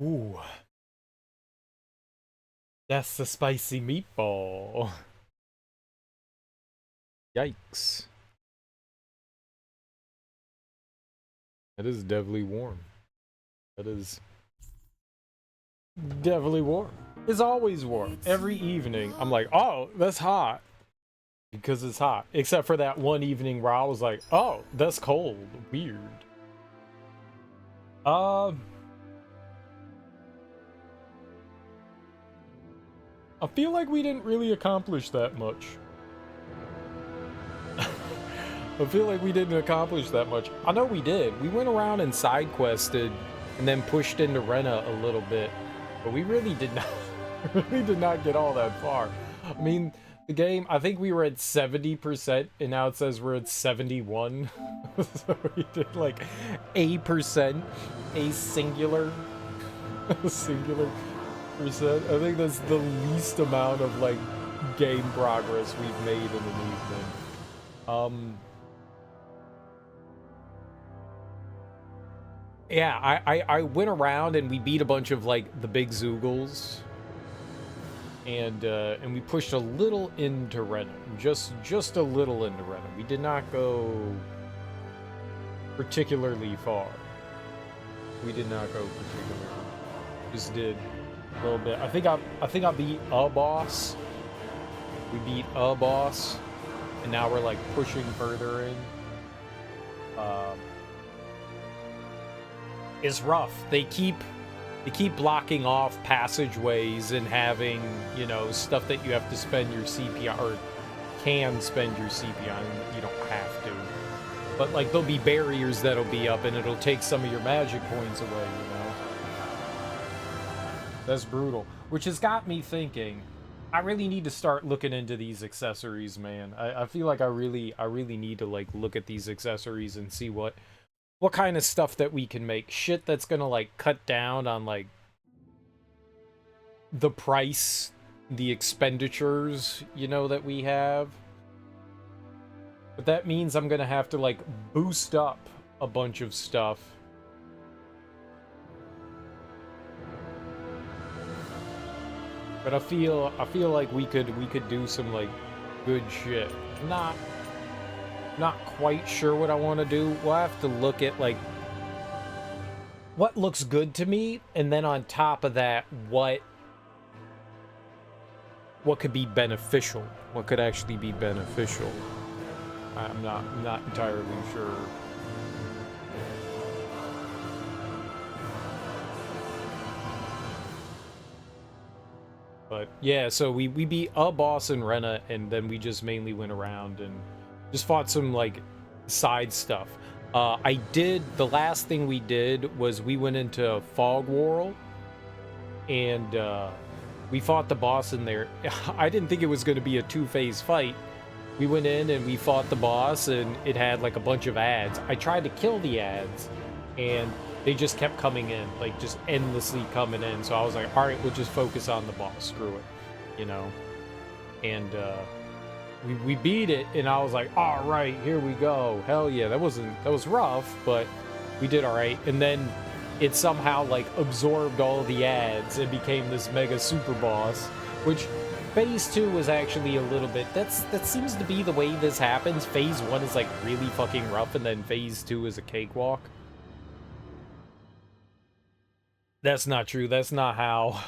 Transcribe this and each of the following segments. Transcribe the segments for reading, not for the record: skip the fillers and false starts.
Ooh, that's the spicy meatball. Yikes. That is definitely warm. That is definitely warm. It's always warm. Every evening, I'm like, oh, that's hot. Because it's hot. Except for that one evening where I was like, oh, that's cold. Weird. Uh, I feel like we didn't really accomplish that much. I feel like we didn't accomplish that much. I know we did. We went around and side quested and then pushed into Rena a little bit, but we really did not really did not get all that far. I mean, the game, I think we were at 70% and now it says we're at 71. So we did like a a singular a singular percent. I think that's the least amount of like game progress we've made in an evening. Yeah, I went around and we beat a bunch of like the big Zoogles, and we pushed a little into Rena, just a little into Rena. We did not go particularly far. We did not go particularly. Just did a little bit. I think I beat a boss. We beat a boss, and now we're like pushing further in. Um, is rough. They keep blocking off passageways and having, you know, stuff that you have to spend your CP on, or can spend your CP on. You don't have to. But like there'll be barriers that'll be up and it'll take some of your magic points away, you know. That's brutal. Which has got me thinking, I really need to start looking into these accessories, man. I feel like I really need to like look at these accessories and see what kind of stuff that we can make. Shit that's gonna like cut down on like the price, the expenditures, you know, that we have. But that means I'm gonna have to like boost up a bunch of stuff. But I feel like we could do some like good shit. Not not quite sure what I want to do. We'll have to look at like what looks good to me, and then on top of that, what could be beneficial, what could actually be beneficial. I'm not entirely sure. But yeah, so we beat a boss in Rena, and then we just mainly went around and just fought some like side stuff. The last thing we did was we went into Fog World, and we fought the boss in there. I didn't think it was going to be a two-phase fight. We went in and we fought the boss, and it had like a bunch of ads. I tried to kill the ads, and they just kept coming in, like just endlessly coming in. So I was like, all right, we'll just focus on the boss. Screw it, you know. And we beat it, and I was like, all right, here we go. Hell yeah, that was rough, but we did all right. And then it somehow like absorbed all the ads and became this mega super boss, which phase 2 was actually a little bit, that seems to be the way this happens. Phase 1 is like really fucking rough, and then phase 2 is a cakewalk. That's not true. That's not how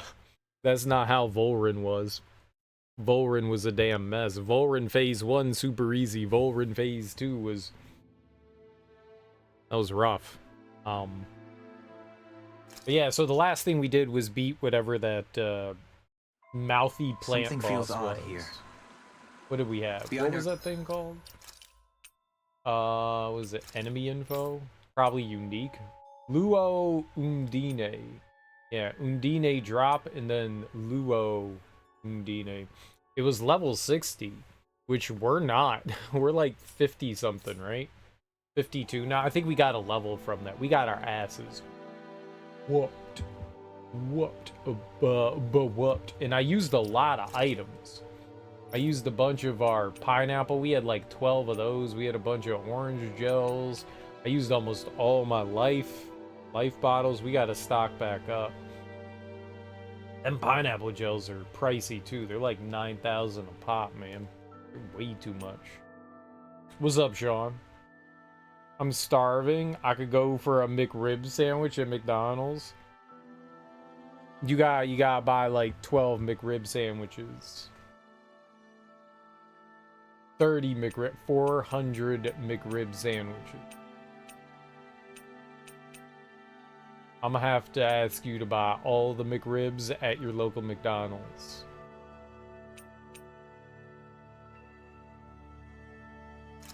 Volrin was. Volrin was a damn mess. Volrin phase 1 super easy. Volrin phase 2 was, that was rough. But yeah, so the last thing we did was beat whatever that mouthy plant Something boss feels was. odd here. What did we have? What was that thing called? Was it enemy info? Probably unique. Luo Undine. Yeah, Undine drop and then Luo Undine. It was level 60, which we're not. We're like 50 something, right? 52. Now I think we got a level from that. We got our asses whooped. Whooped. And I used a lot of items. I used a bunch of our pineapple. We had like 12 of those. We had a bunch of orange gels. I used almost all my life bottles. We got to stock back up. And pineapple gels are pricey too. They're like 9,000 a pop, man. They're way too much. What's up, Sean? I'm starving. I could go for a McRib sandwich at McDonald's. You gotta buy like 12 McRib sandwiches. 30 McRib, 400 McRib sandwiches. I'm gonna have to ask you to buy all the McRibs at your local McDonald's.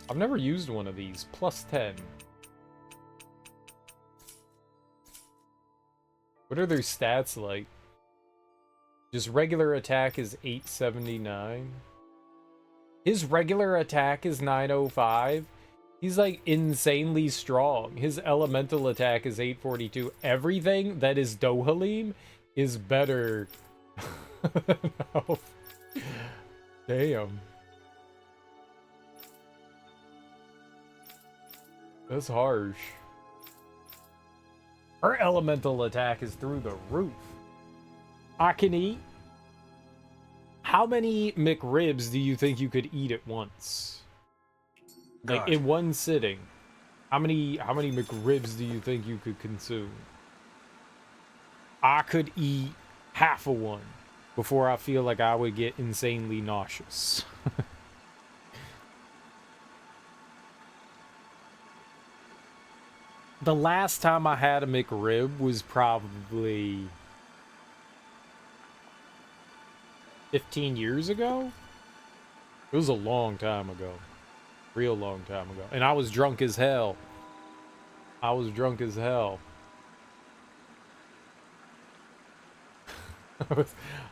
I've never used one of these. Plus 10. What are their stats like? Just regular attack is 879. His regular attack is 905. He's like insanely strong. His elemental attack is 842. Everything that is Dohalim is better than health. Damn. That's harsh. Her elemental attack is through the roof. I can eat. How many McRibs do you think you could eat at once? Like in one sitting. How many McRibs do you think you could consume? I could eat half of one before I feel like I would get insanely nauseous. The last time I had a McRib was probably 15 years ago? It was a long time ago. Real long time ago. And I was drunk as hell. I was drunk as hell. I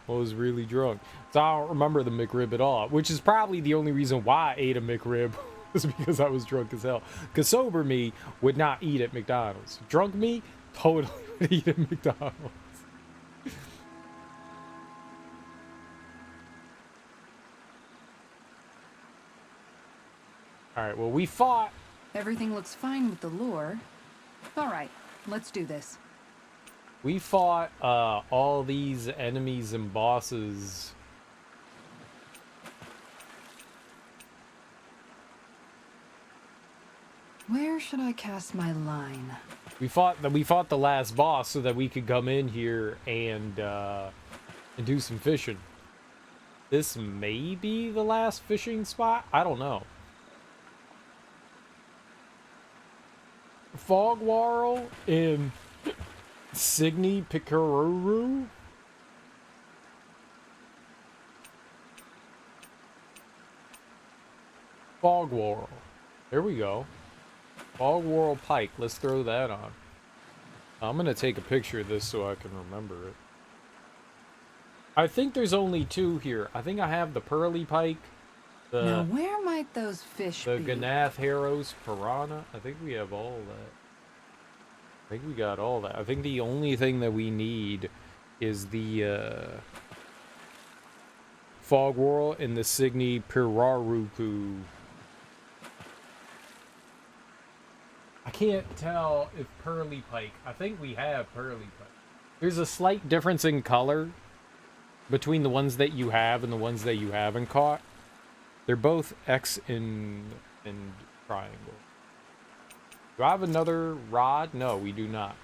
was really drunk. So I don't remember the McRib at all. Which is probably the only reason why I ate a McRib. Was because I was drunk as hell. Because sober me would not eat at McDonald's. Drunk me totally would eat at McDonald's. Alright, well, we fought. Everything looks fine with the lure. Alright, let's do this. We fought all these enemies and bosses. Where should I cast my line? We fought the last boss so that we could come in here and do some fishing. This may be the last fishing spot. I don't know. Fogwarl in Signy Pikaruru. Fogwarl. There we go. Fogwarl Pike. Let's throw that on. I'm gonna take a picture of this so I can remember it. I think there's only two here. I think I have the Pearly Pike. Now where might those fish be? The Ganath Harrows Piranha. I think we have all that. I think we got all that. I think the only thing that we need is the Fogwarl and the Signy Piraruku. I can't tell if Pearly Pike. I think we have Pearly Pike. There's a slight difference in color between the ones that you have and the ones that you haven't caught. They're both X in triangle. Do I have another rod? No, we do not.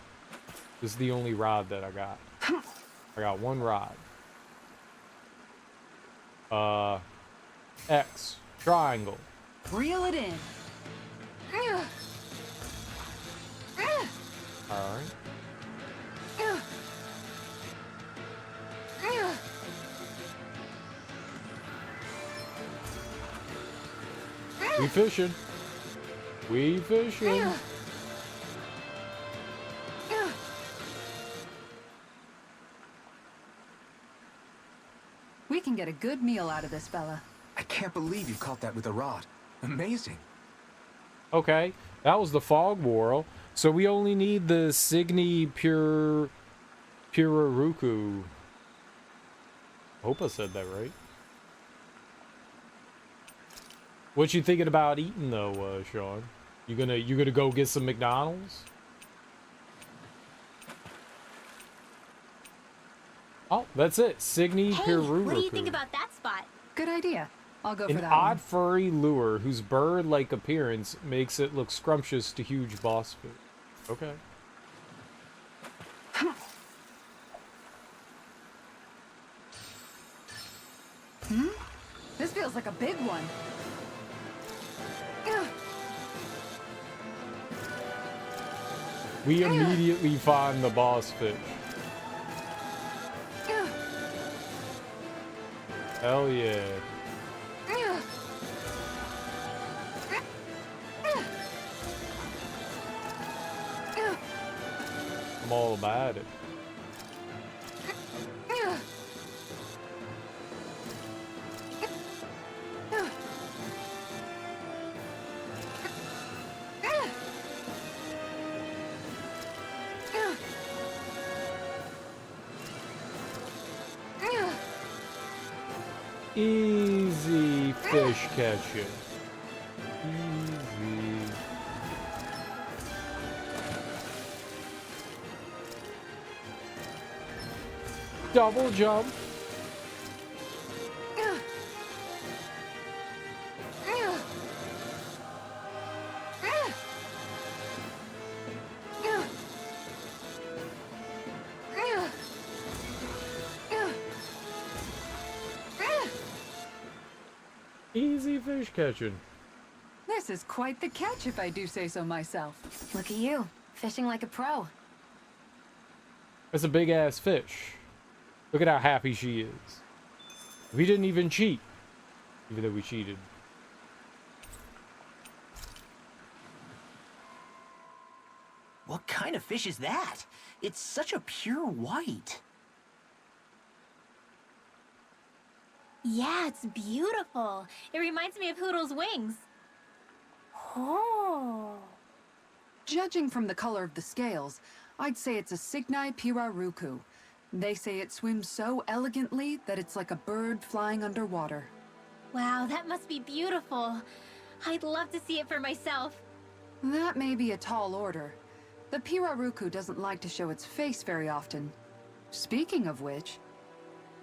This is the only rod that I got. I got one rod. X. Triangle. Reel it in. Alright. We fishing. We fishing. We can get a good meal out of this fella. I can't believe you caught that with a rod. Amazing. Okay, that was the Fogwarl. So we only need the Signy Piraruku. Hope I said that right. What you thinking about eating though, Sean? You gonna go get some McDonald's? Oh, that's it. Signy Hey, what do you think Piruruku. about that spot? Good idea. I'll go for An that odd one. furry lure whose bird-like appearance makes it look scrumptious to huge boss food. Okay. This feels like a big one. Ugh. We immediately find the boss fish. Ugh. Hell yeah. Ugh. Ugh. I'm all about it. Ugh. Ugh. Ugh. Ugh. Ugh. Easy fish catching. Easy. Double jump. Ugh. Ugh. Ugh. Ugh. Ugh. Ugh. Ugh. Easy fish catching. This is quite the catch, if I do say so myself. Look at you, fishing like a pro. That's a big ass fish. Look at how happy she is. We didn't even cheat. Even though we cheated. What kind of fish is that? It's such a pure white. Yeah, it's beautiful. It reminds me of Hoodle's wings. Oh. Judging from the color of the scales, I'd say it's a Signi Piraruku. They say it swims so elegantly that it's like a bird flying underwater. Wow, that must be beautiful. I'd love to see it for myself. That may be a tall order. The Piraruku doesn't like to show its face very often. Speaking of which,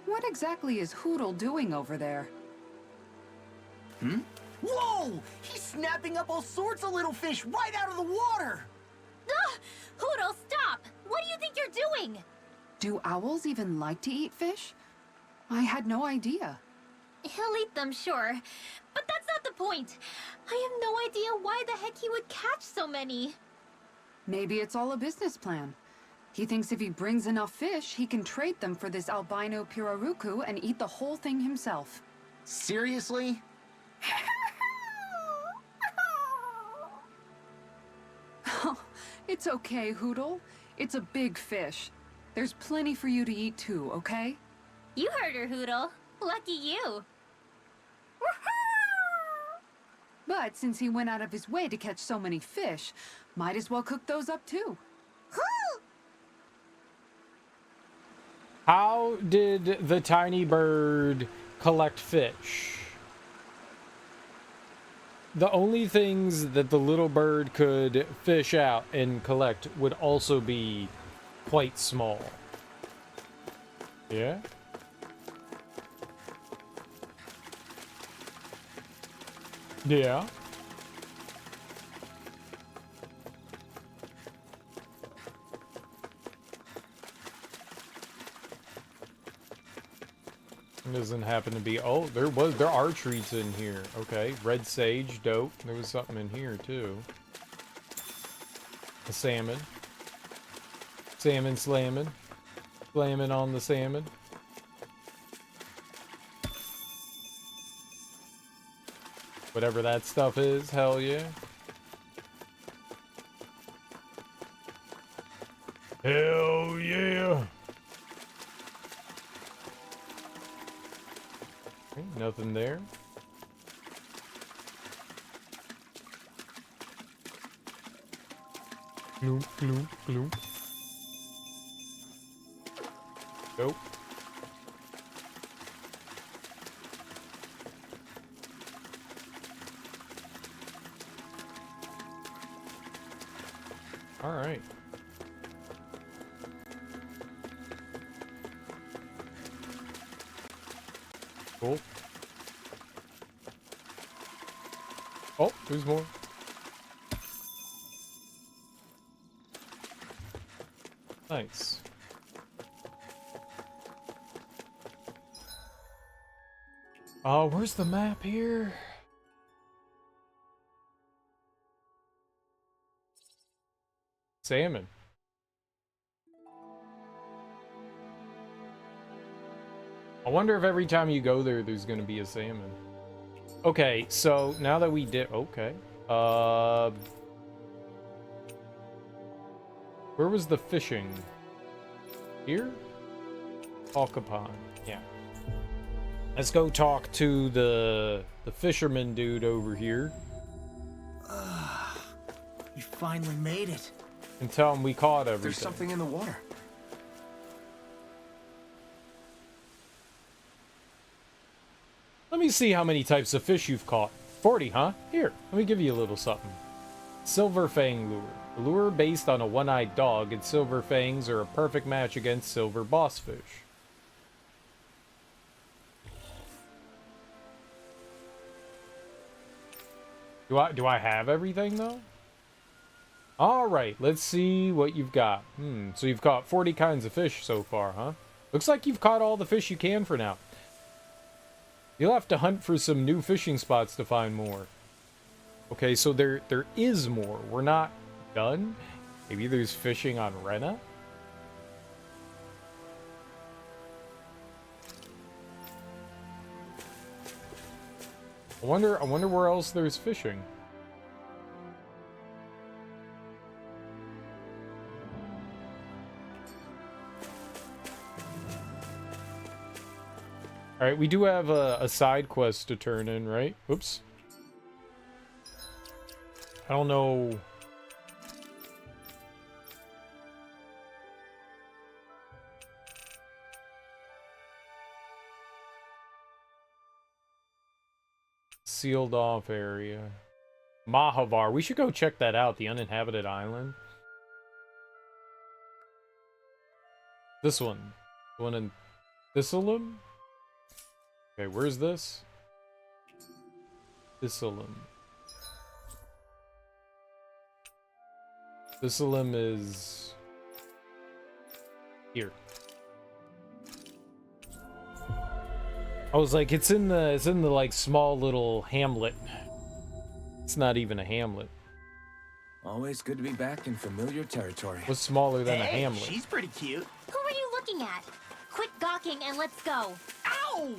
what exactly is Hoodle doing over there? Whoa! He's snapping up all sorts of little fish right out of the water! Ah! Hoodle, stop! What do you think you're doing? Do owls even like to eat fish? I had no idea. He'll eat them, sure. But that's not the point. I have no idea why the heck he would catch so many. Maybe it's all a business plan. He thinks if he brings enough fish, he can trade them for this albino Piraruku and eat the whole thing himself. Seriously? It's okay, Hoodle. It's a big fish. There's plenty for you to eat too, okay? You heard her, Hoodle. Lucky you. But since he went out of his way to catch so many fish, might as well cook those up too. How did the tiny bird collect fish? The only things that the little bird could fish out and collect would also be quite small. Yeah? Yeah. It doesn't happen to be. Oh, there are treats in here. Okay, red sage, dope. There was something in here too. A salmon. Salmon slamming. Slamming on the salmon. Whatever that stuff is, hell yeah. Hell yeah. Okay, nothing there. Gloop, gloop, gloop. Nope. All right. Cool. Oh, there's more. Nice. Oh, where's the map here? Salmon. I wonder if every time you go there, there's gonna be a salmon. Okay, so now that we did... Okay. Where was the fishing? Here? Alcapon. Yeah. Let's go talk to the fisherman dude over here. You finally made it. And tell him we caught everything. There's something in the water. Let me see how many types of fish you've caught. 40, huh? Here, let me give you a little something. Silver Fang Lure. A lure based on a one-eyed dog, and silver fangs are a perfect match against silver boss fish. Do I have everything, though? Alright, let's see what you've got. So you've caught 40 kinds of fish so far, huh? Looks like you've caught all the fish you can for now. You'll have to hunt for some new fishing spots to find more. Okay, so there is more. We're not done. Maybe there's fishing on Rena? I wonder where else there's fishing. Alright, we do have a side quest to turn in, right? Oops. I don't know. Sealed off area. Mahavar. We should go check that out, the uninhabited island. This one. The one in Thistleum? Okay, where's this? Thistleum. Thistleum is here. I was like, it's in the like small little hamlet. It's not even a hamlet. Always good to be back in familiar territory. What's smaller than a Hey, hamlet? she's pretty cute. Who are you looking at? Quit gawking and let's go. Ow!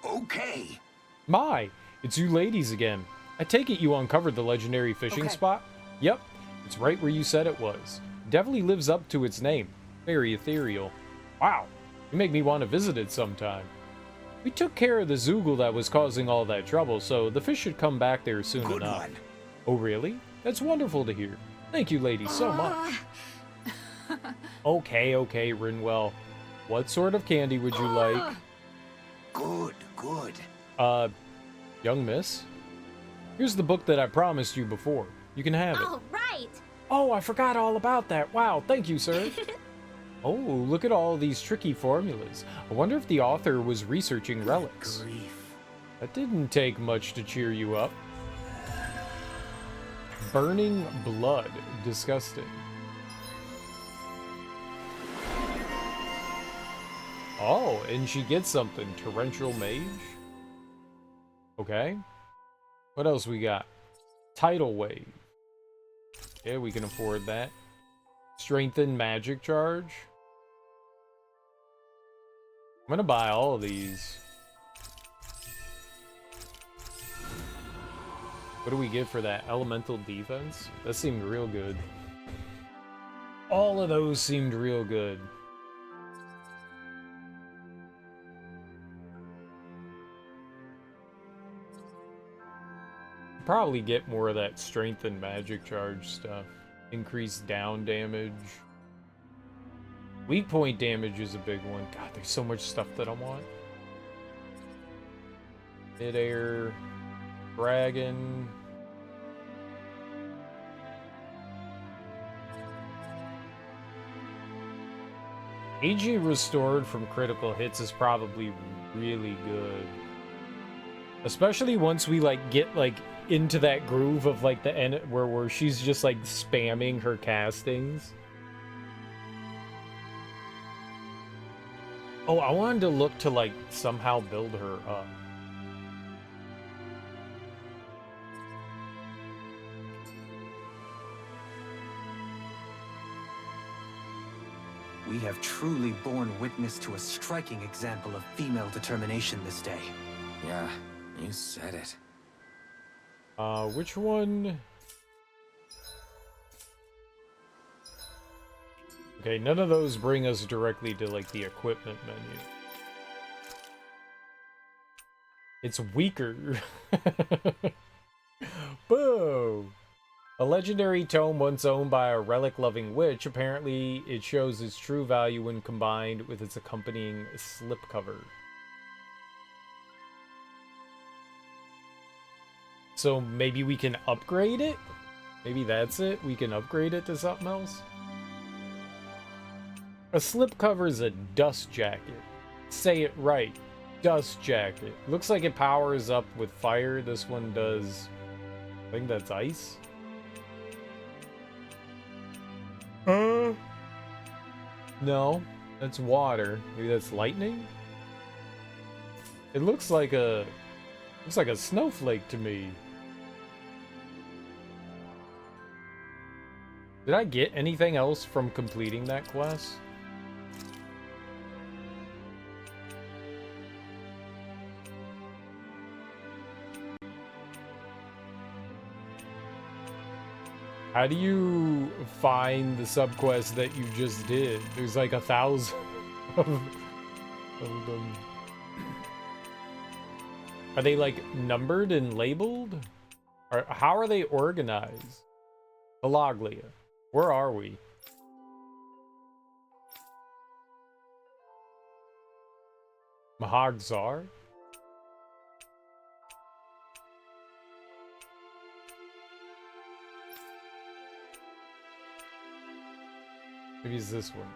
Okay. My, it's you ladies again. I take it you uncovered the legendary fishing spot? Yep, it's right where you said it was. Definitely lives up to its name. Very ethereal. Wow, you make me want to visit it sometime. We took care of the Zoogle that was causing all that trouble, so the fish should come back there soon Good enough. one. Oh really? That's wonderful to hear. Thank you ladies so much. Okay, Rinwell. What sort of candy would you like? Good, good. Young miss? Here's the book that I promised you before. You can have it. Oh, right. Oh, I forgot all about that. Wow, thank you, sir. Oh, look at all these tricky formulas. I wonder if the author was researching relics. Grief. That didn't take much to cheer you up. Burning blood. Disgusting. Oh, and she gets something. Torrential Mage. Okay. What else we got? Tidal Wave. Yeah, we can afford that. Strengthen Magic Charge. I'm gonna buy all of these. What do we get for that? Elemental Defense? That seemed real good. All of those seemed real good. Probably get more of that strength and magic charge stuff. Increased down damage. Weak point damage is a big one. God, there's so much stuff that I want. Midair. Dragon. AG restored from critical hits is probably really good. Especially once we like get like into that groove of like the end where she's just like spamming her castings. Oh, I wanted to look to like somehow build her up. We have truly borne witness to a striking example of female determination this day. Yeah, you said it. Which one? Okay, none of those bring us directly to like the equipment menu. It's weaker. Boo! A legendary tome once owned by a relic-loving witch. Apparently, it shows its true value when combined with its accompanying slipcover. So maybe we can upgrade it? Maybe that's it? We can upgrade it to something else? A slipcover is a dust jacket. Say it right. Dust jacket. Looks like it powers up with fire. This one does... I think that's ice? No, that's water. Maybe that's lightning? It looks like a snowflake to me. Did I get anything else from completing that quest? How do you find the subquest that you just did? There's like 1,000 of them. Are they like numbered and labeled? Or how are they organized? Belaglia. Where are we? Mahagzar? Maybe it's this one.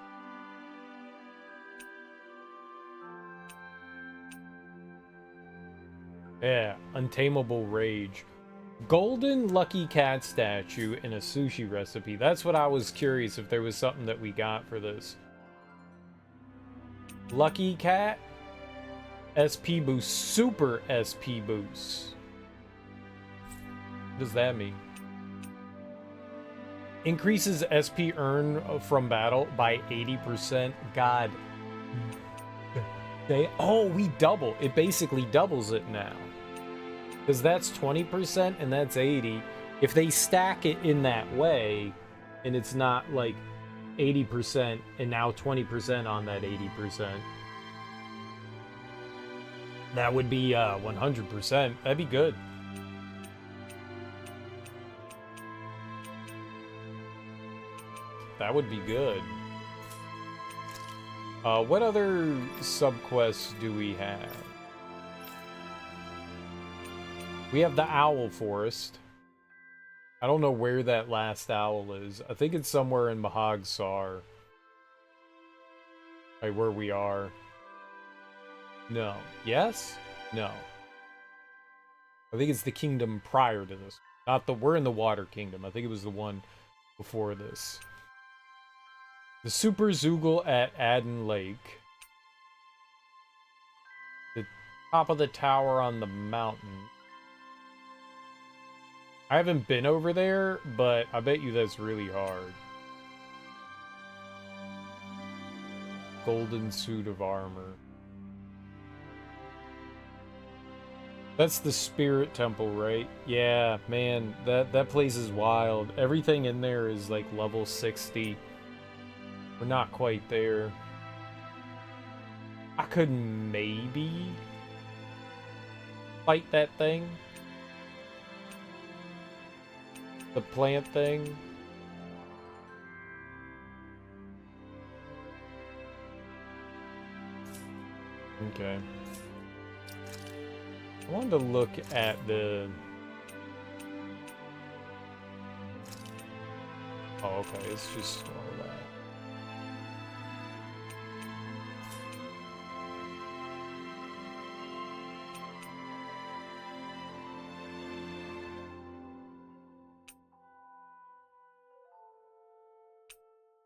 Yeah, Untamable Rage. Golden Lucky Cat statue in a sushi recipe. That's what I was curious if there was something that we got for this. Lucky Cat. SP boost. Super SP boost. What does that mean? Increases SP earn from battle by 80%. God. Oh, we double. It basically doubles it now. Because that's 20% and that's 80. If they stack it in that way, and it's not like 80% and now 20% on that 80%, that would be 100%. That'd be good. That would be good. What other subquests do we have? We have the Owl Forest. I don't know where that last owl is. I think it's somewhere in Mahagzar. Like where we are. No. Yes? No. I think it's the kingdom prior to this. Not the... We're in the Water Kingdom. I think it was the one before this. The Super Zoogle at Adden Lake. The top of the tower on the mountain. I haven't been over there, but I bet you that's really hard. Golden suit of armor. That's the Spirit Temple, right? Yeah, man, that place is wild. Everything in there is like level 60. We're not quite there. I could maybe fight that thing. The plant thing. Okay. I wanted to look at the... Oh, okay, it's just all that.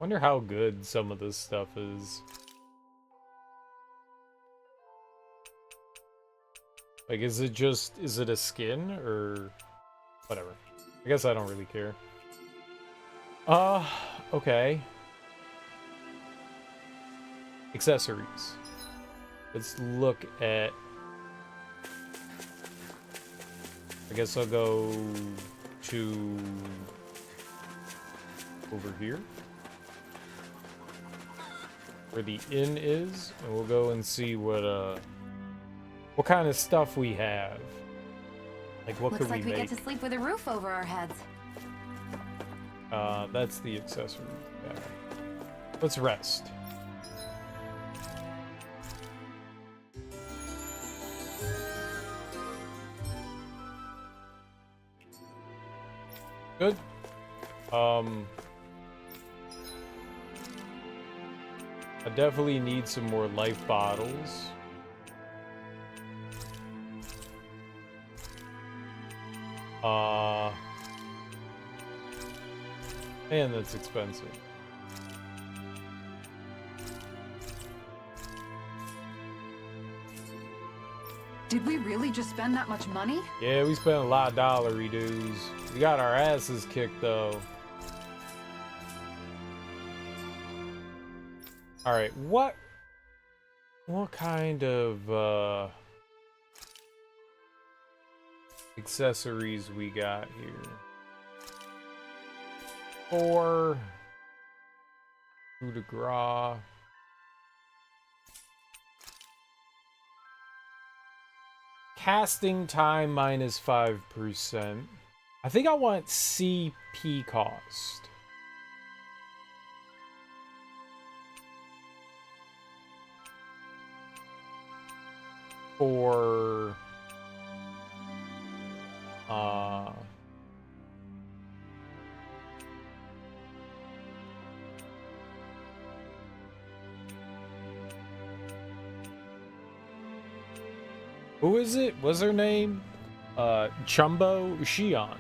Wonder how good some of this stuff is. Like, is it a skin or whatever? I guess I don't really care. Okay. Accessories. Let's look at... I guess I'll go to over here where the inn is, and we'll go and see what kind of stuff we have. Like, what Looks could like we we make? get to sleep with a roof over our heads. That's the accessory. Yeah. Let's rest. Good. I definitely need some more life bottles. Man, that's expensive. Did we really just spend that much money? Yeah, we spent a lot of dollary dues. We got our asses kicked though. Alright, what kind of accessories we got here? 4 coup de grace. Casting time minus 5%. I think I want CP cost. For who is it? What's her name? Chumbo Xion.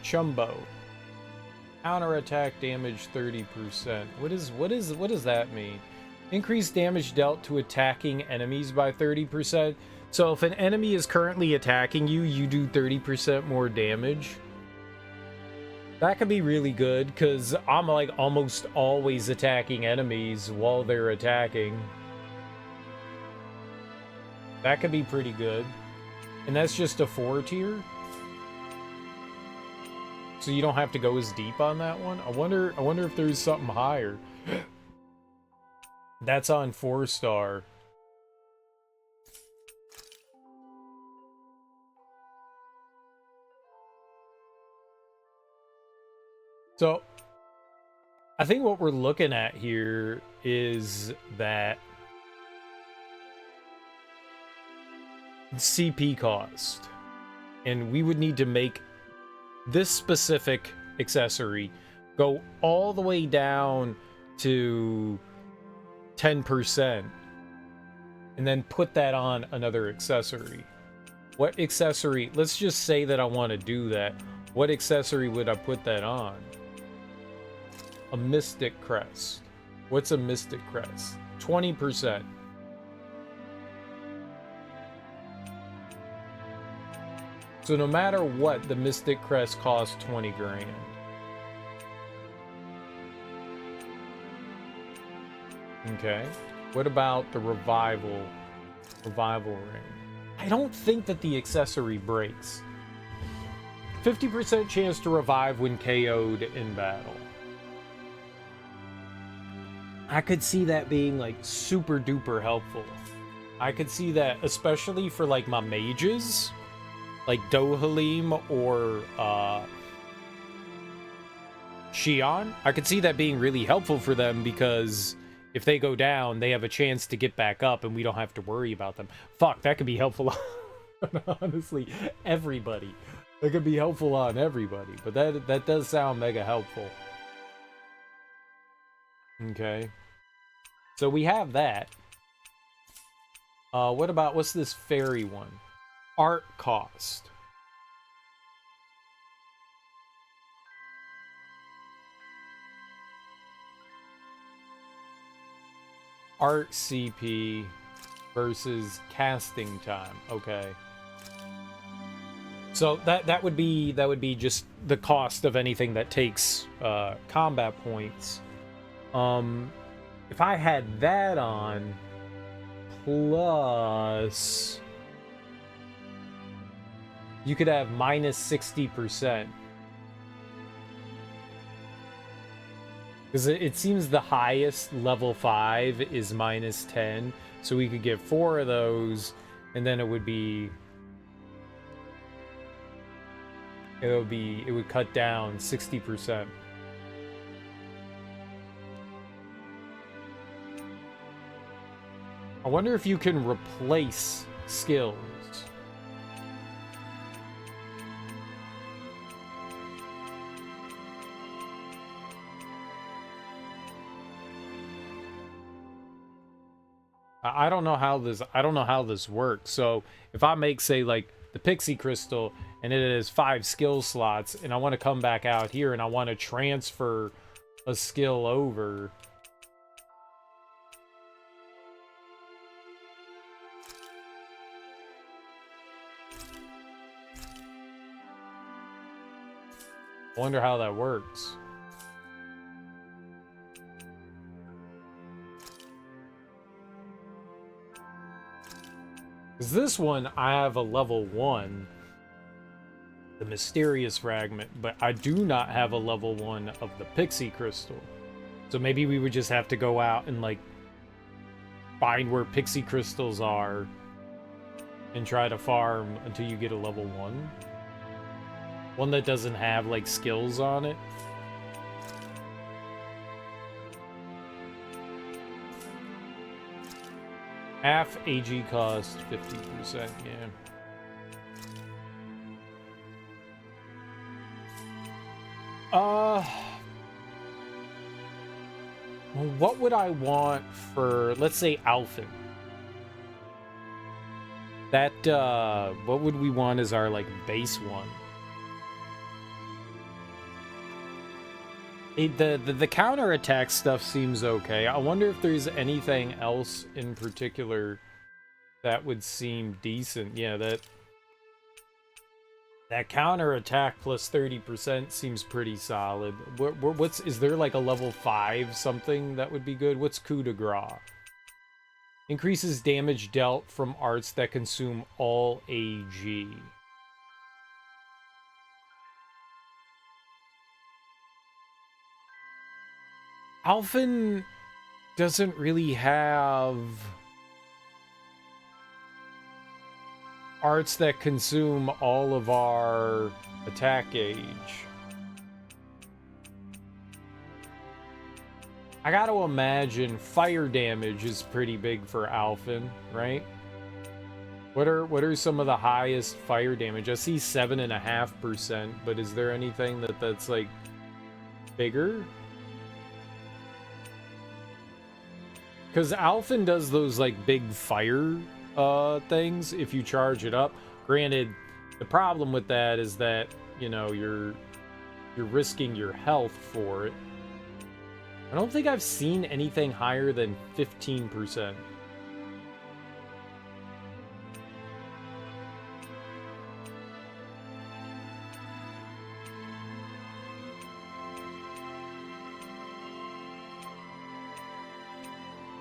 Chumbo. Counterattack damage 30%. What does that mean? Increase damage dealt to attacking enemies by 30%. So if an enemy is currently attacking you, you do 30% more damage. That could be really good, because I'm like almost always attacking enemies while they're attacking. That could be pretty good. And that's just a 4 tier. So you don't have to go as deep on that one. I wonder if there's something higher. That's on 4-star. So I think what we're looking at here is that CP cost, and we would need to make this specific accessory go all the way down to 10% and then put that on another accessory. What accessory? Let's just say that I want to do that. What accessory would I put that on? A Mystic Crest. What's a Mystic Crest? 20%. So no matter what, the Mystic Crest costs 20 grand. Okay. What about the Revival Ring? I don't think that the accessory breaks. 50% chance to revive when KO'd in battle. I could see that being like super duper helpful. I could see that especially for like my mages, like Dohalim or Xion. I could see that being really helpful for them, because if they go down, they have a chance to get back up and we don't have to worry about them. Fuck, that could be helpful on honestly everybody. That could be helpful on everybody, but that does sound mega helpful. Okay. So we have that. What about, what's this fairy one? Art cost. art CP versus casting time. Okay. So that would be just the cost of anything that takes combat points. If I had that on, plus you could have minus 60%. Because it seems the highest level 5 is minus 10. So we could get 4 of those, and then it would cut down 60%. I wonder if you can replace skills. I don't know how this works. So if I make, say, like the Pixie Crystal and it has 5 skill slots, and I want to come back out here and I want to transfer a skill over, I wonder how that works. Because this one, I have a level 1, the Mysterious Fragment, but I do not have a level 1 of the Pixie Crystal. So maybe we would just have to go out and, like, find where Pixie Crystals are and try to farm until you get a level 1. One that doesn't have, like, skills on it. Half AG cost, 50%, yeah. Well, what would I want for, let's say, Alphen? That, what would we want as our, like, base one? The counterattack stuff seems okay. I wonder if there's anything else in particular that would seem decent. Yeah, that counterattack plus 30% seems pretty solid. Is there like a level 5 something that would be good? What's coup de grace? Increases damage dealt from arts that consume all AG. Alphen doesn't really have arts that consume all of our attack gauge. I gotta imagine fire damage is pretty big for Alphen, right? What are some of the highest fire damage? I see 7.5%, but is there anything that's like bigger? Because Alphen does those like big fire things if you charge it up. Granted, the problem with that is that, you know, you're risking your health for it. I don't think I've seen anything higher than 15%.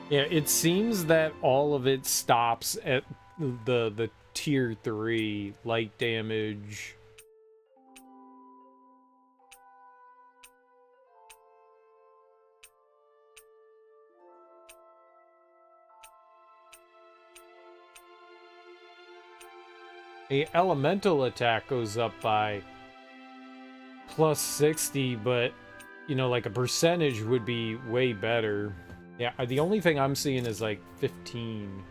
Yeah, it seems that all of it stops at the tier 3 light damage. A elemental attack goes up by plus 60, but you know, like a percentage would be way better. Yeah, the only thing I'm seeing is like 15.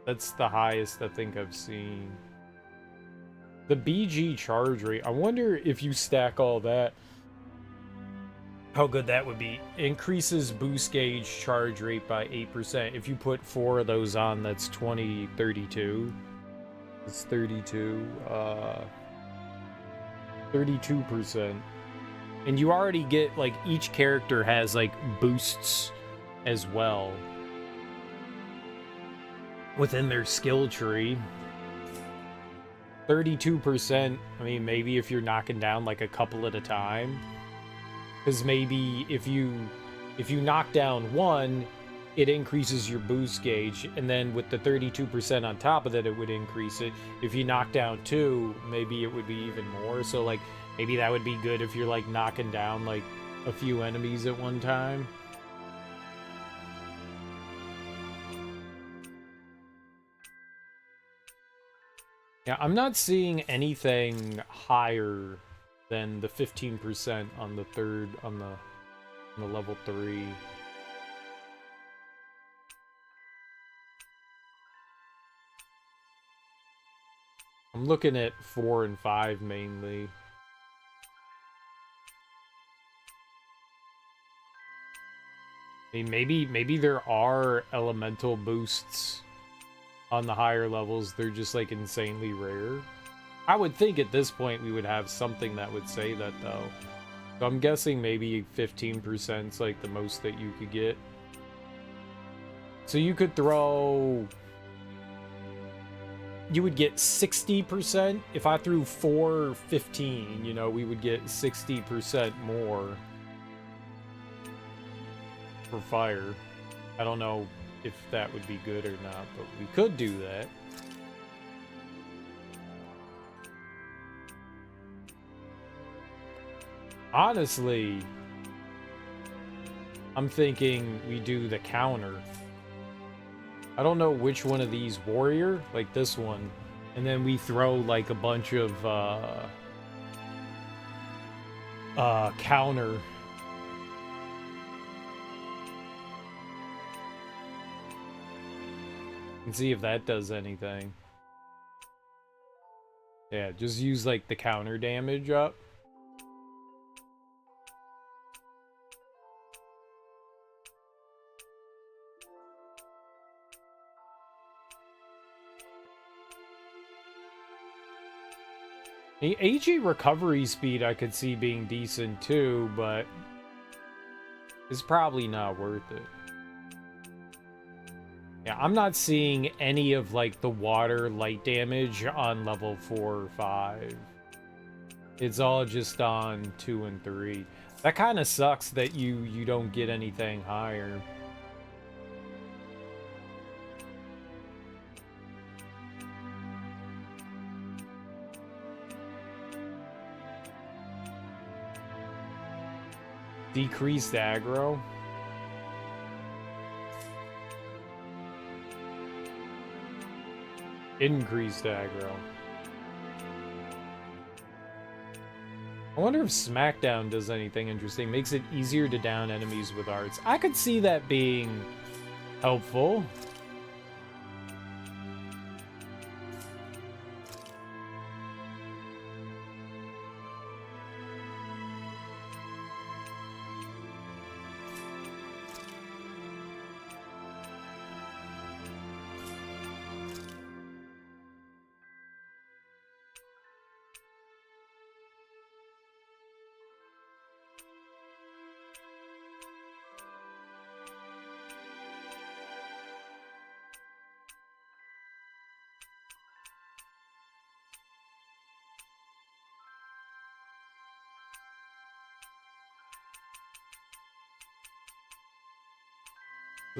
That's the highest I think I've seen. The BG charge rate, I wonder if you stack all that, how good that would be. Increases boost gauge charge rate by 8%. If you put 4 of those on, that's 20, 32. It's 32, 32%. And you already get, like, each character has, like, boosts as well within their skill tree. 32%, I mean, maybe if you're knocking down like a couple at a time, because maybe if you knock down one, it increases your boost gauge, and then with the 32% on top of that, it would increase it. If you knock down two, maybe it would be even more. So like maybe that would be good if you're like knocking down like a few enemies at one time. Yeah, I'm not seeing anything higher than the 15% on the third, on the level 3. I'm looking at 4 and 5 mainly. I mean, maybe there are elemental boosts on the higher levels. They're just like insanely rare. I would think at this point we would have something that would say that though. So I'm guessing maybe 15% is like the most that you could get. So you could throw... You would get 60%. If I threw 4 15, you know, we would get 60% more for fire. I don't know if that would be good or not, but we could do that. Honestly, I'm thinking we do the counter. I don't know which one of these, warrior, like this one, and then we throw like a bunch of counter. And see if that does anything. Yeah, just use like the counter damage up. The AG recovery speed I could see being decent too, but it's probably not worth it. Yeah, I'm not seeing any of like the water light damage on level 4 or 5. It's all just on 2 and 3. That kind of sucks that you don't get anything higher. Decreased aggro. Increased aggro. I wonder if Smackdown does anything interesting. Makes it easier to down enemies with arts. I could see that being helpful.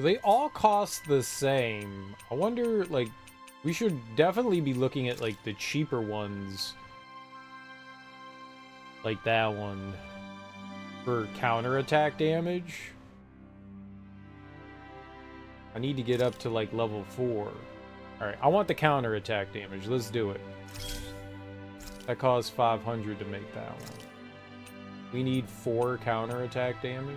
They all cost the same. I wonder, like, we should definitely be looking at, like, the cheaper ones. Like that one. For counterattack damage. I need to get up to, like, level 4. Alright, I want the counterattack damage. Let's do it. That costs 500 to make that one. We need 4 counterattack damage.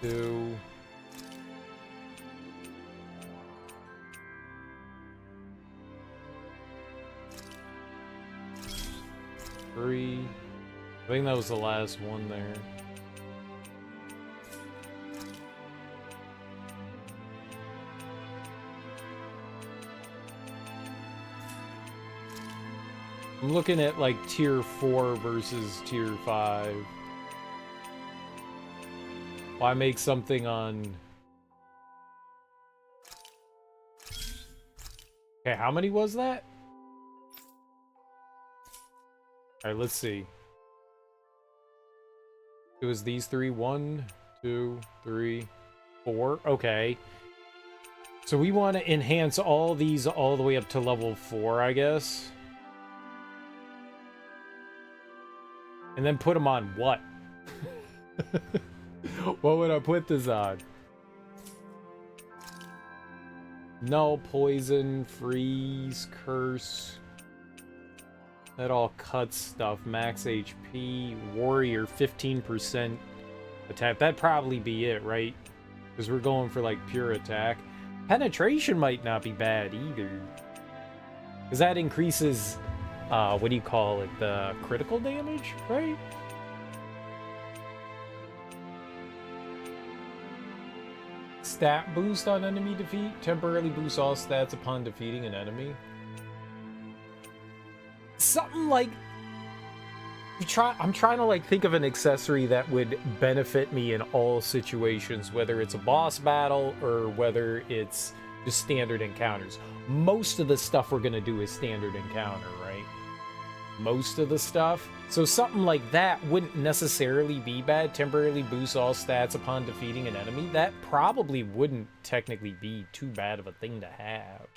2. 3. I think that was the last one there. I'm looking at like tier 4 versus tier 5. Why make something on... Okay, how many was that? Alright, let's see. It was these three. 1, 2, 3, 4. Okay. So we want to enhance all these all the way up to level 4, I guess. And then put them on what? What would I put this on? No, poison, freeze, curse. That all cuts stuff. Max HP, warrior, 15% attack. That'd probably be it, right? Because we're going for like pure attack. Penetration might not be bad either. Because that increases, what do you call it? The critical damage, right? Stat boost on enemy defeat. Temporarily boosts all stats upon defeating an enemy. Something like... I'm trying to like think of an accessory that would benefit me in all situations, whether it's a boss battle or whether it's just standard encounters. Most of the stuff we're gonna do is standard encounter, right? Most of the stuff. So something like that wouldn't necessarily be bad. Temporarily boosts all stats upon defeating an enemy. That probably wouldn't technically be too bad of a thing to have.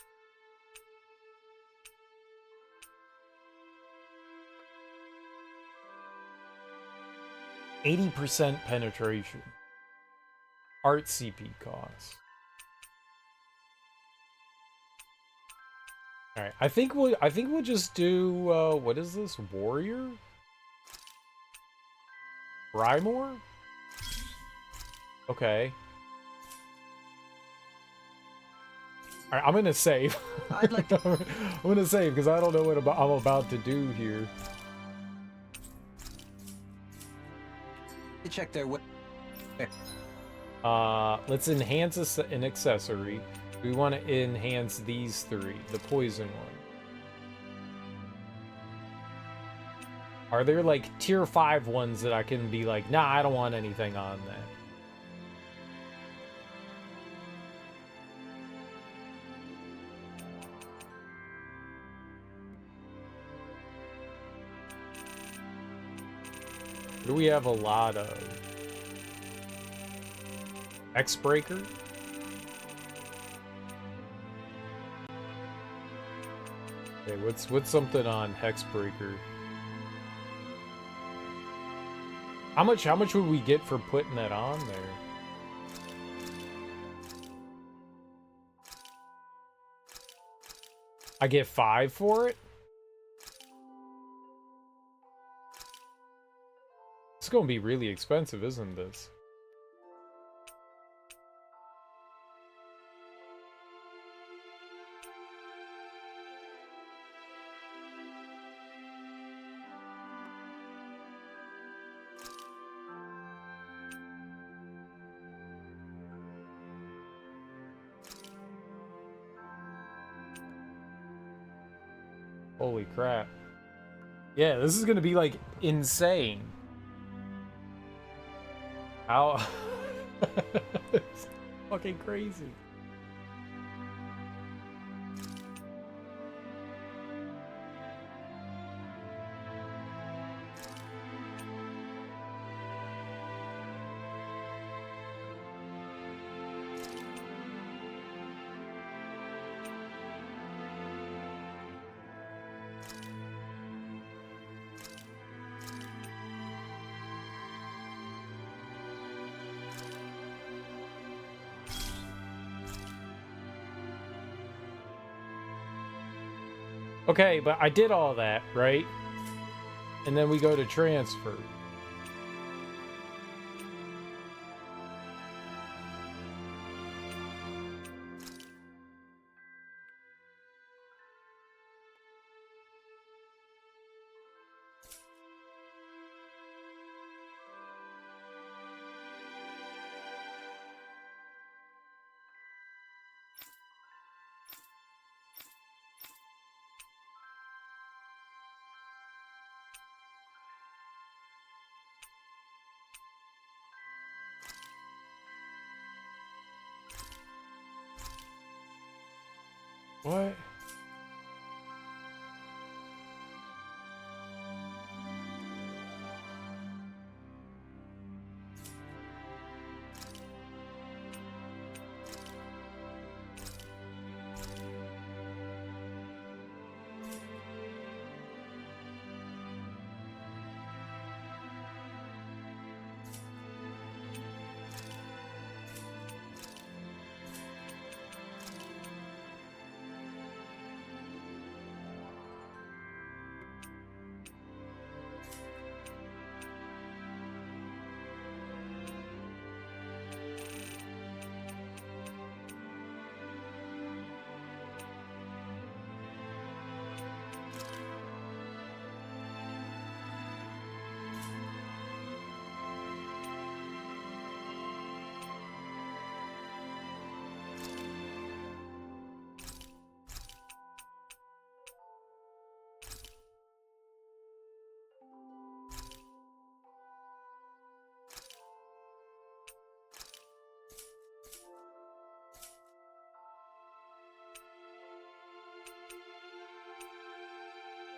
%80 penetration. Art CP cost. All right, I think we'll just do what is this? Warrior? Rymore? Okay. All right, I'm gonna save. I'd like to... I'm gonna save because I don't know what I'm about to do here. check their way. Let's enhance an accessory. We want to enhance these three. The poison one. Are there like tier 5 ones that I can be like, nah, I don't want anything on that? What do we have a lot of? X-Breaker? Okay, what's something on Hexbreaker? How much would we get for putting that on there? I get 5 for it? It's gonna be really expensive, isn't this? Holy crap. Yeah, this is gonna be like insane. How? It's fucking crazy. Okay, but I did all that, right? And then we go to transfer. What?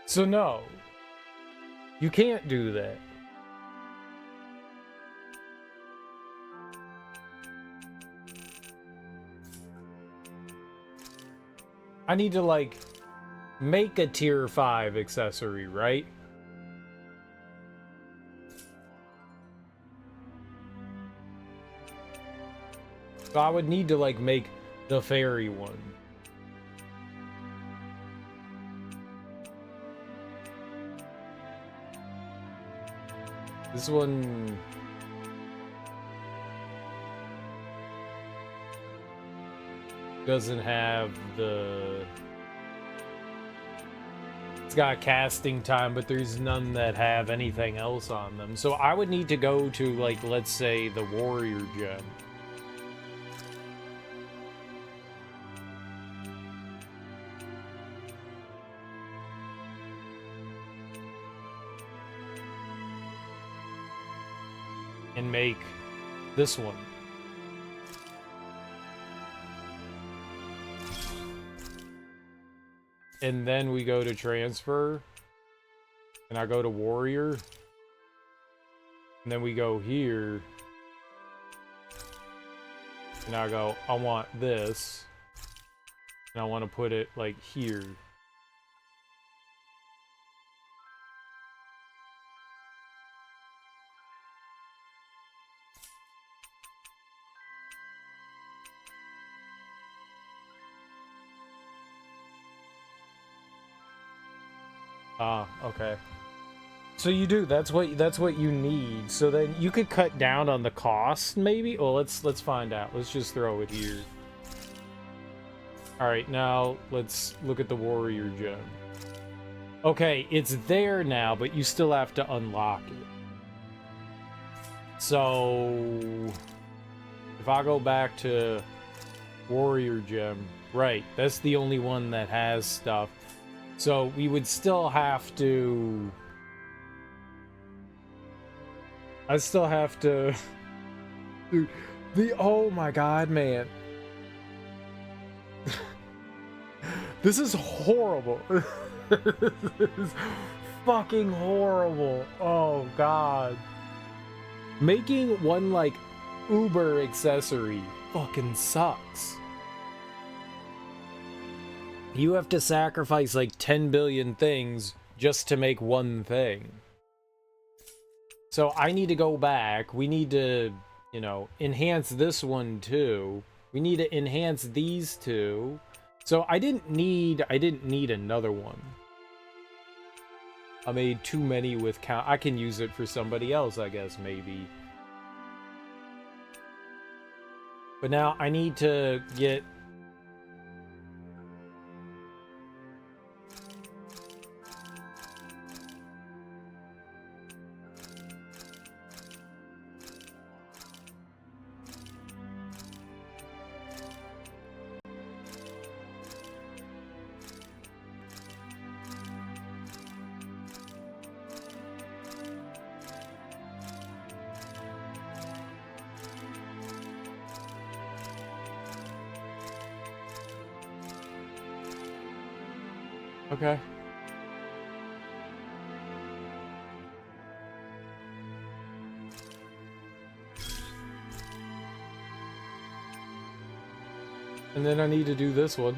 So no, you can't do that. I need to like make a tier 5 accessory, right? So I would need to like make the fairy one. This one doesn't have the... It's got casting time, but there's none that have anything else on them. So I would need to go to, like, let's say the warrior gem. And make this one. And then we go to transfer. And I go to warrior. And then we go here. And I go, I want this. And I want to put it like here. Ah, okay. So you do, that's what you need. So then you could cut down on the cost, maybe? Well, let's find out. Let's just throw it here. Alright, now let's look at the warrior gem. Okay, it's there now, but you still have to unlock it. So if I go back to warrior gem, right, that's the only one that has stuff. So we would still have to... I still have to... Dude, oh my god, man. This is horrible. This is fucking horrible. Oh god. Making one, like, Uber accessory fucking sucks. You have to sacrifice like 10 billion things just to make one thing. So I need to go back. We need to, you know, enhance this one too. We need to enhance these two. So I didn't need another one. I made too many with count. I can use it for somebody else, I guess, maybe. But now I need to get... Okay. And then I need to do this one.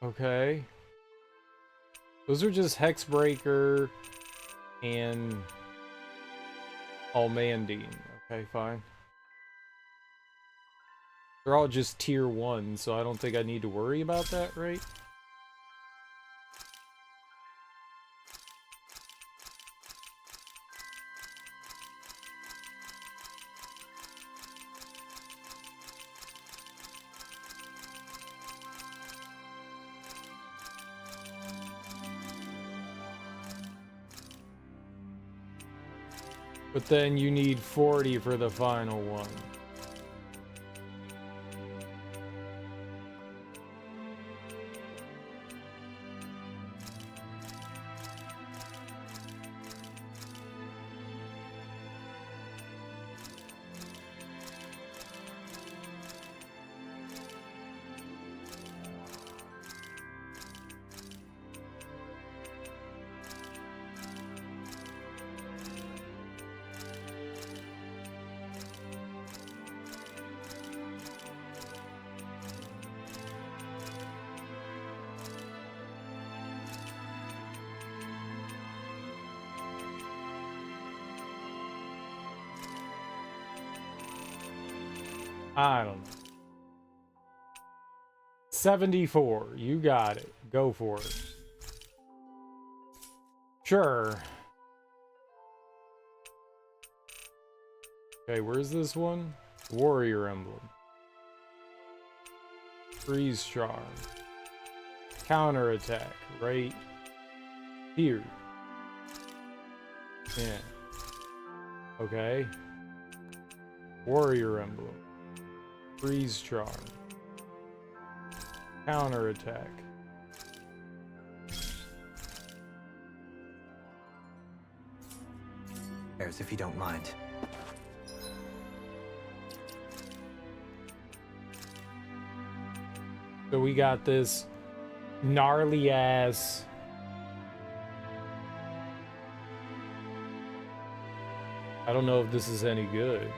Okay. Those are just Hexbreaker and Almandine. Okay, fine. They're all just tier 1, so I don't think I need to worry about that, right? But then you need 40 for the final one. I don't know. 74. You got it. Go for it. Sure. Okay, where's this one? Warrior Emblem. Freeze Charm. Counterattack. Right here. Yeah. Okay. Warrior Emblem. Freeze Charm. Counterattack. There's if you don't mind. So we got this gnarly ass I don't know if this is any good.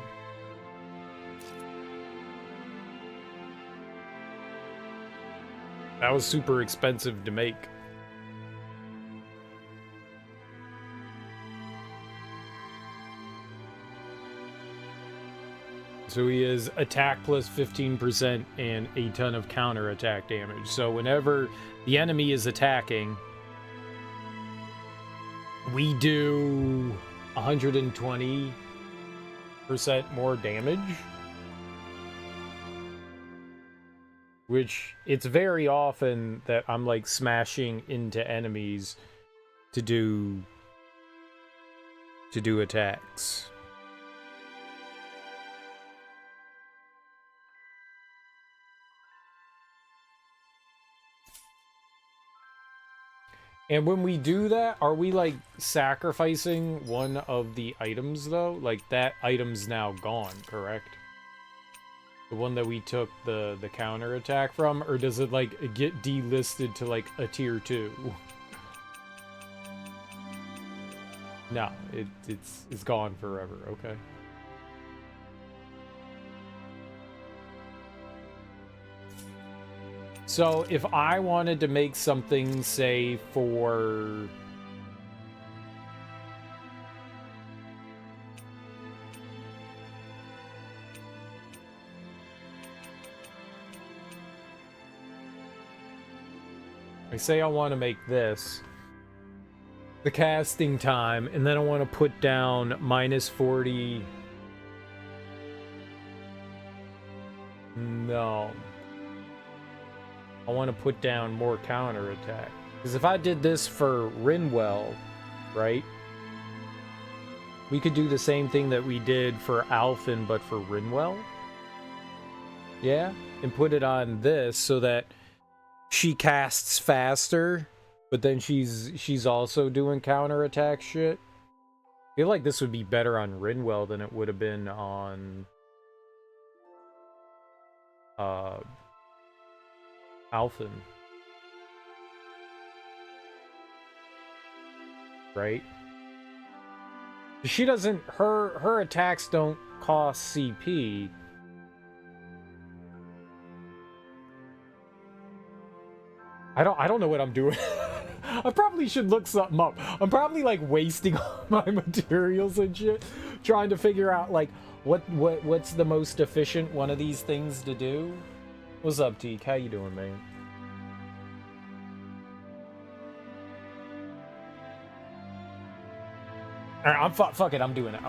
That was super expensive to make. So he is attack plus 15% and a ton of counter attack damage. So whenever the enemy is attacking, we do 120% more damage. Which, it's very often that I'm like smashing into enemies to do attacks. And when we do that, are we like sacrificing one of the items though? Like that item's now gone, correct? The one that we took the counter attack from, or does it like get delisted to like a tier 2? No, it's gone forever. Okay. So if I wanted to make something, say for say I want to make this the casting time, and then I want to put down -40. No. I want to put down more counterattack. Because if I did this for Rinwell, right? We could do the same thing that we did for Alphen, but for Rinwell. Yeah, and put it on this so that she casts faster, but then she's also doing counterattack shit. I feel like this would be better on Rinwell than it would have been on Alphen. Right? She doesn't, her attacks don't cost CP. I don't know what I'm doing. I probably should look something up. I'm probably like wasting all my materials and shit trying to figure out like what's the most efficient one of these things to do. What's up, Teak? How you doing, man? All right, fuck it. I'm doing it.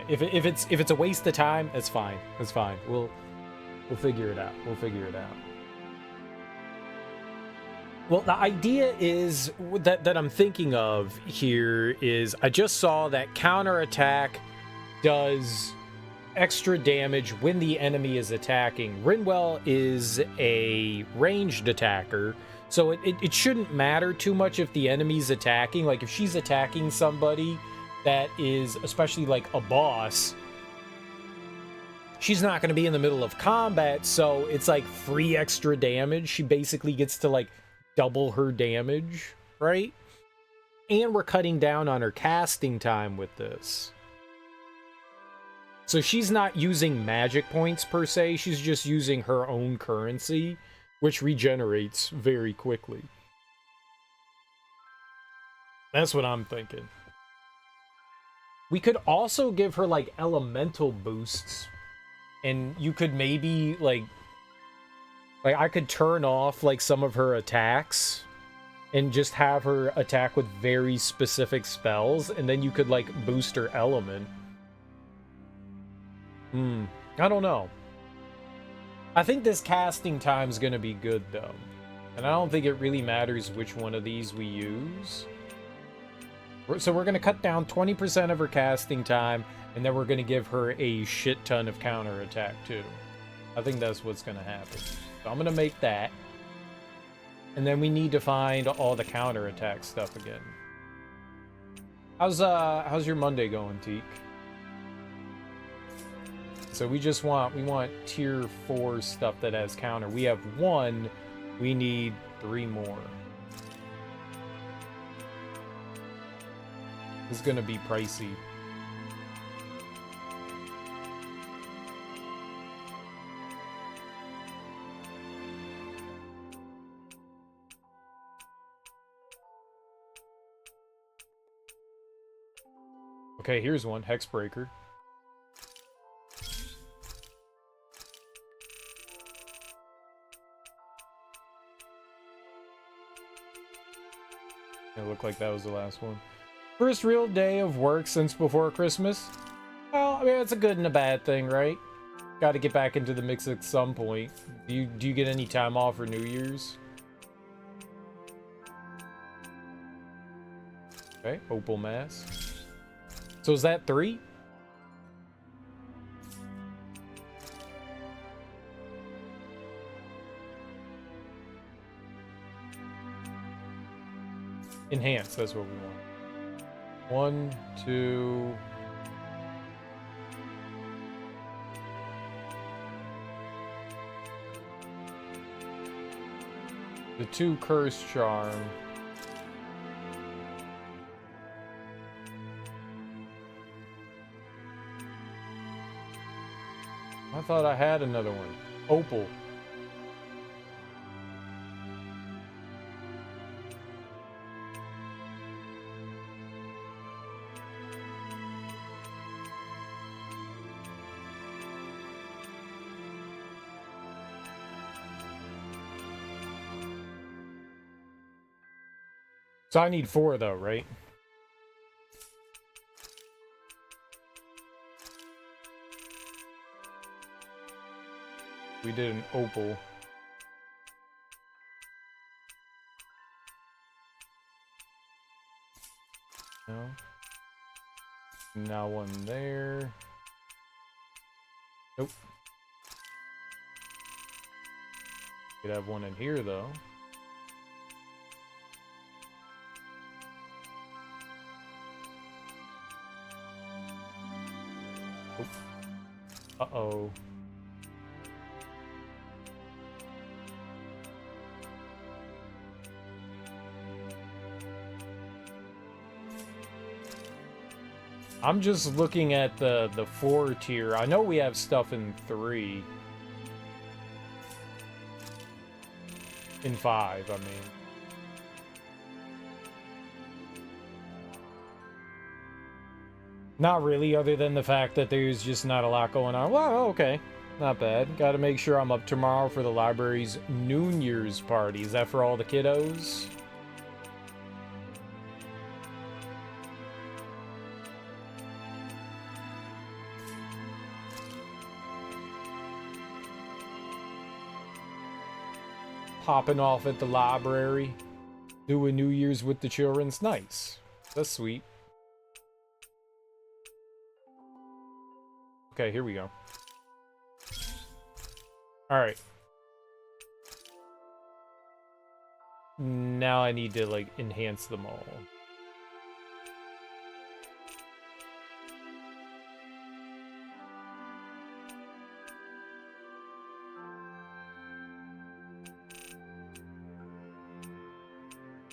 If it's a waste of time, that's fine. That's fine. We'll figure it out. Well, the idea is that I'm thinking of here is I just saw that counterattack does extra damage when the enemy is attacking. Rinwell is a ranged attacker, so it shouldn't matter too much if the enemy's attacking. Like, if she's attacking somebody that is, especially like a boss, she's not going to be in the middle of combat, so it's like free extra damage. She basically gets to like double her damage, right? And we're cutting down on her casting time with this. So she's not using magic points per se, she's just using her own currency, which regenerates very quickly. That's what I'm thinking. We could also give her like elemental boosts, and you could maybe like I could turn off like some of her attacks and just have her attack with very specific spells, and then you could like boost her element. I don't know. I think this casting time's gonna be good though, and I don't think it really matters which one of these we use. So we're gonna cut down 20% of her casting time, and then we're gonna give her a shit ton of counterattack too. I think that's what's gonna happen. So I'm gonna make that. And then we need to find all the counterattack stuff again. How's your Monday going, Teak? So we want tier 4 stuff that has counter. We have 1, we need 3 more. This is gonna be pricey. Okay, here's one, Hexbreaker. It looked like that was the last one. First real day of work since before Christmas? Well, I mean, it's a good and a bad thing, right? Got to get back into the mix at some point. Do you get any time off for New Year's? Okay, Opal Mask. So is that 3? Enhance, that's what we want. 1, 2... The 2 Curse Charm. I thought I had another one. Opal. So I need 4 though, right? We did an opal. No. Now one there. Nope. Could have one in here, though. Uh-oh. I'm just looking at the 4 tier. I know we have stuff in 3. In 5, I mean. Not really, other than the fact that there's just not a lot going on. Well, okay. Not bad. Gotta make sure I'm up tomorrow for the library's New Year's party. Is that for all the kiddos? Popping off at the library. Doing New Year's with the children's. Nice. That's sweet. Okay, here we go. Alright. Now I need to, like, enhance them all.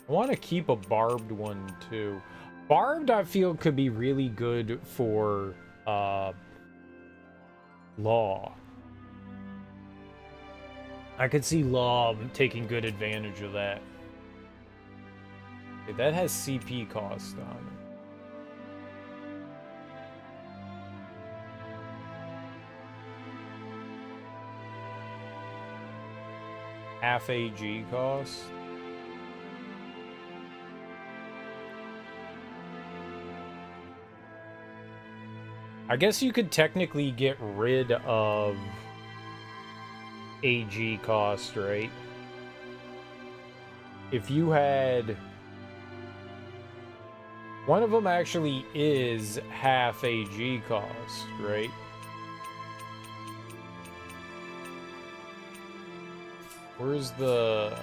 I want to keep a barbed one, too. Barbed, I feel, could be really good for, Law. I could see Law taking good advantage of that. Okay, that has CP cost on it. Half AG cost. I guess you could technically get rid of AG cost, right? If you had... One of them actually is half AG cost, right? Where's the...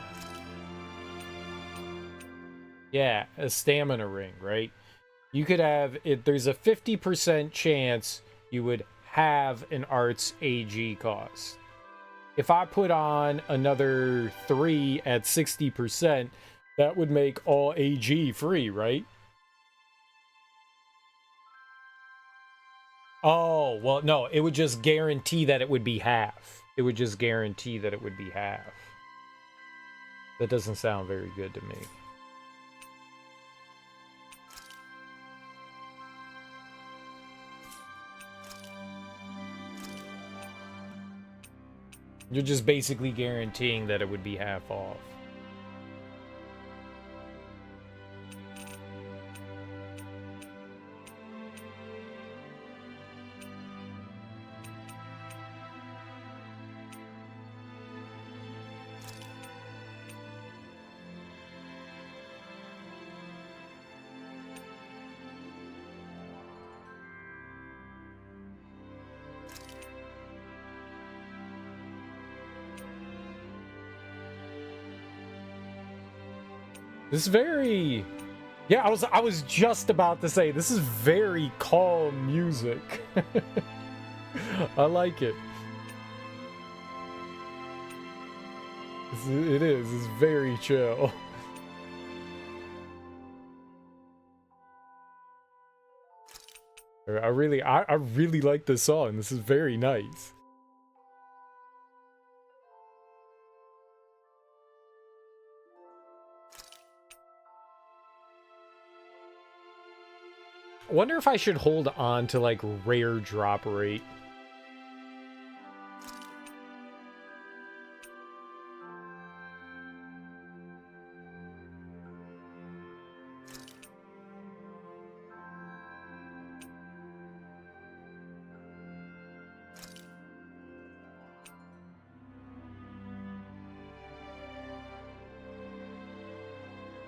Yeah, a stamina ring, right? You could have it. There's a 50% chance you would have an arts AG cost. If I put on another 3 at 60%, that would make all AG free, right? Oh, well, no, it would just guarantee that it would be half. It would just guarantee that it would be half. That doesn't sound very good to me. You're just basically guaranteeing that it would be half off. This is very... Yeah, I was just about to say, this is very calm music. I like it. It is. It's very chill. I really like this song. This is very nice. I wonder if I should hold on to, like, rare drop rate.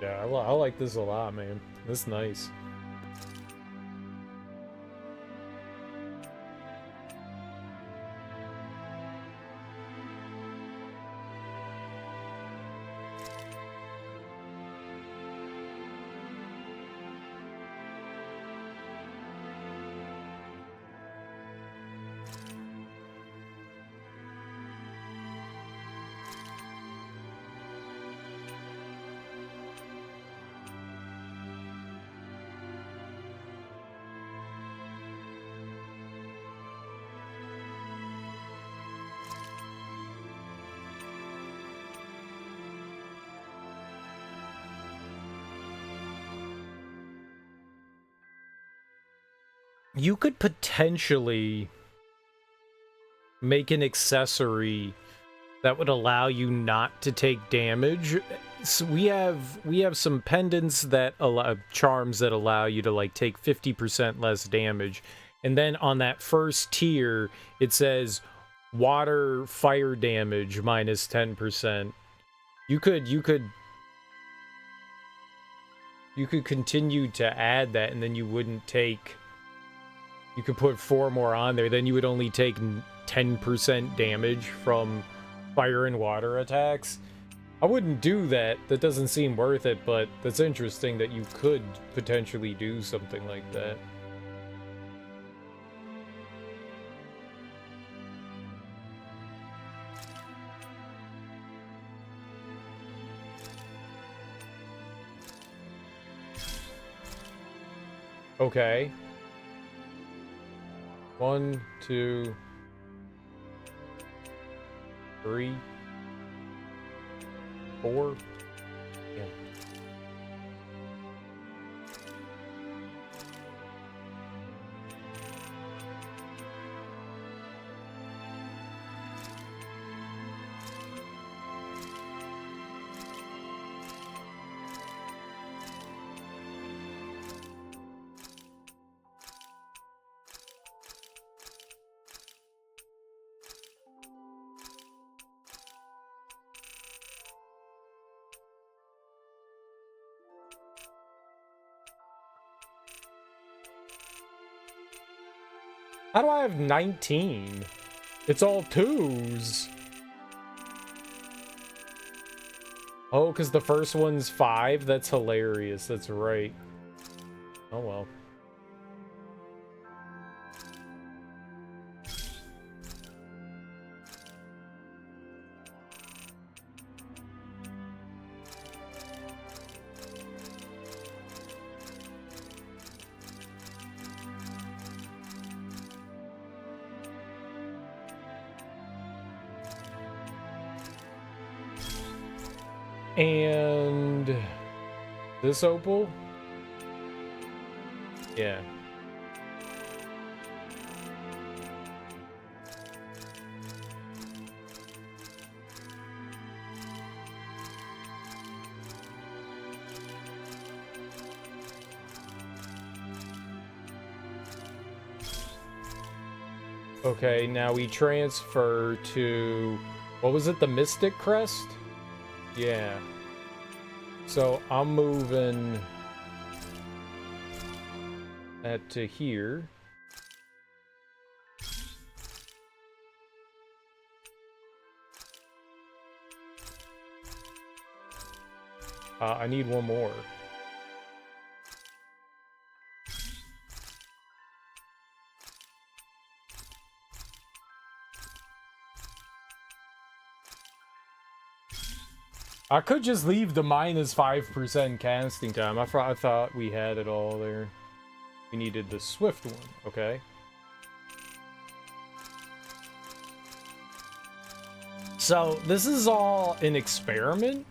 Yeah, I like this a lot, man. This is nice. you could potentially make an accessory that would allow you not to take damage. So we have some pendants that allow, charms that allow you to like take 50% less damage, and then on that first tier it says water fire damage minus 10%. You could continue to add that, and then you wouldn't take, you could put 4 more on there, then you would only take 10% damage from fire and water attacks. I wouldn't do that. That doesn't seem worth it, but that's interesting that you could potentially do something like that. Okay. 1, 2, 3, 4. Yeah. How do I have 19? It's all 2s. Oh, because the first one's 5? That's hilarious. That's right. Oh, well. And this opal? Yeah. Okay, now we transfer to, what was it, the Mystic Crest? Yeah. So I'm moving that to here. I need one more. I could just leave the minus 5% casting time. I thought we had it all there. We needed the swift one, okay. So, this is all an experiment?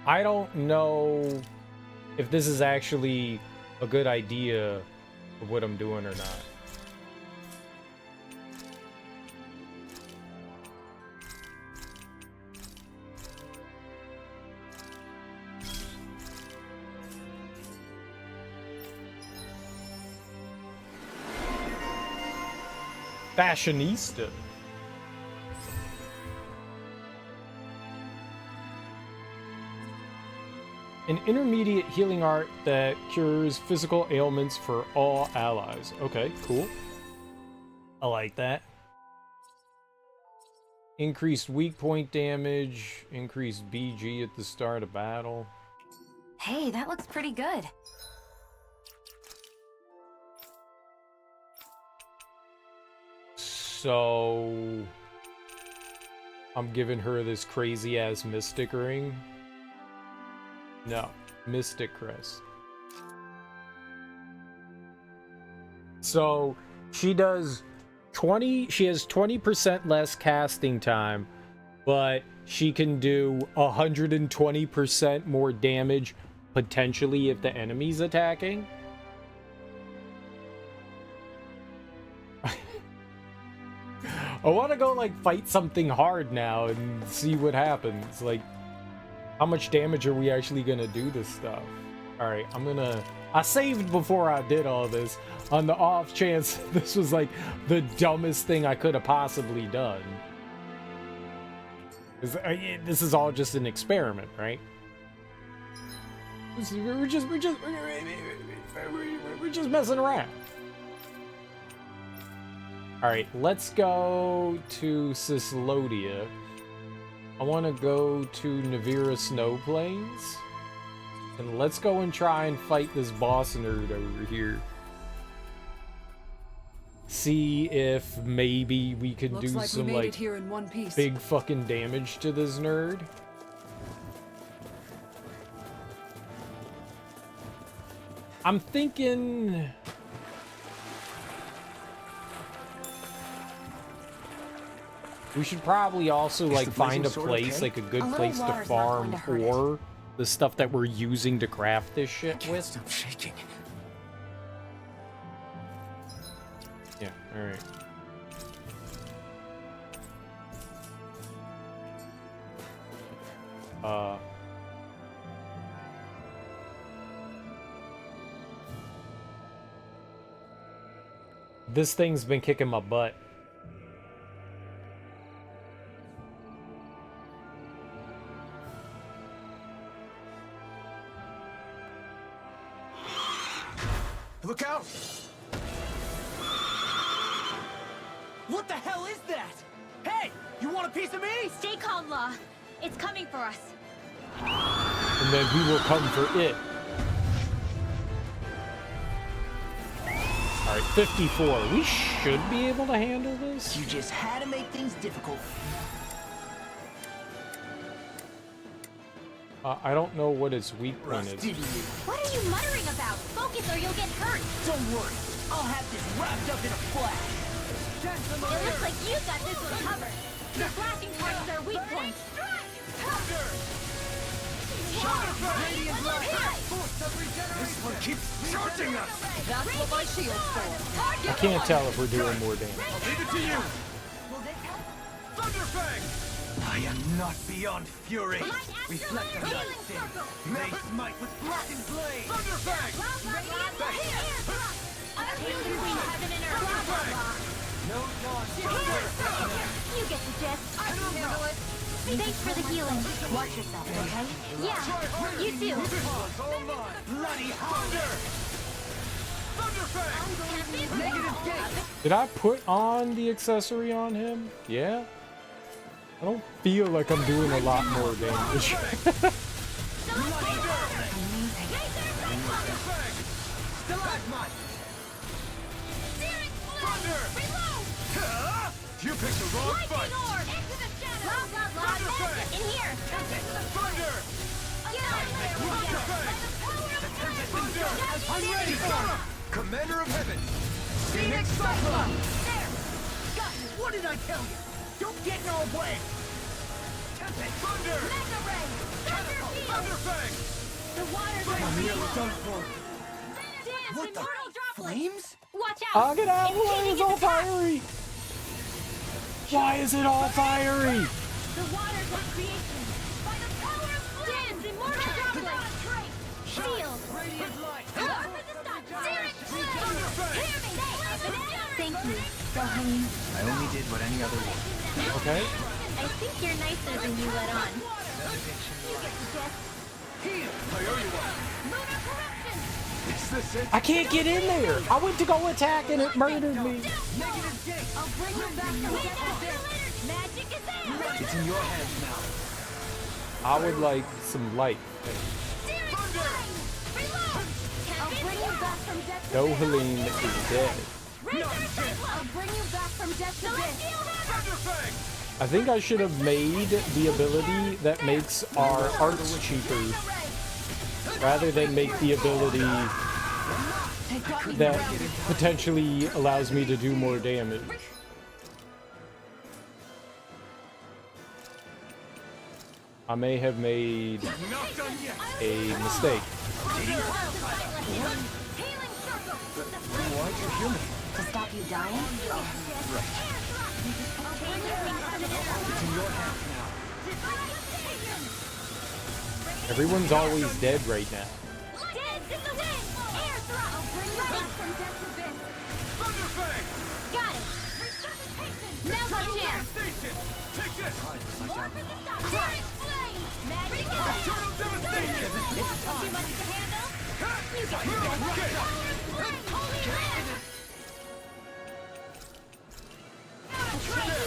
I don't know if this is actually a good idea of what I'm doing or not. Fashionista. An intermediate healing art that cures physical ailments for all allies. Okay, cool. I like that. Increased weak point damage, increased BG at the start of battle. Hey, that looks pretty good. So I'm giving her this crazy ass mystic ring. No, Mystic Crest. So she does She has 20% less casting time, but she can do 120% more damage potentially if the enemy's attacking. I want to go like fight something hard now and see what happens. Like, how much damage are we actually gonna do this stuff? All right, I saved before I did all this on the off chance this was like the dumbest thing I could have possibly done. This is all just an experiment, right? We're just messing around. All right, let's go to Cyslodia. I want to go to Navira Snow Plains. And let's go and try and fight this boss nerd over here. See if maybe we can do like some we made like it here in one piece. big fucking damage to this nerd. I'm thinking we should probably also like find a place, like a good place to farm ore, the stuff that we're using to craft this shit with. Stop shaking. Yeah, all right. This thing's been kicking my butt. Look out! What the hell is that? Hey, you want a piece of me? Stay calm, Law. It's coming for us. And then we will come for it. All right, 54. We should be able to handle this. You just had to make things difficult. I don't know what its weak point is. What are you muttering about? Focus or you'll get hurt. Don't worry, I'll have this wrapped up in a flash. It looks like you got this one covered. The flashing part is our weak point. This one keeps charging us! That's what my shield's for. I can't tell if we're doing more damage. Leave it to you! Thunderfang! I am not beyond fury. Reflect on that sin. May smite with blackened blade. Thunderfang! No dawn. You get the gist. I can handle it. Thanks for the healing. Watch yourself, okay? Yeah, you too. All mine. Bloody thunder! Thunderfang! Negative gate! Did I put on the accessory on him? Yeah. I don't feel like I'm doing a lot more damage. You picked the wrong fight! In here! Thunder! I'm ready for it! Commander of Heaven! Phoenix Cyclone! Got you. What did I tell you? Don't get in our way. Thunder! Mega Ray! Thunderfang! The water's I'm nearly done for. Dance, What the? immortal droplet! Flames? Watch out! Oh, get out! Why is it all fiery? Why is it all fiery? The waters of creation! By the power of flame! Dance, immortal droplet! Shield! Radiant light! Thank you, Dohain. I only did what any other would. Okay. I think you're nicer than you let on. You get the gist. I owe you one. Lunar corruption! Is this it? I can't get in there. I went to go attack and it murdered me. Negative gate! I'll bring you back from death. Magic is out! It's in your hands now. I would like some light. I'll bring you back from death to Dohaleen is dead. I'll bring you back from death to Thunderfang! I think I should have made the ability that makes our arts cheaper rather than make the ability that potentially allows me to do more damage. I may have made Not done yet. a mistake. Why'd you heal me? To stop you dying? It's in your hands now. Everyone's always dead right now. Thunderfang! Got it. Now's our chance. Devastation! Take this! Magic Eternal devastation! too much to handle. You get you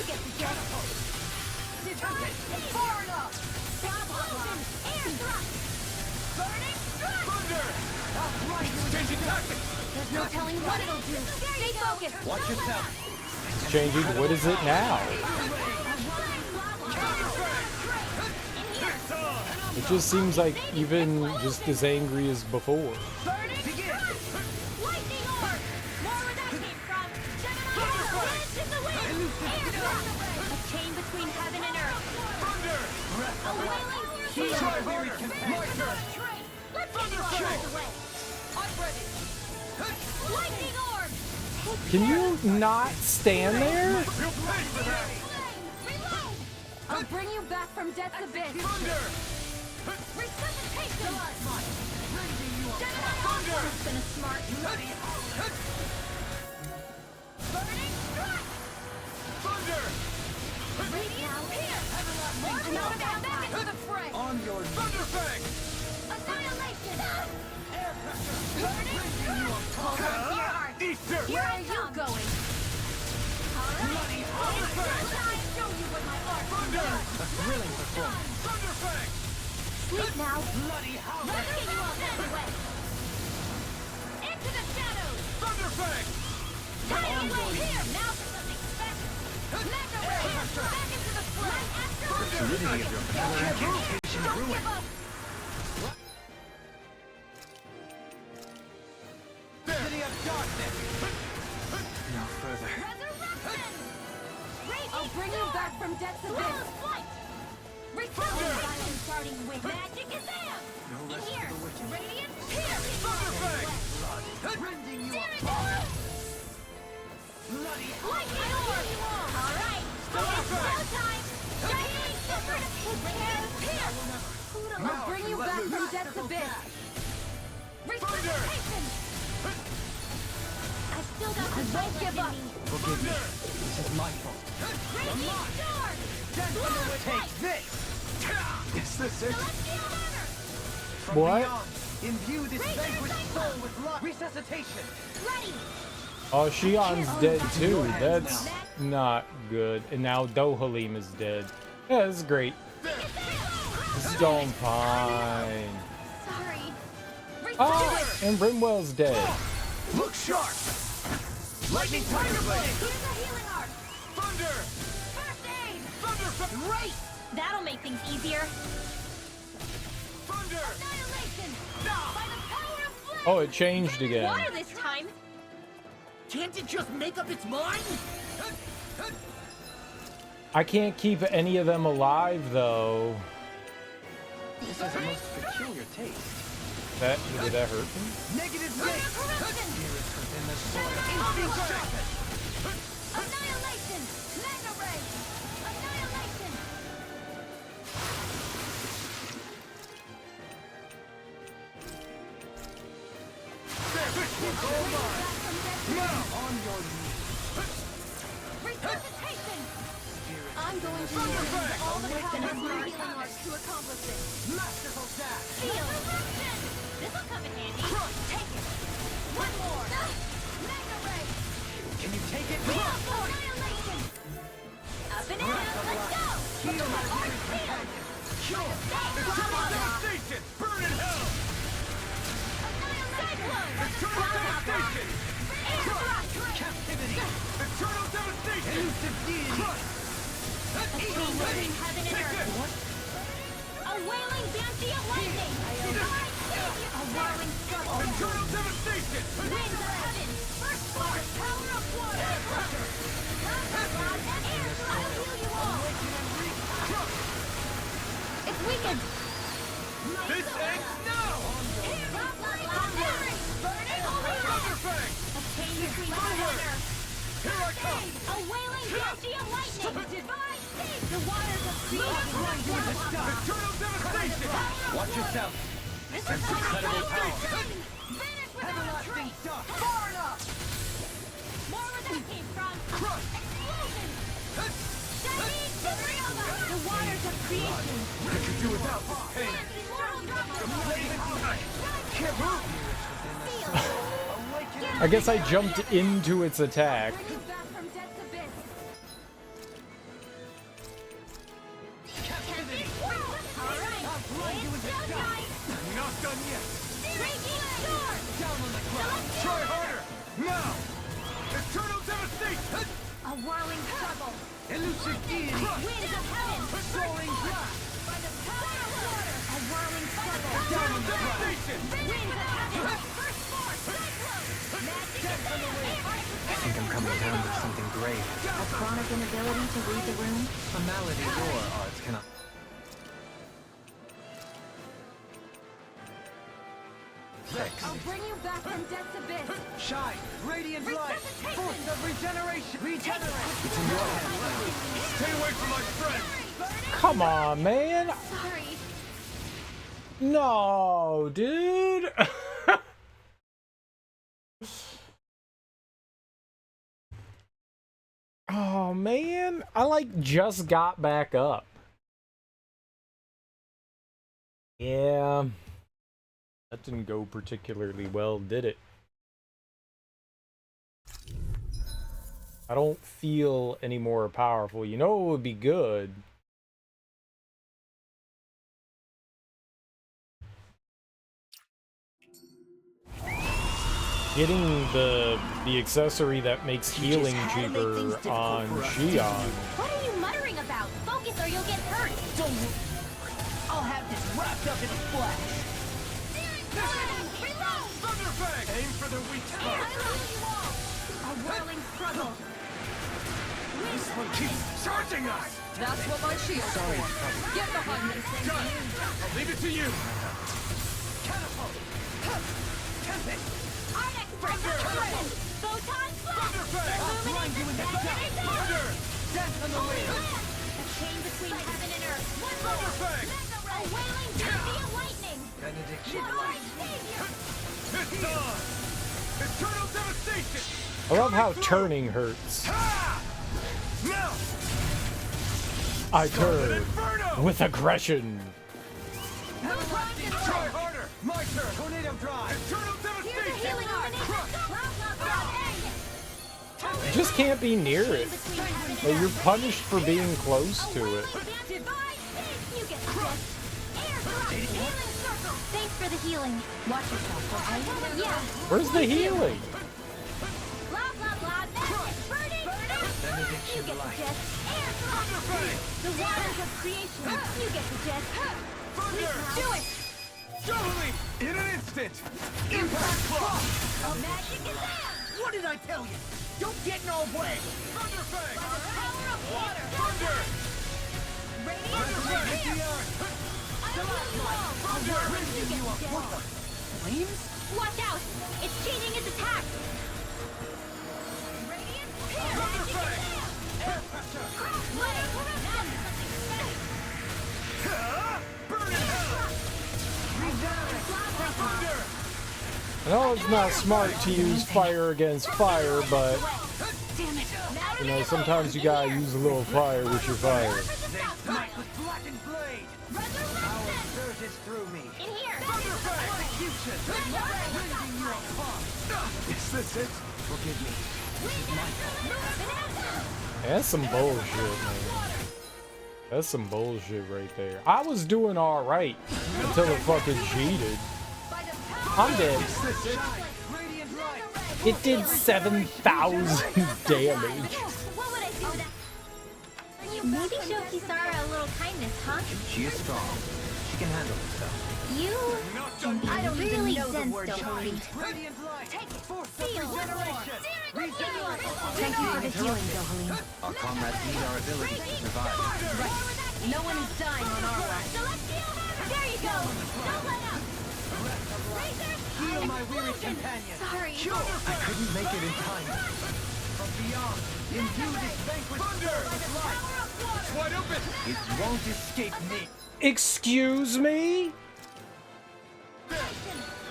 get the jet. Far enough. Air thrust. Burning strike. Thunder! Changing tactics! There's no telling what it'll do. Stay focused. Watch yourself! It's changing. What is it now? It just seems like even just as angry as before. Burning strike. Lightning orb. More where that came from. Gemini dance in the wind. Air thrust. A chain between heaven and earth. Thunder! A wailing Try very my turn! Let's get it out of the way. I'm ready. Lightning orb. Can you not stand there? You'll pay for that! Reload. I'll bring you back from death's abyss. Thunder! Resuscitation. Thunder! It's been a smart. Burning strike. Thunder! Radiant here. More back into the fray. On your Thunderfang! Annihilation. Burning strike. Hold on to your heart. Easter! Where are you going? All right. I'll show you what my art can do. A thrilling performance! Thunderfang! Sleep now. Bloody hell! Let's get you all that way. Into the shadows. Thunderfang! Time away here. Now for something special. Mega ray. Back into the fray. The solidity of your power incantation Don't ruined. give up. City of darkness! No further. Resurrection. I'll bring you back from death's abyss. Flight. Return. Silent starting with magic is there. No In rest here. for the wicked. Radiant here. Thunderfang! Rending you apart. Bloody Lightning orb. All right. Slow time. Shining super. Here. I'll bring you back from death's abyss. Resuscitation. I still got the fight give up. Forgive me. This is my fault. Radiant sword. Take this! Is this it? Celestial hammer. From What? beyond, imbue this vanquished soul with life. Resuscitation! Ready. Oh, Shion's dead too. That's not good. And now Dohalim is dead. Yeah, this is great. This is going fine. Sorry. Oh, and Brimwell's dead. Look sharp! Lightning Tiger Blade! Here's a healing art. Thunder! First aid. Thunder! Great. That'll make things easier. Thunder! Annihilation. By the power of flame. Oh, it changed again. Water this time. Can't it just make up its mind? I can't keep any of them alive though. This has a most peculiar taste. Did that hurt me? Negative weight! Corruption. Dearest within the soil. Instinct Sharpen! Annihilation. Mega ray. Annihilation. There, this one's all mine! Now, on your knees. Resuscitation. I'm going to use all the power of my healing arts to accomplish this. Masterful dash! Feel. This'll come in handy. Take it. One more. Mega ray. Can you take it? Annihilation. Up and in. Let's go. Heal my Art seal. Sure! Eternal devastation! Burn in hell! Cyclone. Eternal devastation! Air thrust. Captivity! Eternal devastation! Elusive deity! Crush! A chain between heaven and earth. A wailing banshee of lightning. A whirling struggle. Eternal devastation! Winds of heaven. First force. Power of water. Thunder, God, and air. I'll heal you all. It's weak between heaven and earth. Here I come! A wailing banshee of lightning. Divine speed. The waters of creation. Blind you with the stuff! Eternal devastation! Watch yourself! Sense incredible power! Vanish without a Everlasting trace. dust! Far enough! More where that came from. Crush! Explosion. Shining supernova. The waters of creation. What could you do without this pain? Eternal drama. Raven tonight! Can't move! I guess I jumped into its attack. Bring you back from death's abyss. Captivity! All right. Blind you with the It's stuff! showtime. Not done yet! Raging storm. Down on the ground! Try harder! Now! Eternal devastation! A whirling struggle. Elusive deity! Winds of heaven. Soaring blast! By the power of water. A whirling struggle. Down on the ground! Winds of heaven. First force. Cyclone. I think I'm coming down with something grave. A chronic inability to read the room? A malady your arts cannot. Thanks. I'll bring you back from death's abyss. Shine! Radiant light! Resuscitation! Force of regeneration! Regenerate! It's in your hands! Stay away from my friend! Come on, man. Sorry. No, dude. Oh man, I like just got back up. Yeah, that didn't go particularly well, did it? I don't feel any more powerful. You know what would be good? Getting the accessory that makes healing cheaper on Xion. What are you muttering about? Focus or you'll get hurt. Don't. I'll have this wrapped up in flesh. Thunderfang! Aim for the weak spot! A whirling struggle. This one keeps charging us! That's what my shield's for. Get behind me. Done! I'll leave it to you! Catapult! Tempest! Arctic Thunder! Photon Blast! Thunderfang! I'll blind you in the dark! Thunder! Death on the wind! A chain between heaven and earth. Thunderfang! A wailing banshee of lightning. Benediction Divine light! savior. It's on! Eternal devastation! I love how turning hurts. Ha! Now! I turn Inferno! with aggression. Everlasting try harder! My turn! Tornado drive! Eternal Here's a devastation! healing art. You just can't be near it. Like, you're punished for being close to it. Thanks for the healing. Watch yourself, okay? Yeah. Where's the healing? Blah blah blah. Burning. You get the gist. Air thrust. The waters of creation. You get the gist. Do it. Jubilee! In an instant! Impact Claw! Magic is there. What did I tell you? Don't get in our way. Thunderfang! Power of water. Thunder! Radiant Resurrect the earth! Thunder. You are what the flames? Watch out! It's changing its attack! Radiant Thunderfang! Air pressure! Burn in hell! Thunder! I know it's not smart to use fire against fire, but Damn it! you know, sometimes you gotta use a little fire with your fire. They smite with blackened blade! Power surges through me! In here! Execution! Rending you apart! Is this it? Forgive me. This is my fault. That's some bullshit, man. That's some bullshit right there. I was doing alright until it fucking cheated. I'm dead. Is this it? Radiant light! It did 7,000 damage. What would I do with that? Maybe show Kisara a little kindness, huh? She is strong. She can handle herself. You Not can done be yet. really dense, Dohori. Radiant light! Take it! Force of Feel regeneration! Thank you for the healing, Dohalim. Our comrades need our abilities to survive. No one is dying on our watch. Celestial hammer! There you go! Don't let up! Razor! my weary companion. Sorry. I couldn't make it in time. From beyond, imbue this vanquished soul with light. It's wide open. It won't escape me. Excuse me?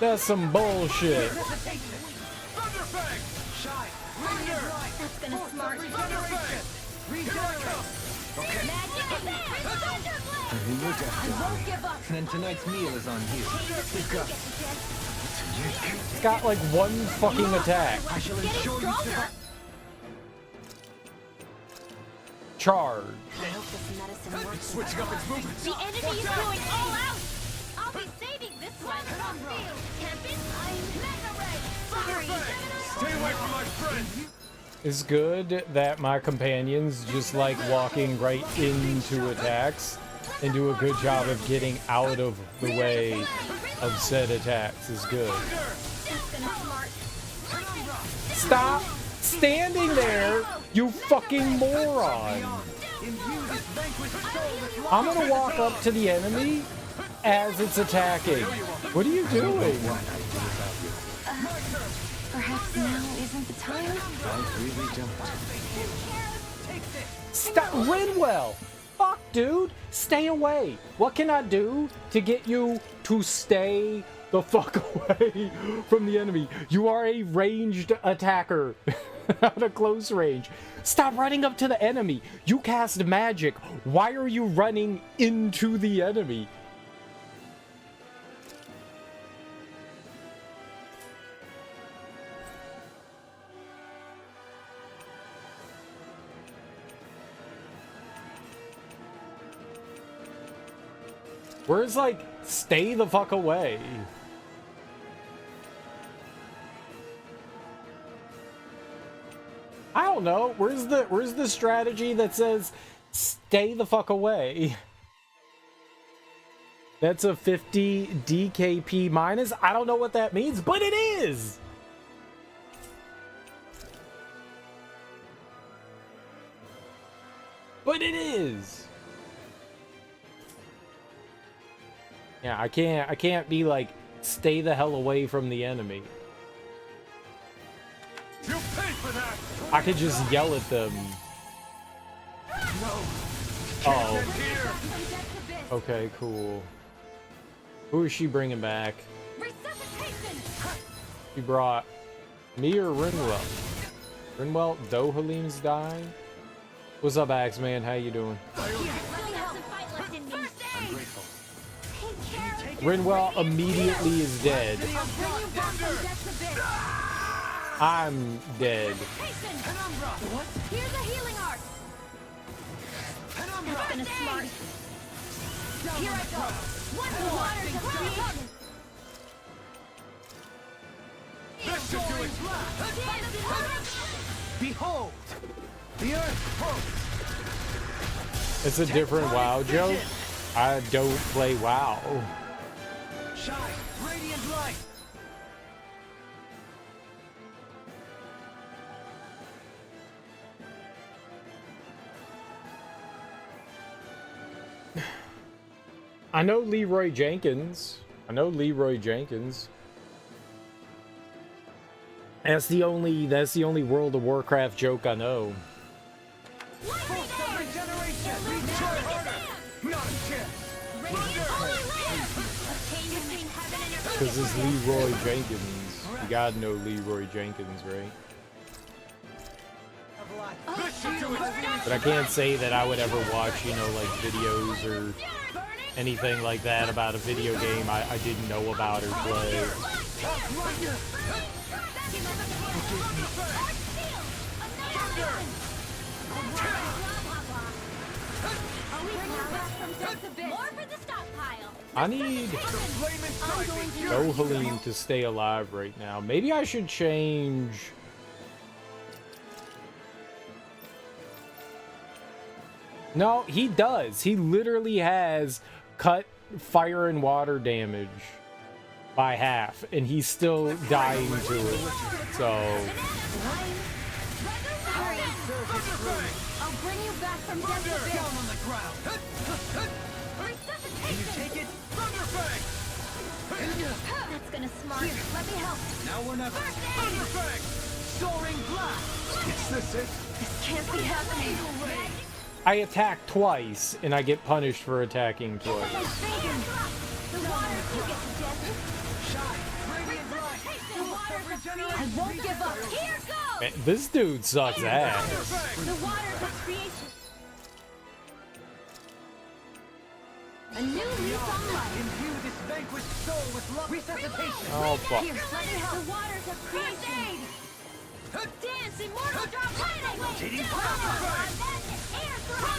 That's some bullshit. Thunderfang! Shine! Radiant light! That's gonna smart. Regeneration! Regeneration! Okay. Magic is there! Thunderblade! I knew your death I won't give up! Then tonight's meal is on you. We've got... It's got like one fucking attack. I shall Getting ensure you stronger! survive. Charge. I hope this medicine works. Switching up its movements. The enemy is going all out! I'll be saving this one! Tempest, Mega Ray! Sorry! Stay away from my friend! It's good that my companions just like walking right into attacks and do a good job of getting out of the way of said attacks is good. That's gonna smart! Stop standing there, you fucking moron! Imbue this vanquished soul with light. I'm gonna walk up to the enemy as it's attacking. What are you doing? Perhaps now isn't the time? Stop, Rinwell! Fuck, dude! Stay away! What can I do to get you to stay the fuck away from the enemy? You are a ranged attacker at a close range. Stop running up to the enemy! You cast magic. Why are you running into the enemy? Where's like, stay the fuck away? I don't know. Where's the strategy that says stay the fuck away? That's a 50 DKP minus. I don't know what that means, but it is. But it is. Yeah, I can't be like, stay the hell away from the enemy. You pay for that! I could just yell at them. No! Oh, Here! okay, cool. Who is she bringing back? Resuscitation! She brought me or Rinwell? Rinwell, Dohalim's dying? What's up, Axeman? How you doing? Let me have some fight left in me! First aid! Grateful. Take care of it! Rinwell immediately is dead. I'll bring you back from death's abyss! I'm dead. Hasten! Here's a healing art! That's gonna smart! Here I go! What the waters of creation! This should do it! Behold! The earth pulse! It's a different WoW joke. I don't play WoW. Shine! Radiant light! I know Leroy Jenkins. That's the only World of Warcraft joke I know. Regeneration! Try harder! Not a chance! Because it's Leroy Jenkins. You gotta know Leroy Jenkins, right? This should do it! But I can't say that I would ever watch, you know, like videos or anything like that about a video game I didn't know about or play. More for the stockpile! I need Dohalim to stay alive right now. Maybe I should change... No, he does. He literally has cut fire and water damage by half, and he's still dying to it. So, I'll bring you back from death's abyss! Down on the ground! Can you take it? Thunderfang! That's gonna smart. Here, Let me help. Now or never. First aid. Thunderfang! Soaring blast! Is this it? This can't be happening. I attack twice, and I get punished for attacking twice. The water, you get the death. Shine! Radiant light! The water, I won't give up. Here goes. Man, this dude sucks ass. Thunderfang! The waters of creation. A new leaf on life. Imbue this vanquished soul with love. Resuscitation! Oh, fuck. Here, let me help. The waters of creation. Dance, immortal drop lightning. Air thrust.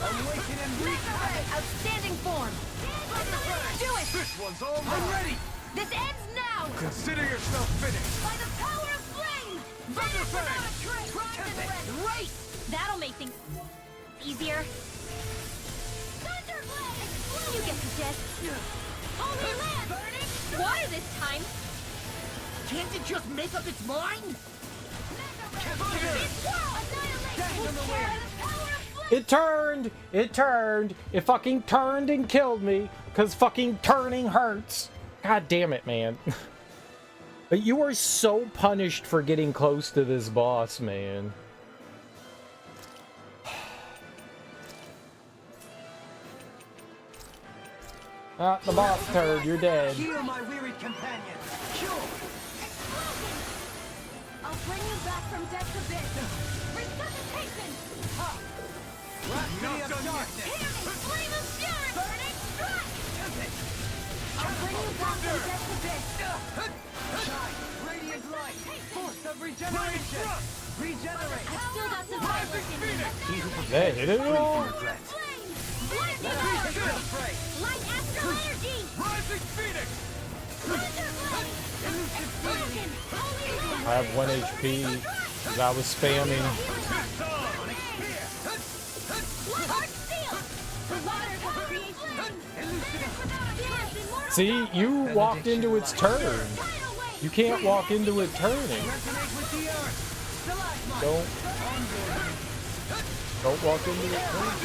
Awaken and reconnect! Outstanding form. Do it. This one's all mine! I'm ready! This ends now. Consider yourself finished! By the power of flame. Thunderfang! Race. That'll make things easier. Thunderblade. You get the gist. Holy land. Water this time. Can't it just make up its mind? It turned! It turned! It fucking turned and killed me, because fucking turning hurts. God damn it, man. But you are so punished for getting close to this boss, man. Ah, the boss turd, you're dead. Heal my wearied companion! Cure! I'll bring you back from death to bit. Resuscitation. Blasphemy of darkness! Flame of fury. Burning strike. I'll bring you back from death to bit. Shine! Radiant light! Force of regeneration! Regenerate! I still got some fire in me. That hit it all? Flame. Lightning Beast power. of prey! Light astral energy. Rising Phoenix! Thunderblade. Explosion. Holy land. I have 1 HP, because I was spamming. Heart steel. The waters of creation. See, you walked into its turn. You can't walk into it turning. Resonate with the earth! Stalagmite! Don't walk into it turning.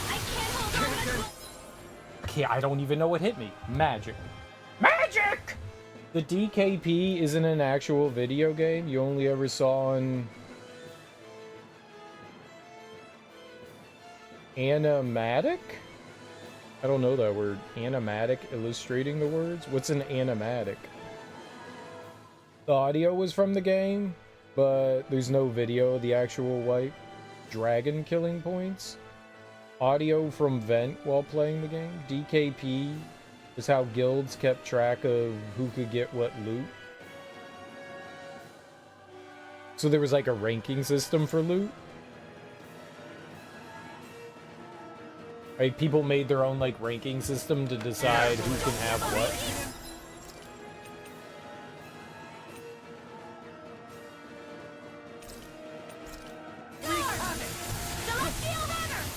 I can't hold on. Okay, I don't even know what hit me. Magic. Magic! The DKP isn't an actual video game. You only ever saw in animatic? I don't know that word. Animatic, illustrating the words? What's an animatic? The audio was from the game, but there's no video of the actual white dragon killing points. Audio from Vent while playing the game. DKP is how guilds kept track of who could get what loot. So there was like a ranking system for loot. Right, people made their own like ranking system to decide who can have what.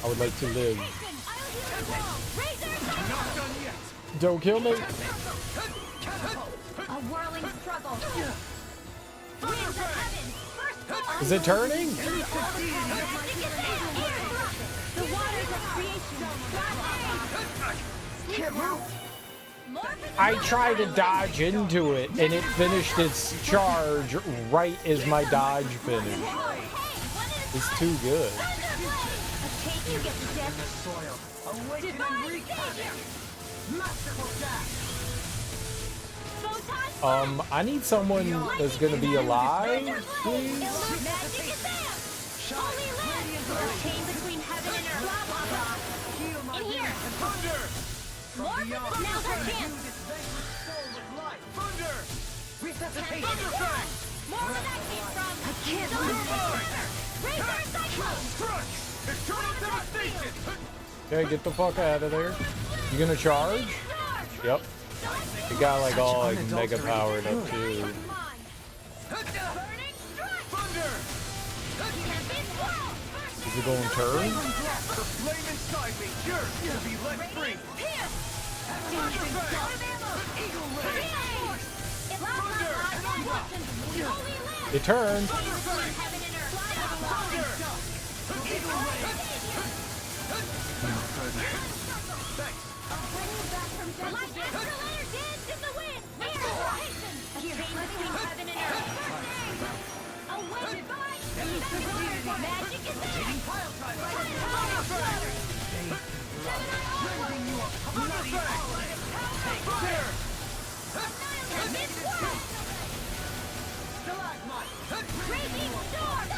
I would like to live. Don't kill me. A whirling struggle. Winds of heaven. First Is it turning? the waters of creation. I tried to dodge into it, and it finished its charge right as my dodge finished. It's too good. You get the death. Soil! Awaken and Divine reconnect! savior. Masterful dash! Photon. I need someone that's gonna be alive, please. Magic is there. Holy land. Chain between heaven and earth. Blah, blah, blah. Heal my In here. Thunder! More with now's our chance. This vanquished soul with life! Thunder! Resuscitation! Thunderfang. More where that came from. I can't lose. Razor cyclone. Crush! Eternal devastation! Okay, get the fuck out of there. You gonna charge? Yep. It got like all like mega powered up too. Thunder! Is it going turn? The flame inside me yearns to be let free! It turned. My escalator dance in the wind! Air rotation! A chain between heaven and earth! A wind fight! Magic is there! Pile driver! Fire flower! Rending you a bloody howling! There! Annihilate this Stalagmite! Raging storm!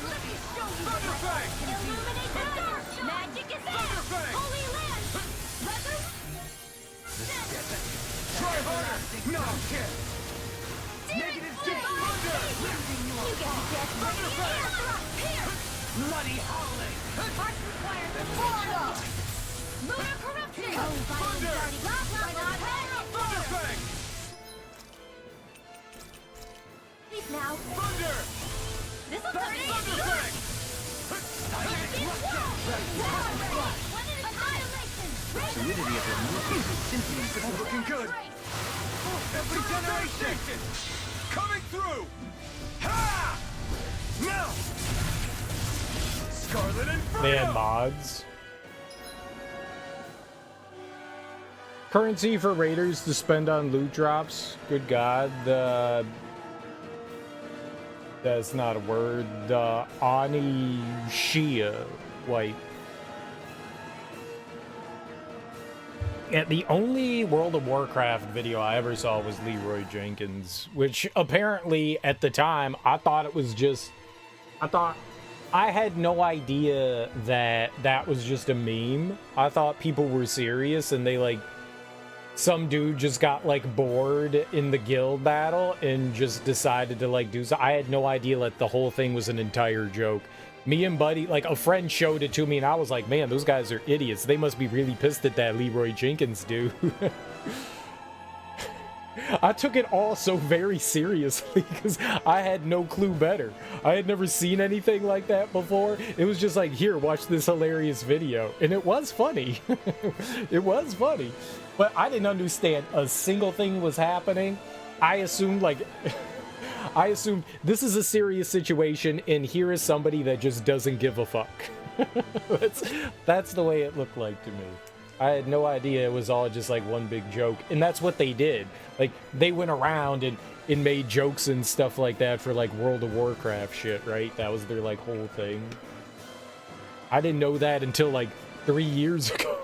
Let me show you Thunderfang! Illuminate the dark! Magic is there! Thunderfang! Holy land! Weather! Try harder! No kick! Negative kick! Thunder! You get the jet! Thunderfang! Here! Bloody howling! Parts required for Florida! Lunar corruption! Oh, Thunder! Blah, blah, blah, blah, Thunderfang! Sleep now. Thunder! This'll come in handy. Thunderfang! Fluidity of the movie is simply This is incredible. looking good! Every generation! Coming through! Ha! Now! Scarlet Inferno! Man, mods. Currency for raiders to spend on loot drops. Good God, that's not a word. The Ani Shia wipe. Yeah, the only World of Warcraft video I ever saw was Leroy Jenkins, which apparently at the time I thought it was just. I had no idea that that was just a meme. I thought people were serious and they like. Some dude just got like bored in the guild battle and just decided to like do so. I had no idea that the whole thing was an entire joke. Me and Buddy, like a friend showed it to me and I was like, man, those guys are idiots. They must be really pissed at that Leroy Jenkins dude. I took it all so very seriously because I had no clue better. I had never seen anything like that before. It was just like, here, watch this hilarious video. And it was funny. It was funny. But I didn't understand a single thing was happening. I assumed this is a serious situation and here is somebody that just doesn't give a fuck. That's the way it looked like to me. I had no idea it was all just like one big joke. And that's what they did. Like, they went around and made jokes and stuff like that for like World of Warcraft shit, right? That was their like whole thing. I didn't know that until like 3 years ago.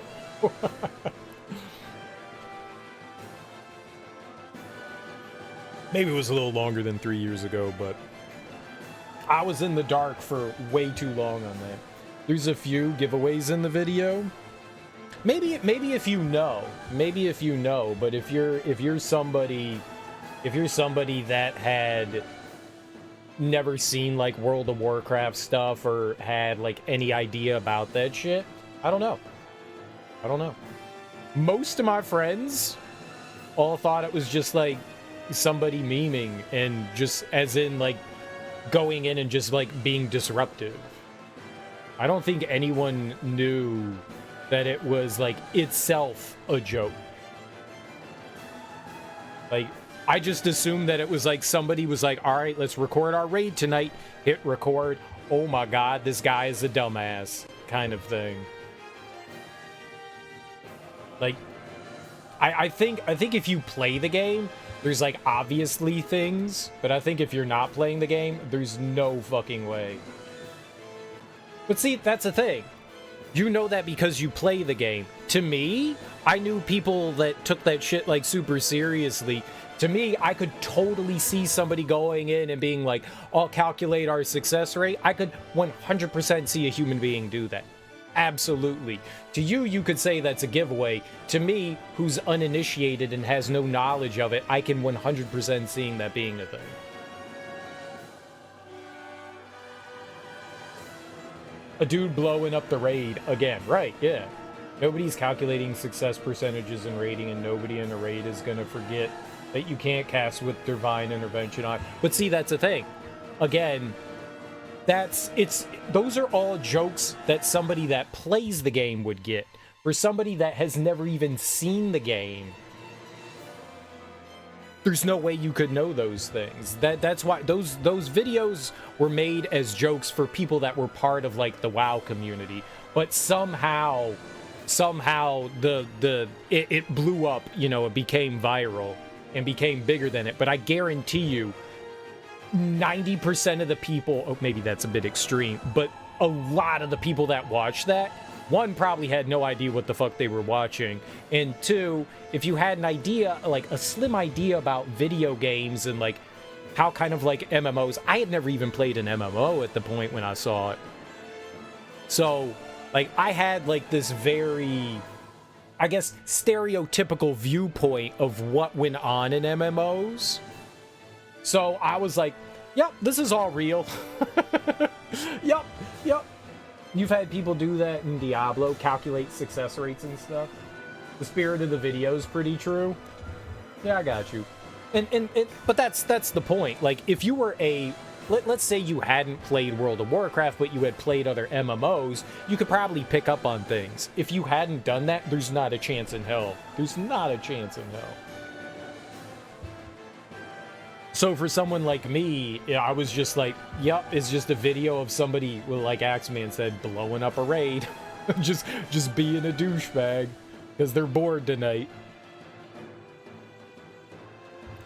Maybe it was a little longer than 3 years ago, but I was in the dark for way too long on that. There's a few giveaways in the video. Maybe if you know, but if you're somebody that had never seen like World of Warcraft stuff or had like any idea about that shit, I don't know. Most of my friends all thought it was just like somebody memeing and just as in like going in and just like being disruptive. I don't think anyone knew that it was like itself a joke. Like, I just assumed that it was like somebody was like, all right, let's record our raid tonight. Hit record. Oh my God, this guy is a dumbass kind of thing. Like, I think if you play the game, there's like obviously things, but I think if you're not playing the game, there's no fucking way. But see, that's the thing. You know that because you play the game. To me, I knew people that took that shit like super seriously. To me, I could totally see somebody going in and being like, I'll calculate our success rate. I could 100% see a human being do that. Absolutely. To you, you could say that's a giveaway. To me, who's uninitiated and has no knowledge of it, I can 100% seeing that being a thing. A dude blowing up the raid again, right? Yeah. Nobody's calculating success percentages in raiding, and nobody in a raid is gonna forget that you can't cast with divine intervention on. But see, that's the thing. Again, those are all jokes that somebody that plays the game would get. For somebody that has never even seen the game, there's no way you could know those things. That's why those videos were made as jokes for people that were part of like the WoW community. But somehow somehow it blew up, you know, it became viral and became bigger than it. But I guarantee you 90% of the people, oh, maybe that's a bit extreme, but a lot of the people that watched that, one, probably had no idea what the fuck they were watching, and two, if you had an idea, like a slim idea about video games and like how kind of like MMOs, I had never even played an MMO at the point when I saw it. So like I had like this very, I guess, stereotypical viewpoint of what went on in MMOs. So I was like, yep, this is all real. Yep. You've had people do that in Diablo, calculate success rates and stuff. The spirit of the video is pretty true. Yeah, I got you. But that's the point. Like, if you were let's say you hadn't played World of Warcraft, but you had played other MMOs, you could probably pick up on things. If you hadn't done that, there's not a chance in hell. There's not a chance in hell. So for someone like me, I was just like, yep, it's just a video of somebody, well, like Axeman said, blowing up a raid. just being a douchebag because they're bored tonight.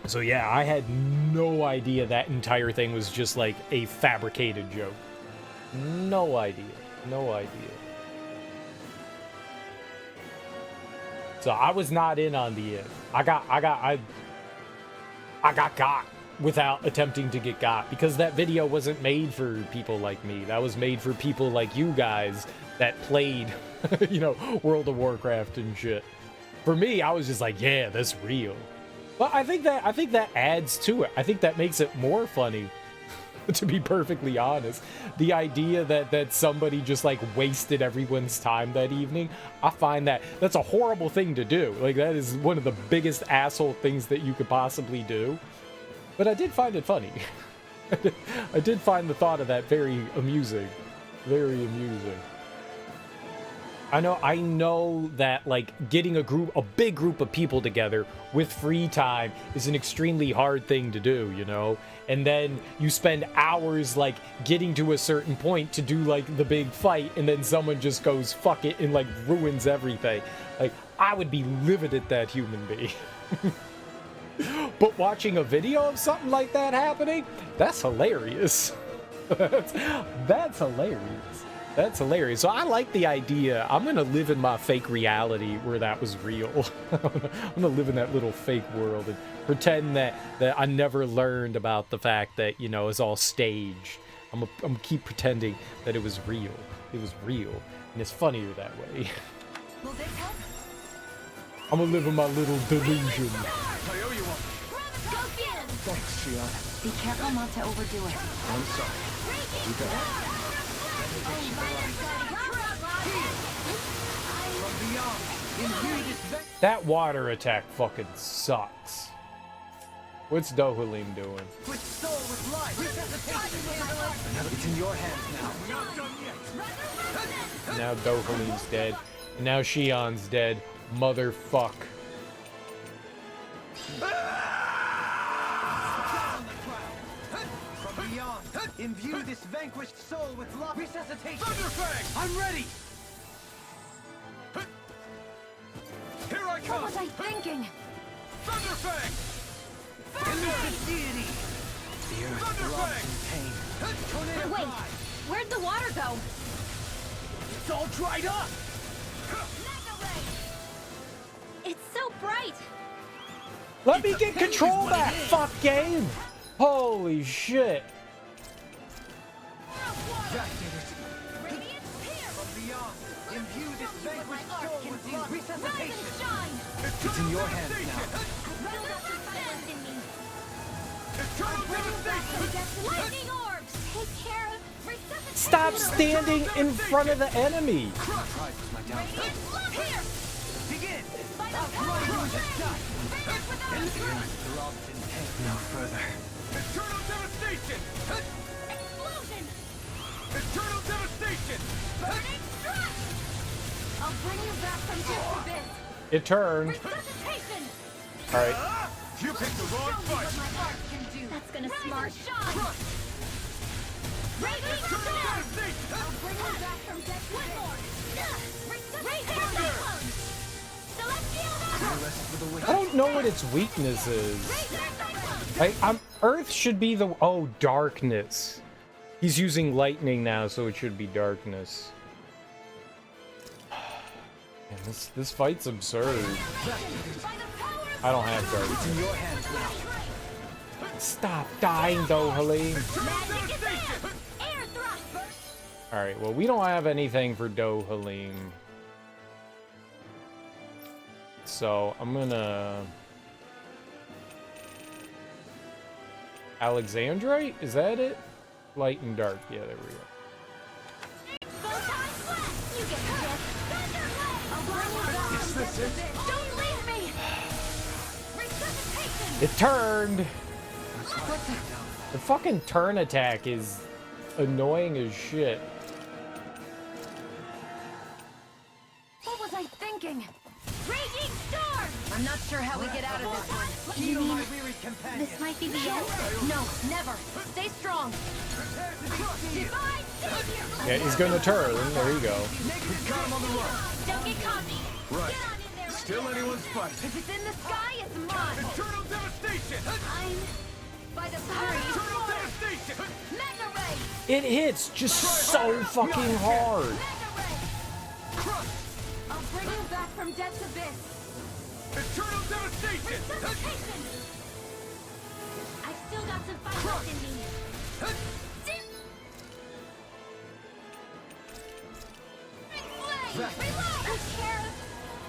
So yeah, I had no idea that entire thing was just like a fabricated joke. No idea. So I was not in on the end. I got without attempting to get got, because that video wasn't made for people like me. That was made for people like you guys that played, you know, World of Warcraft and shit. For me, I was just like, yeah, that's real. But I think that adds to it. I think that makes it more funny, to be perfectly honest. The idea that somebody just like wasted everyone's time that evening, I find that's a horrible thing to do. Like, that is one of the biggest asshole things that you could possibly do. But I did find it funny. I did find the thought of that very amusing. Very amusing. I know that like getting a big group of people together with free time is an extremely hard thing to do, you know? And then you spend hours like getting to a certain point to do like the big fight, and then someone just goes fuck it and like ruins everything. Like, I would be livid at that human being. But watching a video of something like that happening, that's hilarious. That's hilarious. That's hilarious. So I like the idea. I'm going to live in my fake reality where that was real. I'm going to live in that little fake world and pretend that I never learned about the fact that, you know, it's all staged. I'm going to keep pretending that it was real. It was real. And it's funnier that way. Will this help? I'm gonna live in my little delusion. Go get him! Thanks, Shion. Be careful not to overdo it. I'm sorry. You got it. From beyond, imbue this That water attack fucking sucks. What's Dohalim doing? with soul with life. It's in your hands now. Not done yet. Now Dohalim's dead. And now Shion's dead. Motherfuck. From beyond, imbue this vanquished soul with love. Resuscitation. Thunderfang! I'm ready. Here I come. What was I thinking? Thunderfang! Elusive deity. The earth throbs in pain. Tornado Wait, fly. where'd the water go? It's all dried up. It's so bright! Let me get control of that fuck game! Holy shit. From beyond, imbue this vanquished soul with love. Rise Resuscitation. and shine! It's in your hands now. Eternal devastation. Lightning orbs! Take care of resuscitation! Stop standing in front of the enemy! Pride was my downfall. Look here! Begin. By the I'll power grind you of into Odin! dust. Finish without The strength! earth throbs in pain. No further. Eternal devastation. Explosion! Eternal devastation. Burning strike! I'll bring you back from this abyss! It turned. Resuscitation! Alright. You picked the wrong Show me fight. what my art can do! That's gonna smart shine! Raging Storm! I'll bring you back from death. One more! Resurrection! Celestial Hammer! I don't know what its weakness is. Earth should be the... Oh, darkness. He's using lightning now, so it should be darkness. Man, this fight's absurd. I don't have darkness. In your hands now. Stop dying, though, Halim. Magic is there! Air thrust! Alright, well, we don't have anything for Dohalim. So, I'm gonna... Alexandrite? Is that it? Light and dark. Yeah, there we go. Photon blast! You get the gist! Thunderblade! I'll bring you back from death to this! Don't leave me! Resuscitation! It turned! What the? The fucking turn attack is annoying as shit. What was I thinking? Raging Storm! I'm not sure how we get out of this one. Heal my weary companion. This might be the end. No, never. Stay strong. Divine Savior! Yeah, he's gonna turn. There you go. Got him on the run. Don't get cocky! Right. Get on in there! Still anyone's fight. If it's in the sky, it's mine. Eternal devastation. I'm By the power of Eternal devastation. Mega Ray! It hits just so fucking hard. Mega Ray! Crush. I'll bring you back from death's abyss. Eternal devastation. Resuscitation! I've still got some fight left in me. Zip! Flame! Reload! Sheriff!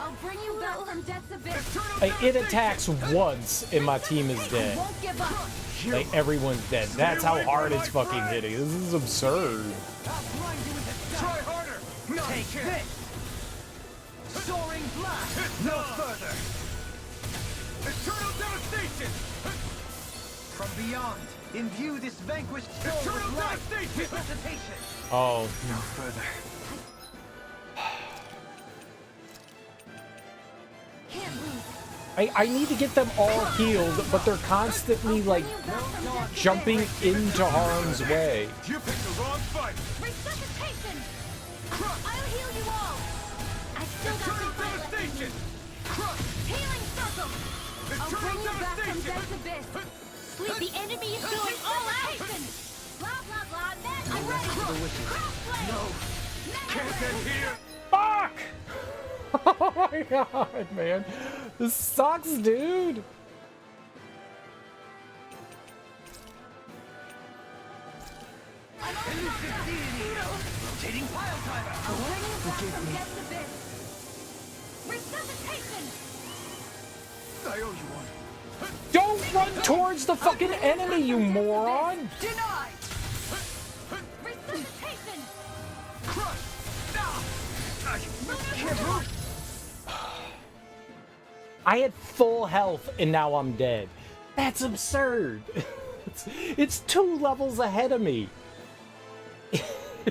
I'll bring you back from death's abyss. Like, it attacks once and my team is dead. Won't give up. Like, everyone's dead. That's how hard it's fucking hitting. This is absurd. Try harder. Take this. Soaring blast. No further. Eternal devastation. From beyond, imbue this vanquished soul with life. Resuscitation. Oh, No further. Can't lose. I need to get them all healed, but they're constantly, like, jumping into harm's way. You picked the wrong fight. Resuscitation! I'll heal you all! I've still got some fight left in me. Healing circle! I'll bring you back from death's abyss. Sleep, the enemy is going all out! Blah, blah, blah, net, I'm ready! Crossblade! No. Can't get here. Fuck! Oh my god, man. This sucks, dude. Rotating pile driver. I'll bring you back from death's abyss. Resuscitation! I owe you one. Don't run towards the fucking enemy, you moron. Denied. Resuscitation! Crush. I can't move. I had full health and now I'm dead. That's absurd. It's 2 levels ahead of me.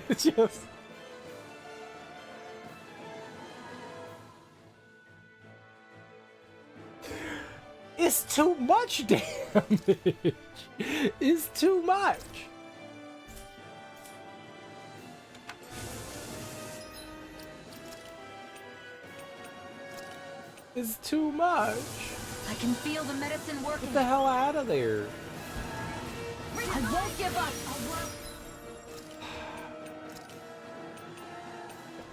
It's just... It's too much damage. It's too much. It's too much. I can feel the medicine working. Get the hell out of there. I won't give up.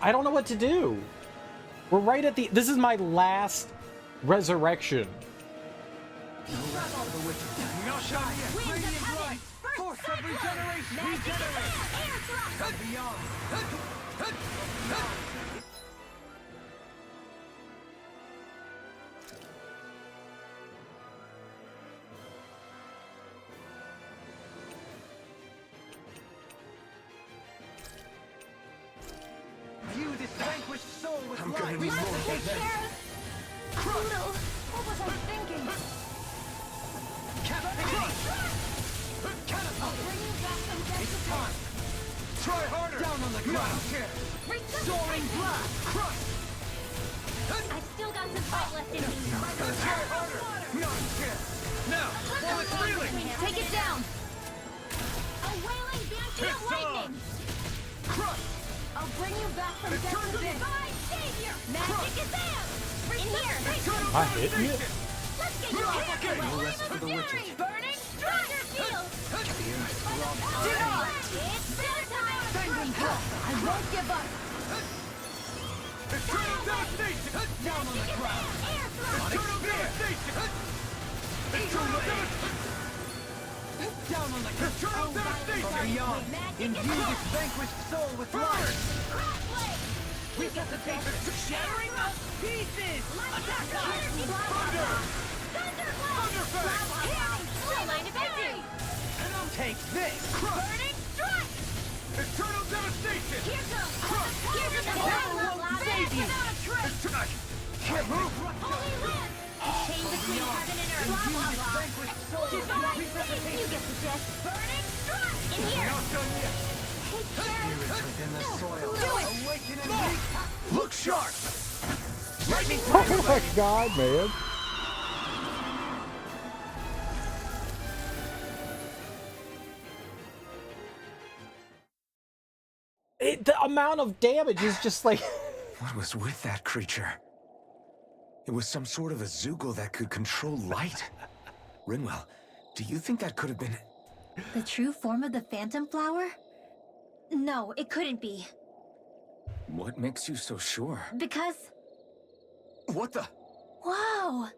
I don't know what to do. We're right at the... This is my last resurrection. No shot yet. Radiant light. Force of regeneration. Regenerate. From beyond. View this vanquished soul with light. Sheriff! Brutal! What was I thinking? I'll bring you back from death to death. Try harder. Down on the ground. Soaring blast. Crush. I've still got some fight left in me. Try harder. Now, while it's reeling. Take it down. A wailing Banshee of Lightning! bring you back from death to this. Divine savior! Magic is out! In here! I hit you? Let's get you off of No rest for the wicked. Burning strike! Your field! Do not! It's their time! I won't give up. Eternal devastation! Down on the ground. Air thrust! Eternal devastation! Eternal devastation! Down on the ground. Eternal devastation! From beyond, Imbue this vanquished soul with life! Crossblade! Resuscitate the shattering of pieces! Attack! Thunder! Thunderfang! Still line of victory! Take this! Crush! Burning strike! Eternal devastation! Here comes! Here's the Never will last save you! without a trace! Can't move! Holy land! Chain between heaven and earth! Blah, blah, blah. Vanquished soul with Divine resuscitation! you get the gist! Burning strike! In here! Not done yet! Take care! Spirits within the soil. Do it! Awaken and leap! Look sharp! Lightning Oh my god, man. The amount of damage is just like... What was with that creature? It was some sort of a Zoogle that could control light. Rinwell, do you think that could have been... The true form of the phantom flower? No, it couldn't be. What makes you so sure? Because... What the... Whoa!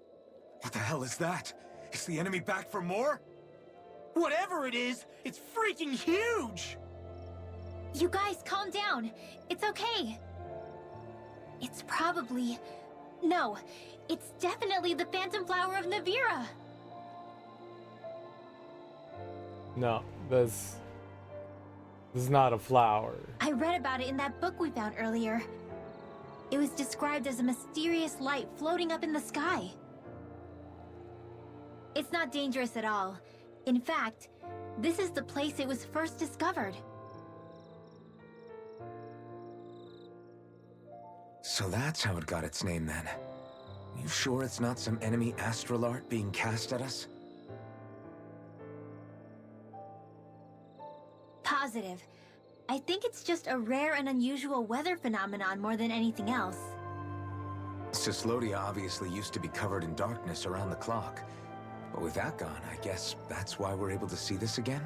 What the hell is that? Is the enemy back for more? Whatever it is, it's freaking huge! You guys, calm down. It's okay. It's probably... No, it's definitely the phantom flower of Navira. No, this is not a flower. I read about it in that book we found earlier. It was described as a mysterious light floating up in the sky. It's not dangerous at all. In fact, this is the place it was first discovered. So that's how it got its name then. You sure it's not some enemy astral art being cast at us? Positive. I think it's just a rare and unusual weather phenomenon more than anything else. Cyslodia obviously used to be covered in darkness around the clock. But with that gone, I guess that's why we're able to see this again?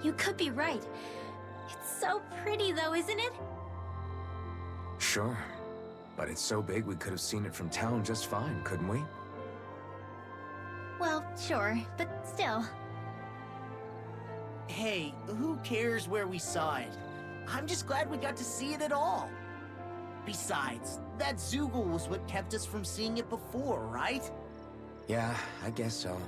You could be right. It's so pretty though, isn't it? Sure. But it's so big we could have seen it from town just fine, couldn't we? Well, sure, but still. Hey, who cares where we saw it? I'm just glad we got to see it at all. Besides, that Zoogle was what kept us from seeing it before, right? Yeah, I guess so.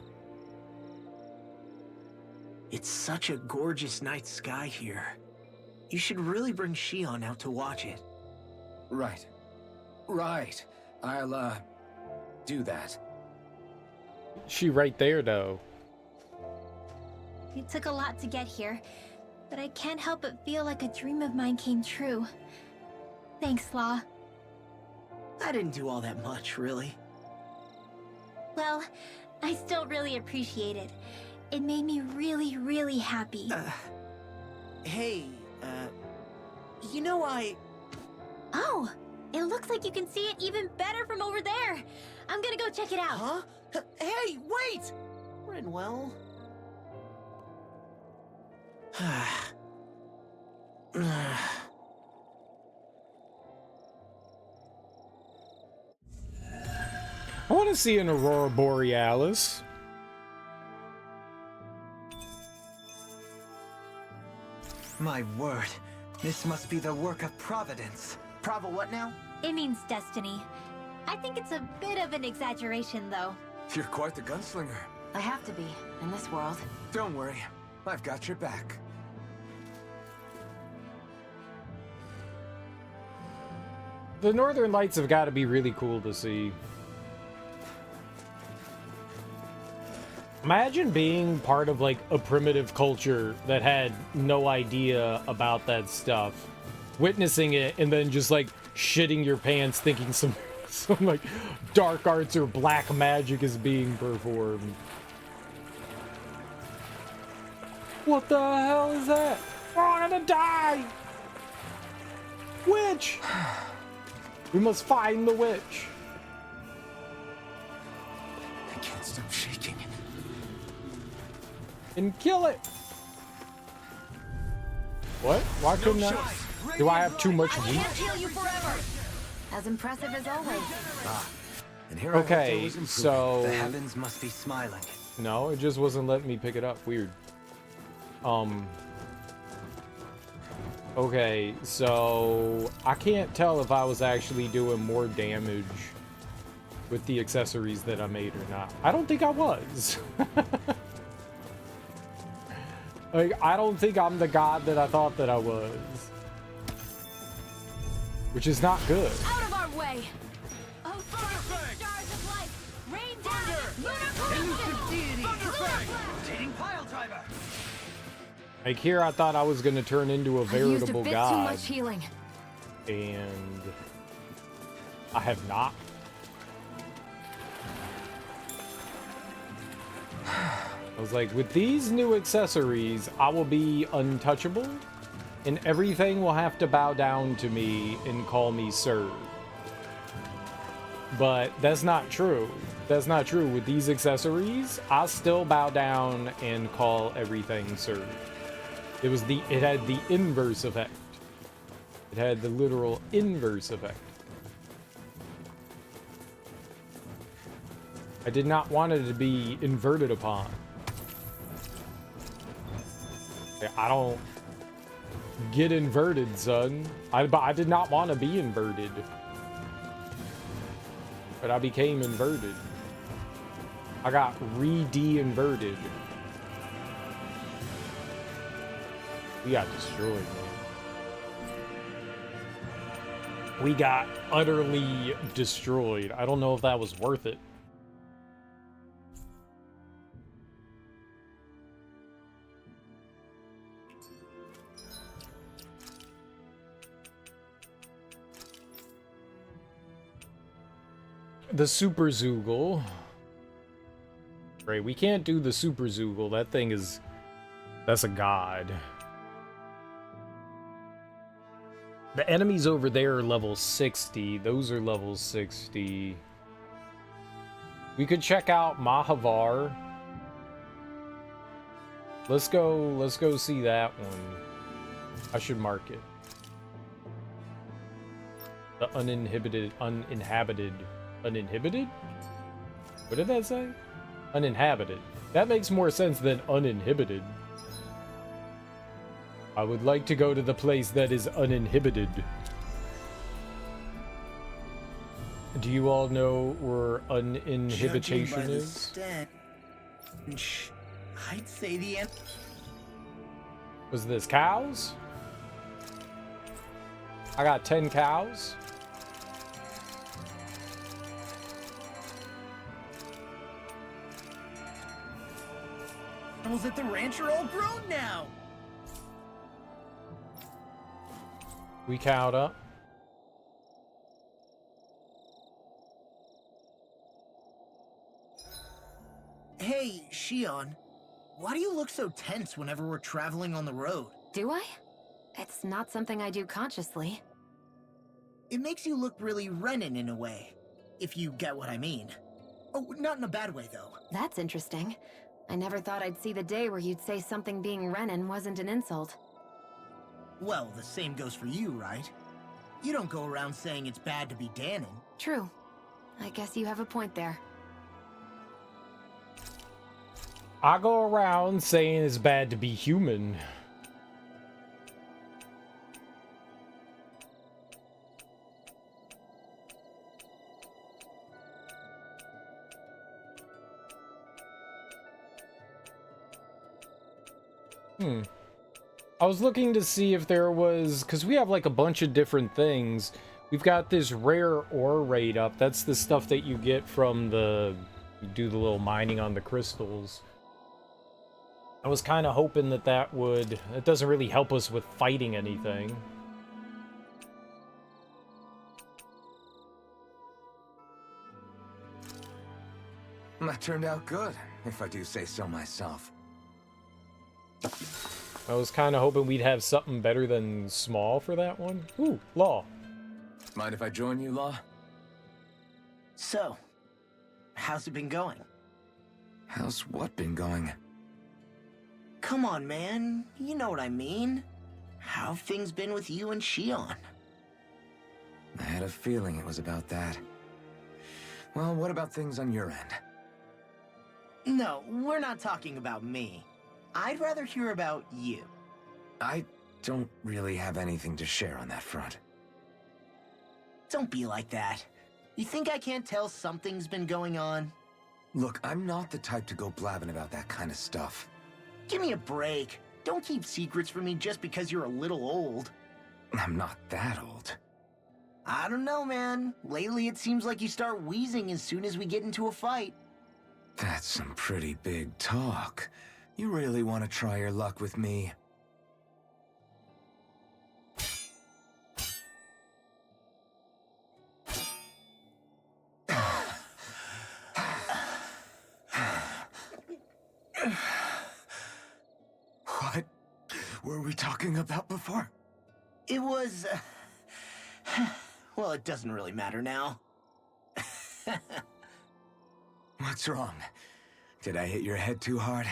It's such a gorgeous night sky here. You should really bring Shion out to watch it. Right. Right. I'll, do that. She right there, though. It took a lot to get here, but I can't help but feel like a dream of mine came true. Thanks, Law. I didn't do all that much, really. Well, I still really appreciate it. It made me really, really happy. Hey, you know Oh, it looks like you can see it even better from over there. I'm gonna go check it out. Huh? Hey, wait! Rinwell? I want to see an Aurora Borealis. My word, this must be the work of Providence. Prava what now? It means destiny. I think it's a bit of an exaggeration, though. You're quite the gunslinger. I have to be, in this world. Don't worry, I've got your back. The Northern Lights have got to be really cool to see. Imagine being part of like a primitive culture that had no idea about that stuff, witnessing it and then just like shitting your pants thinking some like dark arts or black magic is being performed. What the hell is that? Oh, I'm gonna die! Witch! We must find the witch. I can't stop shaking. And kill it. What? Why couldn't I? Do I have too much I wheat? can't heal you forever. As impressive as always. And here I hoped Okay, there was improvement. so The heavens must be smiling. no, it just wasn't letting me pick it up. Weird. Okay, so I can't tell if I was actually doing more damage with the accessories that I made or not. I don't think I was. Like, I don't think I'm the god that I thought that I was. Which is not good. Out of our way! Oh, stars of light! Rain down! Elusive deity! Rotating pile driver! Like here, I thought I was gonna turn into a I've used a veritable bit too god, much healing. and I have not. I was like, with these new accessories, I will be untouchable, and everything will have to bow down to me and call me sir. But that's not true. That's not true. With these accessories, I still bow down and call everything sir. It had the inverse effect. It had the literal inverse effect. I did not want it to be inverted upon. I don't get inverted, son. I did not want to be inverted. But I became inverted. I got re-de-inverted. We got destroyed, man. We got utterly destroyed. I don't know if that was worth it. The Super Zoogle. Right, we can't do the Super Zoogle. That thing is... That's a god. The enemies over there are level 60. Those are level 60. We could check out Mahavar. Let's go see that one. I should mark it. The uninhibited. What did that say? Uninhabited. That makes more sense than uninhibited. I would like to go to the place that is uninhibited. Do you all know where uninhibition is? I'd say the end. Was this cows? I got 10 cows. Animals at the ranch are all grown now. We cowed up. Hey, Shion. Why do you look so tense whenever we're traveling on the road? Do I? It's not something I do consciously. It makes you look really Renin in a way, if you get what I mean. Oh, not in a bad way, though. That's interesting. I never thought I'd see the day where you'd say something being Renin wasn't an insult. Well, the same goes for you, right? You don't go around saying it's bad to be Danon. True. I guess you have a point there. I go around saying it's bad to be human. I was looking to see if there was, because we have like a bunch of different things. We've got this rare ore raid up. That's the stuff that you get from you do the little mining on the crystals. I was kind of hoping that it doesn't really help us with fighting anything. That turned out good, if I do say so myself. I was kind of hoping we'd have something better than small for that one. Ooh, Law. Mind if I join you, Law? So, how's it been going? How's what been going? Come on, man. You know what I mean. How have things been with you and Shion? I had a feeling it was about that. Well, what about things on your end? No, we're not talking about me. I'd rather hear about you. I don't really have anything to share on that front. Don't be like that. You think I can't tell something's been going on? Look, I'm not the type to go blabbing about that kind of stuff. Give me a break. Don't keep secrets from me just because you're a little old. I'm not that old. I don't know, man. Lately it seems like you start wheezing as soon as we get into a fight. That's some pretty big talk. You really want to try your luck with me? What were we talking about before? It was... well, it doesn't really matter now. What's wrong? Did I hit your head too hard?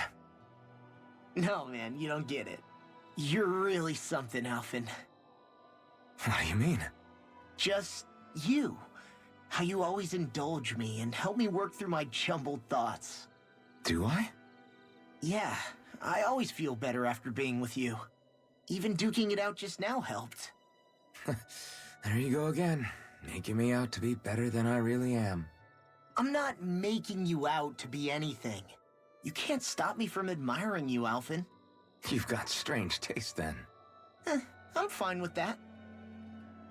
No, man, you don't get it. You're really something, Alphen. What do you mean? Just you. How you always indulge me and help me work through my jumbled thoughts. Do I? Yeah, I always feel better after being with you. Even duking it out just now helped. There you go again, making me out to be better than I really am. I'm not making you out to be anything. You can't stop me from admiring you, Alphen. You've got strange taste then. I'm fine with that.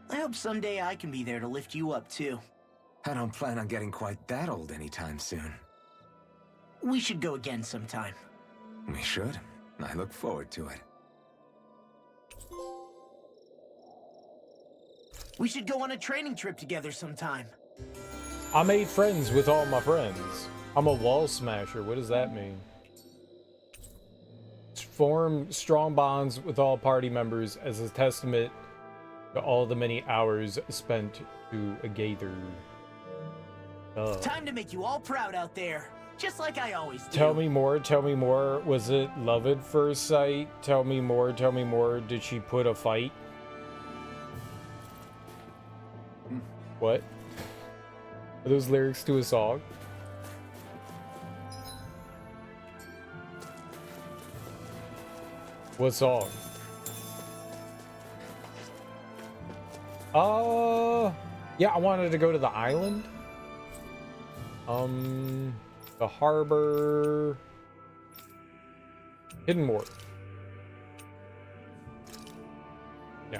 I hope someday I can be there to lift you up, too. I don't plan on getting quite that old anytime soon. We should go again sometime. We should. I look forward to it. We should go on a training trip together sometime. I made friends with all my friends. I'm a wall smasher. What does that mean? Form strong bonds with all party members as a testament to all the many hours spent together. Time to make you all proud out there, just like I always do. Tell me more, tell me more. Was it love at first sight? Tell me more, tell me more. Did she put a fight? What? Are those lyrics to a song? What song? Yeah, I wanted to go to the island. The harbor. Hidden Moor. Yeah.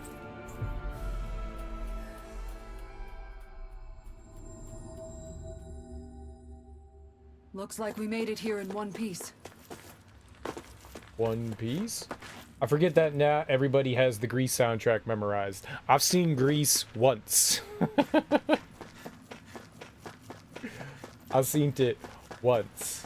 Looks like we made it here in one piece. One Piece? I forget that now everybody has the Grease soundtrack memorized. I've seen Grease once. I've seen it once.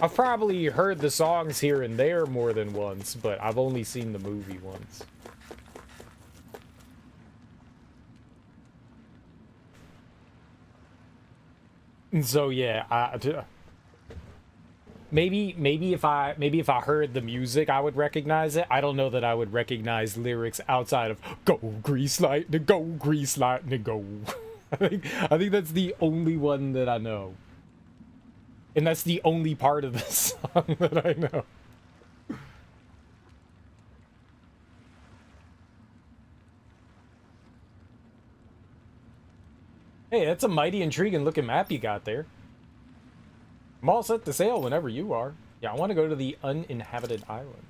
I've probably heard the songs here and there more than once, but I've only seen the movie once. And so yeah, maybe if I heard the music, I would recognize it. I don't know that I would recognize lyrics outside of "Go Grease Lightning, go Grease Lightning, go." I think that's the only one that I know, and that's the only part of the song that I know. Hey, that's a mighty intriguing looking map you got there. I'm all set to sail whenever you are. Yeah, I want to go to the uninhabited island.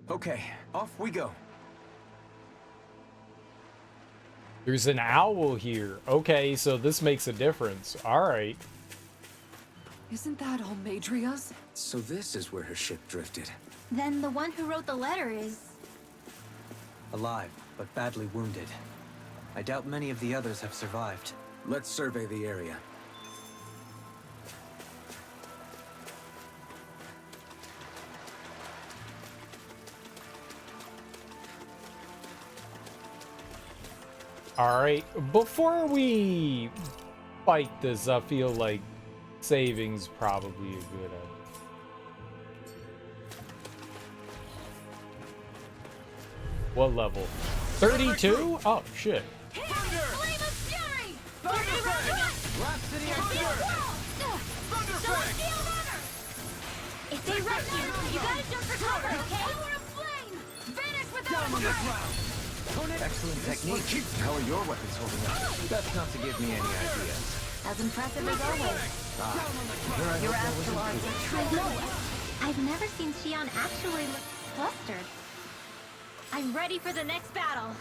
Okay, off we go. There's an owl here. Okay, so this makes a difference. All right. Isn't that all Madria's? So this is where her ship drifted. Then the one who wrote the letter is... Alive. but badly wounded. I doubt many of the others have survived. Let's survey the area. Alright, before we fight this, I feel like saving's probably a good idea. What level? 32? Oh, shit. Flame of Fury! Rhapsody of Celestial Runner! If they rush you gotta jump for cover, okay? Power of Flame! Vanish without a trace! Excellent technique. How are your weapons holding up? Best not to give me any ideas. As impressive as always. Your astral arts are true. I've never seen Xion actually look flustered. I'm ready for the next battle.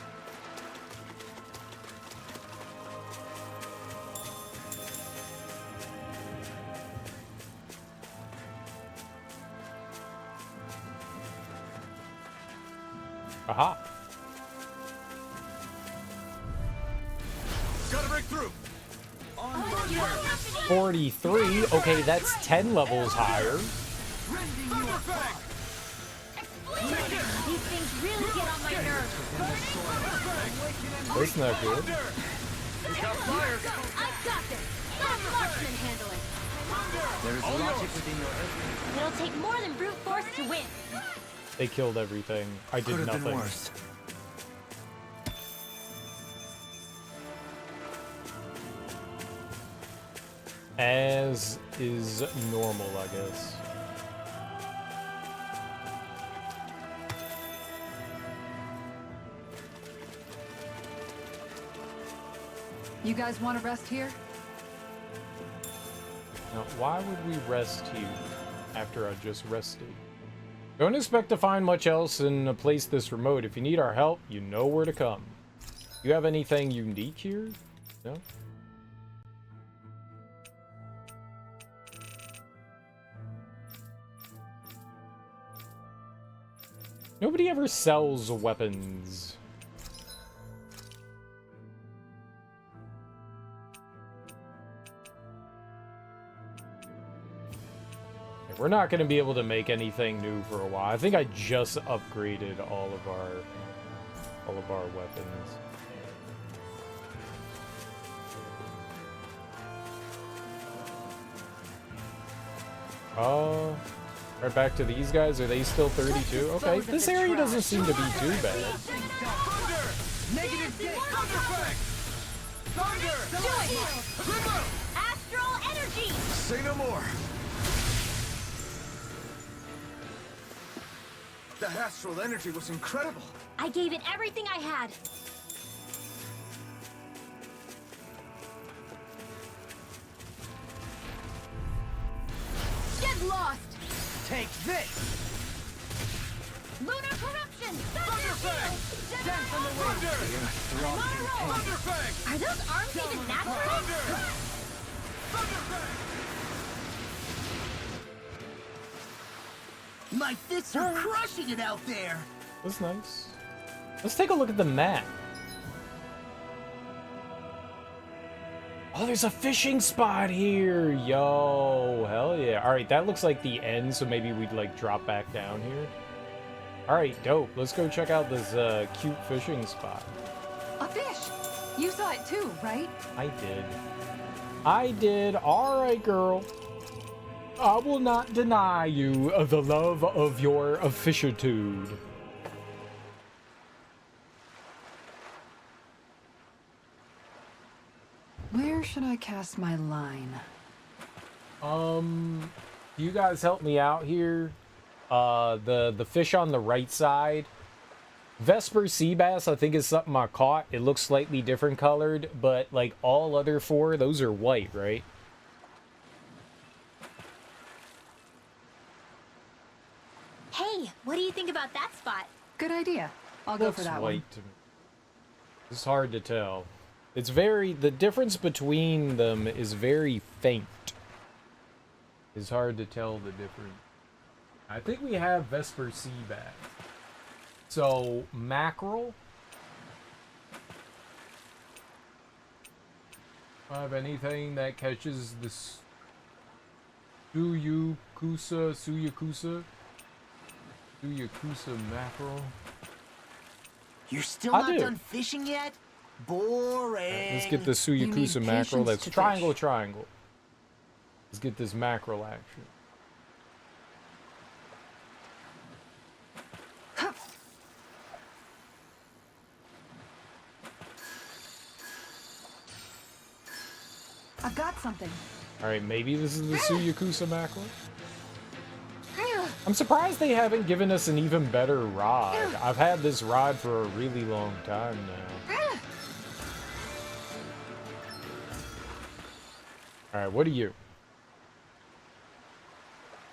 Aha. Gotta break through. 43. Okay, that's 10 levels higher. These things really get on my nerves. That's not good. I've got this. Let Marksman handle it. There is logic within your It'll take more than brute force to win. They killed everything. I did Could have nothing. been worse. As is normal, I guess. You guys want to rest here? Now, why would we rest here after I just rested? Don't expect to find much else in a place this remote. If you need our help, you know where to come. You have anything unique here? No? Nobody ever sells weapons. We're not going to be able to make anything new for a while. I think I just upgraded all of our weapons. Right back to these guys. Are they still 32? Okay, this area doesn't seem to be too bad. Astral energy! Say no more. The astral energy was incredible. I gave it everything I had. Get lost! Take this. Lunar corruption! Thunderfang! Dance on the wind. Thunderfang! Are those arms even natural? Thunderfang! My fists are crushing it out there. That's nice. Let's take a look at the map. Oh, there's a fishing spot here. Yo, hell yeah. All right, that looks like the end, so maybe we'd like drop back down here. All right, dope. Let's go check out this cute fishing spot. A fish! You saw it too, right? I did. I did. All right, girl. I will not deny you the love of your officitude. Where should I cast my line? You guys help me out here. The fish on the right side. Vesper sea bass, I think, is something I caught. It looks slightly different colored, but like all other four, those are white, right? Hey, what do you think about that spot? Good idea. I'll go for Looks that white one. to me. It's hard to tell. It's very, the difference between them is very faint. It's hard to tell the difference. I think we have Vesper sea bass. So mackerel, have anything that catches this Suyakusa mackerel? You're still I not do. done fishing yet? Boring. Let's get the You need Suyakusa mackerel. patience That's to triangle, fish. triangle. Let's get this mackerel action. I've got something. All right, maybe this is the Suyakusa mackerel. I'm surprised they haven't given us an even better rod. I've had this rod for a really long time now. All right, what are you?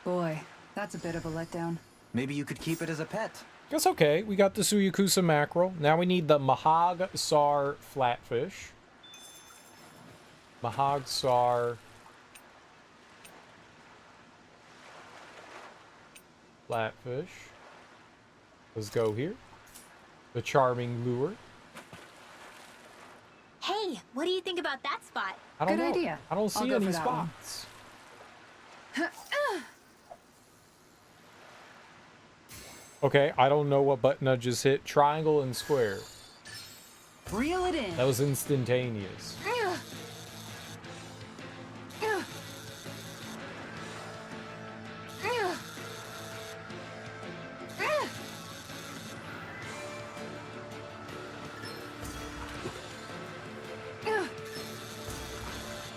Boy, that's a bit of a letdown. Maybe you could keep it as a pet. That's okay. We got the Suyakusa mackerel. Now we need the Mahag Sar flatfish. Mahag Sar flatfish. Let's go here. The charming lure. Hey, what do you think about that spot? I don't Good know. idea. I don't I'll see go any for that one. spots. Okay, I don't know what button I just hit. Triangle and square. Reel it in. That was instantaneous.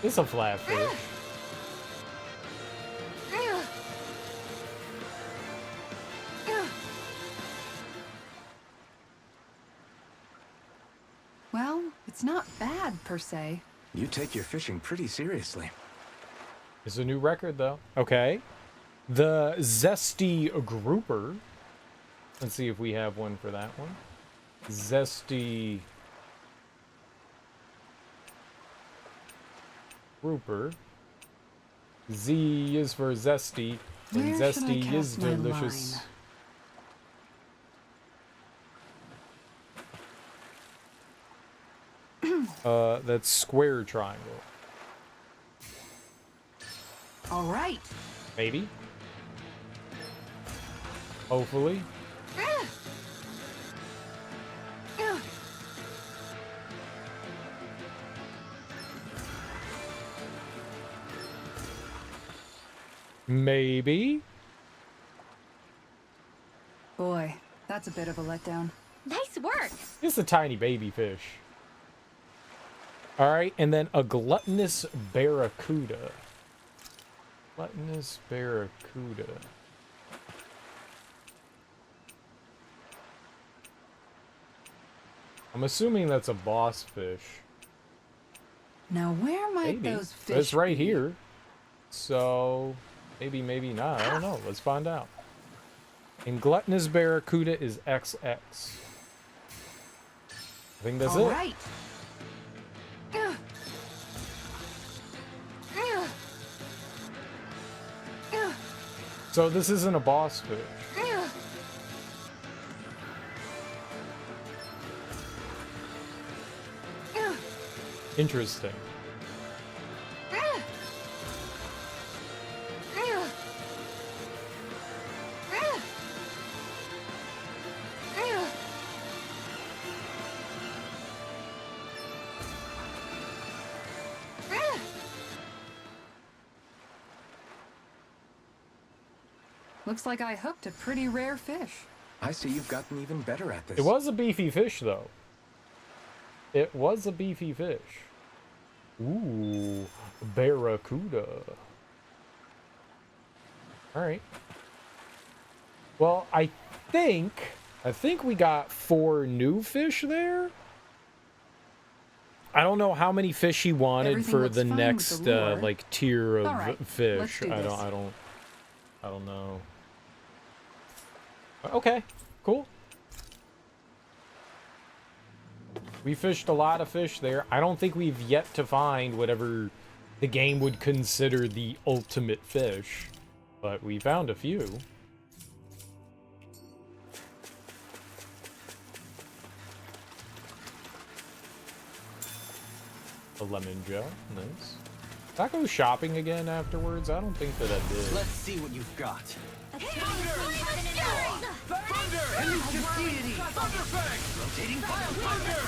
It's a flatfish. Well, it's not bad per se. You take your fishing pretty seriously. It's a new record, though. Okay. The Zesty Grouper. Let's see if we have one for that one. Zesty Grouper. Z is for zesty, and Where should I zesty is cast my delicious. line? That's square triangle. All right. Maybe. Hopefully. Maybe. Boy, that's a bit of a letdown. Nice work. It's a tiny baby fish. Alright, and then a gluttonous barracuda. Gluttonous barracuda. I'm assuming that's a boss fish. Now, where might Maybe. those fish It's right be? here. So, maybe, maybe not. I don't know. Let's find out. And gluttonous barracuda is XX. I think that's All it. right. So this isn't a boss fish. Interesting. Looks like I hooked a pretty rare fish. I see you've gotten even better at this. It was a beefy fish, though. It was a beefy fish. Ooh, barracuda. All right. Well, I think we got 4 new fish there. I don't know how many fish he wanted Everything for looks the fine with next the lure. like tier of All right, let's fish. do I this. don't know. Okay, cool. We fished a lot of fish there. I don't think we've yet to find whatever the game would consider the ultimate fish, but we found a few. A lemon gel. Nice. Did I go shopping again afterwards? I don't think that I did. Let's see what you've got. A chain between heaven and earth. Thunder! Elusive deity! Thunderfang! Rotating thunder!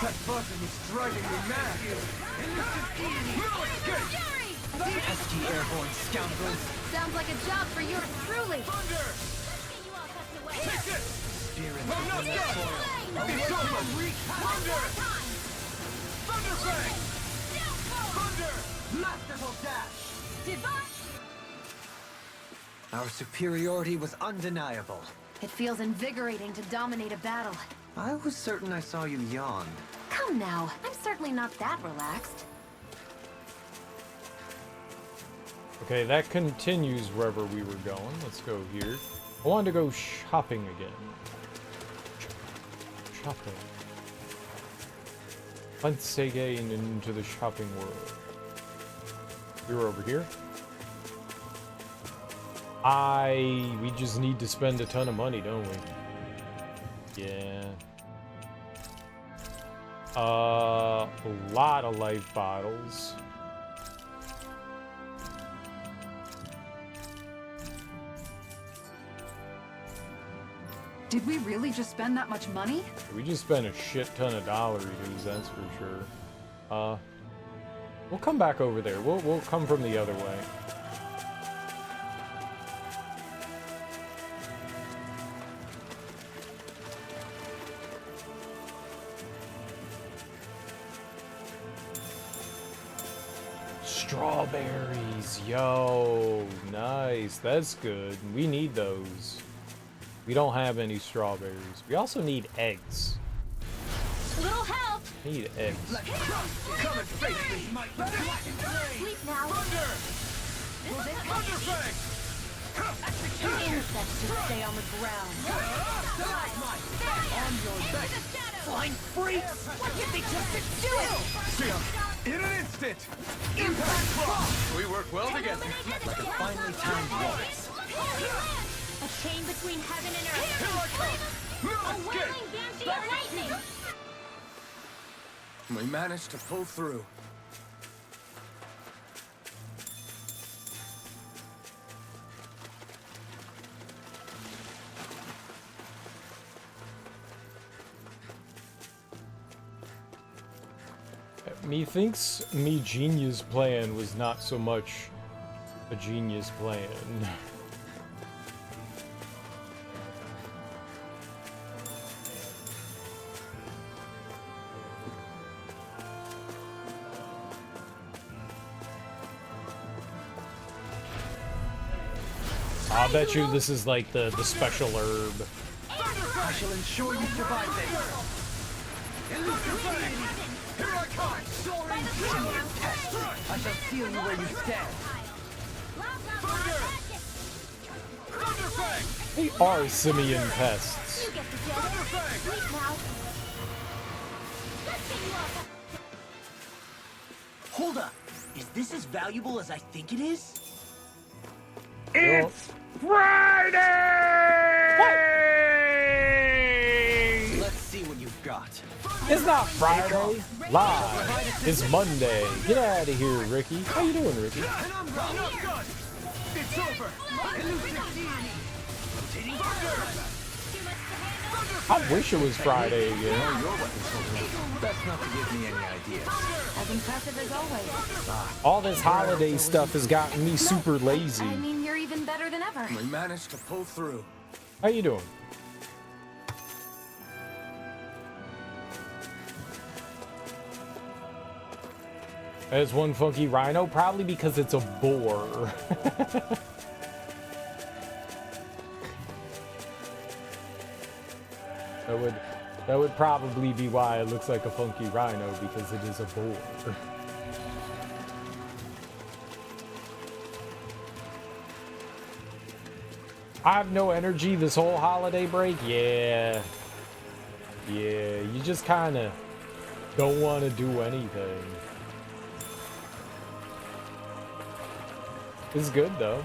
That button is driving me mad! Elusive deity! No escape! Pesky airborne scoundrels. Sounds like a job for yours truly. Thunder! You all tucked away. Take it! Spear I'm not into the soil. done! It's over! Thunder! Thunderfang! Thunder! Masterful dash. Divine. Our superiority was undeniable. It feels invigorating to dominate a battle. I was certain I saw you yawn. Come now, I'm certainly not that relaxed. Okay, that continues wherever we were going. Let's go here. I wanted to go shopping again. Shopping. Once again into the shopping world. We were over here. We just need to spend a ton of money, don't we? Yeah. A lot of life bottles. Did we really just spend that much money? We just spent a shit ton of dollars, that's for sure. We'll come back over there. We'll come from the other way. Strawberries, yo, nice. That's good. We need those. We don't have any strawberries. We also need eggs. Little help. Need eggs. Come and face this might be black and flame! Sleep now. Thunder! Thunderfang! Insects should stay on the ground. On your back! Flying freaks! What did they just do it? In an instant! Impact block! We work well together. Like a finely timed waltz. A chain between heaven and earth. Here I come! A No escape! whirling banshee of lightning. We managed to pull through. Methinks me genius plan was not so much a genius plan. I bet you this is like the special herb. I shall ensure you survive this! Elusive deity! Here I come! Soaring simian test! I shall seal you where you stand! Thunder! Thunderfang! They are simian pests. You get the gist. Thunderfang! Sleep now. Let's get you all. Hold up. Is this as valuable as I think it is? It's Friday! Let's see what you've got. It's not Friday. Live. It's Monday. Get out of here, Ricky. How you doing, Ricky? And I'm not done! It's over! Elusive deity! Rotating thunder! I wish it was Friday again. Your weapons hold. Best not to give me any ideas. As impressive as always. All this holiday stuff has gotten me super lazy. I mean, you're even better than ever. We managed to pull through. How you doing? There's one funky rhino, probably because it's a boar. That would probably be why it looks like a funky rhino, because it is a boar. I have no energy this whole holiday break. Yeah, you just kind of don't want to do anything. This is good though.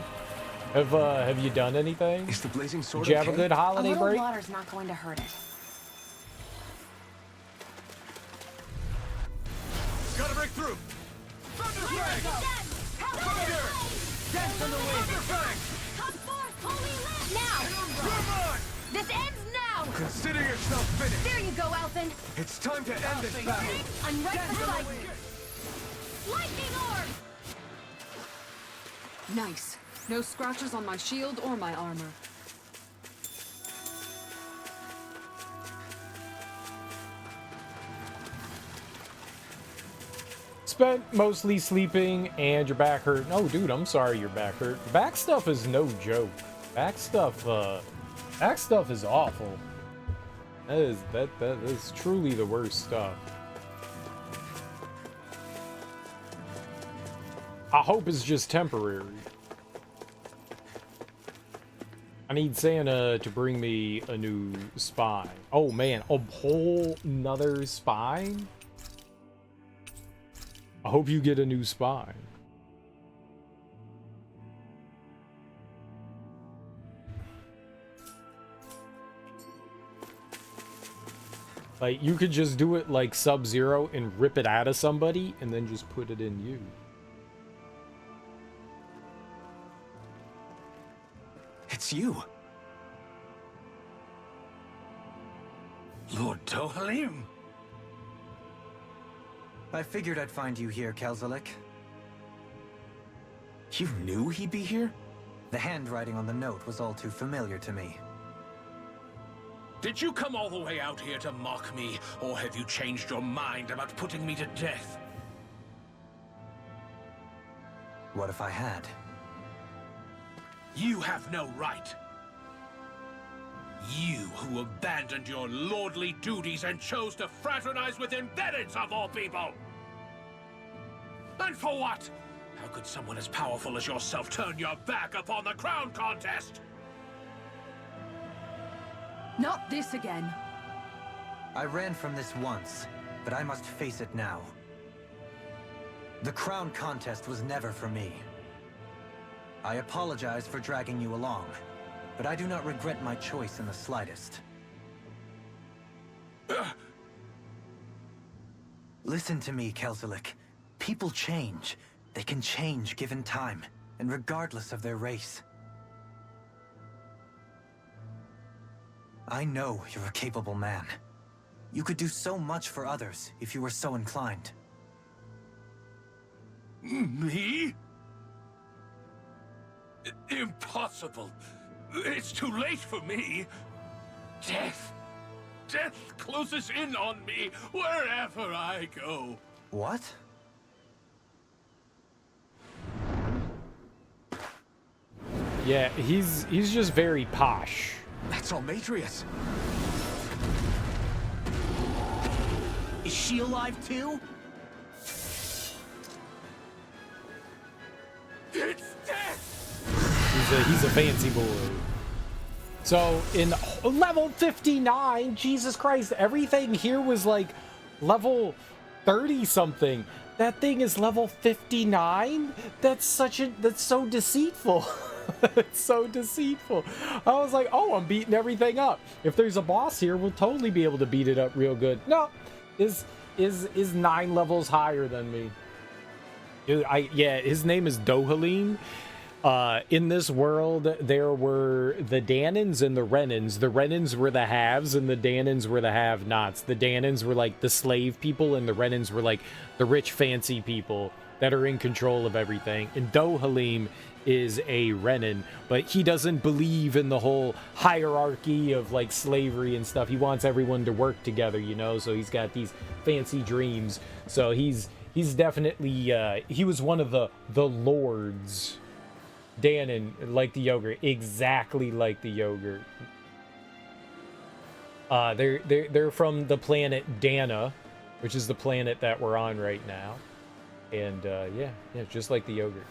Have you done anything? Is the blazing sword Did you have a okay? good A holiday little break? water's not going to hurt it. truth! Thunderfang! Thunder! Dance on the wind! Thunderfang! Come forth, holy land! Now! Come on! This ends now! Consider yourself finished! There you go, Elfin! It's time to end this battle! I'm right beside you! Lightning orb! Nice. No scratches on my shield or my armor. Spent mostly sleeping and your back hurt. Oh, dude, I'm sorry your back hurt. Back stuff is no joke. Back stuff is awful. That is truly the worst stuff. I hope it's just temporary. I need Santa to bring me a new spine. Oh man, a whole nother spine? I hope you get a new spine. Like, you could just do it like Sub-Zero and rip it out of somebody and then just put it in you. It's you. Lord Dohalim? I figured I'd find you here, Kelzelik. You knew he'd be here? The handwriting on the note was all too familiar to me. Did you come all the way out here to mock me, or have you changed your mind about putting me to death? What if I had? You have no right. You who abandoned your lordly duties and chose to fraternize with embeddeds of all people! And for what? How could someone as powerful as yourself turn your back upon the crown contest? Not this again. I ran from this once, but I must face it now. The crown contest was never for me. I apologize for dragging you along, but I do not regret my choice in the slightest. Listen to me, Kelzelik. People change. They can change given time, and regardless of their race. I know you're a capable man. You could do so much for others if you were so inclined. Me? Impossible. It's too late for me. Death. Death closes in on me wherever I go. What? Yeah, he's just very posh. That's Almetrius. Is she alive too? It's death! He's a fancy boy. So in level 59, Jesus Christ, everything here was like level 30 something. That thing is level 59? That's so deceitful. It's so deceitful. I was like, oh, I'm beating everything up. If there's a boss here, we'll totally be able to beat it up real good. No, is 9 levels higher than me. Yeah, his name is Dohalim. In this world, there were the Danans and the Renans. The Renans were the haves, and the Danans were the have-nots. The Danans were like the slave people, and the Renans were like the rich, fancy people that are in control of everything. And Dohalim is a Renan, but he doesn't believe in the whole hierarchy of like slavery and stuff. He wants everyone to work together, you know, so he's got these fancy dreams. So he's definitely he was one of the lords. Danan, like the yogurt, exactly like the yogurt. They're from the planet Dana, which is the planet that we're on right now. And yeah, just like the yogurt.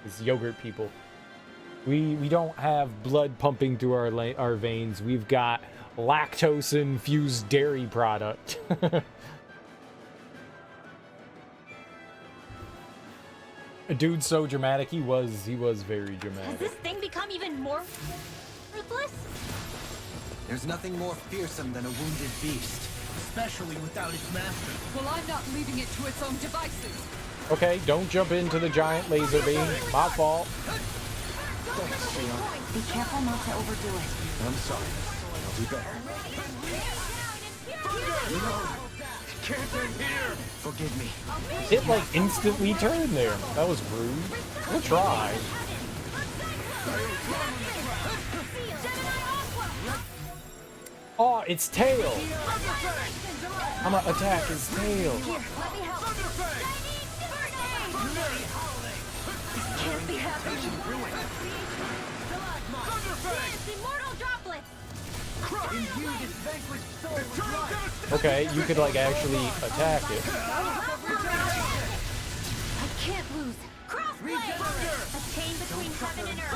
It's yogurt people. We don't have blood pumping through our veins. We've got lactose infused dairy product. A dude so dramatic. He was very Has dramatic. this thing become even more ruthless? There's nothing more fearsome than a wounded beast, especially without its master. Well, I'm not leaving it to its own devices. Okay, don't jump into the giant laser beam. My fault. Be careful not to overdo it. I'm sorry. I'll do better. Can't end here! Forgive me. It like instantly turned there. That was rude. We'll try. Oh, it's tail. I'm gonna attack his tail. Can't be happening. Immortal droplets. Imbue this vanquished soul with life! Okay, you could like actually attack it. I can't lose. Crossblade. A chain between heaven and earth.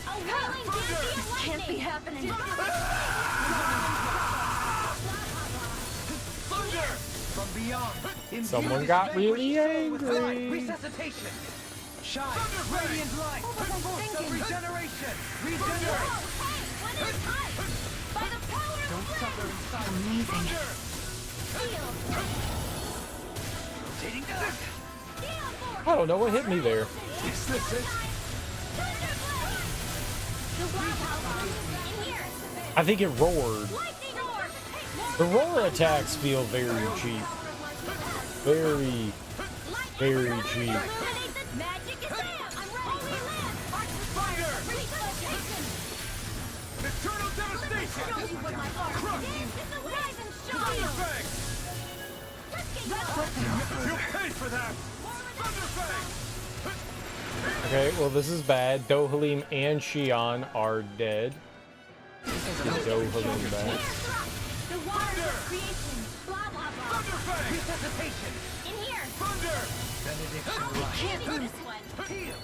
A whirling daisy of lightning. Can't be happening. Thunder! From beyond, imbue Someone this got vanquished really soul with life. angry. Resuscitation! Shine! Radiant light! Regeneration! Regenerate! By the power of Don't suffer in silence. Amazing. Rotating this! I don't know what hit me there. Is this it? I think it roared. The roar attacks feel very cheap. Very, very cheap. Eternal devastation! You'll pay for that! Thunderfang! Okay, well this is bad. Dohalim and Xion are dead. Dohalim back. The waters of creation. Blah blah blah. Thunderfang! Resuscitation! In here. Thunder! Benediction light! Can't do this one. Heal!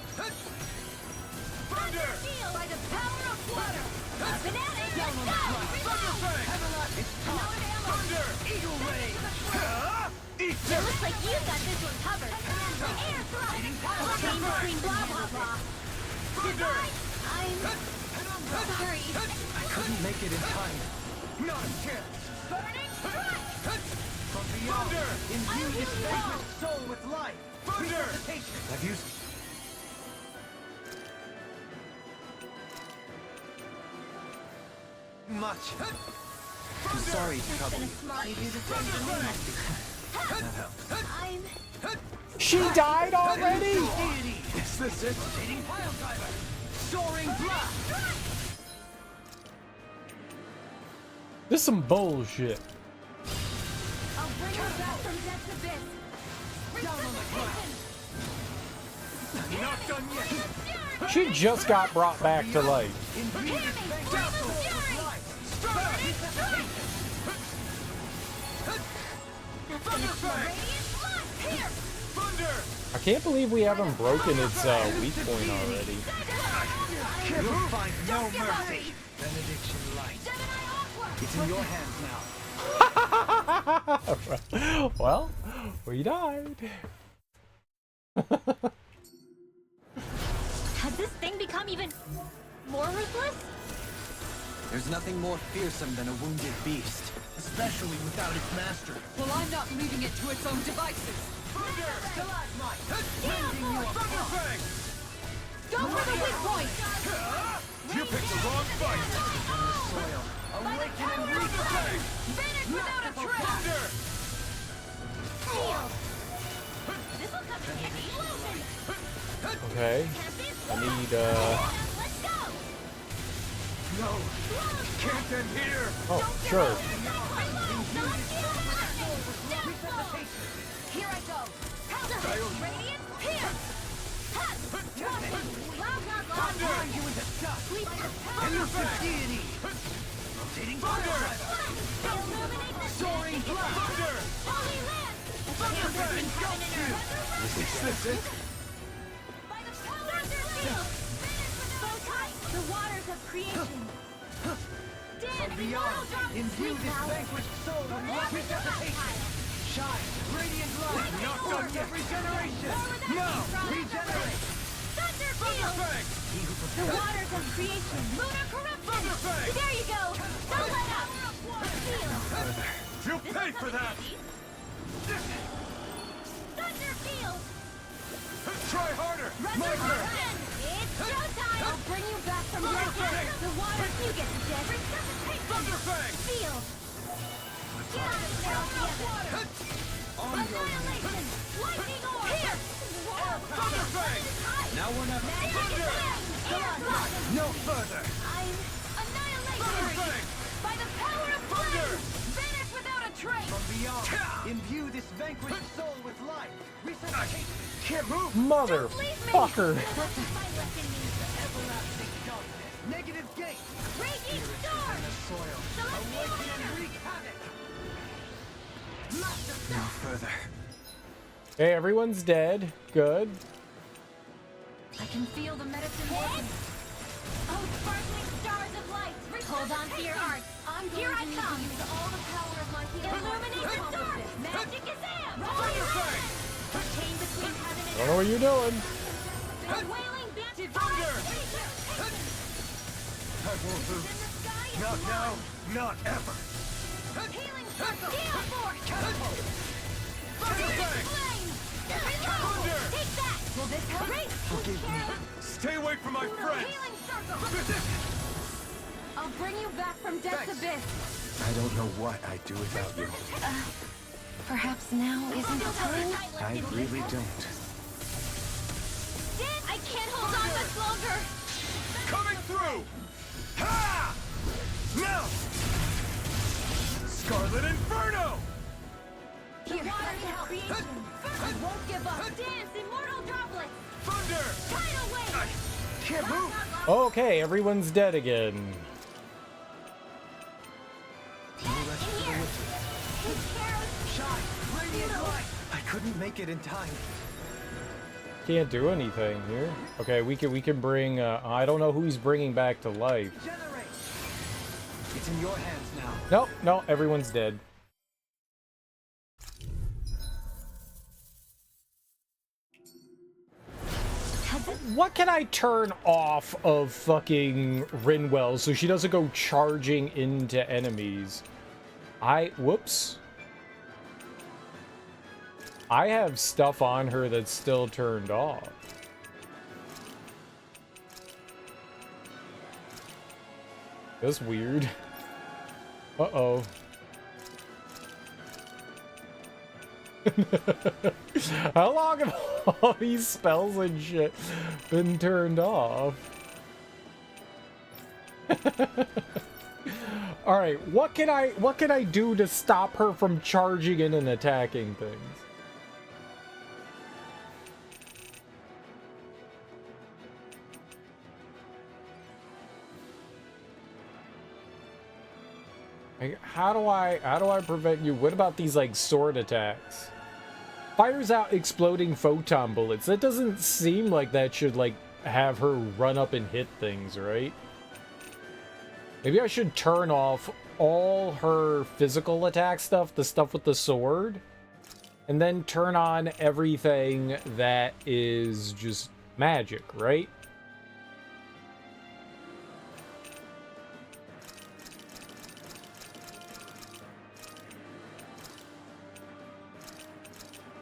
Thunder! By the power of water. Fanatic, let's go. Thunderfang! It's time! Thunder! Eagle ray! Eat It them! looks like you got this one covered. Air thrust. A chain between blah blah blah. Thunder! I'm sorry. I couldn't make it in time. Not a chance! Burning thrust. From beyond, imbue this vanquished soul with life! Thunder! Resuscitation! Have you... Much! I'm sorry to trouble Been a you. smart use of That helps. I'm She died already? Deity! Is this it? Rotating pile driver! Soaring blast! This is some bullshit. I'll bring her back from death's abyss. Down on the ground! Not done yet! She just got brought back to life. Imbue this vanquished soul with life! Strike! Resuscitation! Thunderfang! Here. Thunder! I can't believe we haven't broken its weak point already. You'll find no mercy! Benediction light. It's in your hands now. Well, we died. Has this thing become even more ruthless? There's nothing more fearsome than a wounded beast. Especially without its master. Well, I'm not leaving it to its own devices. Thunder! Stalagmite! Rending you apart! Thunderfang! Go for the weak point. You picked the wrong fight! Soil. Awaken and refang! Finish without a trace. Thunder! Shield. This will come in handy. Okay. I need Let's go. No! Can't end here! oh, sure. Here I go. Radiant pierce. Thunder! You in the dust! Thunderfang! Deity! Rotating thunder! Soaring blast! Thunder! Thunderfang! Is this it? The waters of creation. From beyond, imbue this vanquished soul with life resuscitation! Shine! Radiant light! Not done yet! Regeneration! No! Regenerate! Thunderfang! The waters of creation. Lunar corruption. Thunderfang! There you go. Don't let up. Feel. for that! Thunder Field! Try harder! My turn! It's showtime! I'll bring you back from your death. The water, you get the death. Thunderfang! Field! Get out of there altogether! Annihilation! Lightning orb! Here! Thunderfang! Now we're not... No further! I'm annihilation! Thunderfang! By the power of flame! Vanish without a trace! From beyond, imbue this vanquished soul with life. Resuscitate. Can't move! Motherfucker. My reckoning! Everlasting darkness. Negative gate. Raging storm! Soil. Celestial hammer! Wreak havoc. No further. Hey, everyone's dead. Good. I can feel the medicine working. Oh, sparkling stars of light! Hold on to your arts. Here I come! Use all the power of my healing. Illuminate the dark! Magic is am! Chain between heaven and Don't know what you're doing. the wailing banshee! Thunder! In I won't lose. the sky is Not now, not ever! healing circle! Gale force! Catapult! Thunderfang! Flame! Thunder! Take that! Will this help? Forgive me. Stay away from my friends! Healing circle! I'll bring you back from death's Thanks. abyss. I don't know what I'd do without you. Perhaps now isn't the time? I really don't. I can't hold on much longer! Coming through! Ha! Now! Scarlet Inferno! Here, let me help. Creation. I won't give up. Dance, immortal droplets. Thunder! Tidal wave. Can't move! Okay, everyone's dead again. In here. Take care of Shine. Radiant light. I couldn't make it in time. Can't do anything here. Okay, we can bring. I don't know who he's bringing back to life. Generate. It's in your hands now. Nope, no, everyone's dead. What can I turn off of fucking Rinwell so she doesn't go charging into enemies? Whoops. I have stuff on her that's still turned off. That's weird. Uh-oh. How long have all these spells and shit been turned off? All right, what can I do to stop her from charging in and attacking things? Like, how do I prevent you? What about these like sword attacks? Fires out exploding photon bullets. That doesn't seem like that should like have her run up and hit things, right? Maybe I should turn off all her physical attack stuff, the stuff with the sword, and then turn on everything that is just magic, right?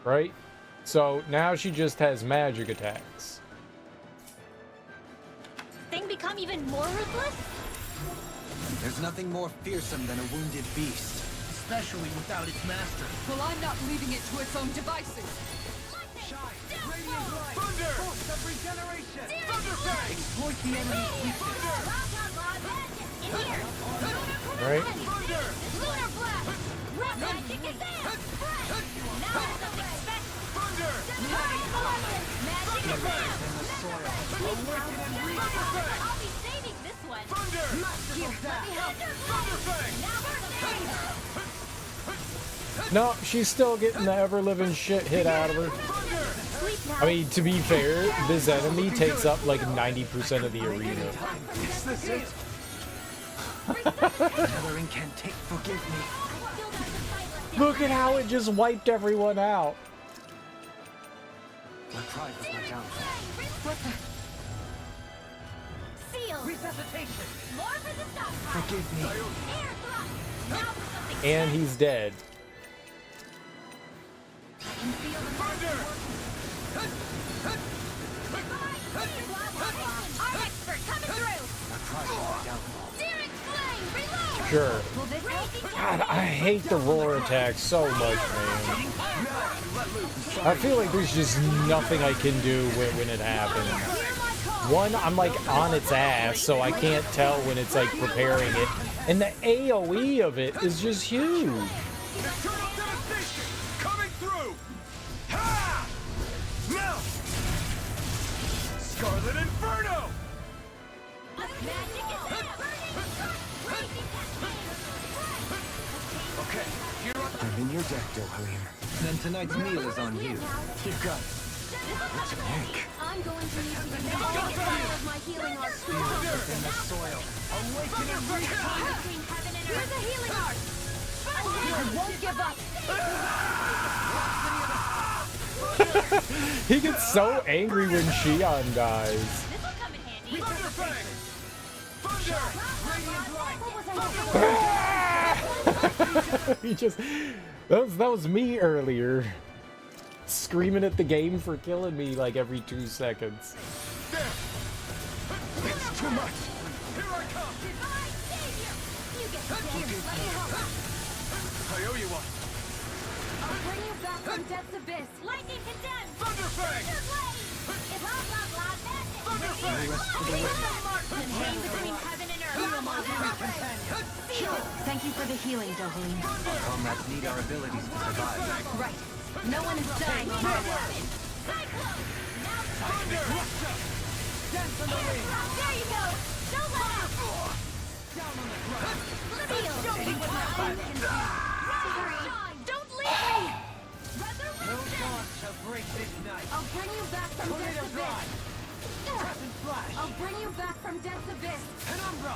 Right? So now she just has magic attacks. thing become even more ruthless? There's nothing more fearsome than a wounded beast. Especially without its master. Well, I'm not leaving it to its own devices. Shine. Radiant light. Thunder! Force of regeneration. Thunderfang! Exploit the enemy's weakness. In here! Right? Thunder! Lunar blast! Red magic is in! Now something special! Thunder! Magic is in! I'll be saving this one! Thunder! Here, let me help! Thunderfang! Now we're safe! No, she's still getting the ever-living shit hit out of her. Sleep now! I mean, to be fair, this enemy takes up like 90% of the arena. Is this it? Another incantate. Forgive me. Look at how it just wiped everyone out. My pride was my downfall. Seal! Resuscitation. More for the stockpile! Forgive me. Air thrust! Now for something And he's dead. Searing flame, reload! Sure. Will this help you? God, I hate the roar attack so much, man. I feel like there's just nothing I can do when it happens. One, I'm like on its ass, so I can't tell when it's like preparing it. And the AoE of it is just huge. Eternal devastation coming through! Ha! Melt! Scarlet Inferno! Magic is there! Raging Okay, here I I'm in your deck, Dohalim. Then tonight's meal is on you. You got it. What's an egg? I'm going to need to use all the power of my healing arts to In the soil. awakening between heaven and earth. Here's a healing art! I won't give up! He gets so angry when Shion dies. This'll come in handy. Thunderfang! Thunder! Radiant light! He just that was me earlier. Screaming at the game for killing me like every 2 seconds. There! It's too much! Here I come! Divine savior! You get the here. Let me help. I owe you one! I'll bring you back from death's abyss. Lightning condemned! Thunderfang! Blah, blah, blah, magic! Thunderfang! Marksman hang between heaven and earth. Thank you for the healing, Dohalim. Comrades need our abilities to survive. Right. No one is dying. Cyclone! Now thunder! Dance on the wing! There you go! Don't let out! Down on the ground! Feel! Show me what my eyes can see! Shine! Don't leave me! Resurrection! shall break this night! I'll bring you back from death's abyss! Crescent Flash! I'll bring you back from death's abyss! Penumbra!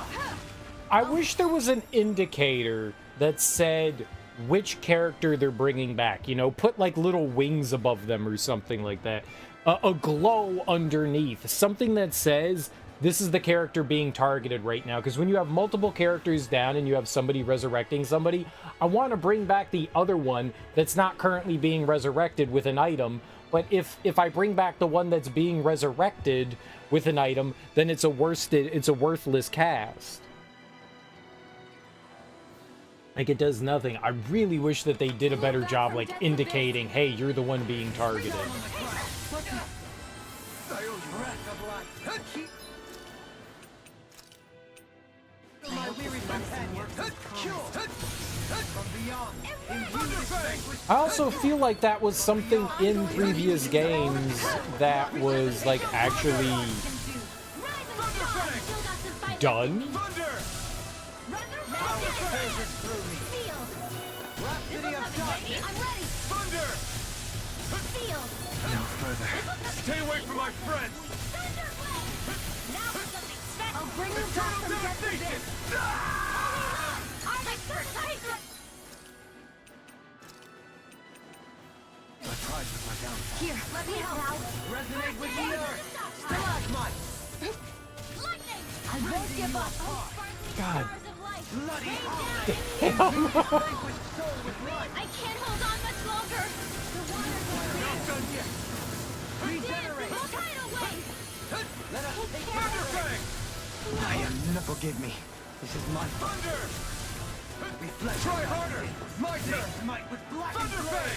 I wish there was an indicator that said which character they're bringing back. You know, put like little wings above them or something like that. A glow underneath. Something that says this is the character being targeted right now. Because when you have multiple characters down and you have somebody resurrecting somebody, I want to bring back the other one that's not currently being resurrected with an item. But if I bring back the one that's being resurrected with an item, then it's a worthless cast. Like, it does nothing. I really wish that they did a better job, like, indicating, hey, you're the one being targeted. I owe you breath of life! My weary companion! From beyond! I also feel like that was something in previous games that was, like, actually done. Thunder! Rhapsody of darkness! I'm ready! Thunder! Feel! No further. Stay away from my friends! Now for something special! I'll bring you back from death's abyss! I'm exercising! I tried with my downfall. Here, let me help! Resonate with the earth! Stalagmites! Lightning! I won't give up! God. Bloody Vanquished soul with life! I can't hold on much longer! The waters will Not done yet! Regenerate! tidal wave! Let us take Thunderfang! Forgive me. This is my fault. Thunder! Reflect! Try harder! My turn! Might with black Thunderfang!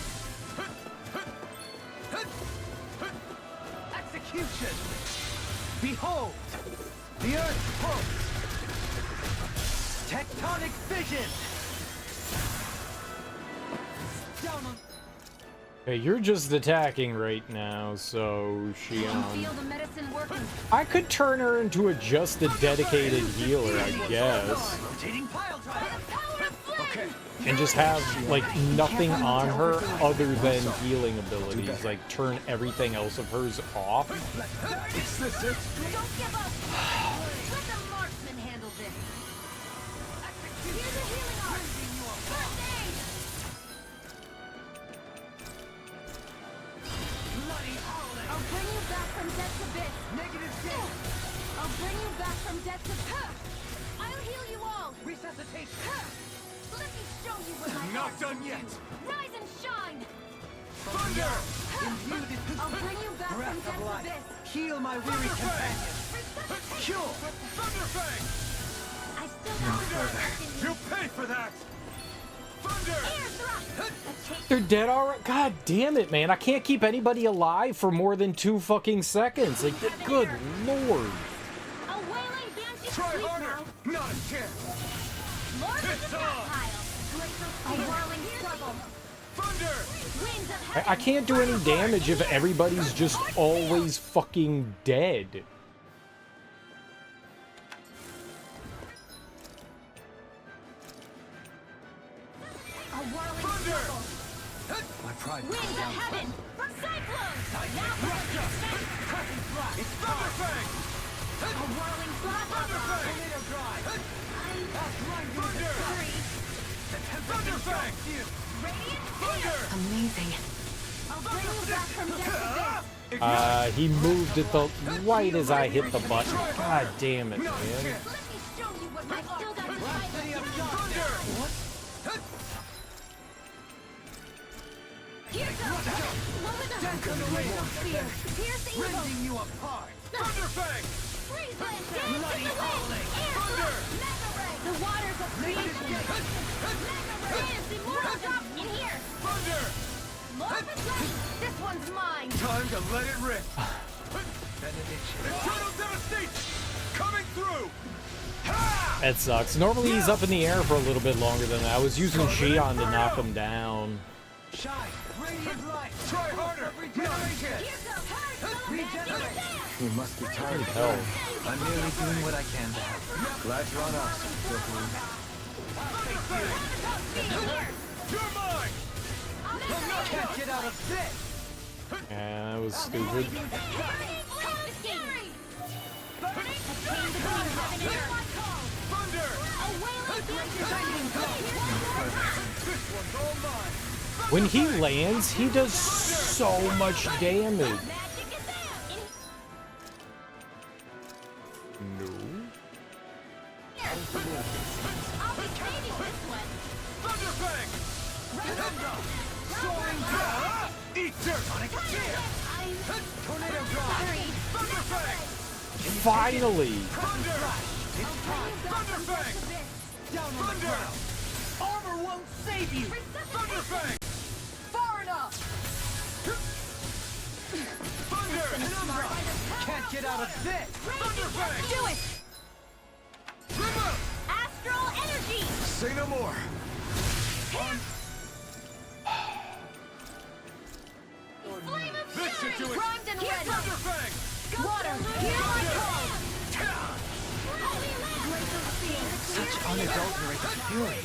Execution! Behold! The Earth's pulse! Tectonic vision! Down on... Hey, you're just attacking right now, so Feel Shion. the medicine working! I could turn her into just a dedicated healer, I guess. Rotating pile driver! Power of flame! Okay. And just have, like, nothing on her other than healing abilities. Like, turn everything else of hers off. Is this it? Don't give up! Let the marksman handle this! Here's a healing art! First aid! Bloody howling! I'll bring you back from death's abyss! Negative gate! I'll bring you back from death's abyss! I'll heal you all! Resuscitation! Let me show you what I Not have. done yet! Rise and shine! Thunder! Imbue this I'll bring you back breath from of depths life. abyss. Heal my weary companion. Cure! Thunderfang! I still have further. You pay for that! Thunder! Air thrust. They're dead already. God damn it, man! I can't keep anybody alive for more than 2 fucking seconds. Like, good lord. A wailing banshee. Try Sleep harder! now. Not a chance! Lord of the It's Cat on. Pile. A whirling struggle. Thunder! Winds of I heaven. can't do any damage if everybody's just always fucking dead. A whirling Thunder! struggle. My pride Winds of heaven. Cyclones. Now for the defense. It's Thunderfang! A whirling Thunderfang! struggle. Tornado Drive! Thunder. Thunderfang! Radiant Thunder! Amazing. I'll bring you back from depths abyss. He moved it the right as I hit the button. God damn it, man. Let me show you what my still got to Velocity of fight. Thunder! Here goes. Lower the Desolator! spear. Pierce evil. Rending you apart! Thunderfang! Freeze land. Dance Bloody in the wind. howling! Air Thunder! thrust. Mega ray. The waters of creation. Mega ray. Dance immortal drop in here. Thunder! Morphin ready. This one's mine. Time to let it rip! Benediction! Eternal devastation! Coming through! Ha! That sucks. Normally he's up in the air for a little bit longer than that. I was using Xion to knock him down. Shine! Radiant light! Try harder! Regeneration! Here goes. Hurry. Regenerate! You must be tired. Hell. I'm merely doing what I can to help. Glad you're on us, Brooklyn. You're mine! Can't get out of this! Yeah, that was stupid. Thunder! This one's all mine! When he lands, he does so much damage. No. Thunderfang! Soaring down! Eat dirt on it! Tornado Drive! Thunderfang! Finally! Thunder! It's time! Thunderfang! Down on the ground! Armor won't save you! Thunderfang! Far enough! Thunder! Penumbra! Can't get out of this! Thunderfang! Do it! Remote! Astral energy! Say no more! Flame of This should do it! Primed and Here, ready. Thunderfang! Water, here I come! Such unadulterated fury.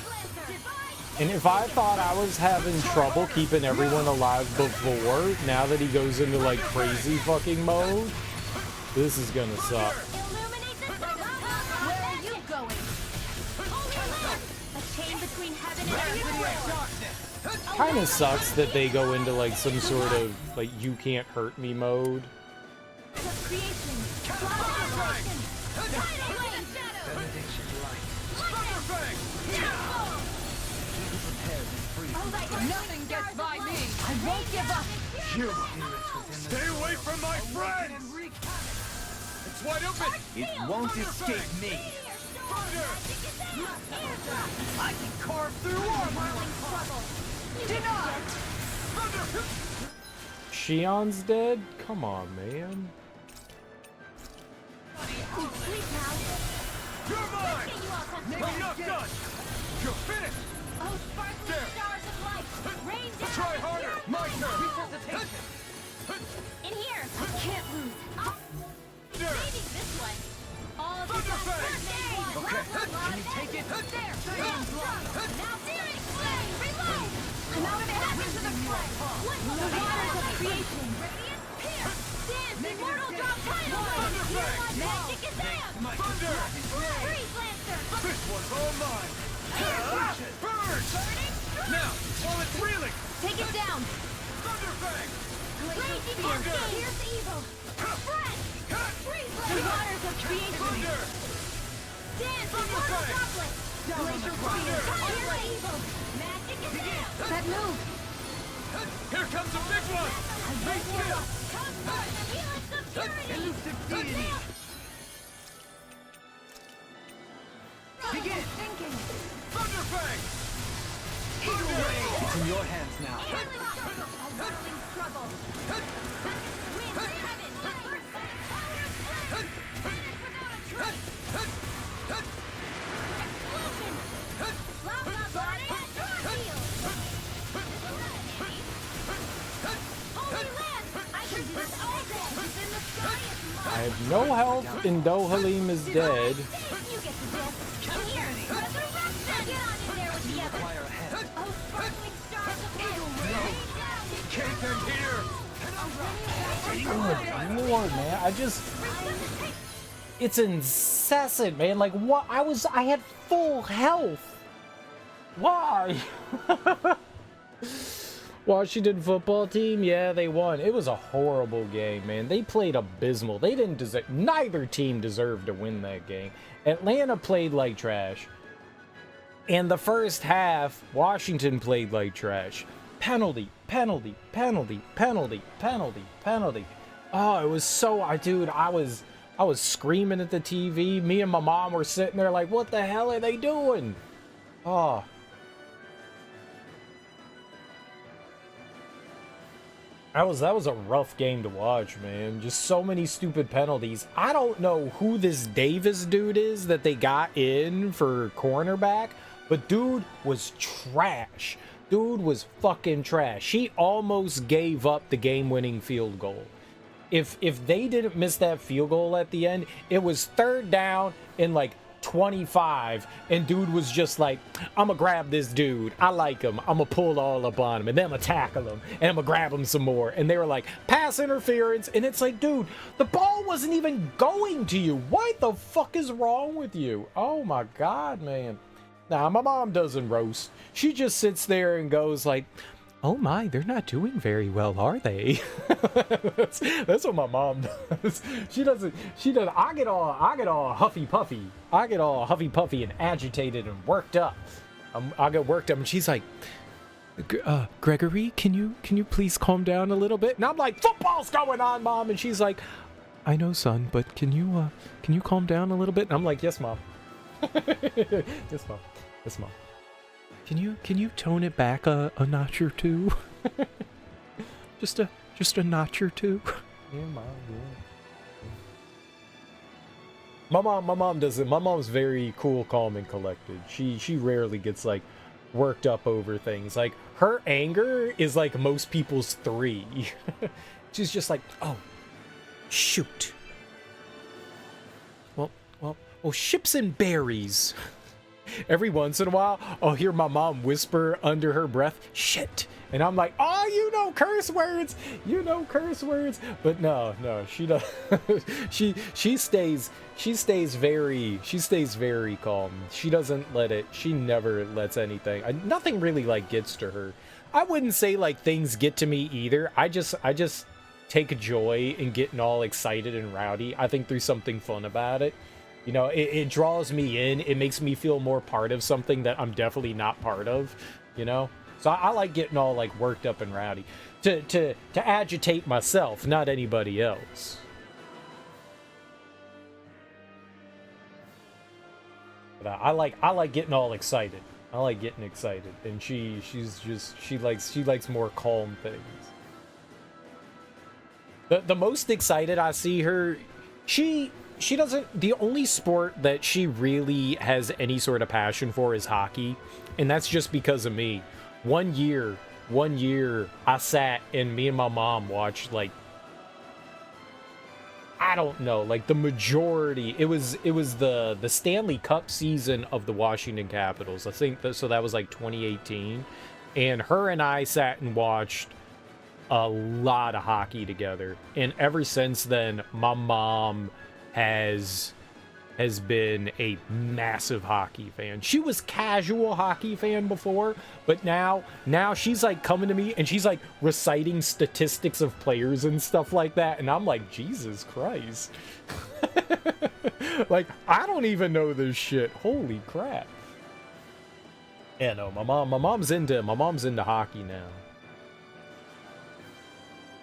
And if I thought I was having trouble keeping everyone alive before, now that he goes into like crazy fucking mode, this is gonna suck. Illuminate this where are you going? Holy Land! A chain between heaven and earth. Kinda sucks that they go into like some sort of like you can't hurt me mode. The creation. Collaboration. Tidal wave. Benediction light! Thunderfang! Nothing gets by me! I won't give up! You! Stay away from my friends! It's wide open! It won't escape me! Thunder! I can carve through armor! Denied! Thunder! Xion's dead? Come on, man. Sleep now. You're mine! Get you all to I'm not done! You're finished! Oh, sparkling There. stars of light. Rain down. Try harder! My turn! In here. I can't lose. Thunder! Maybe this one. All the Thunderfang! Okay, Can you take it? There. Now Searing Flame. Reload. I'm out of energy to the front. What the waters of creation. Radiant Pierce. Dance. Immortal drop tidal wave. Here my magic is there. Thunder! Freeze Lancer. This one's all mine! Burn! Now, while it's reeling! Take it down. Thunderfang! Raging Thunder. Pierce evil. Fresh. Freeze the waters of creation. Thunder! Dance immortal droplet. Glacial spear. Fire evil. Magic is there. That move! Here comes a big one! Stay still! Elusive deity! Begin! Thunderfang! Eagle Ray! It's in your hands now. I have no health, and Dohalim is dead. Oh Lord, man, it's incessant, man. Like, what? I had full health. Why? Washington football team, yeah, they won. It was a horrible game, man. They played abysmal. They didn't deserve, neither team deserved to win that game. Atlanta played like trash. And the first half, Washington played like trash. Penalty, penalty, penalty, penalty, penalty, penalty. Oh, it was so, dude, I was screaming at the TV. Me and my mom were sitting there like, what the hell are they doing? Oh. That was a rough game to watch, man. Just so many stupid penalties. I don't know who this Davis dude is that they got in for cornerback, but dude was trash. Dude was fucking trash. He almost gave up the game-winning field goal. If they didn't miss that field goal at the end, it was 3rd down and like 25, and dude was just like, I'm gonna grab this dude, I like him, I'm gonna pull all up on him, and then I'm gonna tackle him, and I'm gonna grab him some more. And they were like, pass interference, and it's like, dude, the ball wasn't even going to you. What the fuck is wrong with you? Oh my god, man. Nah, my mom doesn't roast. She just sits there and goes like, oh my, they're not doing very well, are they? that's what my mom does. She doesn't, I get all huffy puffy. I get all huffy puffy and agitated and worked up. I get worked up and she's like, Gregory, can you please calm down a little bit? And I'm like, football's going on, Mom. And she's like, I know, son, but can you calm down a little bit? And I'm like, yes, Mom. Yes, Mom. Yes, Mom. Can you tone it back a notch or two? just a notch or two. Yeah, Mom. Yeah. My mom doesn't. My mom's very cool, calm, and collected. She rarely gets like worked up over things. Like her anger is like most people's 3. She's just like, oh, shoot. Well, ships and berries. Every once in a while, I'll hear my mom whisper under her breath, shit. And I'm like, oh, you know curse words. But no, she does. she stays very calm. She doesn't let it, she never lets anything, nothing really like gets to her. I wouldn't say like things get to me either. I just take joy in getting all excited and rowdy. I think there's something fun about it. You know, it draws me in. It makes me feel more part of something that I'm definitely not part of, you know? So I like getting all, like, worked up and rowdy. To agitate myself, not anybody else. But I like getting all excited. I like getting excited. And she likes more calm things. The most excited I see her, she doesn't, the only sport that she really has any sort of passion for is hockey, and that's just because of me. One year I sat and me and my mom watched, like, I don't know, like the majority, it was the Stanley Cup season of the Washington Capitals. I think so that was like 2018, and her and I sat and watched a lot of hockey together, and ever since then my mom has been a massive hockey fan. She was casual hockey fan before, but now she's like coming to me and she's like reciting statistics of players and stuff like that, and I'm like, Jesus Christ. Like, I don't even know this shit. Holy crap. Yeah, no, my mom's into hockey now.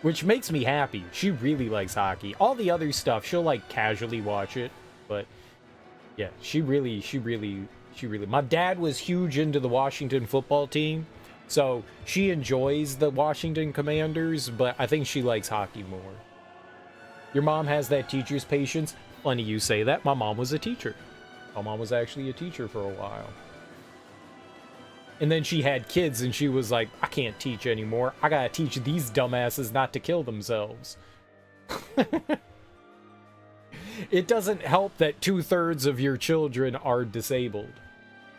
which makes me happy. She really likes hockey. All the other stuff, she'll like casually watch it, but yeah, she really. My dad was huge into the Washington football team, so she enjoys the Washington Commanders, but I think she likes hockey more. Your mom has that teacher's patience. Funny you say that. My mom was a teacher. My mom was actually a teacher for a while. And then she had kids and she was like, I can't teach anymore. I gotta teach these dumbasses not to kill themselves. It doesn't help that 2/3 of your children are disabled.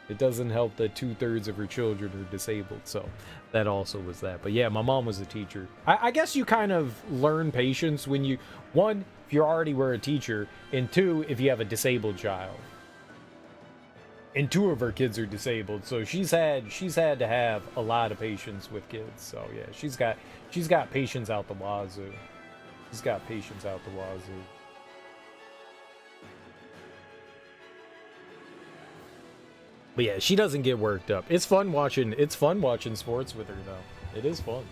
It doesn't help that 2/3 of your children are disabled. So that also was that. But yeah, my mom was a teacher. I guess you kind of learn patience when you, one, if you already were a teacher, and two, if you have a disabled child. And 2 of her kids are disabled, so she's had to have a lot of patience with kids. So yeah, she's got patience out the wazoo. She's got patience out the wazoo. But yeah, she doesn't get worked up. It's fun watching sports with her though. It is fun.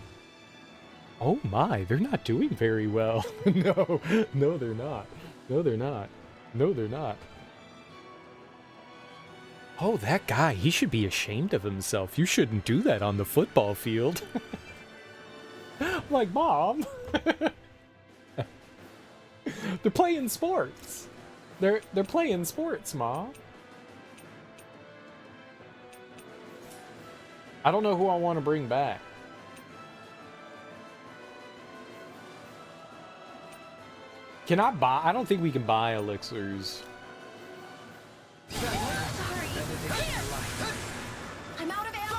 Oh my, they're not doing very well. No, they're not. No, they're not. No, they're not. Oh, that guy, he should be ashamed of himself. You shouldn't do that on the football field. I'm like, Mom. They're playing sports. They're playing sports, Mom. I don't know who I want to bring back. Can I buy? I don't think we can buy elixirs. I'm out of ammo.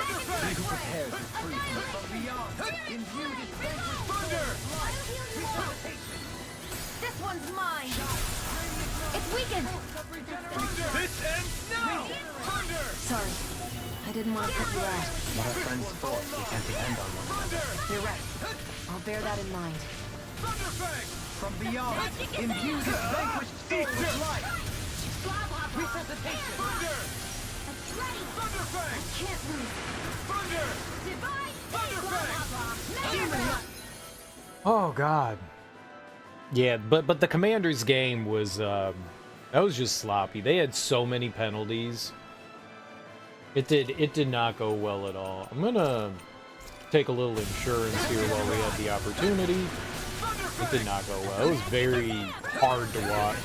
This one's mine. It's weakened. This ends now! Thunder! Sorry. I didn't want to put you out. What are friends for? We can't depend on one another. You're right. I'll bear that in mind. Thunderfang! From beyond, imbue this vanquished soul with life! Resuscitation! Thunder! Thunderfang! Can't lose. Thunder! Divine Thunderfang! Oh God. Yeah, but the Commanders game was that was just sloppy. They had so many penalties. It did not go well at all. I'm gonna take a little insurance here while we have the opportunity. It did not go well. It was very hard to watch.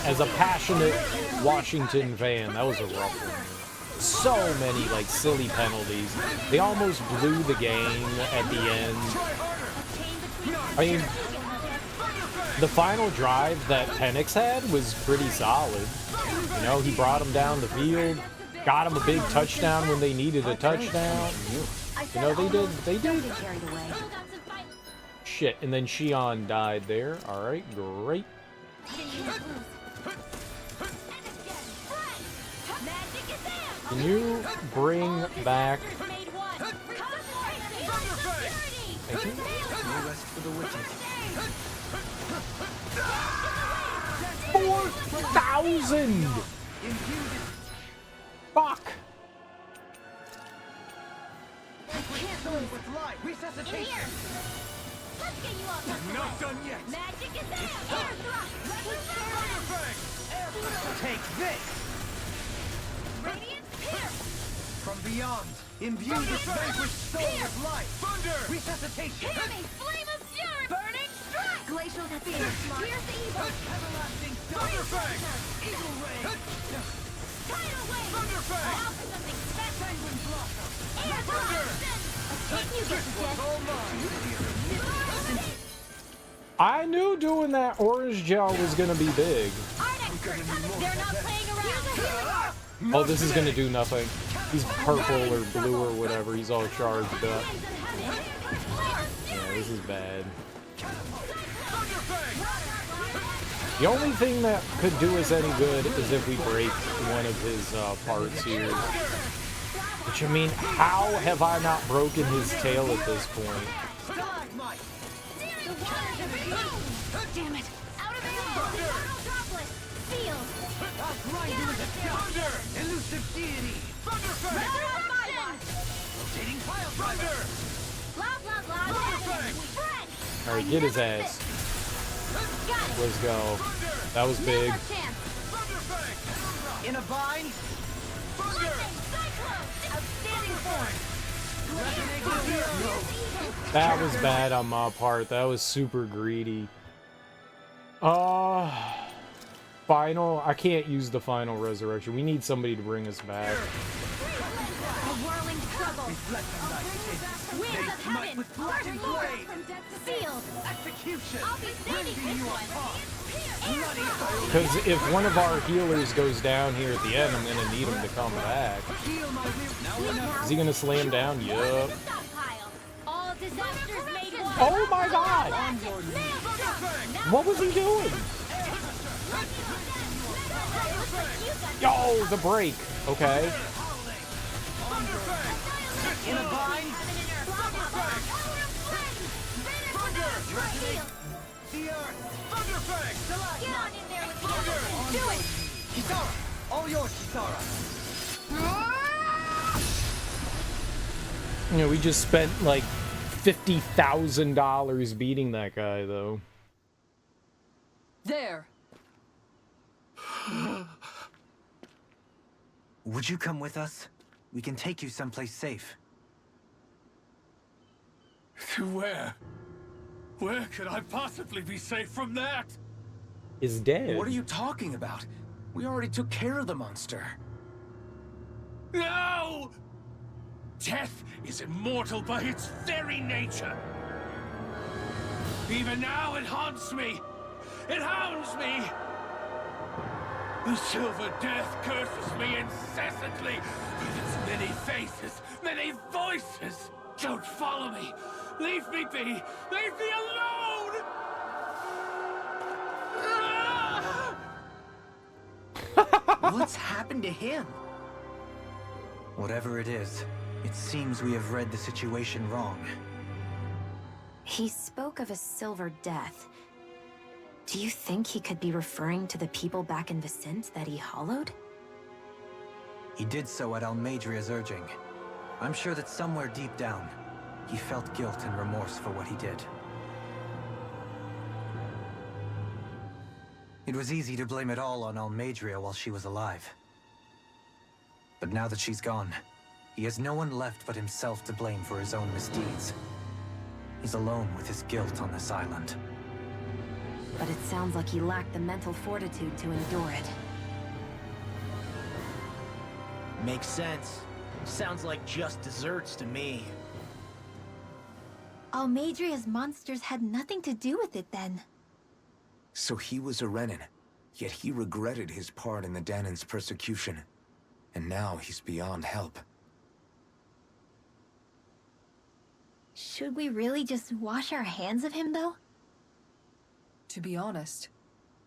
As a passionate Washington fan, that was a rough one. So many like silly penalties. They almost blew the game at the end. I mean, the final drive that Penix had was pretty solid. You know, he brought him down the field, got him a big touchdown when they needed a touchdown. You know, they did. Shit, and then Xion died there. All right, great. Can you bring back? Thank you. No rest for the wicked. 4,000! Fuck! With life! Resuscitation! Let's get you off the Not done yet! Magic is there! Air thrust! Thunderfang! Take this! Radiant pierce! From beyond, imbue this vanquished soul with life! Thunder! Resuscitation! Hear me! Flame of fury! Burning strike! Glacial fear! Here's the evil! Everlasting Thunderfang! Eagle Ray! Tidal wave! Thunderfang! I'll offer something special! Penguin Blossom! Air thrust! Can you get to death? All mine! I knew doing that orange gel was gonna be big. They're not playing around! Oh, this is gonna do nothing. He's purple or blue or whatever. He's all charged up. Yeah, this is bad. The only thing that could do us any good is if we break one of his parts here. Which, I mean, how have I not broken his tail at this point? Damn it! Out of ammo! Droplet! Field! Thunder! Elusive deity! Thunderfang! Resurrection! Rotating pile driver! Loud All right, get his ass. Let's go. That was big. In a bind. That was bad on my part. That was super greedy. Final. I can't use the final resurrection. We need somebody to bring us back. A whirling struggle. Winds of heaven. Burden Lord. Sealed. Execution. I'll be saving this one. Because if one of our healers goes down here at the end, I'm gonna need him to come back. Is he gonna slam down? Yup. All disasters made one. Oh my god! What was he doing? Yo, the break. Okay. In a bind. The earth. Thunderfang. Get on in there with the others. Do it. Kisara. All yours, Kisara. You know, we just spent like $50,000 beating that guy, though. There. Would you come with us? We can take you someplace safe. To where? Where could I possibly be safe from that? Is dead. What are you talking about? We already took care of the monster. No! Death is immortal by its very nature. Even now it haunts me. It hounds me. The Silver Death curses me incessantly with its many faces, many voices. Don't follow me. Leave me be. Leave me alone. What's happened to him? Whatever it is, it seems we have read the situation wrong. He spoke of a silver death. Do you think he could be referring to the people back in Vicente that he hollowed? He did so at Almeidria's urging. I'm sure that somewhere deep down, he felt guilt and remorse for what he did. It was easy to blame it all on Almeidria while she was alive. But now that she's gone, he has no one left but himself to blame for his own misdeeds. He's alone with his guilt on this island. But it sounds like he lacked the mental fortitude to endure it. Makes sense. Sounds like just desserts to me. Almeidria's monsters had nothing to do with it then. So he was a Renan, yet he regretted his part in the Danan's persecution. And now he's beyond help. Should we really just wash our hands of him, though? To be honest,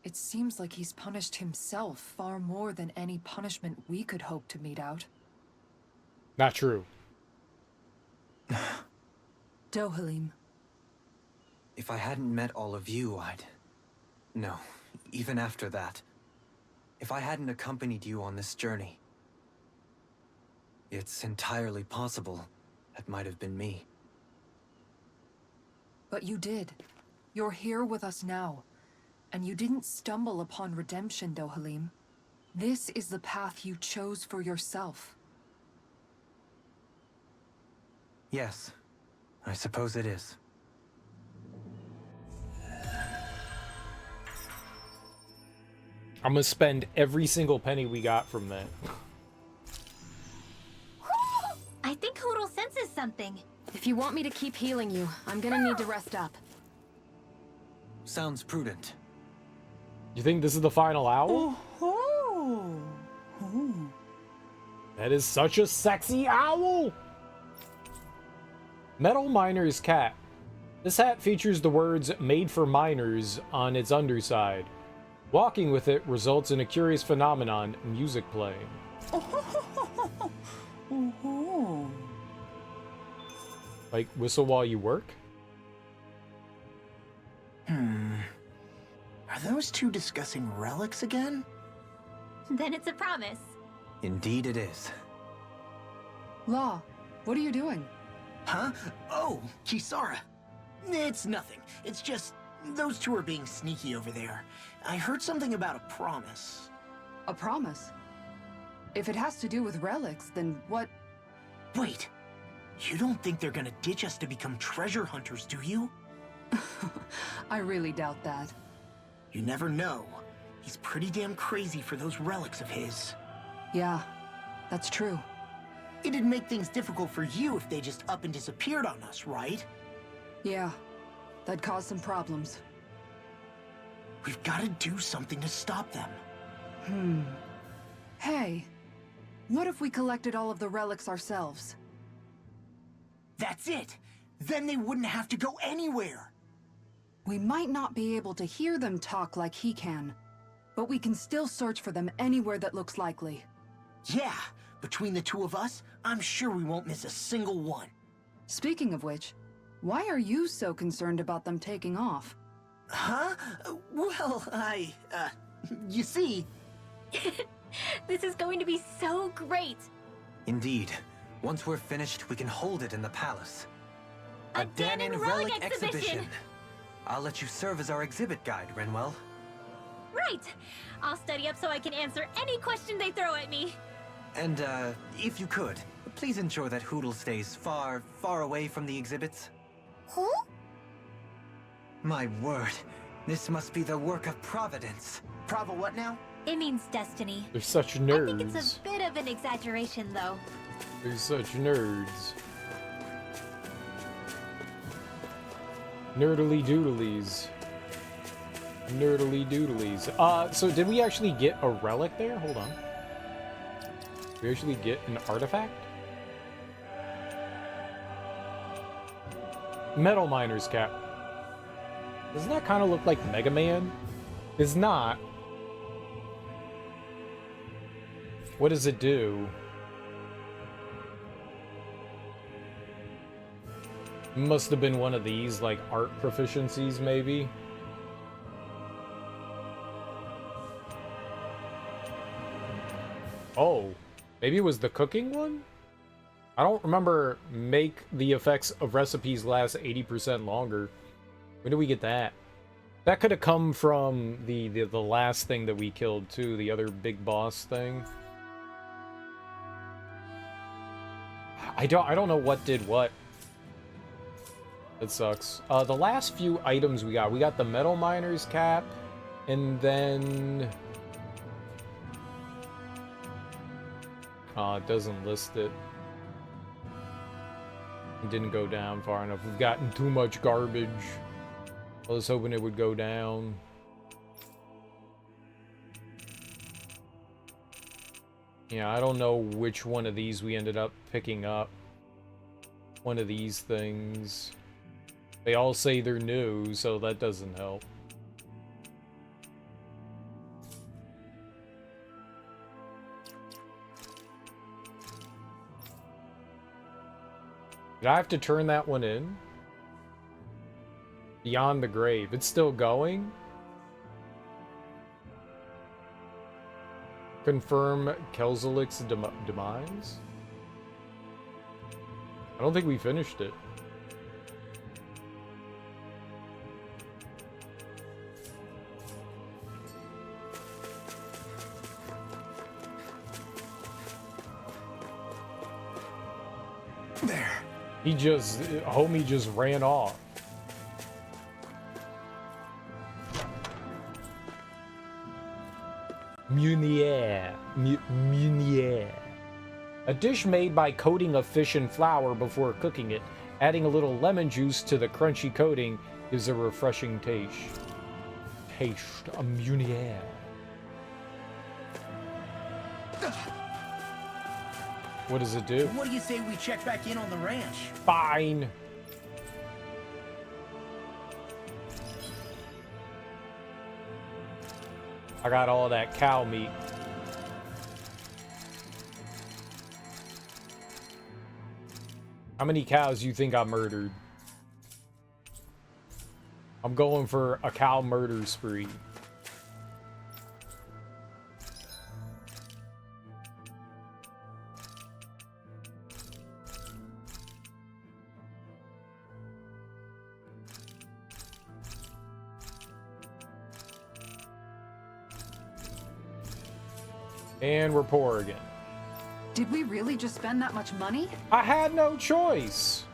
it seems like he's punished himself far more than any punishment we could hope to mete out. Not true. Dohalim. If I hadn't met all of you, No, even after that. If I hadn't accompanied you on this journey, it's entirely possible that might have been me. But you did. You're here with us now. And you didn't stumble upon redemption, Dohalim. This is the path you chose for yourself. Yes, I suppose it is. I'm gonna spend every single penny we got from that. I think Hootle senses something. If you want me to keep healing you, I'm gonna need to rest up. Sounds prudent. You think this is the final owl? That is such a sexy owl! Metal Miner's Cat. This hat features the words "Made for Miners" on its underside. Walking with it results in a curious phenomenon, music playing. Like whistle while you work? Are those two discussing relics again? Then it's a promise. Indeed it is. Law, what are you doing? Huh? Oh, Kisara. It's nothing. It's just those two are being sneaky over there. I heard something about a promise. A promise? If it has to do with relics, then what? Wait, you don't think they're gonna ditch us to become treasure hunters, do you? I really doubt that. You never know. He's pretty damn crazy for those relics of his. Yeah, that's true. It'd make things difficult for you if they just up and disappeared on us, right? Yeah, that'd cause some problems. We've got to do something to stop them. Hey, what if we collected all of the relics ourselves? That's it! Then they wouldn't have to go anywhere! We might not be able to hear them talk like he can, but we can still search for them anywhere that looks likely. Yeah, between the two of us, I'm sure we won't miss a single one. Speaking of which, why are you so concerned about them taking off? Huh? Well, you see... This is going to be so great! Indeed. Once we're finished, we can hold it in the palace. A Dahnan Relic Exhibition! I'll let you serve as our exhibit guide, Rinwell. Right! I'll study up so I can answer any question they throw at me. And, if you could, please ensure that Hootle stays far, far away from the exhibits. Who? My word, this must be the work of Providence. Prava what now? It means destiny. They're such I nerds. think it's a bit of an exaggeration, though. They're such nerds. Nerdly doodlies. Nerdly doodlies. So did we actually get a relic there? Hold on. Did we actually get an artifact? Metal Miner's Cap. Doesn't that kind of look like Mega Man? It's not. What does it do? Must have been one of these, like, art proficiencies, maybe. Oh, maybe it was the cooking one? I don't remember make the effects of recipes last 80% longer. When did we get that? That could have come from the last thing that we killed, too. The other big boss thing. I don't know what did what. That sucks. The last few items we got the Metal Miner's Cap, and then... it doesn't list it. It didn't go down far enough. We've gotten too much garbage. I was hoping it would go down. Yeah, I don't know which one of these we ended up picking up. One of these things. They all say they're new, so that doesn't help. Did I have to turn that one in? Beyond the Grave. It's still going? Confirm Kelzelik's demise? I don't think we finished it. There. Homie just ran off. Meunier. Meunier. A dish made by coating a fish in flour before cooking it. Adding a little lemon juice to the crunchy coating gives a refreshing taste. Taste a meunier. What does it do? What do you say we check back in on the ranch? Fine. I got all that cow meat. How many cows do you think I murdered? I'm going for a cow murder spree. And we're poor again. Did we really just spend that much money? I had no choice.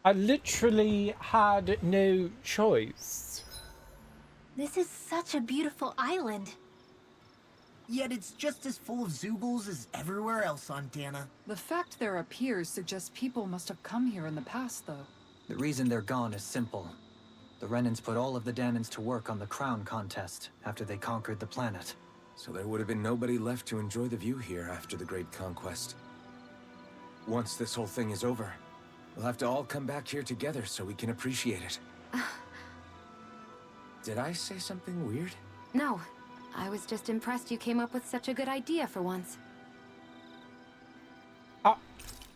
I literally had no choice. This is such a beautiful island. Yet it's just as full of Zoogles as everywhere else on Dana. The fact there are piers suggests people must have come here in the past, though. The reason they're gone is simple. The Renans put all of the Danans to work on the crown contest after they conquered the planet. So there would have been nobody left to enjoy the view here after the Great Conquest. Once this whole thing is over, we'll have to all come back here together so we can appreciate it. Did I say something weird? No, I was just impressed you came up with such a good idea for once.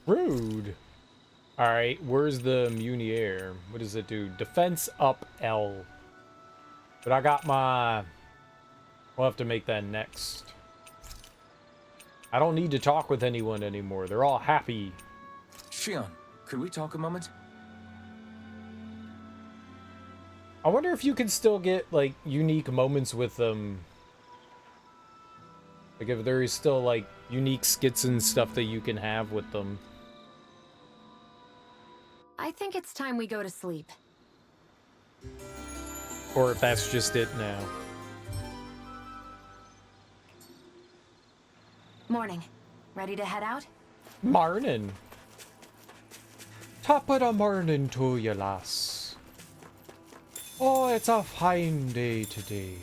Rude. Alright, where's the Munier? What does it do? Defense up L. But I got my... We'll have to make that next. I don't need to talk with anyone anymore. They're all happy. Shion, could we talk a moment? I wonder if you can still get, like, unique moments with them. Like, if there is still, like, unique skits and stuff that you can have with them. I think it's time we go to sleep. Or if that's just it now. Morning. Ready to head out? Marnin. Top of the morning to you, lass. Oh, it's a fine day today.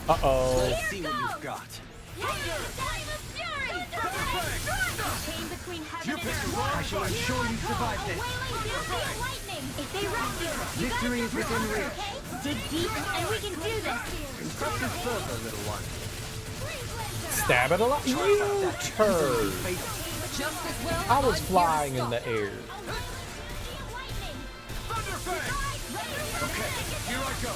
Uh-oh. Let's see what you've got. I shall ensure you survive this. Victory is within reach. Dig deep and we can do this. Constructive further, little one. Stab it a lot. You turd. I was flying in the air. Okay, here I go.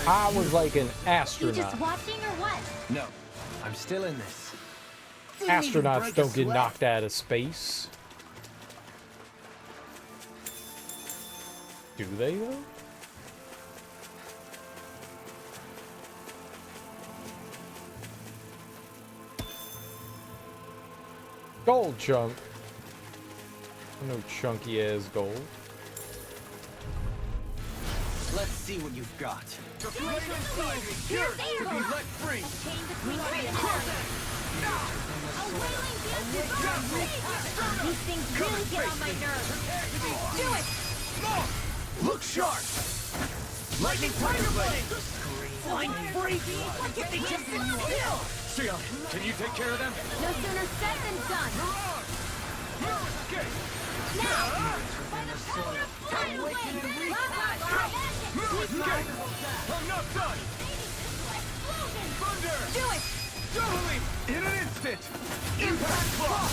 I was like an You just astronaut. watching or what? No, I'm still in this. Astronauts don't get knocked out of space. Do they, though? Gold chunk. No chunky ass gold. Let's see what you've got. The flame inside is here to be let free. These things really get on my nerves. Do it! Look sharp! Lightning Tiger Blade! Flying freak! Why can't they just sit still? Shion, can you take care of them? No sooner said than done. Your escape! Now! By the power of Fire Blade! Your escape! I'm not done! Thunder! Do it! Totally! In an instant! Impact Claw!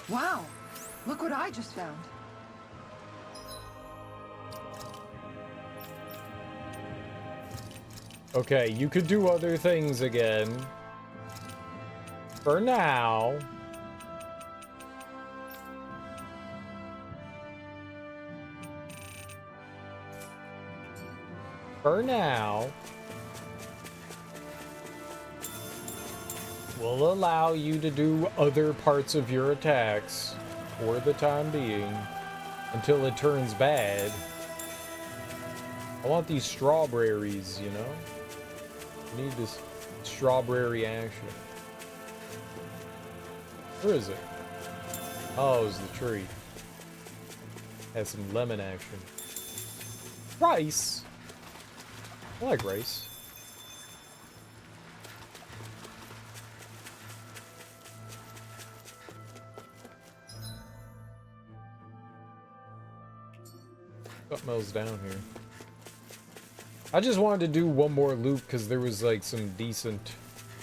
Wow! Look what I just found. Okay, you could do other things again. For now. For now. We'll allow you to do other parts of your attacks for the time being until it turns bad. I want these strawberries, you know? I need this strawberry action. Where is it? Oh, it's the tree. Has some lemon action. Rice! I like rice. Something else down here. I just wanted to do one more loop because there was like some decent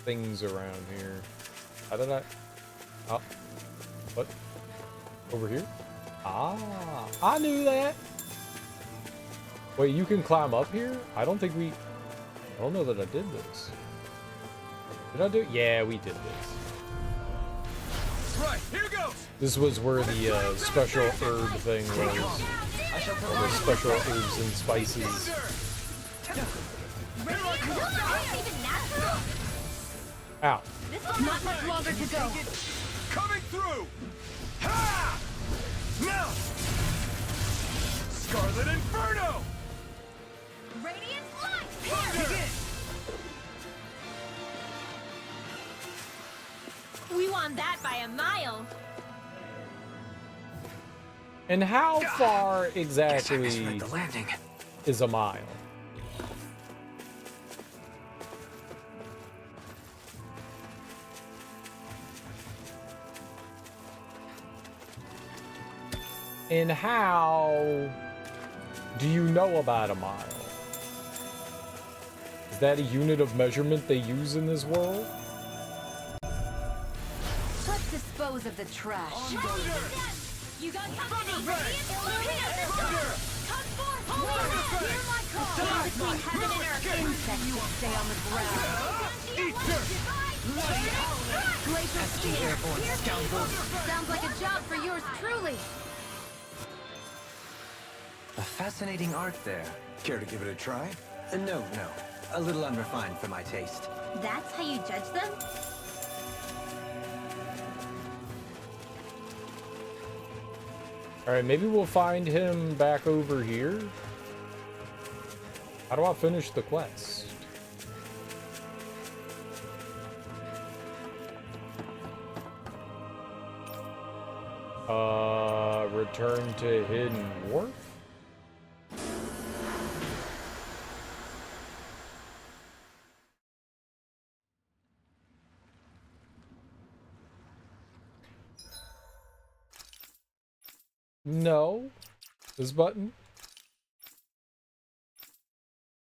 things around here. How did I? Oh, what? Over here? Ah, I knew that. Wait, you can climb up here? I don't think we... I don't know that I did this. Did I do it? Yeah, we did this. Right, here goes! This was where the special herb thing was. All the special herbs and spices. Ow. Not much longer to go. Coming through! Ha! Now! Scarlet Inferno! Radiant light! Thunder! We won that by a mile. And how far Guess I exactly misread the landing. is a mile? And how do you know about a mile? Is that a unit of measurement they use in this world? Let's dispose of the trash. You got company. Radiant come forth. Hear my call. Between heaven and earth. Insects will stay on the ground. Glacial spear. Sounds like a job for yours truly. A fascinating art there. Care to give it a try? No. A little unrefined for my taste. That's how you judge them? Alright, maybe we'll find him back over here. How do I finish the quest? Return to Hidden Wharf? No. This button?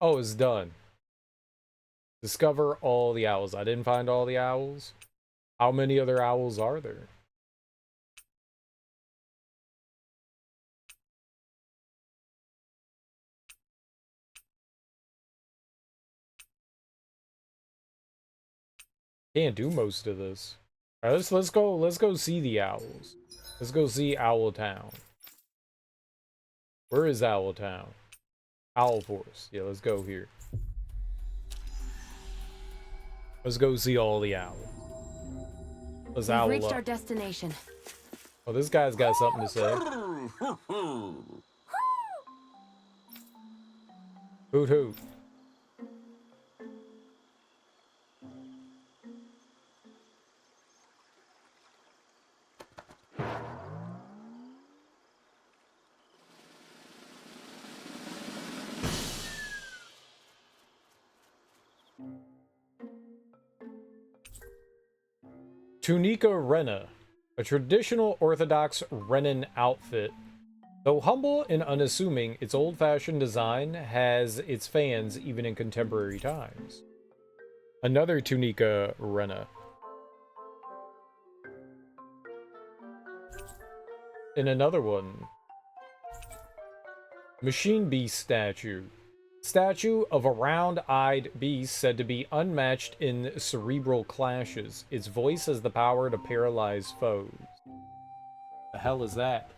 Oh, it's done. Discover all the owls. I didn't find all the owls. How many other owls are there? Can't do most of this. All right, let's go see the owls. Let's go see Owl Town. Where is Owl Town? Owl Forest. Yeah, let's go here. Let's go see all the owls. Let's owl We've reached up. our destination. Oh, this guy's got something to say. Hoot hoot. Tunica Rena, a traditional Orthodox Renan outfit. Though humble and unassuming, its old-fashioned design has its fans even in contemporary times. Another Tunica Rena. And another one. Machine Beast statue. Statue of a round-eyed beast said to be unmatched in cerebral clashes. Its voice has the power to paralyze foes. The hell is that?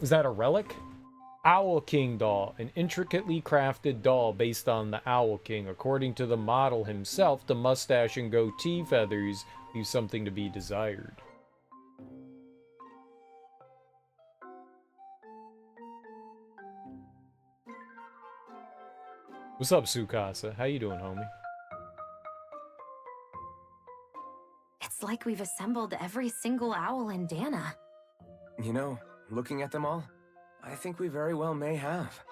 Is that a relic? Owl King doll, an intricately crafted doll based on the Owl King. According to the model himself, the mustache and goatee feathers leave something to be desired. What's up, Sukasa? How you doing, homie? It's like we've assembled every single owl in Dana. You know, looking at them all, I think we very well may have.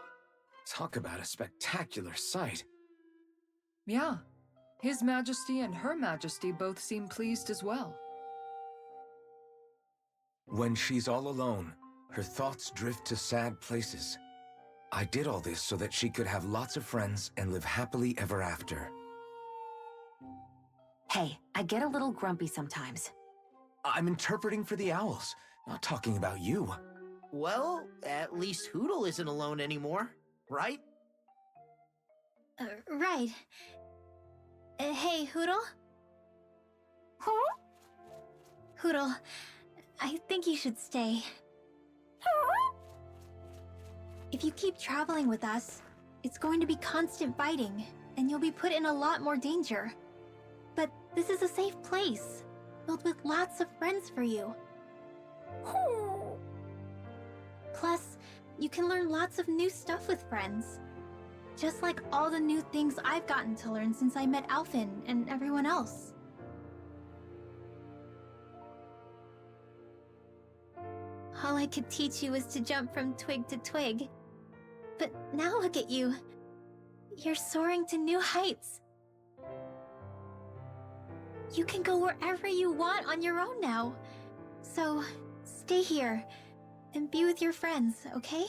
Talk about a spectacular sight. Yeah. His Majesty and Her Majesty both seem pleased as well. When she's all alone, her thoughts drift to sad places. I did all this so that she could have lots of friends and live happily ever after. Hey, I get a little grumpy sometimes. I'm interpreting for the owls, not talking about you. Well, at least Hootle isn't alone anymore, right? Right. Hey, Hootle? Huh? Hootle, I think you should stay. If you keep traveling with us, it's going to be constant fighting, and you'll be put in a lot more danger. But this is a safe place, filled with lots of friends for you. Plus, you can learn lots of new stuff with friends. Just like all the new things I've gotten to learn since I met Alphen and everyone else. All I could teach you was to jump from twig to twig. But now look at you. You're soaring to new heights. You can go wherever you want on your own now. So, stay here and be with your friends, okay?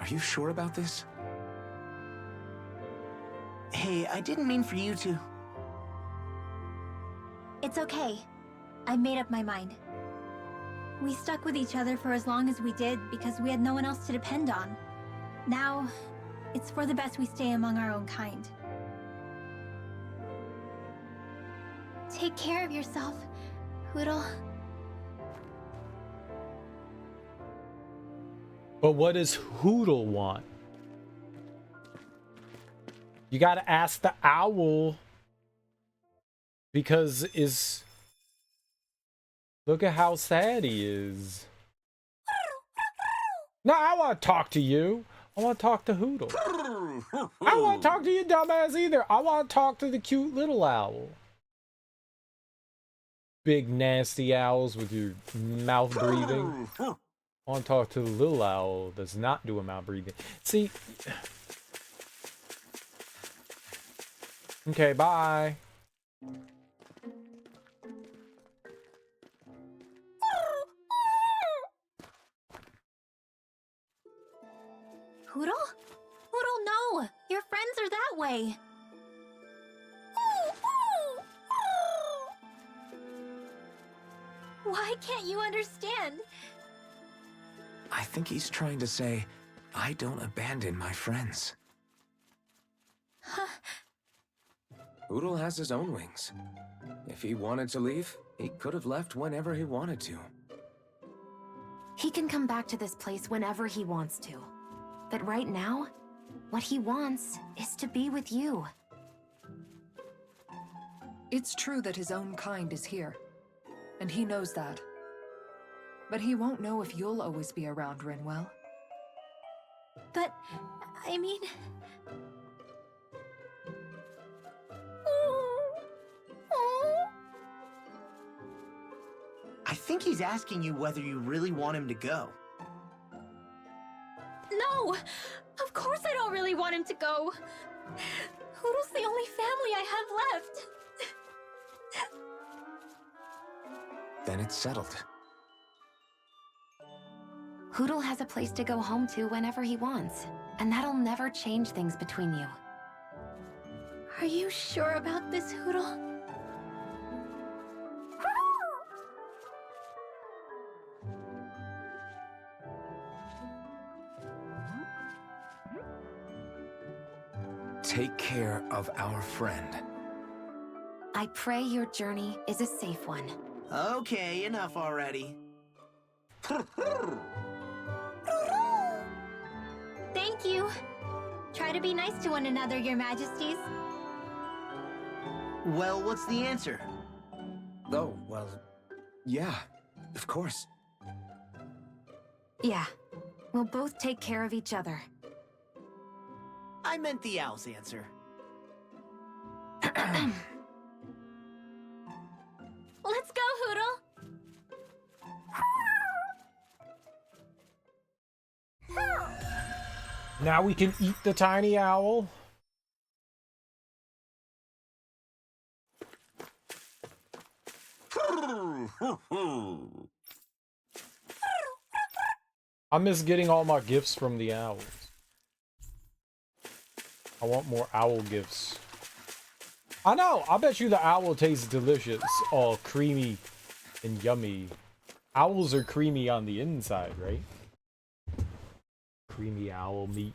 Are you sure about this? Hey, I didn't mean for you to... It's okay. I made up my mind. We stuck with each other for as long as we did because we had no one else to depend on. Now, it's for the best we stay among our own kind. Take care of yourself, Hootle. But what does Hootle want? You gotta ask the owl. Because look at how sad he is. No, I want to talk to you. I want to talk to Hootle. I don't want to talk to you, dumbass, either. I want to talk to the cute little owl. Big nasty owls with your mouth breathing. I want to talk to the little owl that's not doing mouth breathing. See? Okay, bye. Hootle? Hootle, no! Your friends are that way! Why can't you understand? I think he's trying to say, I don't abandon my friends. Hootle has his own wings. If he wanted to leave, he could have left whenever he wanted to. He can come back to this place whenever he wants to. But right now, what he wants is to be with you. It's true that his own kind is here, and he knows that. But he won't know if you'll always be around, Rinwell. But, I mean... I think he's asking you whether you really want him to go. No! Of course I don't really want him to go! Hootle's the only family I have left! Then it's settled. Hootle has a place to go home to whenever he wants, and that'll never change things between you. Are you sure about this, Hootle? Take care of our friend. I pray your journey is a safe one. Okay, enough already. Thank you. Try to be nice to one another, your majesties. Well, what's the answer? Oh, well, yeah, of course. Yeah, we'll both take care of each other. I meant the owl's answer. Let's go, Hootle! Now we can eat the tiny owl. I miss getting all my gifts from the owls. I want more owl gifts. I know, I bet you the owl tastes delicious. All creamy and yummy. Owls are creamy on the inside, right? Creamy owl meat.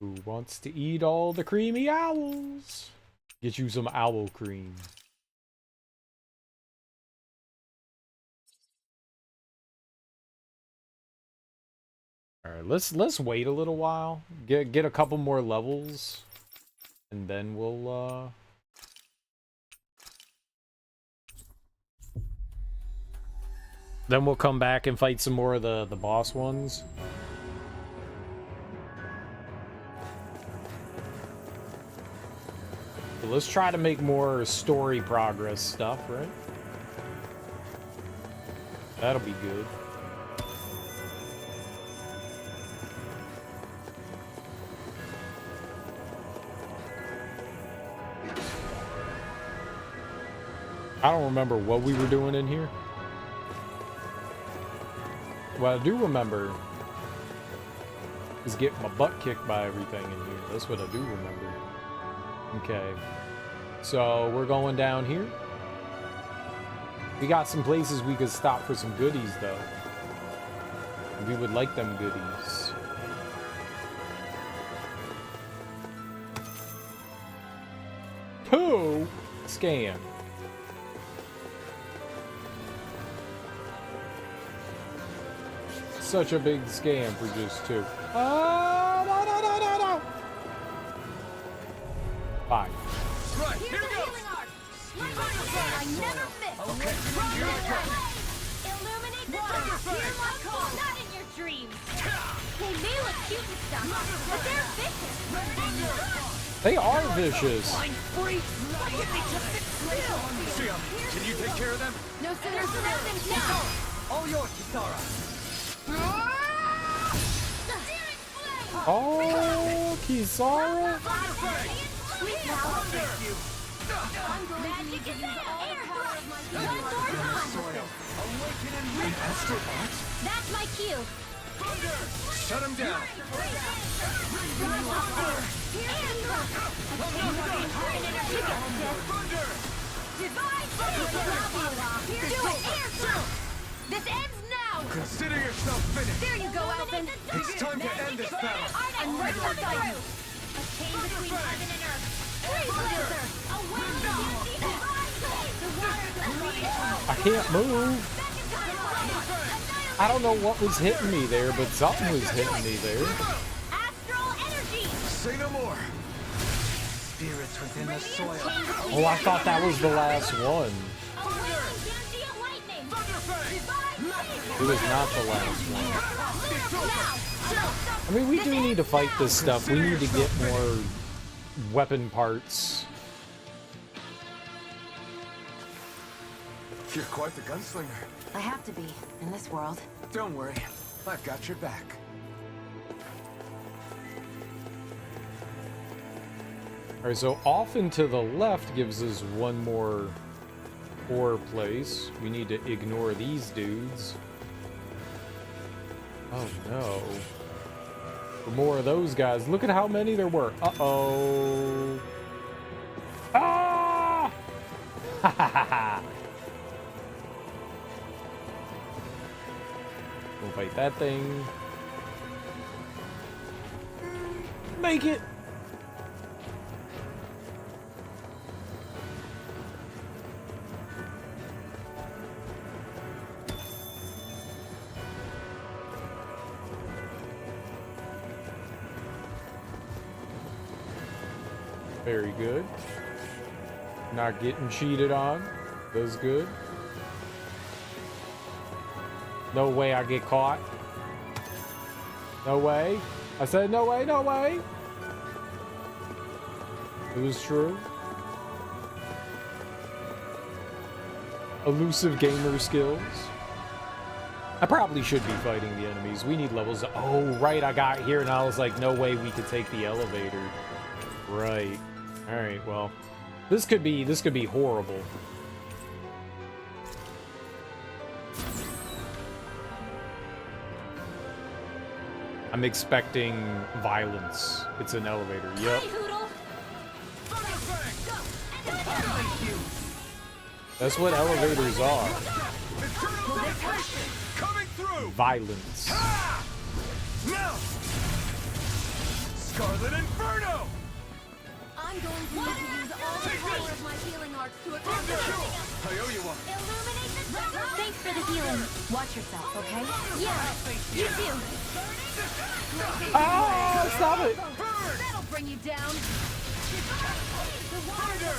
Who wants to eat all the creamy owls? Get you some owl cream. All right, let's wait a little while. Get a couple more levels, and then we'll come back and fight some more of the boss ones. So let's try to make more story progress stuff, right? That'll be good. I don't remember what we were doing in here. What I do remember is getting my butt kicked by everything in here. That's what I do remember. Okay. So we're going down here. We got some places we could stop for some goodies, though. We would like them goodies. Two scan. Such a big scam for just two. No. Fine. Right, here we go. I never miss. Illuminate the dark. Hear my call. Not in your dreams. They may look cute and stuff, but they're vicious. They are vicious. Can you take care of them? No sooner snapped now. All yours, Kisara. Oh, Kisara. Magic is all the power of my That's my cue. Shut him down. This ends now. Consider yourself finished. There you go, Alvin. It's time to end this battle. I'm right beside you. A chain between heaven and earth. Freeze Lancer. I can't move. I don't know what was hitting me there, but something was hitting me there. Astral energy. Say no more. Spirits within the soil. Oh, I thought that was the last one. It was not the last one. I mean, we do need to fight this stuff. We need to get more weapon parts. You're quite the gunslinger. I have to be, in this world. Don't worry, I've got your back. Alright, so off and to the left gives us one more ore place. We need to ignore these dudes. Oh no. For more of those guys. Look at how many there were. Uh-oh. Ah! Ha ha ha ha. We'll fight that thing. Make it! Very good. Not getting cheated on. That's good. No way I get caught. No way. I said no way, no way. It was true. Elusive gamer skills. I probably should be fighting the enemies. We need levels. Oh, right. I got here and I was like, no way we could take the elevator. Right. All right. Well, this could be horrible. I'm expecting violence. It's an elevator. Yep. That's what elevators are. Coming through! Violence. Now! Scarlet Inferno! I'm going to need to use all the power of my healing arts to accomplish I owe you one. Illuminate the dark! Thanks for the healing. Watch yourself, okay? Yeah, you too. Oh, stop it! That'll bring you down. The water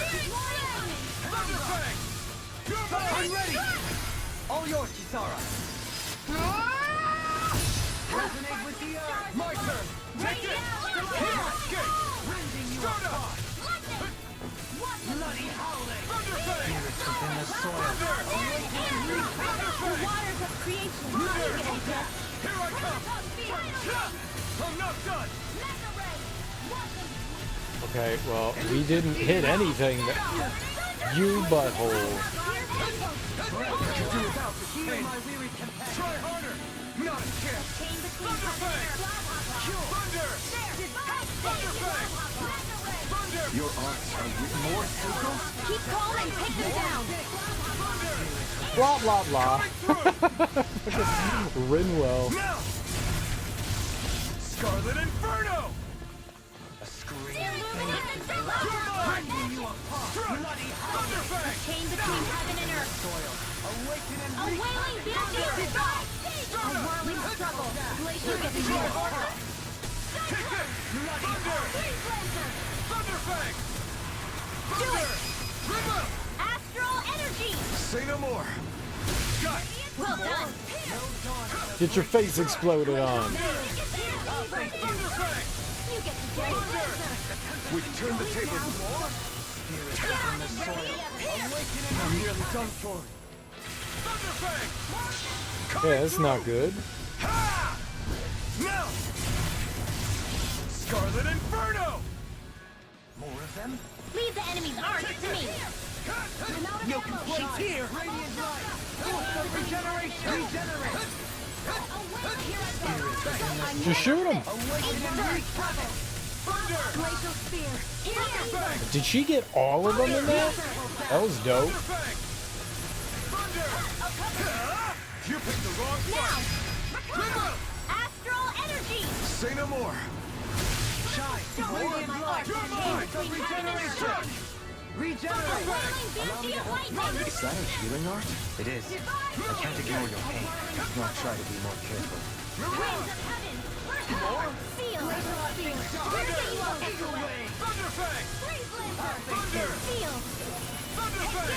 Thunderfang! I'm ready! All yours, Kisara. Resonate with the earth. My turn! Take it! Escape! Rending you Start up! apart. Bloody howling. Thunderfang! Spirits within the soil. The waters of creation. Here I come! I'm not done! Okay, well, we didn't hit anything that... You butthole. Heal my weary companion. Try harder! Not a chance! Thunderfang! Thunder! Thunderfang! Thunder! Your arts are more Zuko? Keep calling, take them down. Blah, blah, blah. Rinwell. Now! Scarlet Inferno! A scream. Rending you apart! Thunderfang! Chain between heaven and earth. Awaken and A wailing beauty. A whirling struggle. Glacier gets your order. Thunderfang! Do it. Ripper! Astral energy. Say no more! Got! Well done. Get your face exploded on. Thunderfang! You get to carry We've turned the tables. I'm nearly done for. Thunderfang! Yeah, that's not good. Ha! Now! Scarlet Inferno! More of them? Leave the enemy's arc to me. No complaints here. Radiant light. Force of regeneration. Regenerate. Just shoot him. Awaken and recover. Glacial spear. Thunderfang! Did she get all of them in there? That was dope. Thunderfang! Thunder! You picked the wrong Now. Ripper! Astral energy. Say no more! Shine. Radiant light. You're mine! Force of regeneration. A Regenerate. whirling beauty of lightning. Is that a healing art? It is. I can't ignore your pain. I'll try to be more careful. Winds of heaven. Seal. Glacial spear. Where get you all this away? Thunderfang! Freeze laser. Seal. Thunderfang!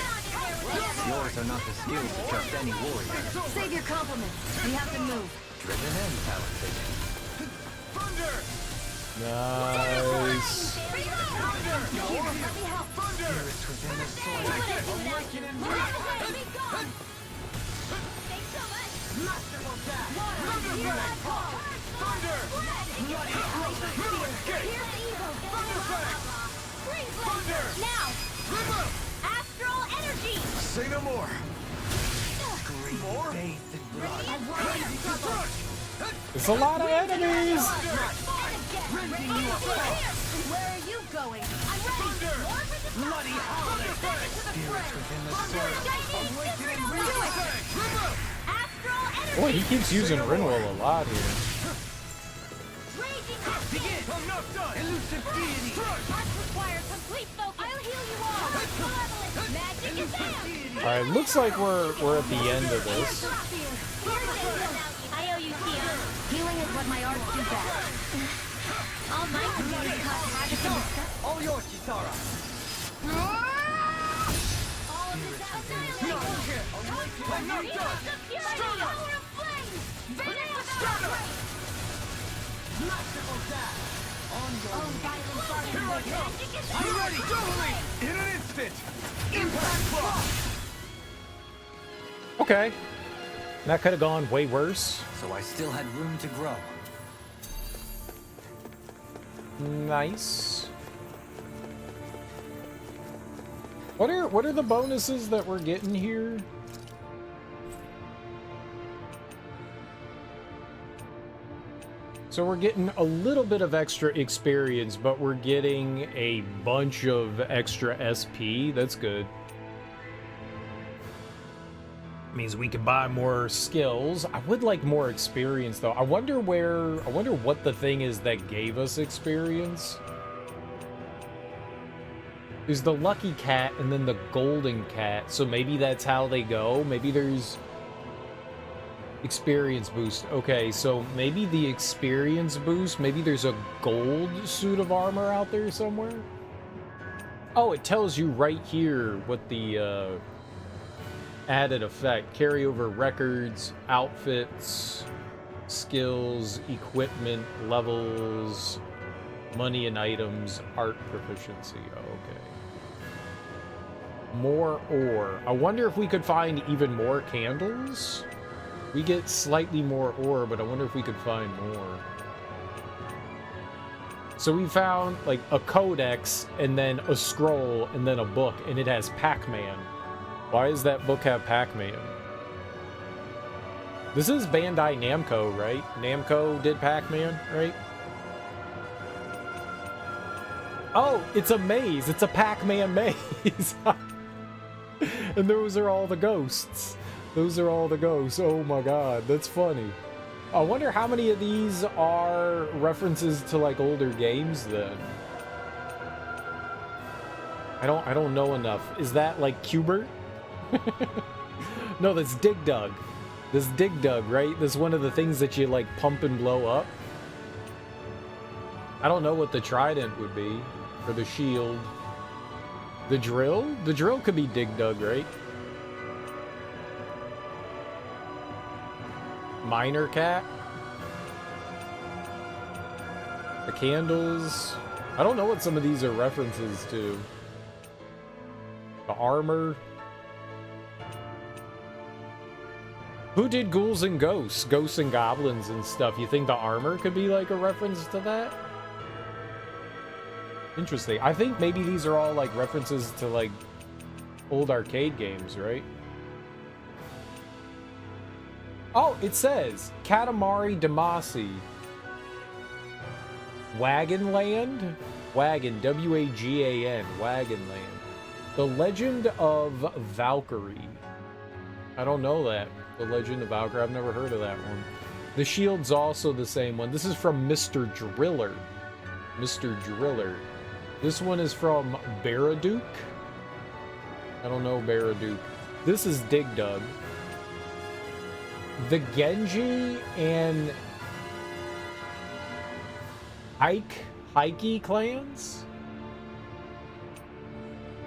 Yours are not the skills of just any warrior. Save your compliments. We have to move. Driven and talented. Thunder! Nice. Spirits within the soil. Awaken and recover. Masterful dash. Thunder! Thunder! Now. Ripper! Astral energy. Say no more! Scream bathed in blood. A whirling struggle. It's a lot of enemies. Where are you going? I'm ready. Bloody howling. Spirits within the soil. Awaken and Do it. Astral energy. Boy, he keeps using Rinwell a lot here. Raging begin. I'm not done! Elusive deity. Arts require complete focus. I'll heal you all. Malevolent magic is there. All right, looks like we're at the end of this. I owe you, Tia. Healing is what my arts do best. All my can do is cause havoc in the set. All yours, Kisara. All of this annihilation. I'm not done! Start up. Power of flames. Masterful dash. On your Violent Here I come! I'm ready! Totally! In an instant! Impact block! Okay. That could have gone way worse. So I still had room to grow. Nice. What are the bonuses that we're getting here? So we're getting a little bit of extra experience, but we're getting a bunch of extra SP. That's good. Means we can buy more skills. I would like more experience though. I wonder what the thing is that gave us experience. There's the lucky cat and then the golden cat. So maybe that's how they go. Maybe there's experience boost. Okay, so maybe the experience boost, maybe there's a gold suit of armor out there somewhere. Oh, it tells you right here what the added effect. Carryover records, outfits, skills, equipment, levels, money and items, art proficiency. Oh, okay. More ore. I wonder if we could find even more candles? We get slightly more ore, but I wonder if we could find more. So we found like a codex and then a scroll and then a book, and it has Pac-Man. Why does that book have Pac-Man? This is Bandai Namco, right? Namco did Pac-Man, right? Oh, it's a maze. It's a Pac-Man maze. And those are all the ghosts. Those are all the ghosts. Oh my god, that's funny. I wonder how many of these are references to like older games then. I don't know enough. Is that like Qbert? No, that's Dig Dug. This Dig Dug, right? This is one of the things that you like pump and blow up. I don't know what the trident would be. Or the shield. The drill? The drill could be Dig Dug, right? Miner cat? The candles? I don't know what some of these are references to. The armor? Who did Ghouls and Ghosts? Ghosts and Goblins and stuff. You think the armor could be like a reference to that? Interesting. I think maybe these are all like references to like old arcade games, right? Oh, it says Katamari Damacy. Wagonland? Wagon, W-A-G-A-N, Wagonland. The Legend of Valkyrie. I don't know that. The Legend of Valkyrie, I've never heard of that one. The shield's also the same one. This is from Mr. Driller. Mr. Driller. This one is from Baraduke. I don't know Baraduke. This is Dig Dug. The Genji and Heike clans?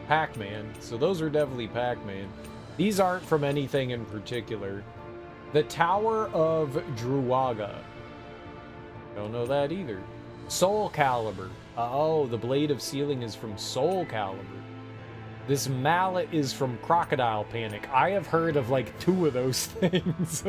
Pac-Man. So those are definitely Pac-Man. These aren't from anything in particular. The Tower of Druaga. Don't know that either. Soul Calibur. Oh, the Blade of Sealing is from Soul Calibur. This mallet is from Crocodile Panic. I have heard of like 2 of those things.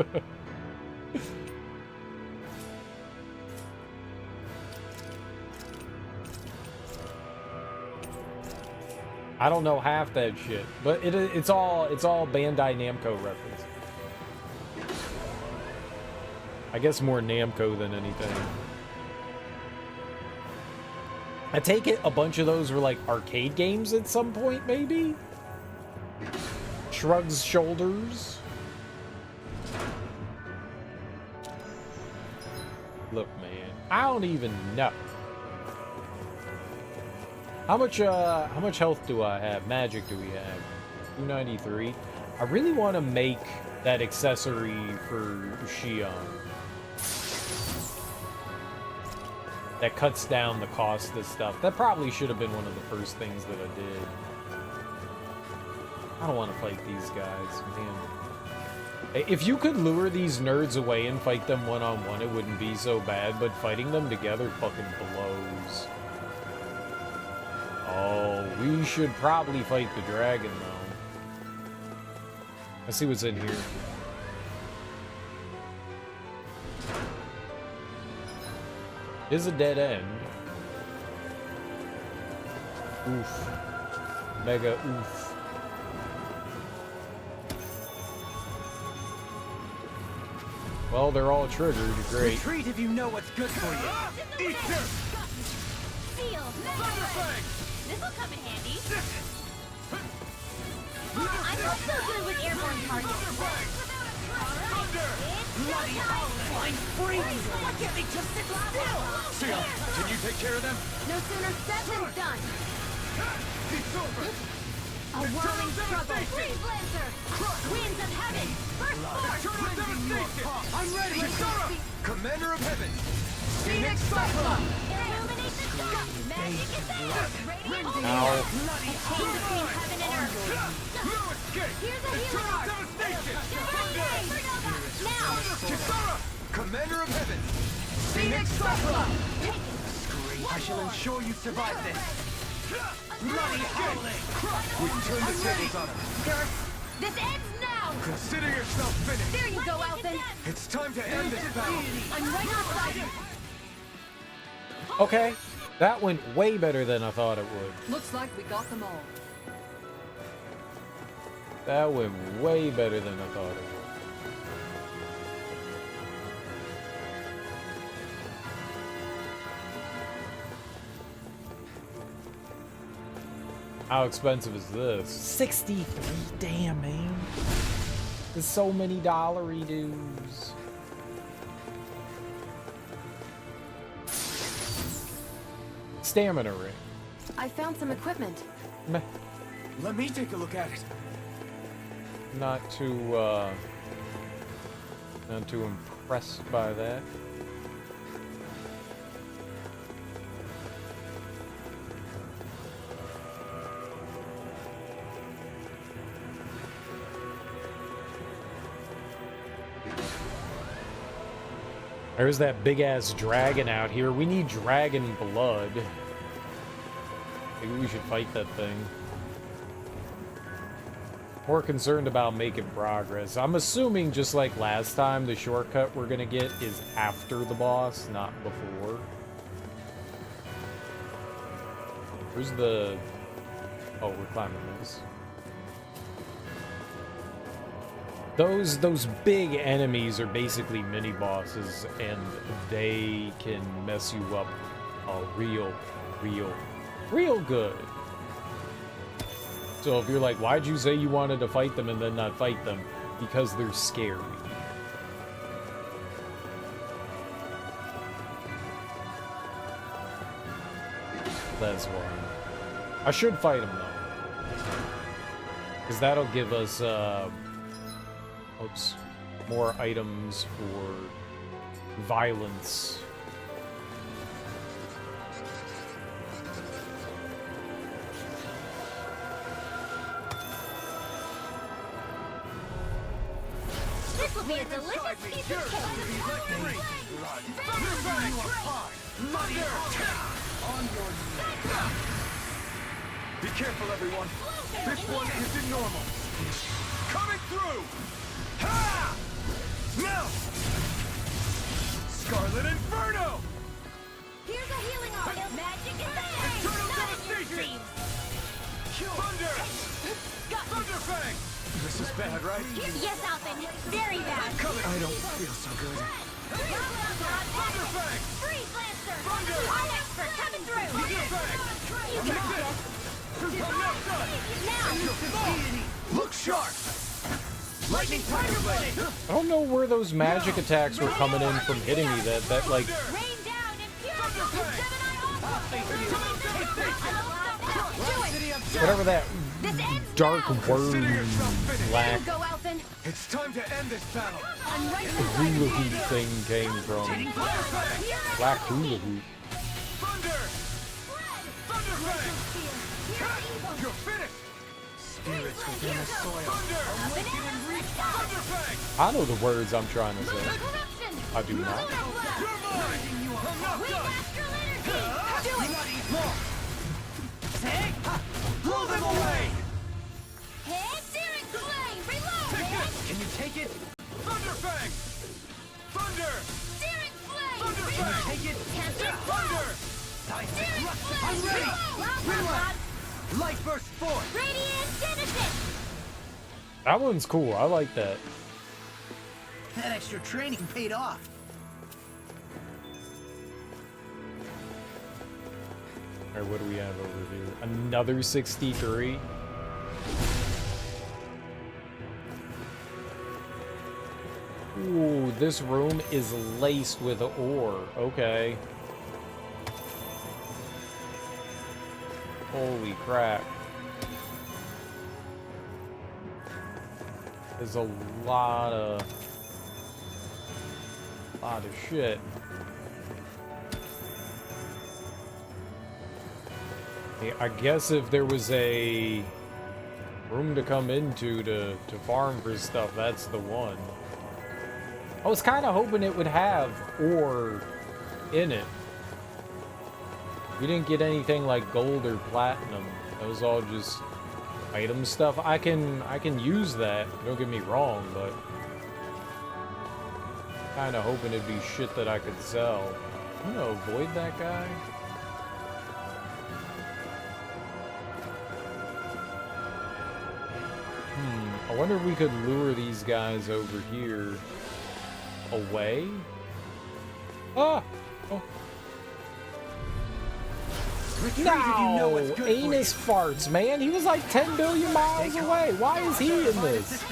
I don't know half that shit, but it's all Bandai Namco reference. I guess more Namco than anything. I take it a bunch of those were like arcade games at some point, maybe? Shrugs shoulders. Look, man, I don't even know. How much health do I have? Magic do we have? 293. I really want to make that accessory for Xion. That cuts down the cost of stuff. That probably should have been one of the first things that I did. I don't want to fight these guys, man. If you could lure these nerds away and fight them one-on-one, it wouldn't be so bad, but fighting them together fucking blows. Oh, we should probably fight the dragon, though. Let's see what's in here. Is a dead end. Oof. Mega oof. Well, they're all triggered. Great. Retreat if you know what's good for you. Eat this! Seal! This'll come in handy. I'm not so good with airborne targets. Bloody howling! Freeze! Why can't they just sit still? Seal, can you take care of them? No sooner said than done. It's over! A whirling struggle. Freeze Lancer! Winds of heaven! Burst forth! I'm ready! Commander of Heaven! Phoenix Cyclone! Illuminate the sky! Magic is there! Radiant Ow. Bloody chain between heaven and earth. No escape! Here's a healing arc! Now! Kisara! Commander of Heaven! Phoenix Cyclone! I shall ensure you survive this! Bloody howling! We can turn the tables on her. Garrus, this ends now! Consider yourself finished. There you go, Alphen! It's time to end this battle. I'm right beside you! Okay, that went way better than I thought it would. Looks like we got them all. That went way better than I thought it would. How expensive is this? 63, damn man. There's so many dollary dues. Stamina ring. I found some equipment. Meh. Let me take a look at it. Not too impressed by that. There's that big ass dragon out here. We need dragon blood. Maybe we should fight that thing. More concerned about making progress. I'm assuming, just like last time, the shortcut we're gonna get is after the boss, not before. Where's the... Oh, we're climbing this. Those big enemies are basically mini bosses, and they can mess you up real good. So if you're like, why'd you say you wanted to fight them and then not fight them? Because they're scary. That's why. I should fight them though. Because that'll give us, oops, more items for violence. This will be a delicious piece of cake! Be careful, everyone. This one isn't normal. Coming through! Ha! Now! Scarlet Inferno! Here's a healing arc! Magic is the Eternal not in your devastation! dreams! Thunder! Thunderfang! This is bad, right? Yes, Alphen! Very bad! I don't feel so good. Thunderfang! Freeze Lancer! Thunder! Our expert coming through! Thunderfang! You got this! I'm not done! Now! Look sharp! Lightning Tiger Blade! I don't know where those magic attacks were coming in from hitting me. That like, Rain down Imperial whatever that This ends dark now! worm black Go, Alphen! It's time to end this battle! I'm right hula hoop thing came from. Black hula hoop. Thunder! Thunderfang! You're finished! Spirits within the soil. Thunderfang! I know the words I'm trying to say. Corruption! I do not. You're mine! I'm not We done! astral energy! Do it! Blow them away! Hit Searing Flame! Reload! Can you take it? Thunderfang! Thunder! Searing Flame! Thunderfang! Take it? Tempest Thunder! Searing Flame! I'm ready! Reload! Light burst forth! Radiant Genesis! That one's cool. I like that. That extra training paid off. Alright, what do we have over here? Another 63. Ooh, this room is laced with ore. Okay. Holy crap. There's a lot of shit. Yeah, I guess if there was a room to come into to farm for stuff, that's the one. I was kind of hoping it would have ore in it. We didn't get anything like gold or platinum. That was all just item stuff. I can use that, don't get me wrong, but kind of hoping it'd be shit that I could sell. I'm gonna avoid that guy. I wonder if we could lure these guys over here away. Ah! Oh. No! Anus farts, man. He was like 10 billion miles away. Why is he in this?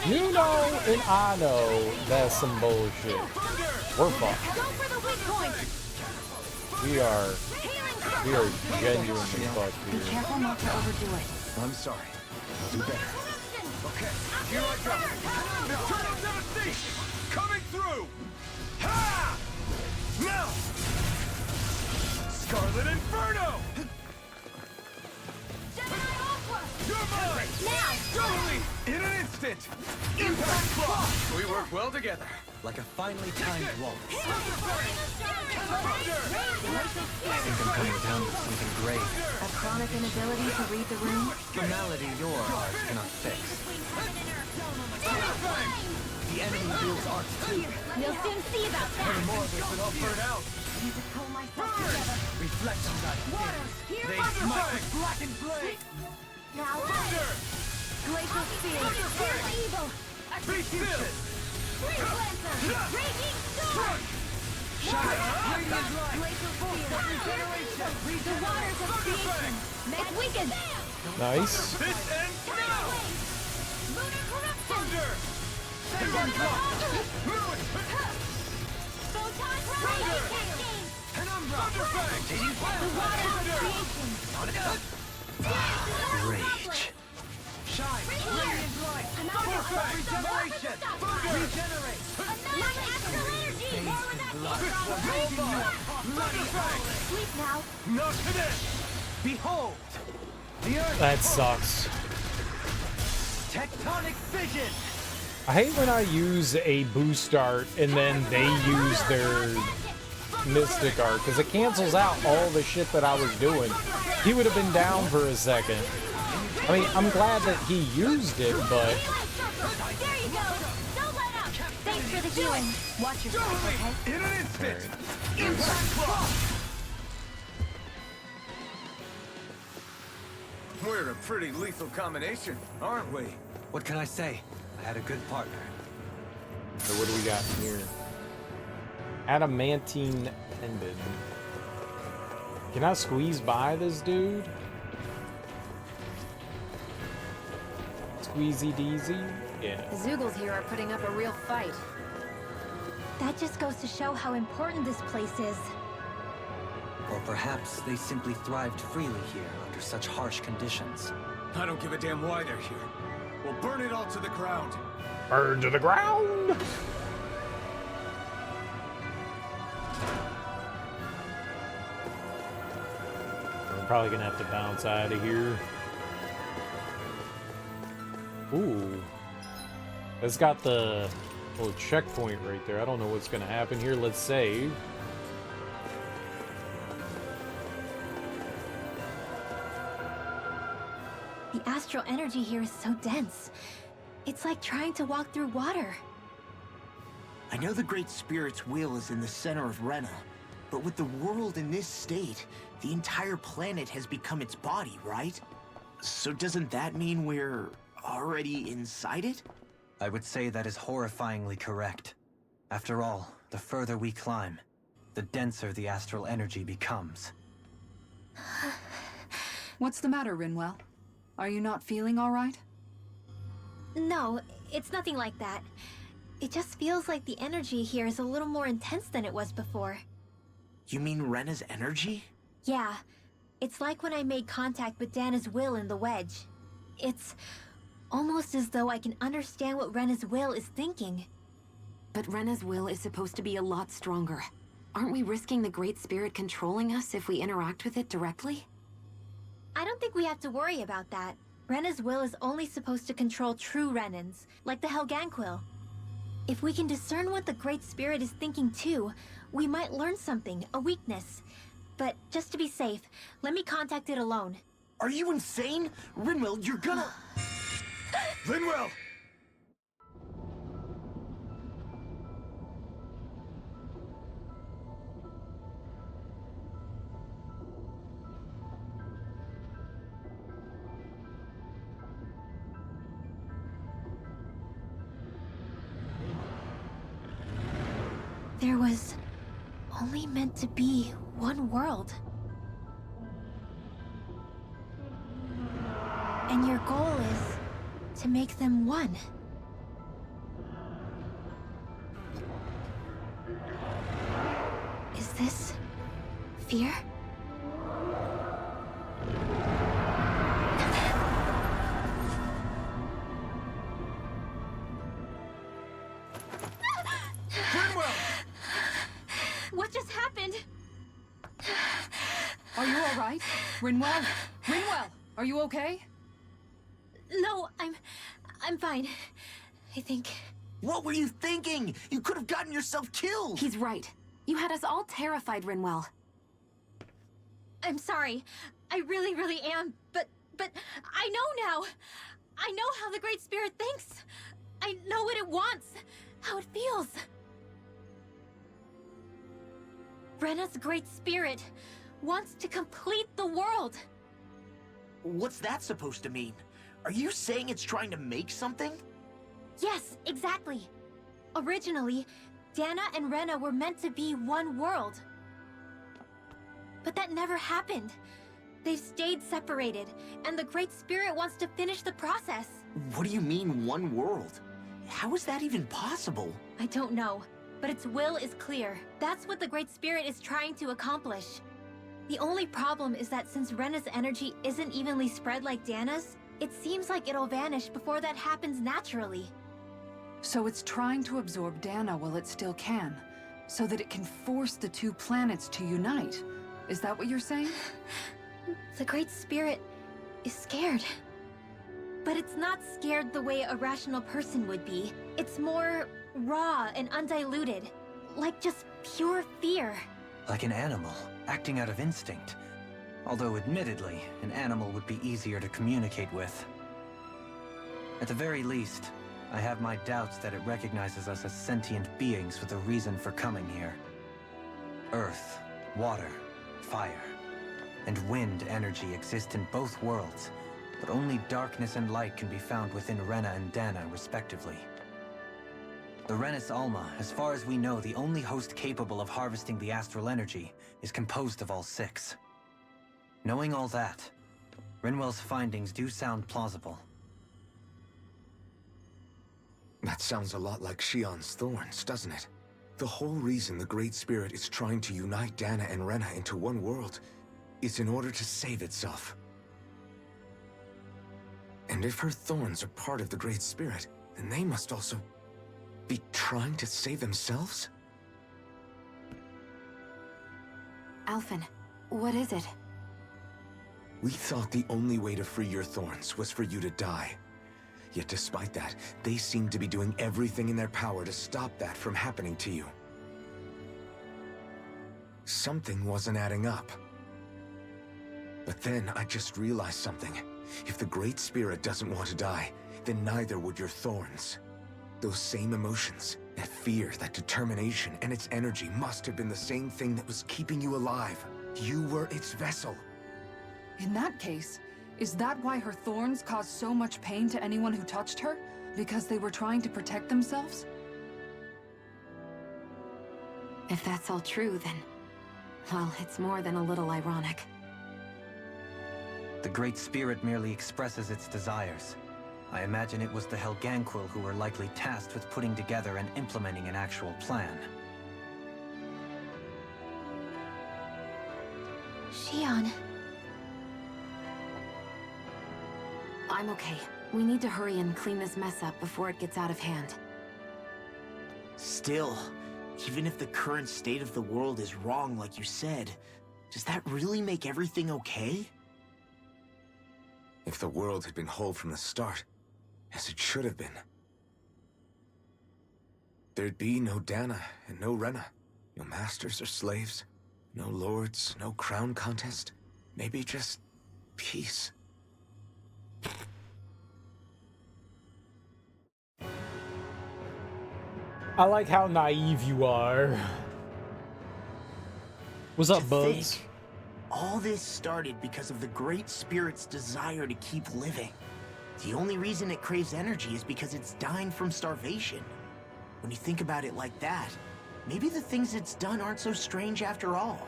You know and I know that's some bullshit. We're fucked. We are genuinely fucked here. Be careful not to overdo it. I'm sorry. I'll do better. Okay, here I go. Turn up that seat! Coming through! Ha! Now! Scarlet Inferno! You're mine! Now! Totally! In an instant! Impact block! We work well together. Like a finely timed waltz. I Thunder! think I'm coming down with something grave. A chronic inability to read the room? A malady your art cannot fix. The enemy builds art too. We'll soon see about that. More of this and I'll burn out! Need to pull myself together. Reflect on that. Water, here They comes smite with blackened blade! now. Thunder! Glacial Spear, here's evil. Be still! Freeze Lancer, Raging Storm. Radiant Glacial Spear, regeneration. The waters of creation. Make weaken. Nice. This ends now! Lunar corruption. Thunder! Impact block! Photon radiant cascade. Thunderfang! The waters of creation. Rage. Shine! Radiant light! Thunderfang! Regeneration! Regenerate! Another astral energy. More without Thunderfang! Sleep now. Not today! Behold! The Earth That sucks. tectonic fission! I hate when I use a boost art and then they use their mystic art because it cancels out all the shit that I was doing. He would have been down for a second. I mean, I'm glad that he used it, but There you go. Don't let up. Thanks for the healing. Watch yourself, okay? In an instant! Impact block! We're a pretty lethal combination, aren't we? What can I say? I had a good partner. so what do we got here? Adamantine tendon. Can I squeeze by this dude? Squeezy deezy? Yeah. The Zoogles here are putting up a real fight. That just goes to show how important this place is. Or perhaps they simply thrived freely here under such harsh conditions. I don't give a damn why they're here. We'll burn it all to the ground. Burn to the ground! We're probably gonna have to bounce out of here. Ooh. It's got the little checkpoint right there. I don't know what's gonna happen here. Let's save. The astral energy here is so dense. It's like trying to walk through water. I know the Great Spirit's will is in the center of Rena, but with the world in this state, the entire planet has become its body, right? So doesn't that mean we're already inside it? I would say that is horrifyingly correct. After all, the further we climb, the denser the astral energy becomes. What's the matter, Rinwell? Are you not feeling all right? No, it's nothing like that. It just feels like the energy here is a little more intense than it was before. You mean Rena's energy? Yeah, it's like when I made contact with Dana's will in the wedge. It's almost as though I can understand what Rena's will is thinking. But Rena's will is supposed to be a lot stronger. Aren't we risking the Great Spirit controlling us if we interact with it directly? I don't think we have to worry about that. Rena's will is only supposed to control true Renans, like the Helganquil. If we can discern what the Great Spirit is thinking too, we might learn something, a weakness. But just to be safe, let me contact it alone. Are you insane? Rinwell, you're gonna... Rinwell! There was only meant to be one world. And your goal is to make them one. Is this fear? What just happened? Are you all right? Rinwell? Rinwell, are you okay? No, I'm fine. I think. What were you thinking? You could have gotten yourself killed! He's right. You had us all terrified, Rinwell. I'm sorry. I really, really am. But I know now. I know how the Great Spirit thinks. I know what it wants, how it feels. Rena's Great Spirit wants to complete the world. What's that supposed to mean? Are you saying it's trying to make something? Yes, exactly. Originally, Dana and Rena were meant to be one world. But that never happened. They've stayed separated, and the Great Spirit wants to finish the process. What do you mean, one world? How is that even possible? I don't know, but its will is clear. That's what the Great Spirit is trying to accomplish. The only problem is that since Rena's energy isn't evenly spread like Dana's, it seems like it'll vanish before that happens naturally. So it's trying to absorb Dana while it still can, so that it can force the two planets to unite. Is that what you're saying? The Great Spirit is scared. But it's not scared the way a rational person would be. It's more raw and undiluted, like just pure fear. Like an animal, acting out of instinct. Although admittedly, an animal would be easier to communicate with. At the very least, I have my doubts that it recognizes us as sentient beings with a reason for coming here. Earth, water, fire, and wind energy exist in both worlds, but only darkness and light can be found within Rena and Dana, respectively. The Renis Alma, as far as we know, the only host capable of harvesting the astral energy, is composed of all six. Knowing all that, Rinwell's findings do sound plausible. That sounds a lot like Shion's thorns, doesn't it? The whole reason the Great Spirit is trying to unite Dana and Rena into one world is in order to save itself. And if her thorns are part of the Great Spirit, then they must also be trying to save themselves? Alphen, what is it? We thought the only way to free your thorns was for you to die. Yet despite that, they seem to be doing everything in their power to stop that from happening to you. Something wasn't adding up. But then I just realized something. If the Great Spirit doesn't want to die, then neither would your thorns. Those same emotions, that fear, that determination, and its energy must have been the same thing that was keeping you alive. You were its vessel. In that case, is that why her thorns caused so much pain to anyone who touched her? Because they were trying to protect themselves? If that's all true, then... well, it's more than a little ironic. The Great Spirit merely expresses its desires. I imagine it was the Helganquil who were likely tasked with putting together and implementing an actual plan. Xion. I'm okay. We need to hurry and clean this mess up before it gets out of hand. Still, even if the current state of the world is wrong like you said, does that really make everything okay? If the world had been whole from the start, as it should have been, there'd be no Dana and no Rena, no masters or slaves, no lords, no crown contest, maybe just peace. I like how naive you are. What's up, To Bugs? think, all this started because of the Great Spirit's desire to keep living. The only reason it craves energy is because it's dying from starvation. When you think about it like that, maybe the things it's done aren't so strange after all.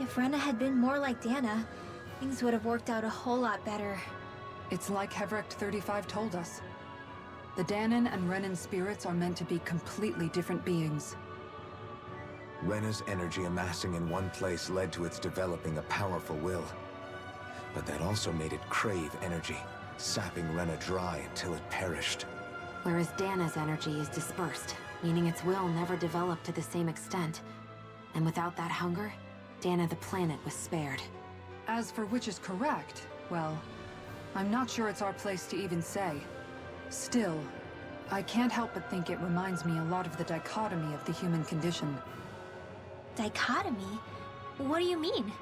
If Rena had been more like Dana, things would have worked out a whole lot better. It's like Hevrecht 35 told us. The Danon and Renan spirits are meant to be completely different beings. Rena's energy amassing in one place led to its developing a powerful will. But that also made it crave energy, sapping Rena dry until it perished. Whereas Dana's energy is dispersed, meaning its will never developed to the same extent. And without that hunger, Dana the planet was spared. As for which is correct, well, I'm not sure it's our place to even say. Still, I can't help but think it reminds me a lot of the dichotomy of the human condition. Dichotomy? What do you mean?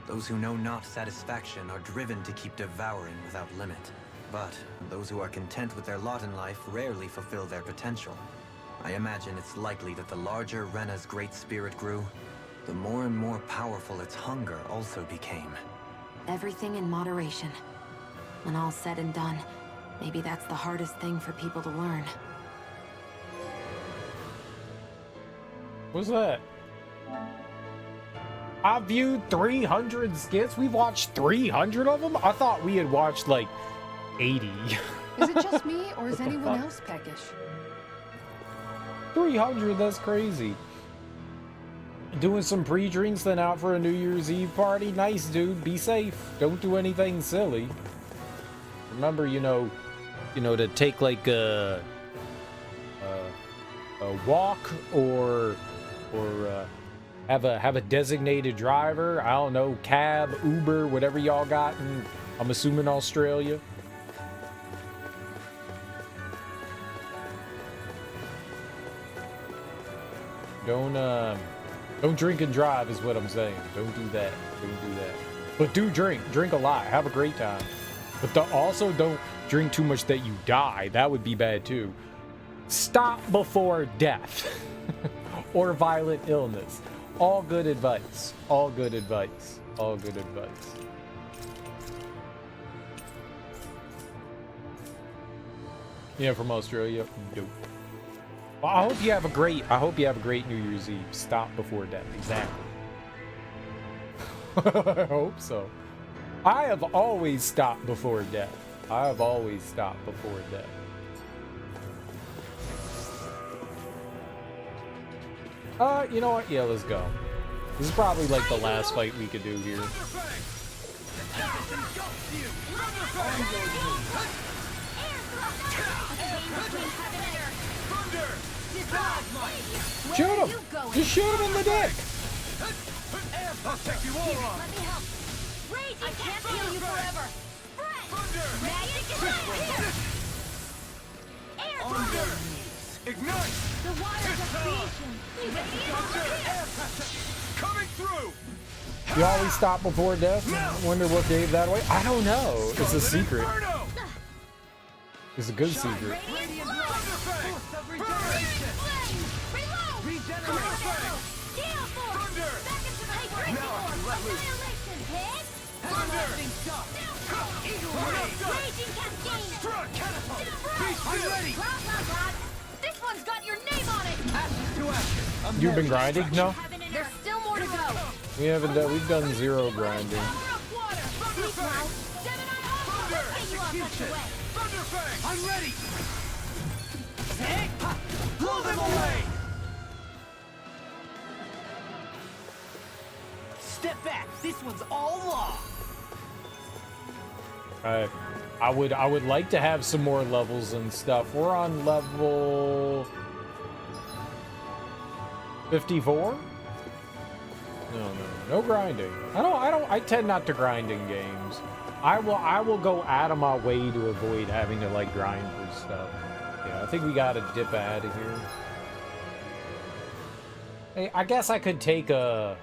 Those who know not satisfaction are driven to keep devouring without limit. But those who are content with their lot in life rarely fulfill their potential. I imagine it's likely that the larger Rena's great spirit grew, the more and more powerful its hunger also became. Everything in moderation. When all's said and done, maybe that's the hardest thing for people to learn. What's that? I viewed 300 skits. We've watched 300 of them? I thought we had watched like 80. Is it just me, or is anyone else peckish? 300, that's crazy. Doing some pre-drinks, then out for a New Year's Eve party. Nice, dude. Be safe. Don't do anything silly. Remember, you know, to take like a walk or have a designated driver. I don't know, cab, Uber, whatever y'all got in, I'm assuming, Australia. Don't drink and drive is what I'm saying. Don't do that. Don't do that. But do drink. Drink a lot. Have a great time. But also don't drink too much that you die. That would be bad too. Stop before death or violent illness. All good advice. All good advice. All good advice. Yeah, from Australia. Dope. Well, I hope you have a great New Year's Eve. Stop before death. Exactly. I hope so. I have always stopped before death. I have always stopped before death. You know what? Yeah, let's go. This is probably like the last fight we could do here. Shoot him! Just shoot him in the dick! I'll take you all on. Let me help. Rage, I can't heal you forever. Magic is here. Air Thunder! Ignite! The waters of creation. Coming through! You always stop before death? Wonder what gave that away? I don't know. It's a secret. It's a good secret. Radiant Thunderfang! Force of regeneration! Reload! Regeneration! Gale force! Thunder! Back into the hyper! Now I can let loose. Annihilation! Hit! Everlasting shock! Eagle Ray! Raging cascade! Struck! Catapult! Be I'm still! ready! This one's got your name on it! Ashes to ashes! You've been grinding? No? There's still more to go! We haven't done, we've done zero grinding. Power of water! Please now! Gemini Alpha! Let's get you off such a way! Flashbang! I'm ready! Blow them away! Step back. This one's all law. I would like to have some more levels and stuff. We're on level 54? No grinding. I tend not to grind in games. I will go out of my way to avoid having to like grind for stuff. Yeah, I think we gotta dip out of here. Hey, I guess I could take a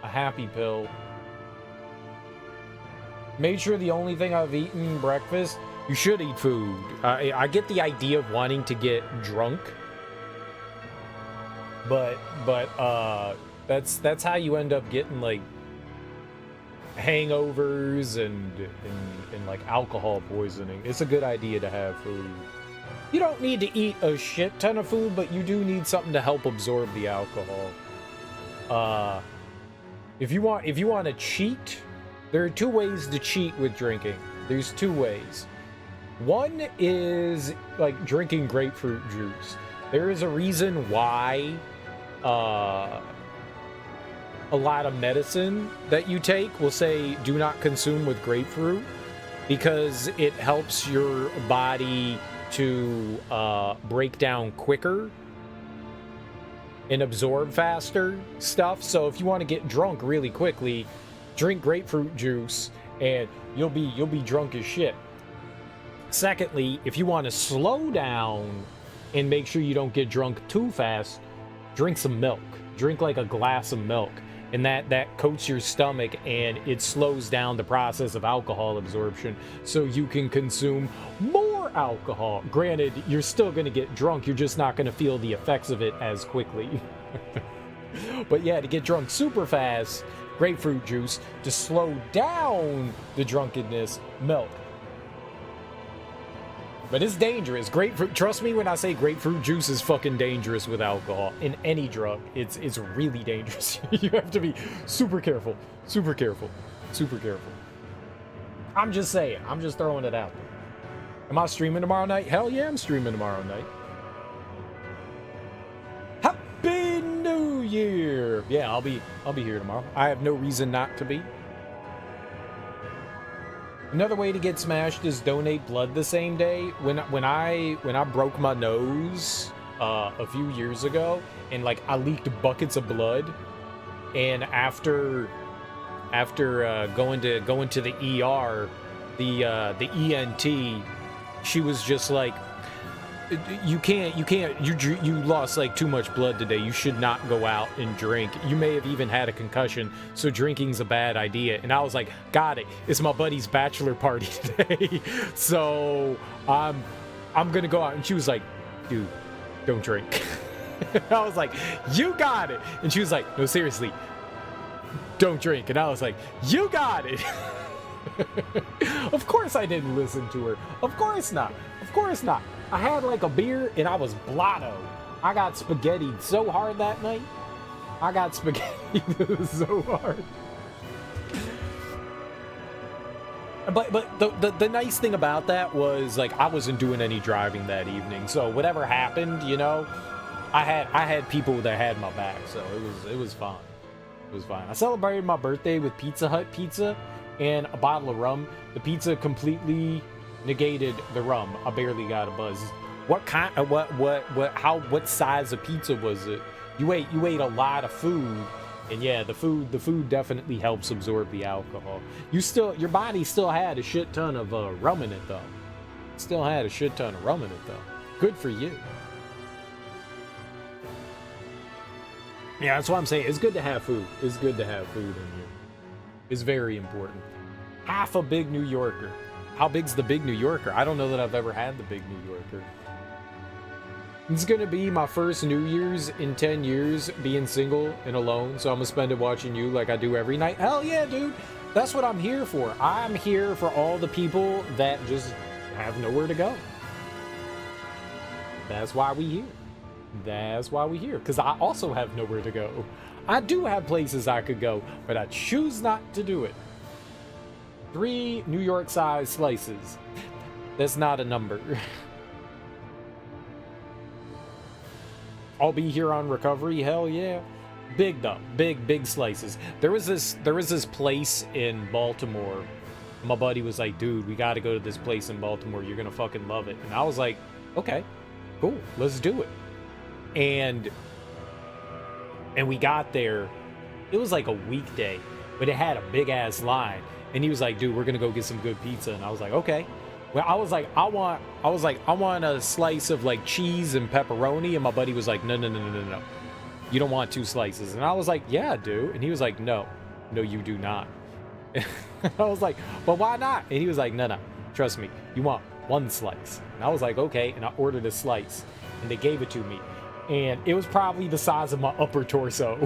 happy pill. Made sure the only thing I've eaten breakfast. You should eat food. I get the idea of wanting to get drunk, but that's how you end up getting like hangovers and like alcohol poisoning. It's a good idea to have food. You don't need to eat a shit ton of food, but you do need something to help absorb the alcohol. If you want to cheat, there are two ways to cheat with drinking. There's two ways. One is like drinking grapefruit juice. There is a reason why a lot of medicine that you take will say do not consume with grapefruit, because it helps your body to break down quicker and absorb faster stuff. So if you want to get drunk really quickly, drink grapefruit juice and you'll be drunk as shit. Secondly, if you want to slow down and make sure you don't get drunk too fast, drink some milk. Drink like a glass of milk, and that coats your stomach and it slows down the process of alcohol absorption so you can consume more alcohol. Granted, you're still going to get drunk, you're just not going to feel the effects of it as quickly. But yeah, to get drunk super fast, grapefruit juice. To slow down the drunkenness, milk. But it's dangerous. Grapefruit, trust me when I say grapefruit juice is fucking dangerous with alcohol. In any drug, it's really dangerous. You have to be super careful. Super careful. Super careful. I'm just saying. I'm just throwing it out there. Am I streaming tomorrow night? Hell yeah, I'm streaming tomorrow night. Happy New Year! Yeah, I'll be here tomorrow. I have no reason not to be. Another way to get smashed is donate blood the same day. When I broke my nose a few years ago, and like I leaked buckets of blood, and after going to the ER, the ENT, she was just like, you lost like too much blood today. You should not go out and drink. You may have even had a concussion, so drinking's a bad idea. And I was like, got it. It's my buddy's bachelor party today. So I'm gonna go out. And she was like, dude, don't drink. I was like, you got it. And she was like, no, seriously, don't drink. And I was like, you got it. Of course I didn't listen to her. Of course not. Of course not. I had like a beer and I was blotto. I got spaghettied so hard that night. I got spaghettied so hard. But the nice thing about that was like I wasn't doing any driving that evening. So whatever happened, you know, I had people that had my back. So it was fine. It was fine. I celebrated my birthday with Pizza Hut pizza and a bottle of rum. The pizza completely negated the rum. I barely got a buzz. What kind of what size of pizza was it? You ate a lot of food, and yeah, the food definitely helps absorb the alcohol. Your body still had a shit ton of rum in it though. Still had a shit ton of rum in it though. Good for you. Yeah, that's what I'm saying. It's good to have food. It's good to have food in you. It's very important. Half a Big New Yorker. How big's the Big New Yorker? I don't know that I've ever had the Big New Yorker. It's gonna be my first New Year's in 10 years being single and alone, so I'm gonna spend it watching you like I do every night. Hell yeah, dude! That's what I'm here for. I'm here for all the people that just have nowhere to go. That's why we here. That's why we here. Because I also have nowhere to go. I do have places I could go, but I choose not to do it. 3 New York-sized slices. That's not a number. I'll be here on recovery. Hell yeah. Big though. Big slices. There was this place in Baltimore. My buddy was like, dude, we got to go to this place in Baltimore. You're going to fucking love it. And I was like, okay, cool. Let's do it. And we got there. It was like a weekday, but it had a big ass line. And he was like, dude, we're going to go get some good pizza. And I was like, okay. Well, I was like, I want a slice of like cheese and pepperoni. And my buddy was like, no. You don't want 2 slices. And I was like, yeah, I do. And he was like, no, you do not. I was like, well, why not? And he was like, no, trust me, you want 1 slice. And I was like, okay. And I ordered a slice and they gave it to me. And it was probably the size of my upper torso.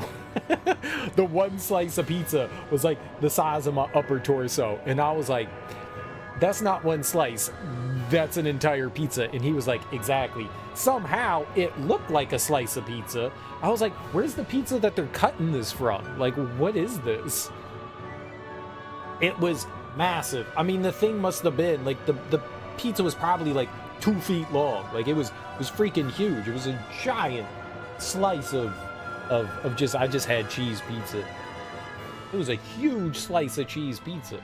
The 1 slice of pizza was like the size of my upper torso. And I was like, that's not 1 slice. That's an entire pizza. And he was like, exactly. Somehow it looked like a slice of pizza. I was like, where's the pizza that they're cutting this from? Like, what is this? It was massive. I mean, the thing must have been like the pizza was probably like 2 feet long. Like it was freaking huge. It was a giant slice of just, I just had cheese pizza. It was a huge slice of cheese pizza.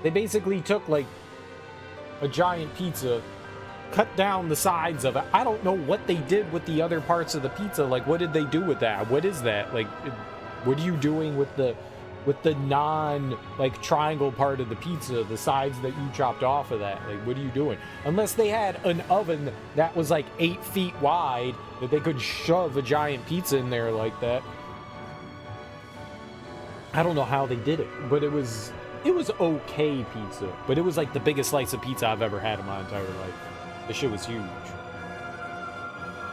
They basically took like a giant pizza, cut down the sides of it. I don't know what they did with the other parts of the pizza. Like, what did they do with that? What is that? Like, what are you doing with the non like triangle part of the pizza, the sides that you chopped off of that? Like, what are you doing? Unless they had an oven that was like 8 feet wide that they could shove a giant pizza in there like that. I don't know how they did it, but it was okay pizza, but it was like the biggest slice of pizza I've ever had in my entire life. The shit was huge.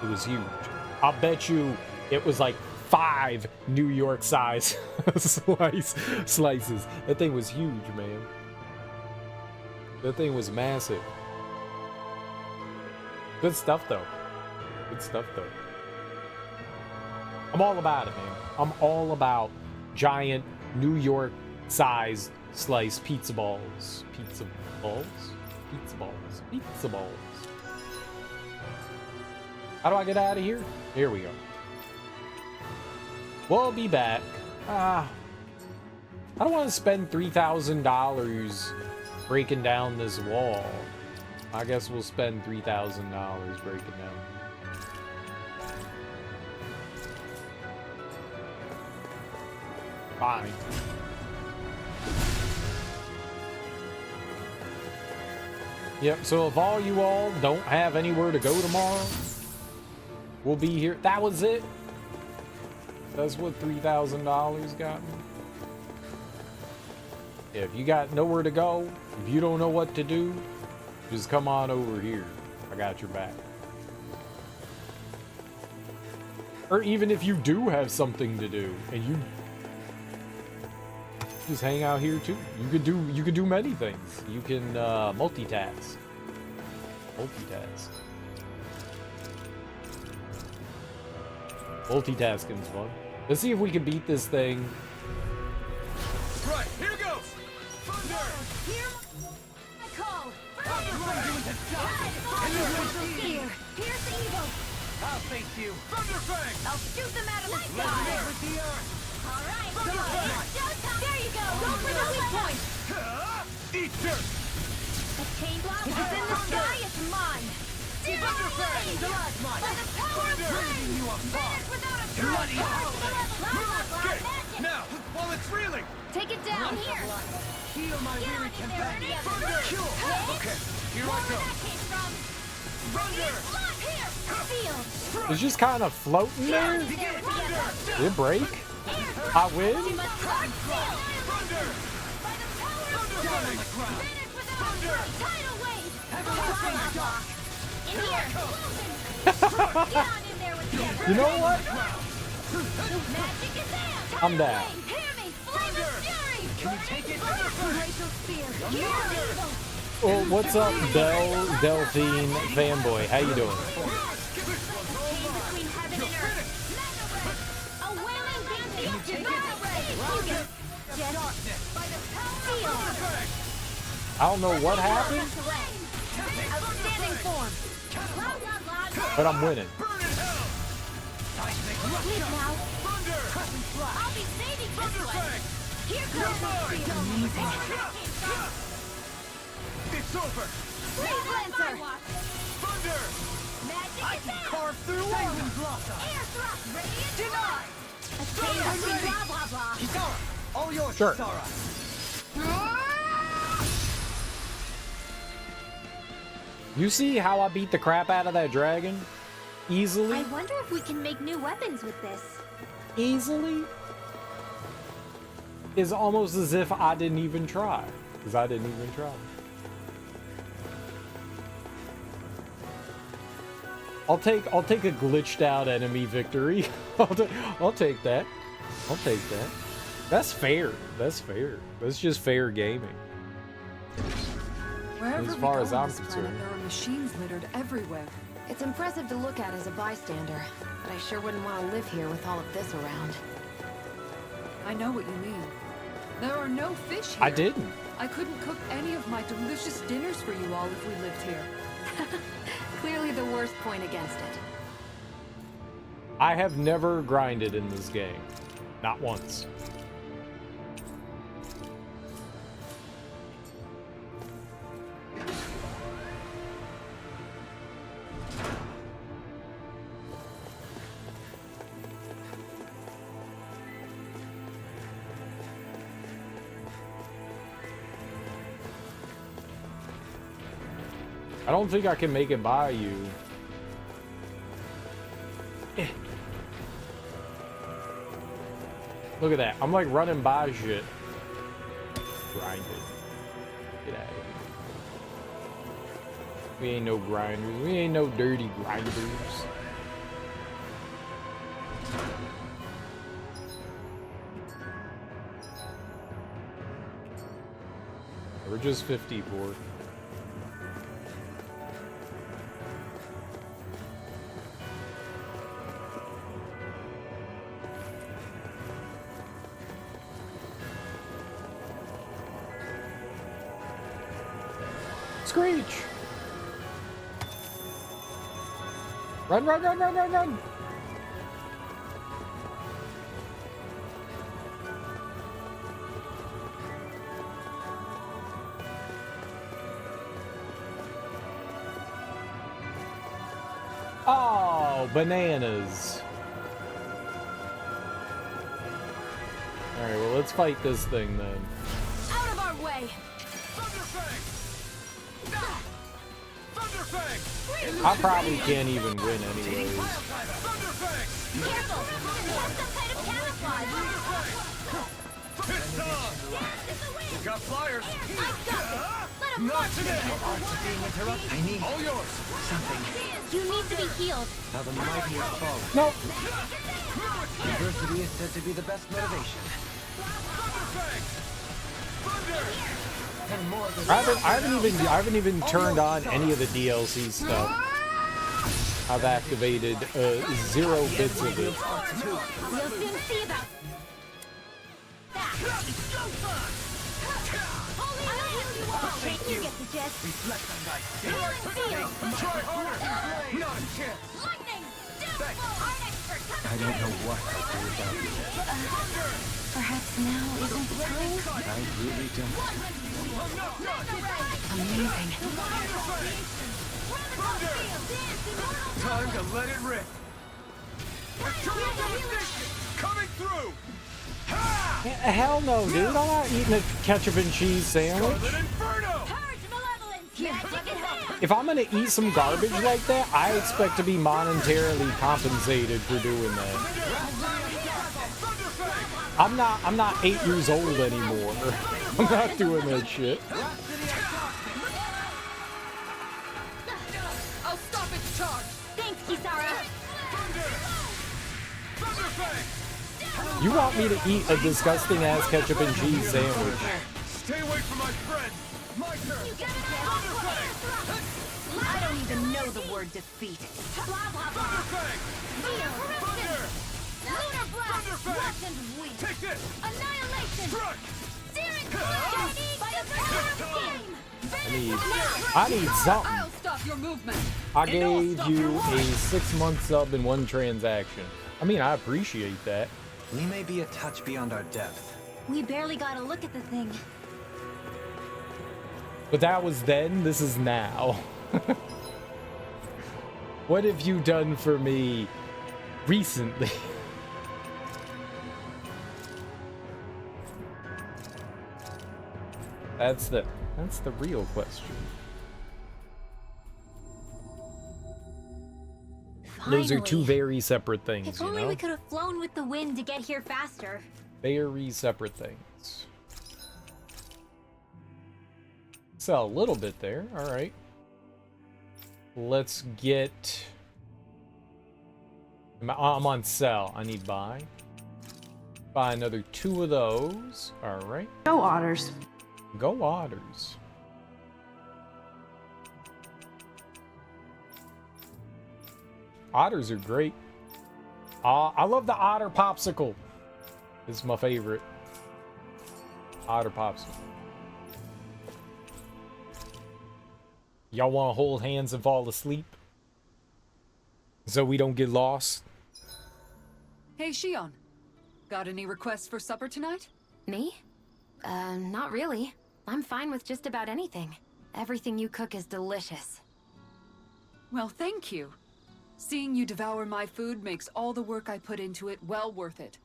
It was huge. I'll bet you it was like 5 New York size slices. That thing was huge, man. That thing was massive. Good stuff though. Good stuff though. I'm all about it, man. I'm all about giant New York size slice pizza balls. Pizza balls? Pizza balls. Pizza balls. How do I get out of here? Here we go. We'll be back. I don't want to spend $3,000 breaking down this wall. I guess we'll spend $3,000 breaking down. Fine. Yep, so if all you all don't have anywhere to go tomorrow, we'll be here. That was it? That's what $3,000 got me? Yeah, if you got nowhere to go, if you don't know what to do, just come on over here. I got your back. Or even if you do have something to do and you just hang out here too. You could do many things. You can multitask. Multitasking's fun. Let's see if we can beat this thing. Right, here goes! Thunder! Hear my call! I'm going to Fear! Pierce evil! I'll face you. Thunderfang! I'll shoot them out of the sky! With the earth. Alright, it's showtime! There you go! Go for the weak point! Eat dirt! The chain block is in the sky, it's mine! Thunderfang! Stalagmite! By the power of flame! You are far. Vanish without a Bloody trace! Escape! Now, while it's reeling! Take it down here! Heal my Get weary out of there, companion. Thunder! Sure. Okay, here I Where go. that came from? Thunder! Lock here! Field! It's just kind of floating there. There, together! Did it break? I win? You must hard seal! Thunder! By the power of Down on the ground. Vanish without a tidal wave! Everlasting shock. In here! Get on in there with You know what? Magic is there! I'm down. Hear me! Flame of fury! Can you take it? Glacial spear! Hear evil! Well, what's up, Delphine fanboy? How you doing? Chain between heaven and earth! A wailing beam! Divine ray! You get darkness! By the power of I don't know what happened, Outstanding form. Blah, blah, blah, blah. but I'm winning. Leave now. I'll be saving this one. Here comes the steel. Amazing. It's over! Freeze Lancer. Thunder! Magic I is can there. carve through Saving Blossom! Air thrust. Radiant Denied! A chain of blah, blah, blah. Kisara! All yours, Sure. Kisara! You see how I beat the crap out of that dragon? Easily? I wonder if we can make new weapons with this. Easily? It's almost as if I didn't even try. Because I didn't even try. I'll take a glitched out enemy victory. I'll take that. I'll take that. That's fair. That's fair. That's just fair gaming. Wherever As we far go as on I'm this planet, concerned. there are machines littered everywhere. It's impressive to look at as a bystander, but I sure wouldn't want to live here with all of this around. I know what you mean. There are no fish here. I didn't. I couldn't cook any of my delicious dinners for you all if we lived here. Clearly the worst point against it. I have never grinded in this game. Not once. I don't think I can make it by you. Look at that. I'm like running by shit. Grinding. Get out of here. We ain't no grinders. We ain't no dirty grinders. We're just 54. Screech! Run, run, run, run, run, run! Oh, bananas. Alright, well, let's fight this thing then. Out of our way. I probably can't even win anyways. Careful. We have some kind of camouflage. You got flyers! I got this. Let him Not launch today! it. Being interrupted. I need all yours. Something. You need to be healed. Now the mighty have fallen. Nope. Adversity is said to be the best motivation. And more than I haven't even turned on any of the DLC stuff. I've activated 0 bits of it. We'll soon see about that. Holy Land, you all. You get the gist. Reflect on thy state. Healing field. Try harder! Not a chance! Lightning. Downfall. Our expert. I don't know what I'll do without you. Perhaps now isn't the time? I really don't. Amazing. Time to let it rip! Coming through! Hell no, dude. I'm not eating a ketchup and cheese sandwich. Inferno! Purge malevolence. Magic in hand. If I'm gonna eat some garbage like that, I expect to be monetarily compensated for doing that. I'm not 8 years old anymore. I'm not doing that shit. I'll stop its charge! Thanks, Kisara. You want me to eat a disgusting ass ketchup and cheese sandwich? Stay away from my friend! My turn! I don't even know the word defeat. Blah, blah, blah. Feel corruption. Lunar blast. Rough and weak. Take this! Annihilation. Strike! I need something. I'll stop your movement. I gave you a 6-month sub in one transaction. I mean, I appreciate that. We may be a touch beyond our depth. We barely got a look at the thing. But that was then, this is now. What have you done for me recently? That's the real question. Those are two Finally. very separate things, If you only know? we could have flown with the wind to get here faster. Very separate things. Sell a little bit there. All right. Let's get... I'm on sell. I need buy. Buy another 2 of those. All right. Go Otters. Go Otters. Otters are great. I love the otter popsicle. This is my favorite. Otter popsicle. Y'all want to hold hands and fall asleep? So we don't get lost? Hey, Shion. Got any requests for supper tonight? Me? Not really. I'm fine with just about anything. Everything you cook is delicious. Well, thank you. Seeing you devour my food makes all the work I put into it well worth it.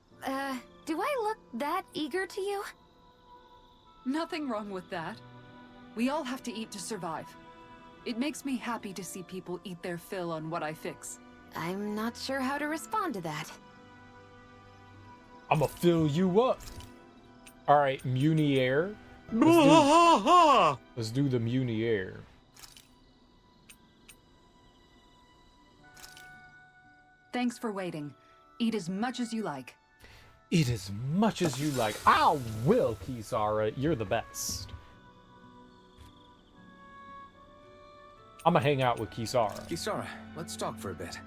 Do I look that eager to you? Nothing wrong with that. We all have to eat to survive. It makes me happy to see people eat their fill on what I fix. I'm not sure how to respond to that. I'ma fill you up. All right, Munier. Let's do the Munier. Thanks for waiting. Eat as much as you like. Eat as much as you like. I will, Kisara. You're the best. I'm gonna hang out with Kisara. Kisara, let's talk for a bit.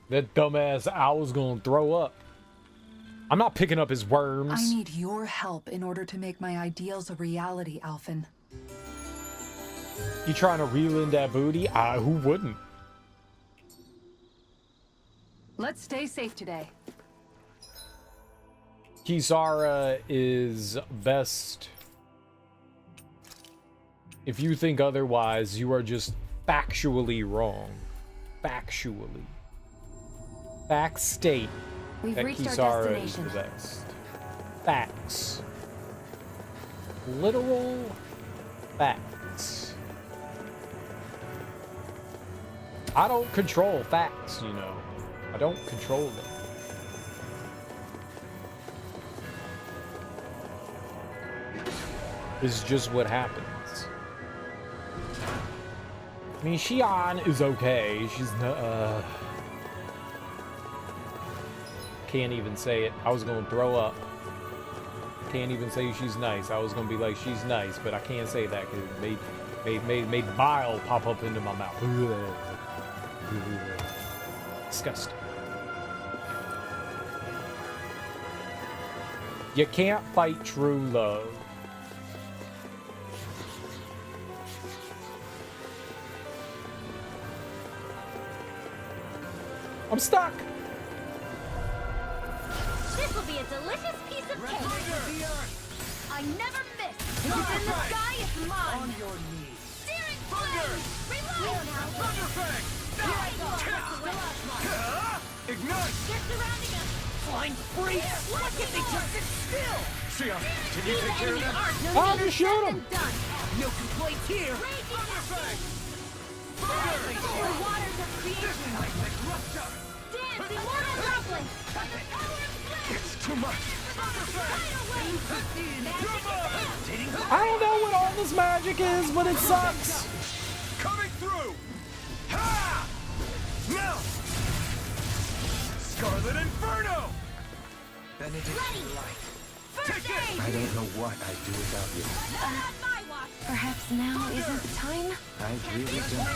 That dumbass owl's gonna throw up. I'm not picking up his worms. I need your help in order to make my ideals a reality, Alphen. You trying to reel in that booty? Who wouldn't? Let's stay safe today. Kisara is best. If you think otherwise, you are just factually wrong. Factually. Facts state We've that reached our Kisara is the destination. best. Facts. Literal facts. I don't control facts, you know. I don't control them. This is just what happens. I mean, Shion is okay. She's not, can't even say it. I was gonna throw up. Can't even say she's nice. I was gonna be like, she's nice, but I can't say that because it made bile pop up into my mouth. Disgusting. You can't fight true love. I'm stuck. This will be a delicious piece of cake. I never miss. If it's in the sky, it's mine. On your knees. Searing flame. Reload now. Thunderfang! Here I go. That's the way. Ignite! They're surrounding us. Flying free! Why can't they just sit still? Shion, can you Leave take the care of enemy that? arc. No I'll sooner just shoot said him. than done. No complaints here! Raging Thunderfang! the waters of creation. Eruption! Dance, immortal droplet. By the power of flame. It's too much! Thunderfang! I don't know what all this magic is, but it sucks. Coming through! Ha! Now! Scarlet Inferno! Benediction light. Take it! I don't know what I'd do without you. Perhaps now isn't the time? I really don't.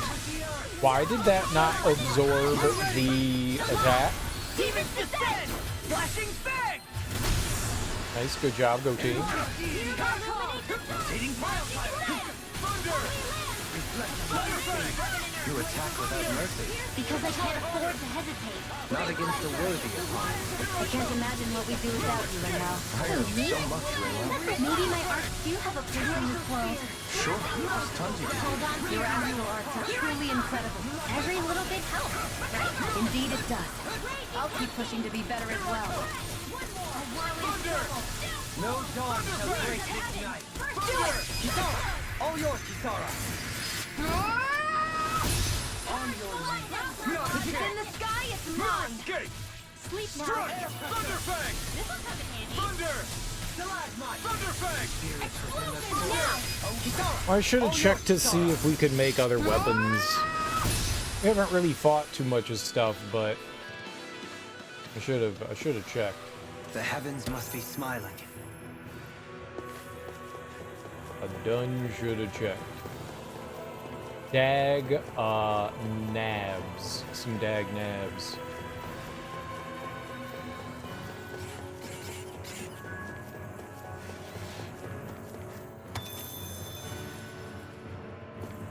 Why did that not absorb the attack? Demons descend! Flashing fang! Nice, good job, go team. Rotating wildfire! Thunder! Thunder fang! You attack without mercy. Because I can't afford to hesitate. Not against the worthy of mine. I can't imagine what we'd do without you right now. I earned so much, Reyna. Maybe my arts do have a place in this world. Sure, there's tons you can do. Hold on, your actual arts are truly incredible. Every little bit helps, right? Indeed it does. I'll keep pushing to be better as well. No dawn shall break this night. Do it! Kisara! All yours, Kisara! If it's in the sky, it's mine! Escape! Sleep now. Strike! Thunder fang! This will come in handy. Thunder! Thunder fang! Explosive now! I should have checked to see if we could make other weapons. We haven't really fought too much of stuff, but I should have checked. The heavens must be smiling. I done should have checked. Dag nabs. Some dag nabs.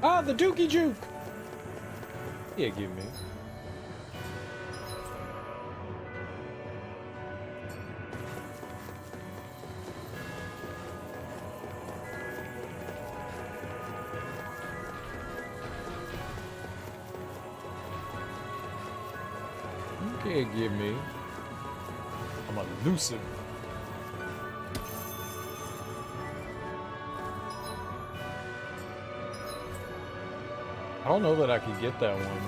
Ah, the Dookie Juke! Yeah, give me. You can't give me. I'm elusive. I don't know that I could get that one.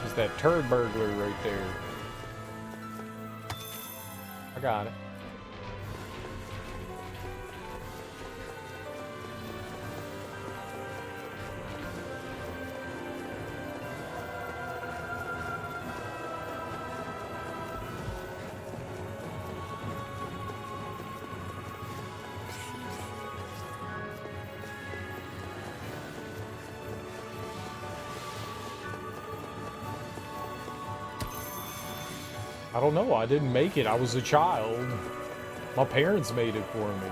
Just that turd burglar right there. I got it. I don't know. I didn't make it. I was a child. My parents made it for me.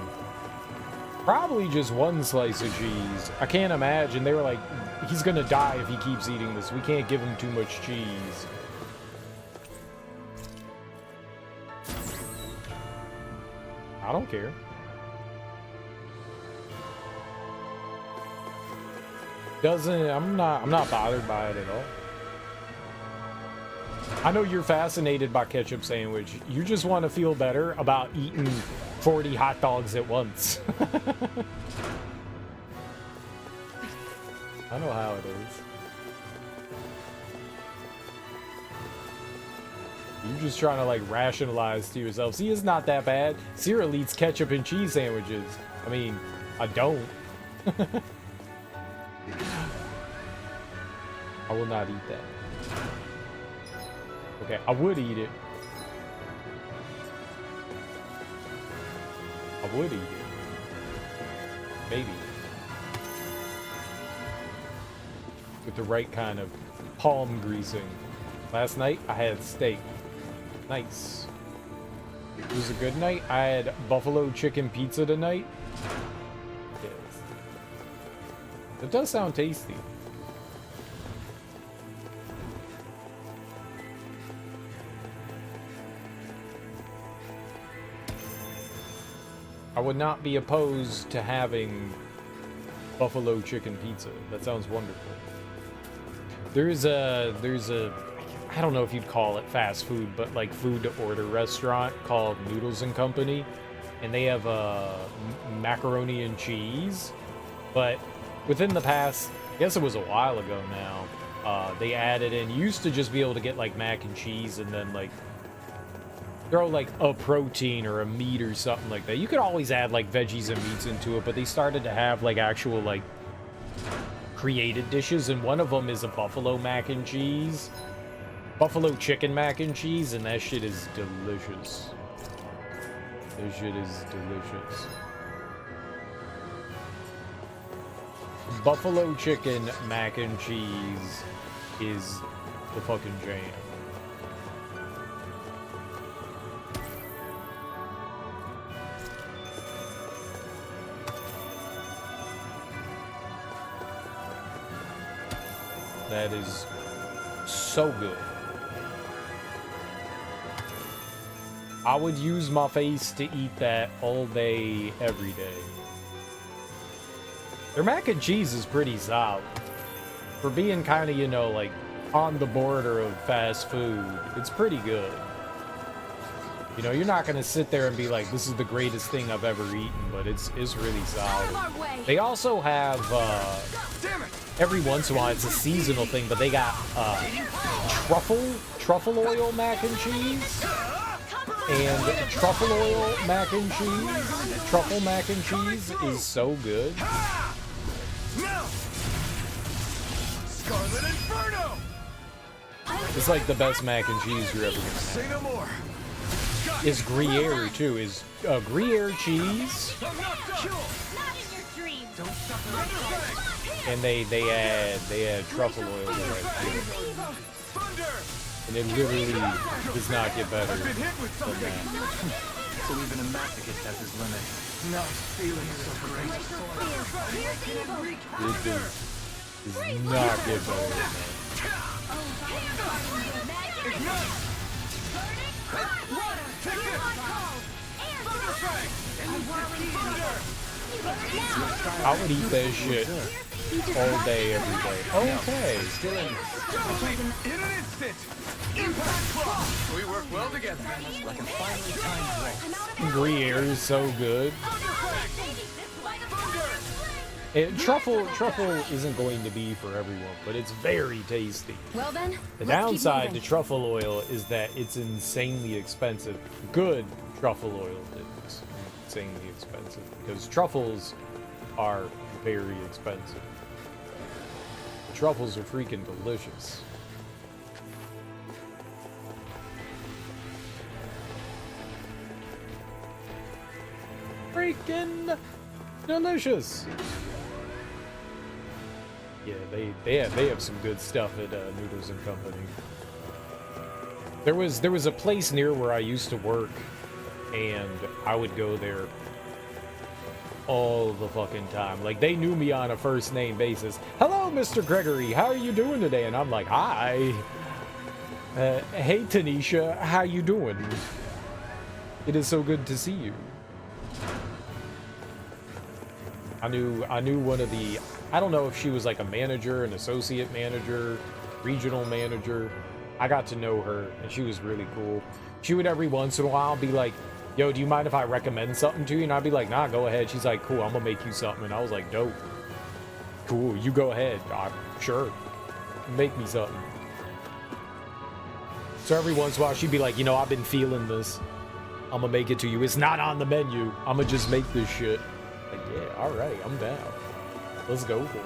Probably just one slice of cheese. I can't imagine. They were like, he's gonna die if he keeps eating this. We can't give him too much cheese. I don't care. I'm not bothered by it at all. I know you're fascinated by ketchup sandwich. You just want to feel better about eating 40 hot dogs at once. I know how it is. You're just trying to like rationalize to yourself. See, it's not that bad. Cyril eats ketchup and cheese sandwiches. I mean, I don't. I will not eat that. Okay, I would eat it. I would eat it. Maybe. With the right kind of palm greasing. Last night, I had steak. Nice. It was a good night. I had buffalo chicken pizza tonight. Yes. It does sound tasty. I would not be opposed to having buffalo chicken pizza. That sounds wonderful. There's a I don't know if you'd call it fast food, but like food to order restaurant called Noodles and Company, and they have macaroni and cheese. But within the past, I guess it was a while ago now, they added in. You used to just be able to get like mac and cheese and then like throw like a protein or a meat or something like that. You could always add like veggies and meats into it, but they started to have like actual like created dishes, and one of them is a buffalo mac and cheese. Buffalo chicken mac and cheese, and that shit is delicious. That shit is delicious. Buffalo chicken mac and cheese is the fucking jam. That is so good. I would use my face to eat that all day, every day. Their mac and cheese is pretty solid. For being kind of, you know, like, on the border of fast food, it's pretty good. You know, you're not going to sit there and be like, this is the greatest thing I've ever eaten, but it's really solid. They also have, every once in a while, it's a seasonal thing, but they got truffle oil mac and cheese. And truffle oil mac and cheese, truffle mac and cheese is so good. Scarlet Inferno! It's like the best mac and cheese you're ever gonna see. Say no more. Is Gruyere too? Is Gruyere cheese? Not in your dreams. And they add truffle oil to that too. And it literally does not get better than that. So even a masochist has his limit. Not feeling so great. It does not get better than that. I would eat that shit all day, every day. Okay. Still in an instant. Impact Claw. We work well together. Like a finely timed waltz. Gruyere is so good. Truffle isn't going to be for everyone, but it's very tasty. Well then, The let's keep downside to moving. truffle oil is that it's insanely expensive. Good truffle oil is insanely expensive because truffles are very expensive. Truffles are freaking delicious. Freaking delicious. Yeah, they have some good stuff at Noodles and Company. There was a place near where I used to work, and I would go there all the fucking time. Like, they knew me on a first name basis. Hello, Mr. Gregory, how are you doing today? And I'm like, hi. Hey, Tanisha, how you doing? It is so good to see you. I knew one of the, I don't know if she was like a manager, an associate manager, regional manager. I got to know her, and she was really cool. She would every once in a while be like, yo, do you mind if I recommend something to you? And I'd be like, nah, go ahead. She's like, cool, I'm gonna make you something. And I was like, dope. Cool, you go ahead. Sure. Make me something. So every once in a while, she'd be like, you know, I've been feeling this. I'm gonna make it to you. It's not on the menu. I'm gonna just make this shit. Like, yeah, all right, I'm down. Let's go for it.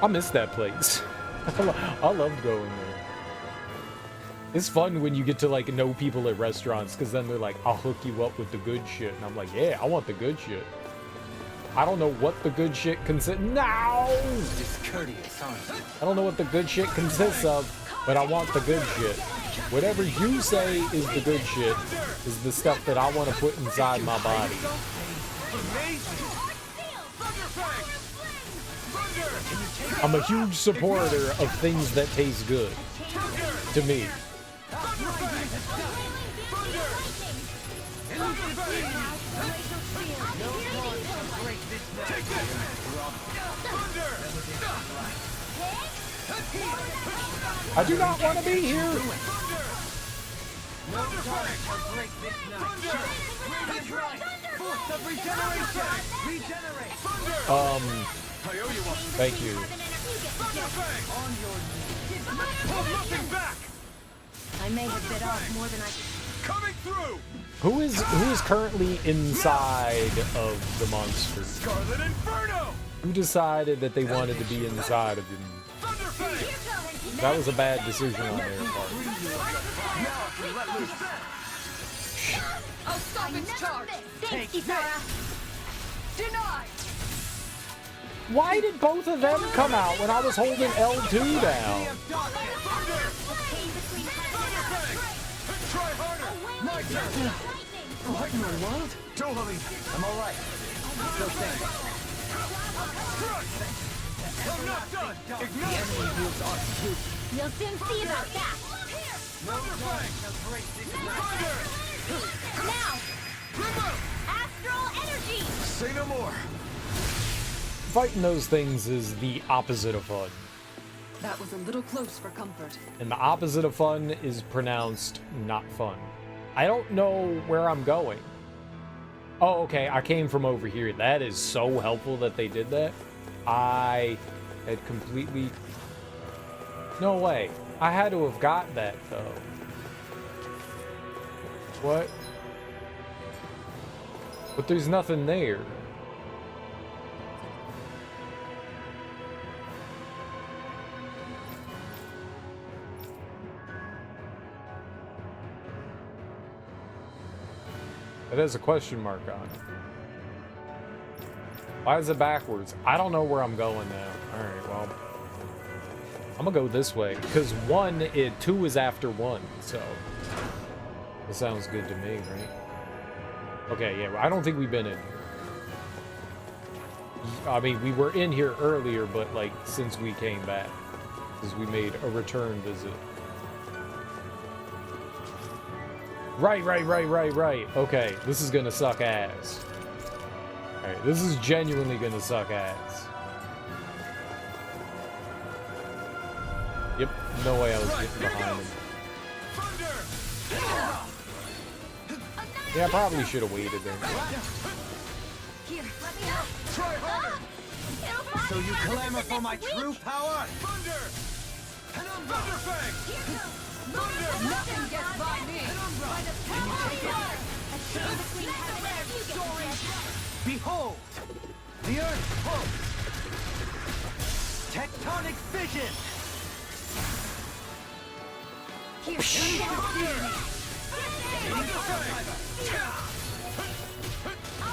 I miss that place. I loved going there. It's fun when you get to like know people at restaurants, because then they're like, I'll hook you up with the good shit. And I'm like, yeah, I want the good shit. I don't know what the good shit consists. No! Discourteous, aren't you? I don't know what the good shit consists of, but I want the good shit. Whatever you say is the good shit is the stuff that I want to put inside my body. I'm a huge supporter of things that taste good. To me. I do not want to be here. Thank you. I may have bit off more than I could. Coming through! Who is currently inside of the monster? Scarlet Inferno! Who decided that they wanted to be inside of him? Thunderfang! That was a bad decision on their part. I'll stop its charge! Thanks, Isara. Denied! Why did both of them come out when I was holding L2 down? Try harder! My turn! What in the world? Totally. I'm all right. Still standing. I'm not done! The Ignite! enemy wields arc too. You'll soon see about that. Thunderfang! Thunder! Now, Remote! astral energy. Say no more! Fighting those things is the opposite of fun. That was a little close for comfort. And the opposite of fun is pronounced not fun. I don't know where I'm going. Oh, okay, I came from over here. That is so helpful that they did that. I had completely... No way. I had to have got that, though. What? But there's nothing there. It has a question mark on it. Why is it backwards? I don't know where I'm going now. Alright, well. I'm gonna go this way. Because 2 is after 1, so. That sounds good to me, right? Okay, yeah, I don't think we've been in here. I mean, we were in here earlier, but like, since we came back. Because we made a return visit. Right. Okay, this is gonna suck ass. Alright, this is genuinely gonna suck ass. Yep, no way I was getting behind him. Yeah, I probably should have waited there. Here, let me out. Try harder! So you clamor for my true power? Thunder! Thunderfang! Nothing gets by me! Behold! The Earth pulse! Tectonic fission!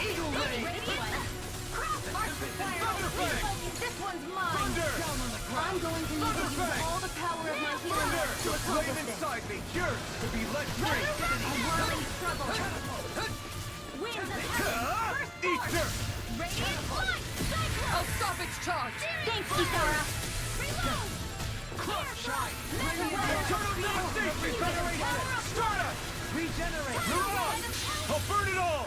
Eagle Ray! This one's mine! I'm going to need to use all the power of my healing to accomplish Flame this. inside me, yours to be let free! A whirling struggle. Winds of heaven! First Ether! Radiant flight! I'll stop its charge! Thanks, Isara! Reload! Crush! Shine! Eternal devastation! Strata! Regenerate! Mirage! I'll burn it all!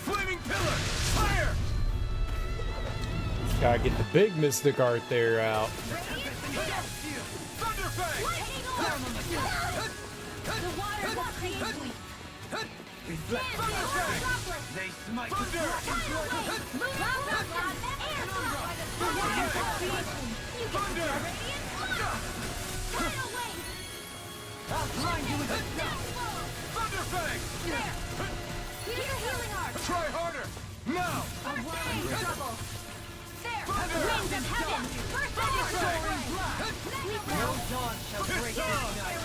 Flaming pillar! Fire! Gotta get the big mystic art there out. Thunderfang! The water will create weak. They smite Thunder! Thunder! I'll blind you with a Thunderfang! Try harder! Now! Winds of heaven! no dawn shall break It's this on! night.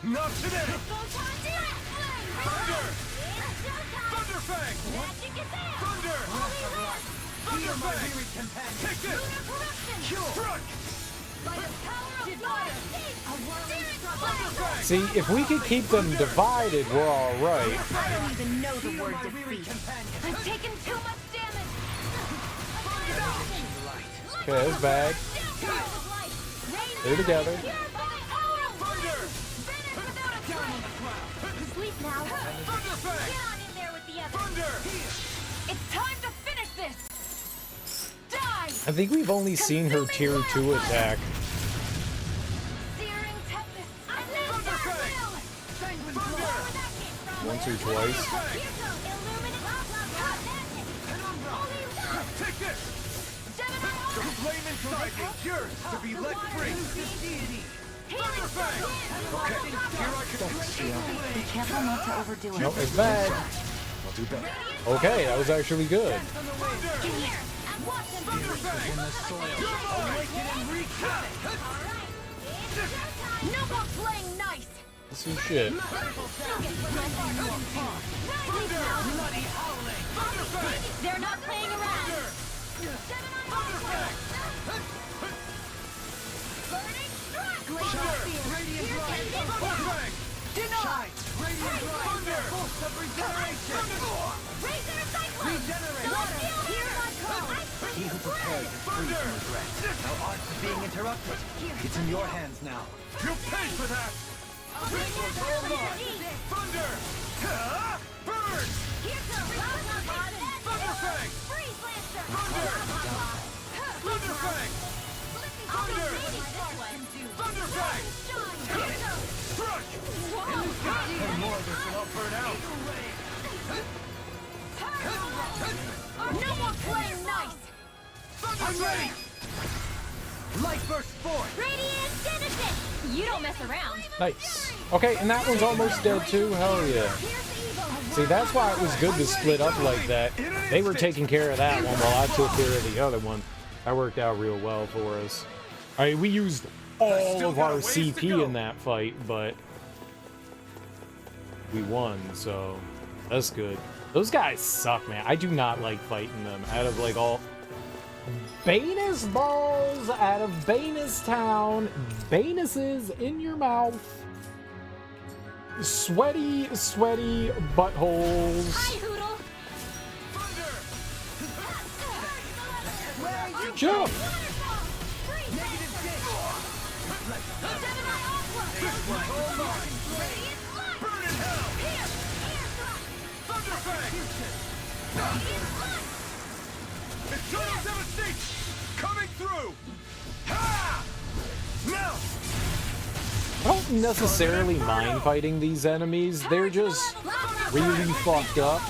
Not today! Thunder! Thunderfang! Thunder! Feel my Thunderfang! weary companion. Take this! Struck! Thunderfang! See, if we could keep them divided, we're alright. I don't even know the Feel word my weary defeat. companion. I've taken too much damage! Okay, that's bad. They're together. Sleep now. Thunderfang! Get on in there with the others. Thunder! It's time to finish this! Die! I think we've only seen her tier 2 attack. Searing tempest. I live that will. Thunder! Once or twice. Here goes illuminate. Take this! flame inside me, yours to be let free. Thunderfang! Okay, here I come. Be careful not to overdo it. Nope, it's bad. I'll do better. Okay, that was actually good. No more playing nice. Some shit. They're not playing around. Denied! Radiant Thunder! Pulse of regeneration! Razor Cyclone! Regenerate! Here I come! He who prepared is free from regret. Now arts is being interrupted. It's in your hands now. You'll pay for that! Thunder! Burn! Thunderfang! Freeze Lancer! Thunderfang! Thunder! Thunderfang! Crush! And more of this will all burn out! No more playing nice! I'm ready! Light burst forth! Radiant Genesis! You don't mess around. Nice. Okay, and that one's almost dead too. Hell yeah. See, that's why it was good to split up like that. They were taking care of that one while I took care of the other one. That worked out real well for us. I mean, we used all of our CP in that fight, but we won, so that's good. Those guys suck, man. I do not like fighting them. Out of like all Banus balls out of Banus Town, Banuses in your mouth, sweaty buttholes. Hi, Hoodle! Jump! Burn in hell! Thunderfang! Eternal devastation! Coming through! Ha! Now! I don't necessarily mind fighting these enemies. They're just really fucked up.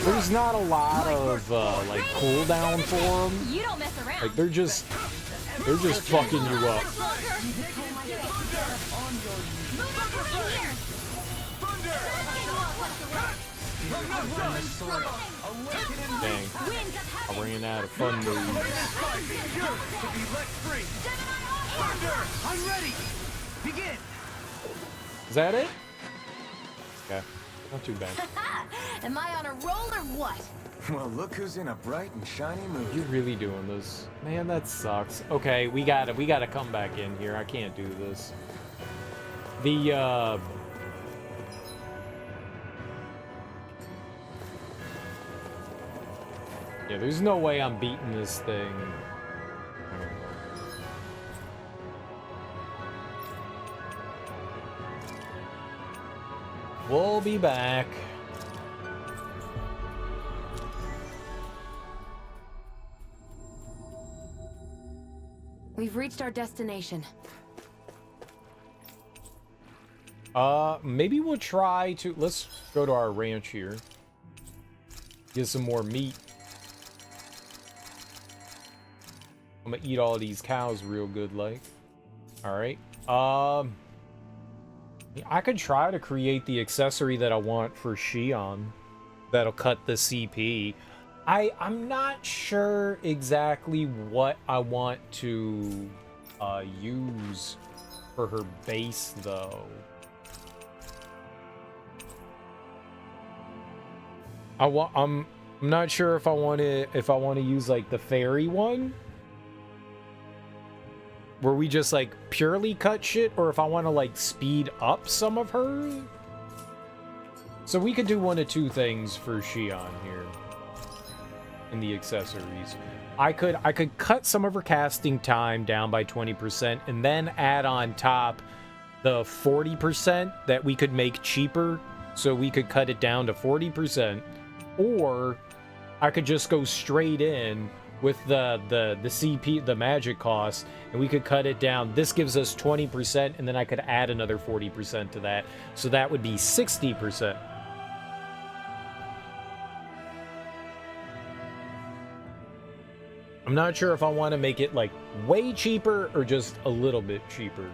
There's not a lot of like cooldown for them. You don't mess around. Like they're just fucking you up. Dang, I ran out of fun moves. I'm ready. Begin. Is that it? Okay, not too bad. Am I on a roll or what? Well, look who's in a bright and shiny mood. You're really doing this, man. That sucks. Okay, we gotta come back in here. I can't do this. The yeah, there's no way I'm beating this thing. We'll be back. We've reached our destination. Maybe we'll try to... Let's go to our ranch here. Get some more meat. I'm gonna eat all these cows real good, like. Alright. I could try to create the accessory that I want for Xion. That'll cut the CP. I'm not sure exactly what I want to use for her base, though. I'm not sure if I want to use like the fairy one, where we just like purely cut shit, or if I want to like speed up some of her. So we could do one of two things for Xion here in the accessories. I could cut some of her casting time down by 20% and then add on top the 40% that we could make cheaper, so we could cut it down to 40%. Or I could just go straight in with the CP, the magic cost, and we could cut it down. This gives us 20%, and then I could add another 40% to that. So that would be 60%. I'm not sure if I want to make it like way cheaper or just a little bit cheaper.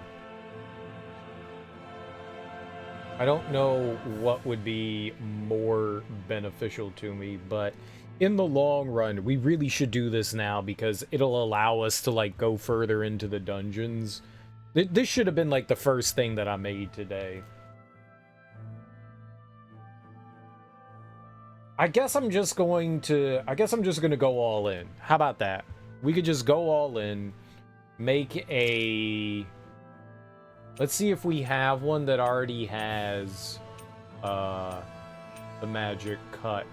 I don't know what would be more beneficial to me, but in the long run, we really should do this now because it'll allow us to like go further into the dungeons. This should have been like the first thing that I made today. I guess I'm just going to go all in. How about that? We could just go all in, make a... Let's see if we have one that already has the magic cut.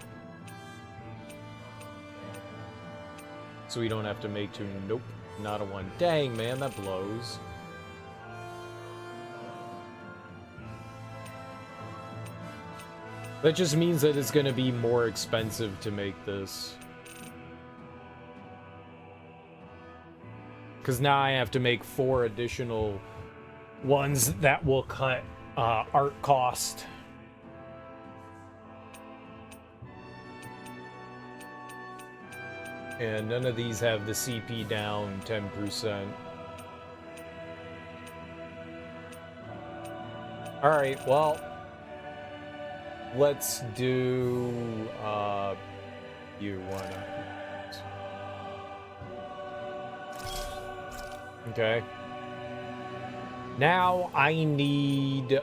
So we don't have to make two. Nope, not a one. Dang, man, that blows. That just means that it's going to be more expensive to make this. Because now I have to make 4 additional ones that will cut art cost. And none of these have the CP down 10%. Alright, well, let's do you wanna. Okay. Now I need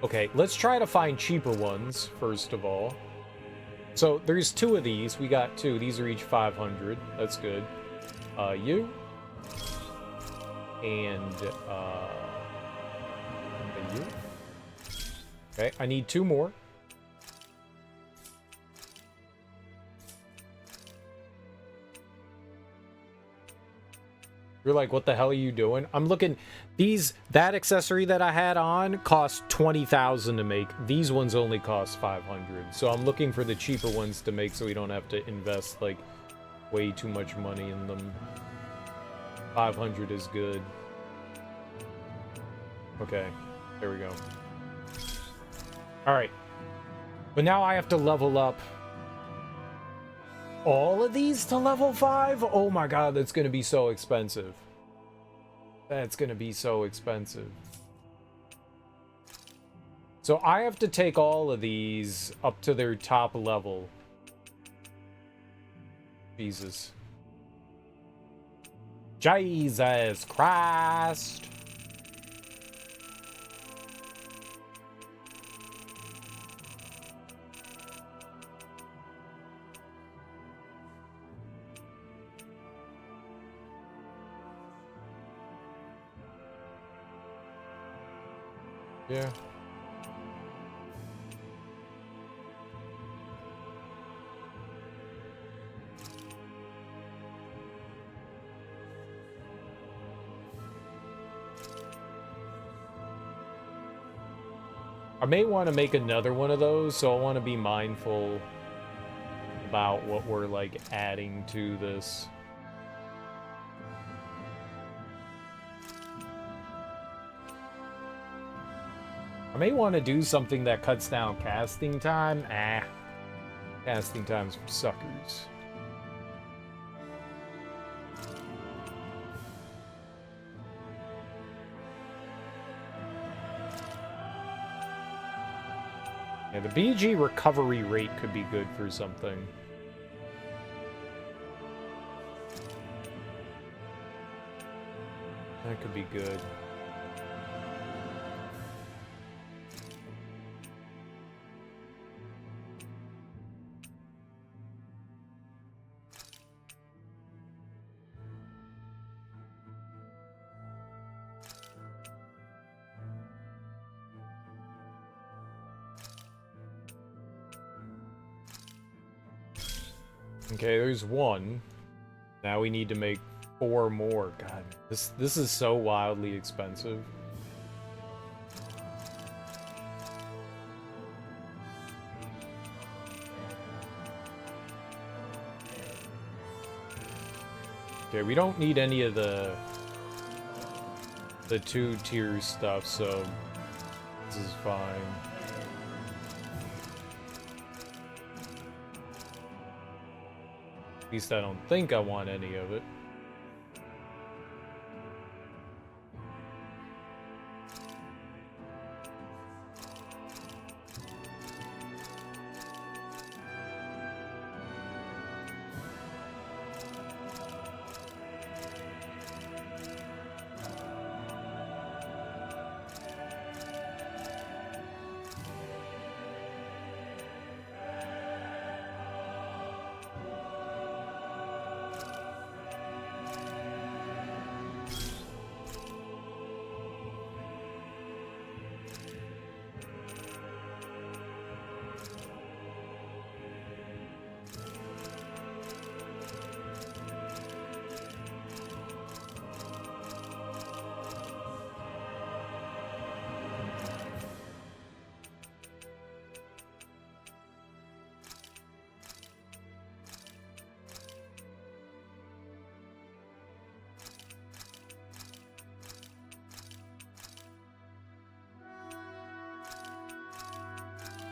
okay, let's try to find cheaper ones first of all. So there's 2 of these. We got 2. These are each 500. That's good. You and you. Okay, I need 2 more. You're like, what the hell are you doing? I'm looking. That accessory that I had on cost 20,000 to make. These ones only cost 500. So I'm looking for the cheaper ones to make so we don't have to invest like way too much money in them. 500 is good. Okay, there we go. All right, but now I have to level up all of these to level 5? Oh my god, that's gonna be so expensive. That's gonna be so expensive. So I have to take all of these up to their top level. Jesus. Jesus Christ. Yeah. I may want to make another one of those, so I want to be mindful about what we're like adding to this. I may want to do something that cuts down casting time. Casting time's for suckers. Yeah, the BG recovery rate could be good for something. That could be good. Okay, there's 1. Now we need to make 4 more. God, this is so wildly expensive. Okay, we don't need any of the 2-tier stuff, so this is fine. At least I don't think I want any of it.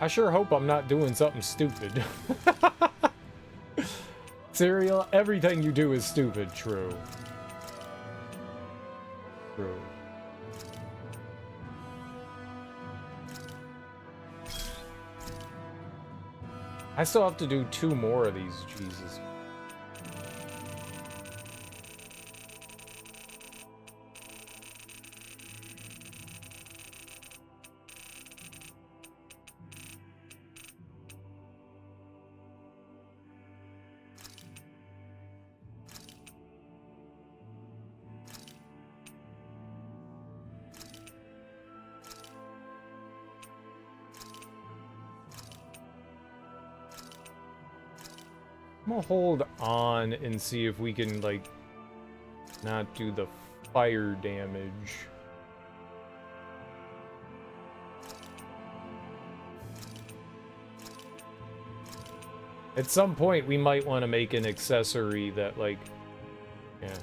I sure hope I'm not doing something stupid. Serial, everything you do is stupid. True. True. I still have to do 2 more of these, Jesus. I'm gonna hold on and see if we can, like, not do the fire damage. At some point, we might want to make an accessory that, like, yeah,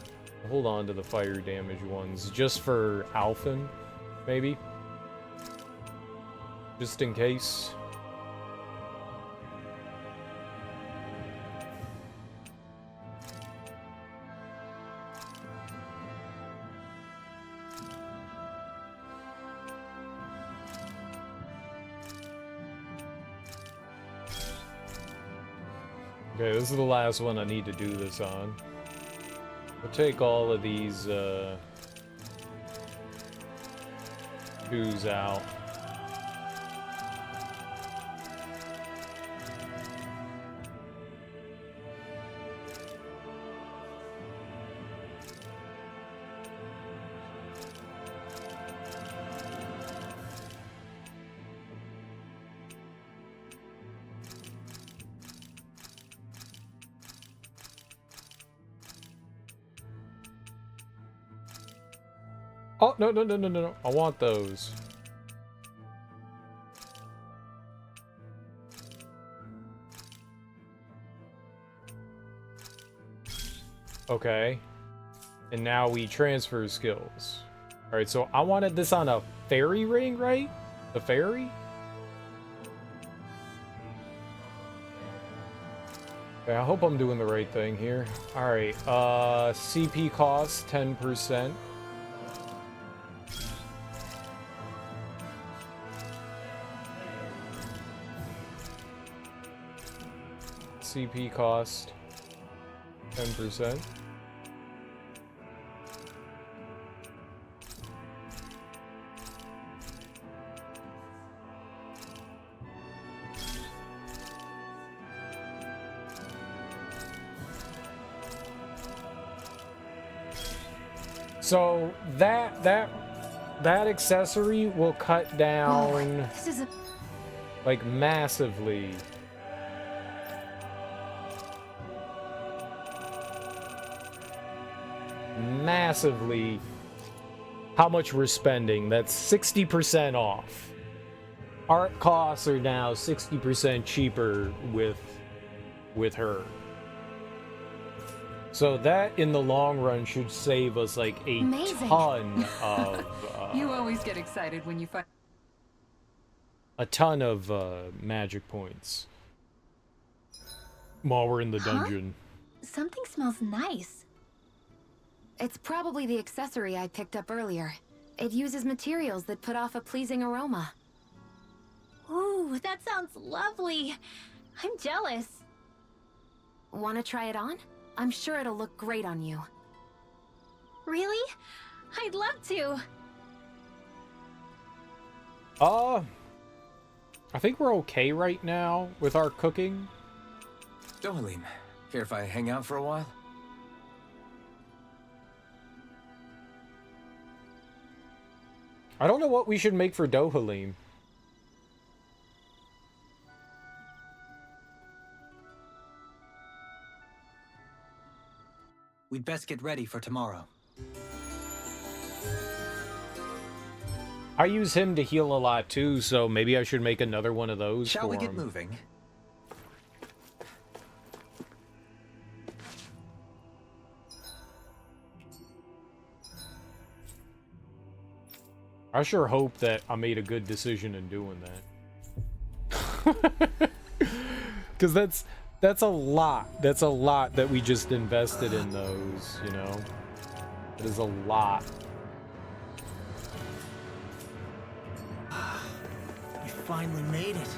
hold on to the fire damage ones, just for Alphen, maybe? Just in case. Okay, this is the last one I need to do this on. We'll take all of these, 2s out. Oh, no, no, no, no, no, no. I want those. Okay. And now we transfer skills. Alright, so I wanted this on a fairy ring, right? The fairy? Okay, I hope I'm doing the right thing here. Alright, CP cost 10%. CP cost 10%. So that accessory will cut down This is a like massively. Massively how much we're spending. That's 60% off. Art costs are now 60% cheaper with her. So that, in the long run, should save us like a Amazing. ton of You always get excited when you find. magic points while we're in the dungeon. Something smells nice. It's probably the accessory I picked up earlier. It uses materials that put off a pleasing aroma. Ooh, that sounds lovely. I'm jealous. Want to try it on? I'm sure it'll look great on you. Really? I'd love to. I think we're okay right now with our cooking. Dohalim, care if I hang out for a while? I don't know what we should make for Dohalim. We'd best get ready for tomorrow. I use him to heal a lot too, so maybe I should make another one of those. Shall for we get him. moving? I sure hope that I made a good decision in doing that. Because that's a lot. That's a lot that we just invested in those, you know? It is a lot. You finally made it.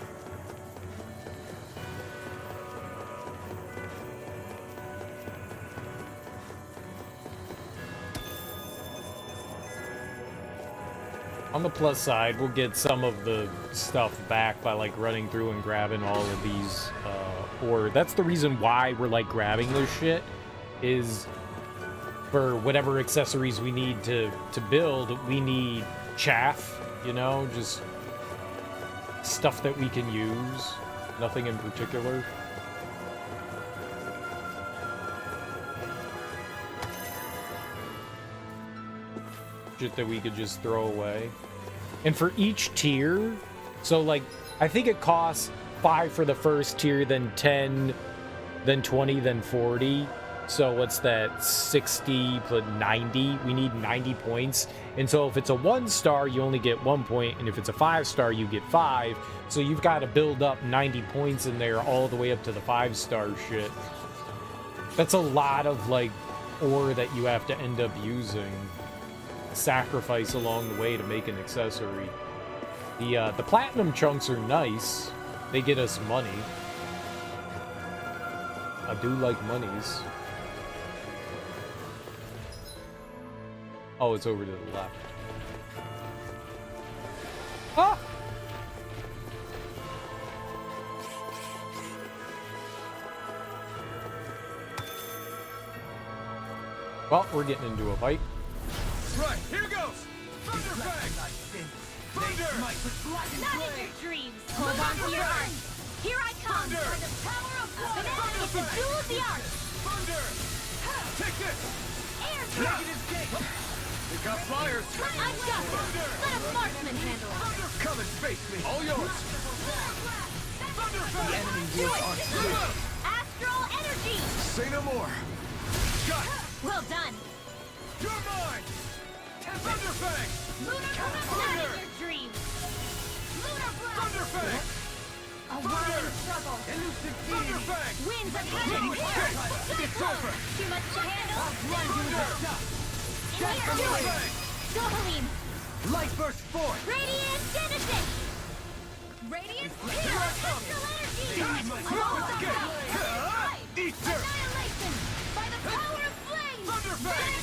On the plus side, we'll get some of the stuff back by like running through and grabbing all of these ore. That's the reason why we're like grabbing this shit, is for whatever accessories we need to build. We need chaff, you know, just stuff that we can use. Nothing in particular. Shit that we could just throw away. And for each tier, so like I think it costs 5 for the first tier, then 10, then 20, then 40. So what's that? 60 plus 90. We need 90 points. And so if it's a 1-star, you only get 1 point, and if it's a 5-star, you get 5. So you've got to build up 90 points in there all the way up to the 5-star shit. That's a lot of like ore that you have to end up using. Sacrifice along the way to make an accessory. The platinum chunks are nice. They get us money. I do like monies. Oh, it's over to the left. Ah! Well, we're getting into a fight. Right, here goes! Thunderfang! Thunder! Not in your dreams. Hold on to your arms. Here I come. Thunder! For the power of water. It's a duel of the arts. Thunder! Take this! Air Negative gate! They got flyers! I've got this. Let a marksman handle it. Come and face me! All yours! Thunderfang! Do it. Astral energy. Say no more! Got it! Well done. You're mine! Thunderfang! Lunar blast. Not in your dreams. Lunar blast. Thunderfang! A wild struggle. Elusive Thunderfang! Winds of Negative heaven. gate! It's over! Too much to handle. Thunder! In here, do it. Dohalim. Light burst forth! Radiant Genesis. Radiant Here I come! Astral energy. Close the gate! Ether! Annihilation. By the power of flame. Thunderfang!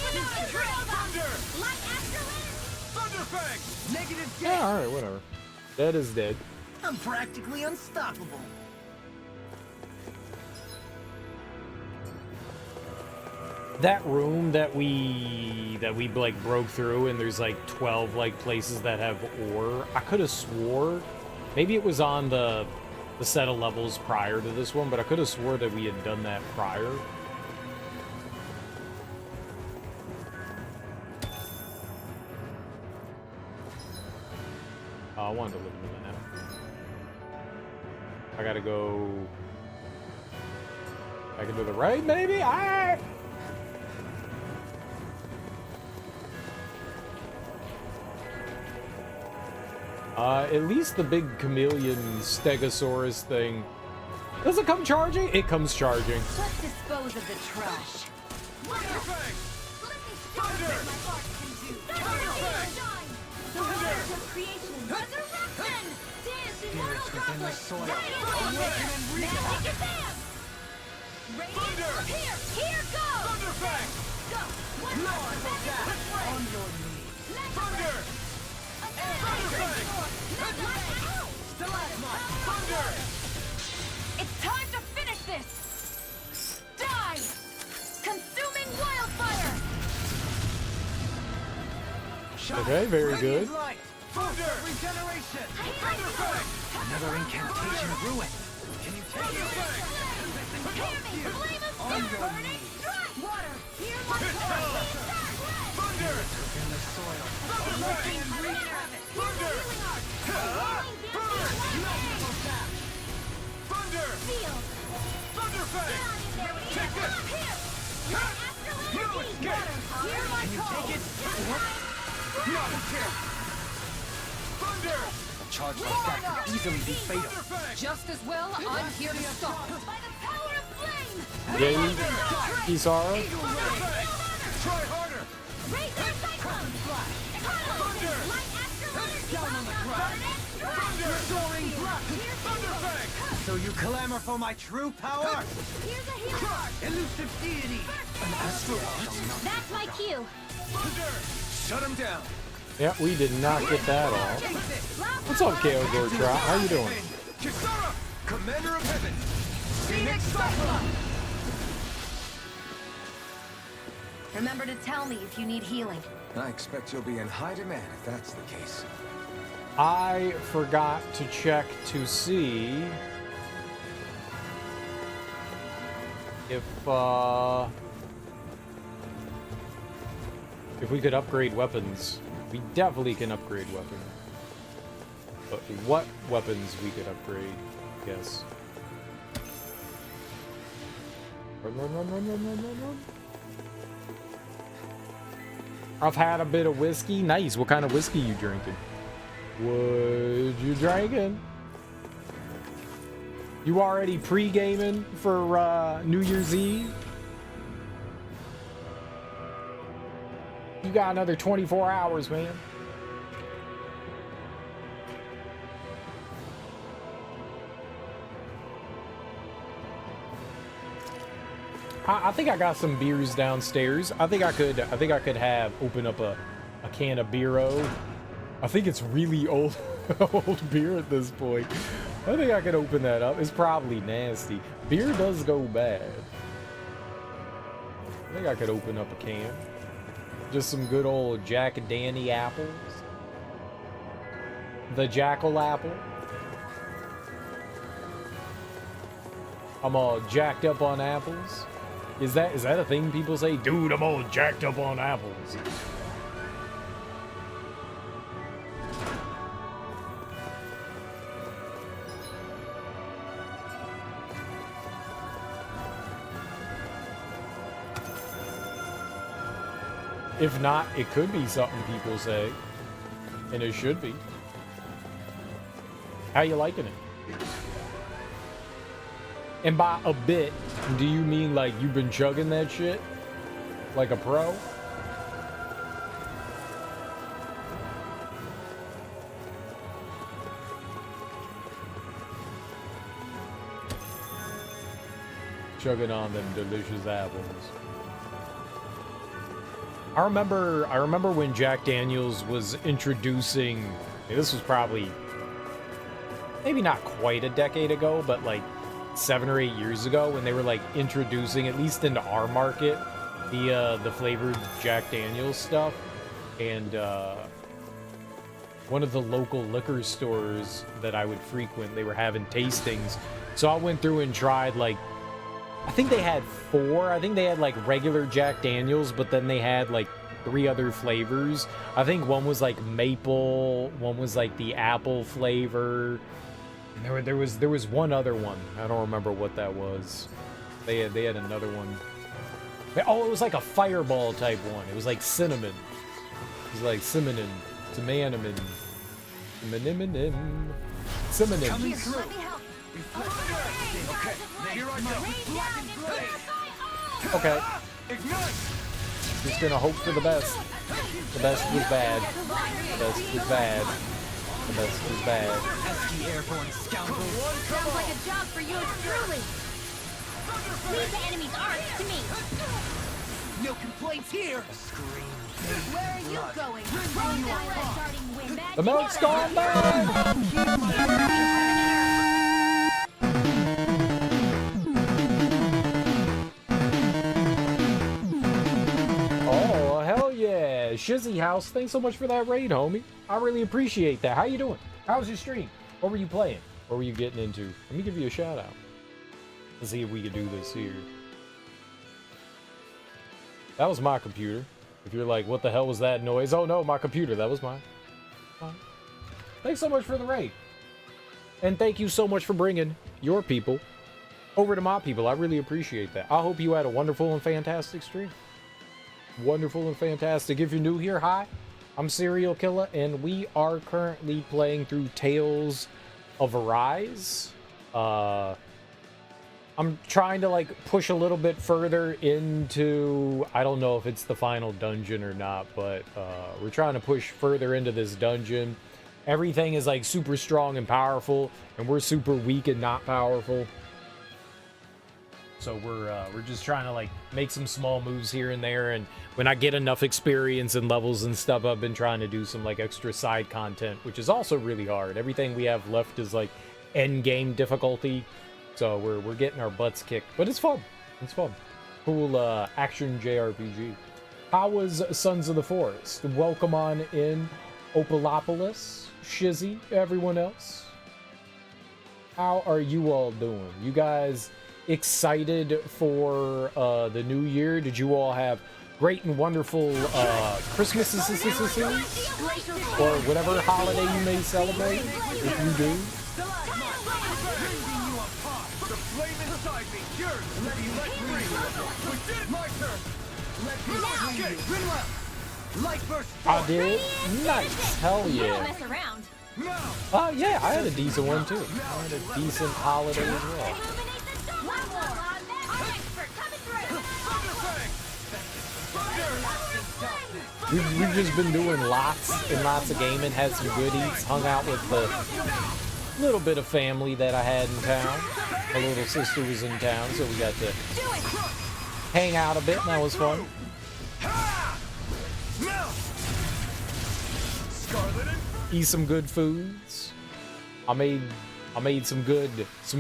Thunder! Light astral energy. Thunderfang! Negative Yeah, gate. alright, whatever. Dead is dead. I'm practically unstoppable. That room that we like broke through, and there's like 12 like places that have ore. I could have swore maybe it was on the set of levels prior to this one, but I could have swore that we had done that prior. I wanted to live in the map. I gotta go back into the right, maybe? Alright! At least the big chameleon stegosaurus thing. Does it come charging? It comes charging. Let's dispose of the trash. Spirits within the soil. Here goes! Thunderfang! Go! One more! On your knees! Thunder! Thunder! It's time to finish this! Die! Consuming wildfire! Okay, very good. Light! Thunder! Regeneration! Another incantation ruined. Can you take it? Hear me! Flame of steel! Burning strike! Water! Hear my voice! Thunder! In the soil. Thunder! Thunder! Feel! Thunderfang! Take this! You escape! Hear my call! Take it? Not a chance! Thunder! A charge like that could easily be fatal. Thunderfang! Just as well, I'm here to stop. By the power of flame! Yay, Kisara. Try harder! Razor cyclone! Thunder! Light after Down on the ground! Thunder! Soaring black! Thunderfang! So you clamor for my true power? Here's a hero! Elusive deity! An astronaut? That's my cue! Thunder! Shut him down! Yeah, we did not get that off. What's up, KO Gortrot? How you doing? Kisara! Commander of Heaven! Phoenix Cyclone! Remember to tell me if you need healing. I expect you'll be in high demand if that's the case. I forgot to check to see if we could upgrade weapons. We definitely can upgrade weapons. But what weapons we could upgrade, I guess. Run, run, run, run, run, run, run, run. I've had a bit of whiskey. Nice. What kind of whiskey you drinking? What you drinking? You already pre-gaming for New Year's Eve? You got another 24 hours, man. I think I got some beers downstairs. I think I could have open up a can of Beero. I think it's really old old beer at this point. I think I could open that up. It's probably nasty. Beer does go bad. I think I could open up a can. Just some good old Jack and Danny apples. The Jackal apple. I'm all jacked up on apples. Is that a thing people say? Dude, I'm all jacked up on apples. If not, it could be something people say. And it should be. How you liking it? And by a bit, do you mean like you've been chugging that shit? Like a pro? Chugging on them delicious apples. I remember when Jack Daniels was introducing, this was probably maybe not quite a decade ago, but like 7 or 8 years ago, when they were like introducing, at least into our market, the flavored Jack Daniels stuff. And one of the local liquor stores that I would frequent, they were having tastings. So I went through and tried, like, I think they had 4. I think they had like regular Jack Daniels, but then they had like 3 other flavors. I think one was like maple, one was like the apple flavor. And there was one other one. I don't remember what that was. They had another one. Oh, it was like a fireball type one. It was like cinnamon. It was like cinnamon. Simonim. Simonim. Coming through. Let me help. Okay, here I go. Black and blade. Okay. Ignite. Just gonna hope for the best. The best was bad. The best was bad. The best was bad. Pesky airborne scoundrel. Sounds like a job for you truly. Leave the enemy's arcs to me. No complaints here. A scream. Where are you going? Hold that red starting wind back The milk's together. gone bad! Oh, hell yeah. Shizzy House, thanks so much for that raid, homie. I really appreciate that. How you doing? How was your stream? What were you playing? What were you getting into? Let me give you a shout out. Let's see if we can do this here. That was my computer. If you're like, what the hell was that noise? Oh no, my computer. That was mine. Thanks so much for the raid. And thank you so much for bringing your people over to my people. I really appreciate that. I hope you had a wonderful and fantastic stream. Wonderful and fantastic. If you're new here, hi. I'm Serial Killer, and we are currently playing through Tales of Arise. I'm trying to like push a little bit further into, I don't know if it's the final dungeon or not, but we're trying to push further into this dungeon. Everything is like super strong and powerful, and we're super weak and not powerful. So we're just trying to like make some small moves here and there, and when I get enough experience and levels and stuff, I've been trying to do some like extra side content, which is also really hard. Everything we have left is like end game difficulty. So we're getting our butts kicked, but it's fun. It's fun. Cool action JRPG. How was Sons of the Forest? Welcome on in, Opalopolis, Shizzy, everyone else. How are you all doing? You guys excited for the new year? Did you all have great and wonderful Christmases or whatever holiday you may celebrate? If you do. The flame inside me yearns to let me let free. We did my turn. Let me get Grinwell. Light burst. I did. Nice. Hell Don't yeah. mess around. Now. Oh yeah, I had a decent one too. I had a decent holiday as well. Illuminate the storm. Our expert coming through. We've just been doing lots and lots of gaming, had some goodies, hung out with the little bit of family that I had in town. My little sister was in town, so we got to hang out a bit, and that was fun. Eat some good foods. I made some good eats.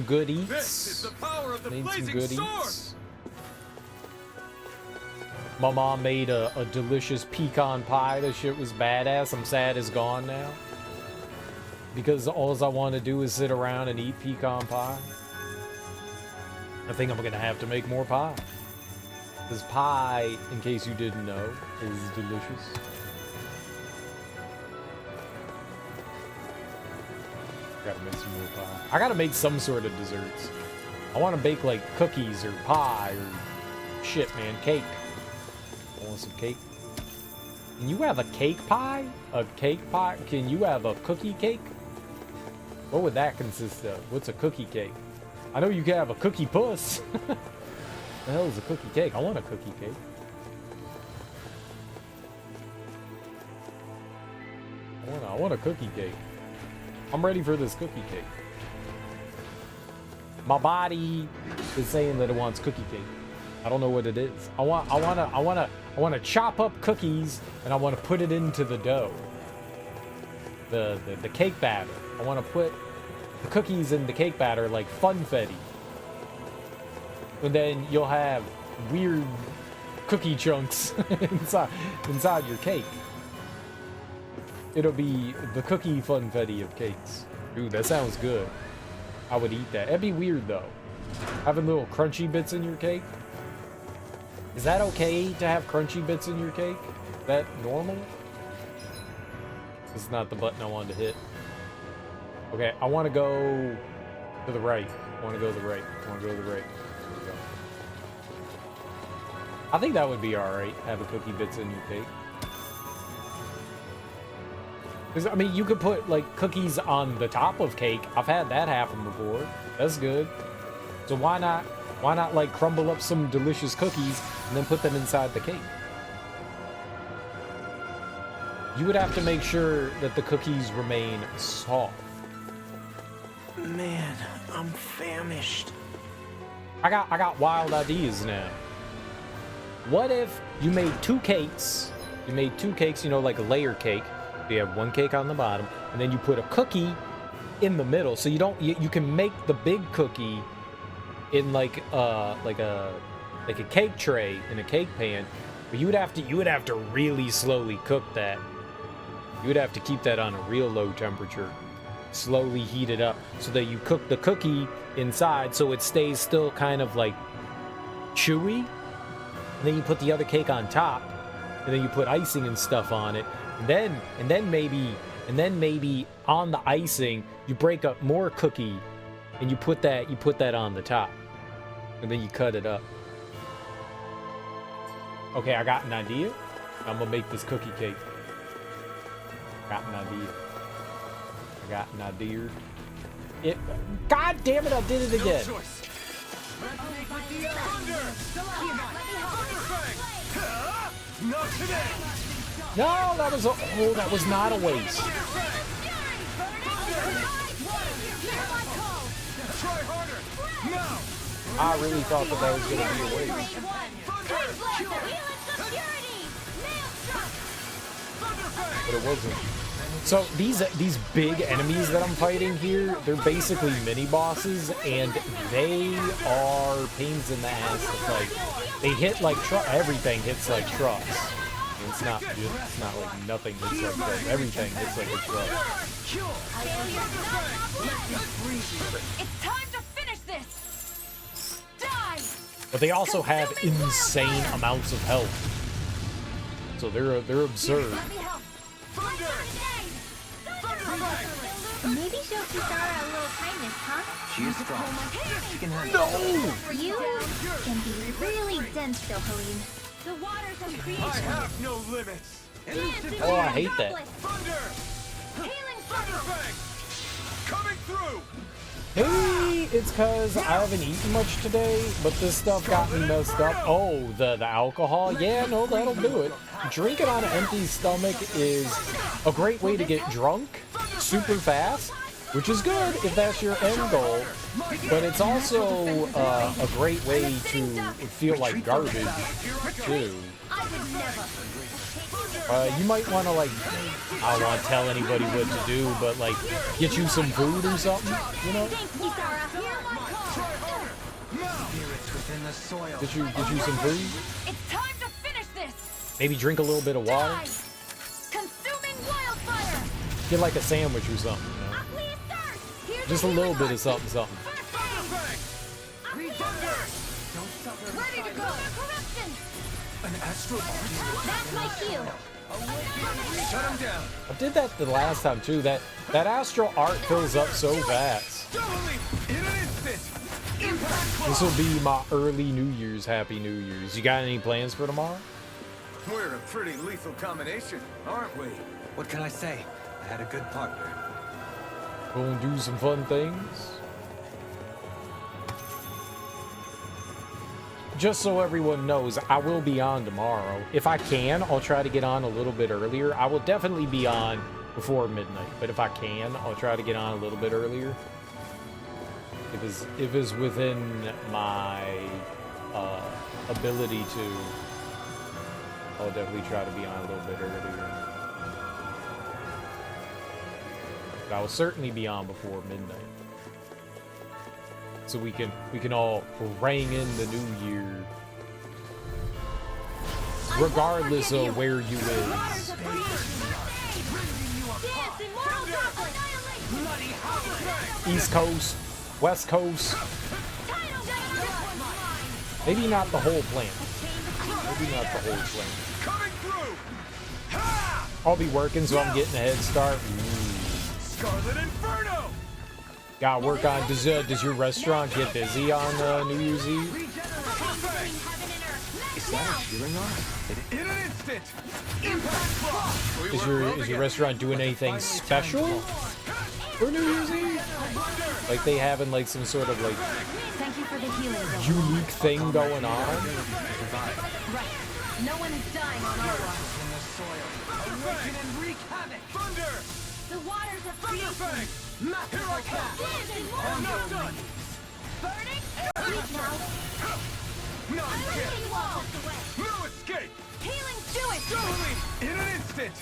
This is the power of the Made some blazing good sword. eats. My mom made a delicious pecan pie. That shit was badass. I'm sad it's gone now. Because all I want to do is sit around and eat pecan pie. I think I'm going to have to make more pie. Because pie, in case you didn't know, is delicious. Gotta make some more pie. I gotta make some sort of desserts. I want to bake like cookies or pie or shit, man. Cake. I want some cake. Can you have a cake pie? A cake pie? Can you have a cookie cake? What would that consist of? What's a cookie cake? I know you can have a cookie puss. The hell is a cookie cake? I want a cookie cake. I want a cookie cake. I'm ready for this cookie cake. My body is saying that it wants cookie cake. I don't know what it is. I want to chop up cookies and I want to put it into the dough. The cake batter. I want to put the cookies in the cake batter like funfetti. And then you'll have weird cookie chunks inside your cake. It'll be the cookie funfetti of cakes. Dude, that sounds good. I would eat that. It'd be weird though. Having little crunchy bits in your cake. Is that okay to have crunchy bits in your cake? Is that normal? This is not the button I wanted to hit. Okay, I want to go to the right. I want to go to the right. I want to go to the right. There we go. I think that would be alright, having cookie bits in your cake. 'Cause, I mean, you could put like cookies on the top of cake. I've had that happen before. That's good. So why not like crumble up some delicious cookies and then put them inside the cake? You would have to make sure that the cookies remain soft. Man, I'm famished. I got wild ideas now. What if you made two cakes? You made two cakes, you know, like a layer cake. You have one cake on the bottom, and then you put a cookie in the middle. So you can make the big cookie in like a cake tray in a cake pan, but you would have to really slowly cook that. You would have to keep that on a real low temperature, slowly heat it up so that you cook the cookie inside so it stays still kind of like chewy. And then you put the other cake on top, and then you put icing and stuff on it. And then maybe on the icing you break up more cookie and you put that on the top. And then you cut it up. Okay, I got an idea. I'm gonna make this cookie cake. Got an idea. God damn it, I did it again. No, that was not a waste. I really thought that was going to be a waste. But it wasn't. So these big enemies that I'm fighting here, they're basically mini bosses, and they are pains in the ass to fight. They hit like everything hits like trucks. And it's not like nothing hits like trucks. Everything hits like a truck. It's time to finish this. Die. But they also have insane amounts of health. So they're absurd. Maybe show Kisara a little kindness, huh? She is strong. She can handle No! You can be really dense, though, Helene. The waters of creation. I have no limits. Oh, I hate that. Thunder! Healing Thunderfang! Coming through! Hey, it's because I haven't eaten much today, but this stuff got me messed up. Oh, the alcohol? Yeah, no, that'll do it. Drinking on an empty stomach is a great way to get drunk super fast, which is good if that's your end goal, but it's also a great way to feel like garbage, too. You might want to, like, I don't want to tell anybody what to do, but, like, get you some food or something, you know? within the soil. Get you some food? It's time to finish this. Maybe drink a little bit of water? Die. Consuming wildfire. Get like a sandwich or something, you know? Just a little bit of something. Ready to go. Corruption. An astral That's my cue. Shut him down. I did that the last time too. That astral art fills up so fast. Double leap in an instant. Impact This will be my early New Year's. Happy New Year's. You got any plans for tomorrow? We're a pretty lethal combination, aren't we? What can I say? I had a good partner. Gonna do some fun things. Just so everyone knows, I will be on tomorrow. If I can, I'll try to get on a little bit earlier. I will definitely be on before midnight, but if I can, I'll try to get on a little bit earlier. If it's within my ability to, I'll definitely try to be on a little bit earlier. But I will certainly be on before midnight. So we can all ring in the new year, regardless of where you is. East Coast, West Coast. Maybe not the whole planet. Maybe not the whole planet. Coming through. I'll be working, so I'm getting a head start. Scarlet Inferno. Gotta work on. Does your restaurant get busy on New Year's Eve? Healing art? In an instant! Impact block! Is your restaurant doing anything special for New Year's Eve? Like they having like some sort of like Thank you for the healing zone. unique thing going on? Right. No one is dying on our watch. Awaken and wreak havoc! Thunder! The waters are Thunder freezing. Fang! Here I come! I'm not done! Burning. Weak now. None can! Healing wall. No escape! Healing, do it. Totally! In an instant!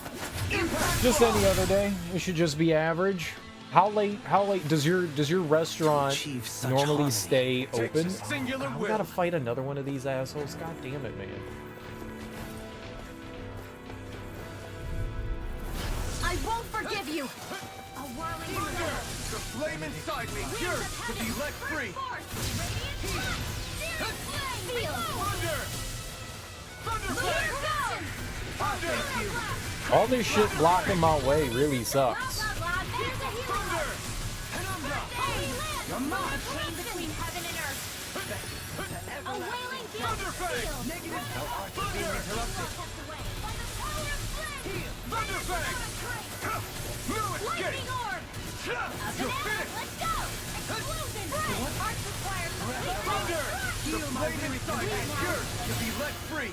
Impact Just block! any other day. It should just be average. How late does your restaurant achieve such normally harmony. stay Takes open? a singular We will. gotta fight another one of these assholes. God damn it, man. I won't forgive you. A whirling Thunder! The flame inside me yearns to be let free! Feel. Thunder! Thunder Flame! Thunder! All this shit blocking my way really sucks. Thunder! You're not a chain between heaven and earth. A wailing Thunder Fang! Negative. Thunder Fang! No escape! Lightning orb. You're finished! Let's go. Explosion. Arch requires Thunder! The flame inside me yearns to be let free!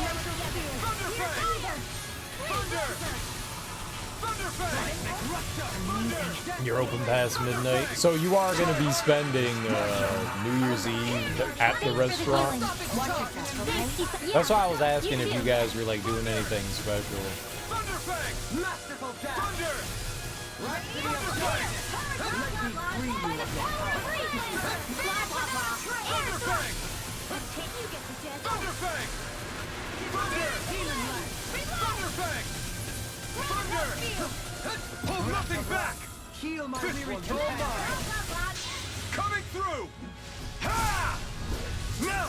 Thunder Fang! Thunder! Thunder Fang! Thunder! You're open past midnight, so you are going to be spending New Year's Eve at the restaurant. That's why I was asking if you guys were like doing anything special. Thunder Fang! Masterful dash! Thunder! Right to the other side! Let me free you of your Thunder Fang! Thunder Fang! Thunder! Thunder Fang! Thunder! Pull nothing back! Heal my This weary one's all mine! Coming through! Ha! Now!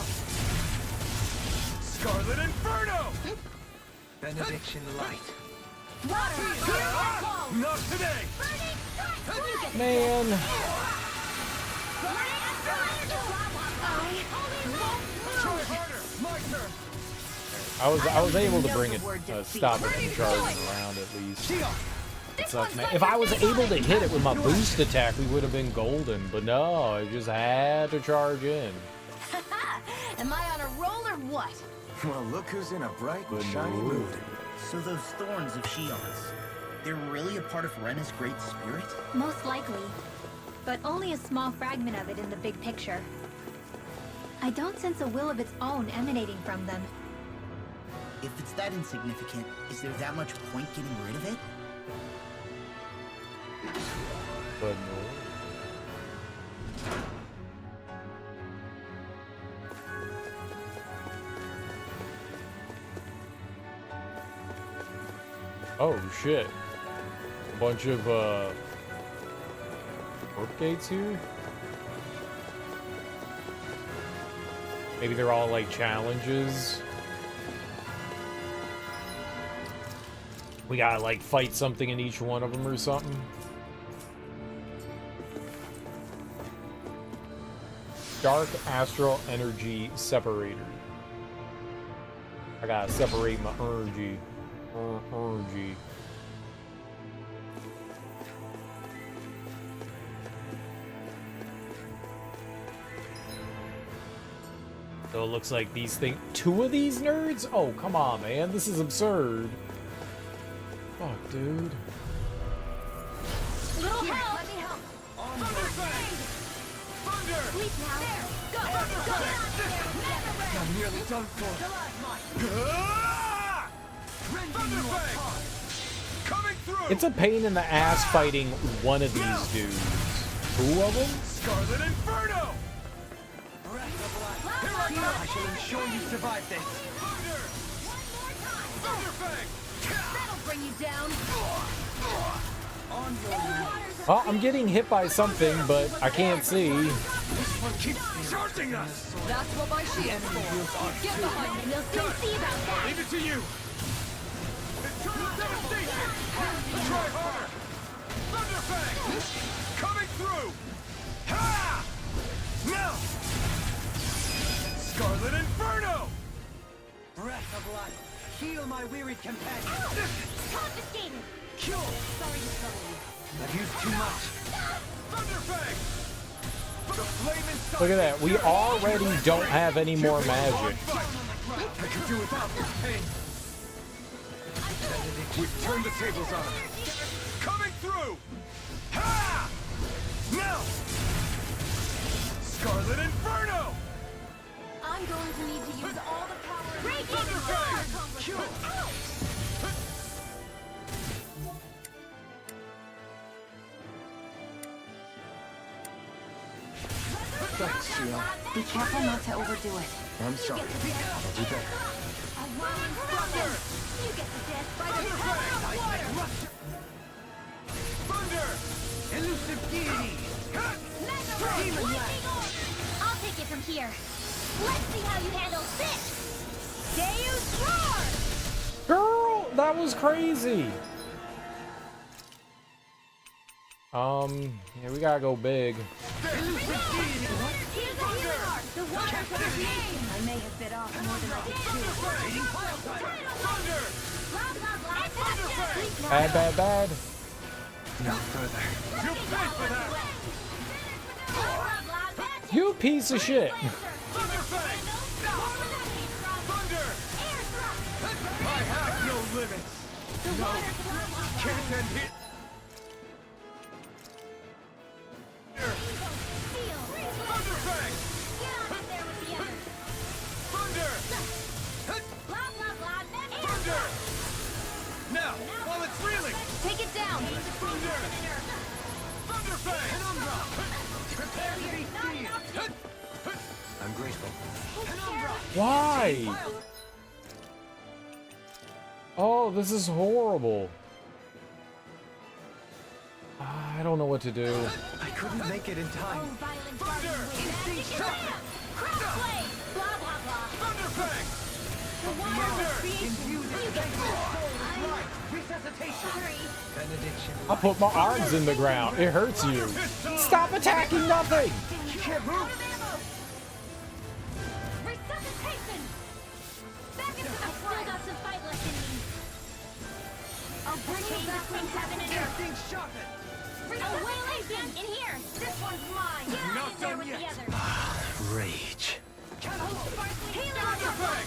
Scarlet Inferno! Benediction light. Not today! Man, Try harder! My turn! I was able to bring it, stop it from charging around at least. It sucks, man. If I was able to hit it with my boost attack, we would have been golden. But no, I just had to charge in. Am I on a roll or what? Well, look who's in a bright and Good shiny move. mood. So those thorns of Shion's, they're really a part of Rena's great spirit? Most likely. But only a small fragment of it in the big picture. I don't sense a will of its own emanating from them. If it's that insignificant, is there that much point getting rid of it? But no. Oh shit. A bunch of warp gates here? Maybe they're all like challenges. We gotta like fight something in each one of them or something. Dark Astral Energy Separator. I gotta separate my energy. Energy. So it looks like these things. 2 of these nerds? Oh, come on, man. This is absurd. Fuck, dude. Little help. Let me help. Thunder Fang! Thunder! Sleep now. Go. I'm nearly done for. Ah! Thunder Fang! Coming through! It's a pain in the ass fighting one of these dudes. 2 of them? Scarlet Inferno! I shall ensure you survive this. Thunder! Thunder Fang! That'll bring you down. On your Oh, I'm getting hit by something, but I can't see. Keep charging us! That's what my shield's for. Get behind me. We'll soon see about that. Leave it to you! Eternal devastation! Try harder! Thunder Fang! Coming through! Ha! Now! Scarlet Inferno! heal my wearied companion. Confiscated! Kill! Sorry to trouble you. I've used too much. Thunderfang! The flame inside Look at that. We already don't have any more magic. I could do without this pain. We've turned the tables on him. Coming through! Ha! Now! Scarlet Inferno! I'm going to need to use all the power of my Thunderfang! Kill! Thanks, Gio. Be careful not to overdo it. I'm sorry. I'll do better. A whirling thunder! You get the death by the power of water! Thunder! Elusive deity! Demon lightning orb! I'll take it from here. Let's see how you handle this! Deus Roar! Girl, that was crazy. Yeah, we gotta go big. Here's the healer! The water creation! I may have bit off more than I could chew. Thunder! Blah, blah, blah. Bad, bad, bad. No further. You pay for that! Blah, blah, blah. You piece of shit. Thunderfang! Thunder! I have no limits! No! Can't end it! Thunderfang! Get on in there with the others. Thunder! Blah, blah, blah. Thunder! Now, while it's reeling! Take it down. Thunder! Thunderfang! Penumbra! Prepare to be seized! I'm grateful. Why? Oh, this is horrible. I don't know what to do. I couldn't make it in time. Violent garden with magic slam. Crossblade. Blah, blah, blah. Thunderfang! The water of creation. Infused You with get soul, life, resuscitation. sorry. Benediction. I put my arms in the ground. It hurts you. Stop attacking nothing. You can't move! Resuscitation. Back into the still got some fight left in me. I'll bring you back from heaven and earth. Things sharpened! Resuscitation in here. This one's mine. Get on Not in there done with the yet. others. Rage. Thunderfang!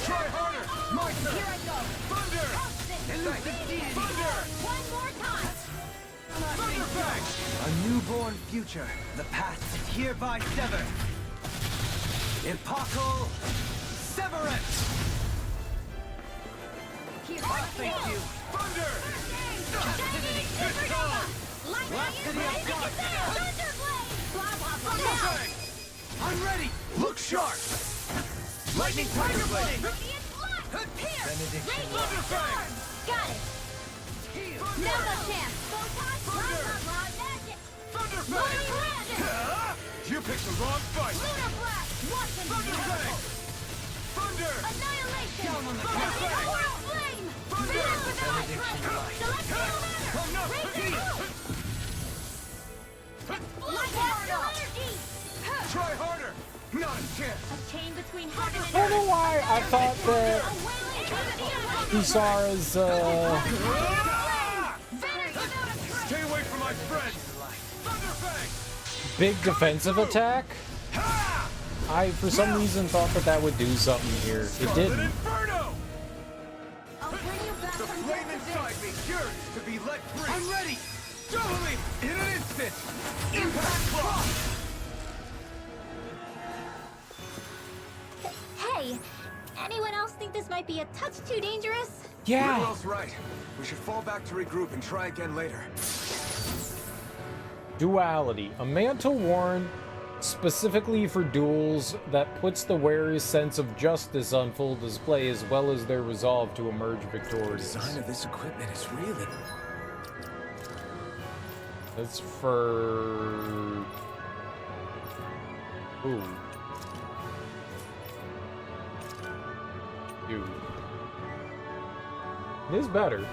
Try harder! My turn! Here I go. Thunder! Thunder. Thunder! One more time. Thunderfang! A newborn future. The past is hereby severed. Epochal severance. Thank you! Thunder! It's on! Thunderfang! I'm ready! Look sharp! Lightning Tiger Blade! Benediction. Thunderfang! Got it. Now the chance. Thunderfang! You picked the wrong fight! Lunar blast. Watch and Thunderfang! Thunder! Annihilation. Down on the Thunderfang. World flame. Thunder! Finish with the light crust. Celestial Oh banner. no! Raise it up. Light energy. Try harder! Not a chance! A chain between heaven and I don't know why I thought that a wailing trinity of Isara's, Ah! Stay away from my friends! Thunderfang! big defensive attack. Ha! I, for some reason, thought that that would do something here. It Scarlet didn't. Inferno! I'll bring you back The from flame death to inside this. me yearns to be let free! I'm ready! Doubly! In an instant! Impact block! Hey, anyone else think this might be a touch too dangerous? Yeah. Ridwell's right. We should fall back to regroup and try again later. Duality. A mantle worn specifically for duels that puts the wearer's sense of justice on full display as well as their resolve to emerge The victorious. design of this equipment is really... That's for... Ooh. Dude. It is better.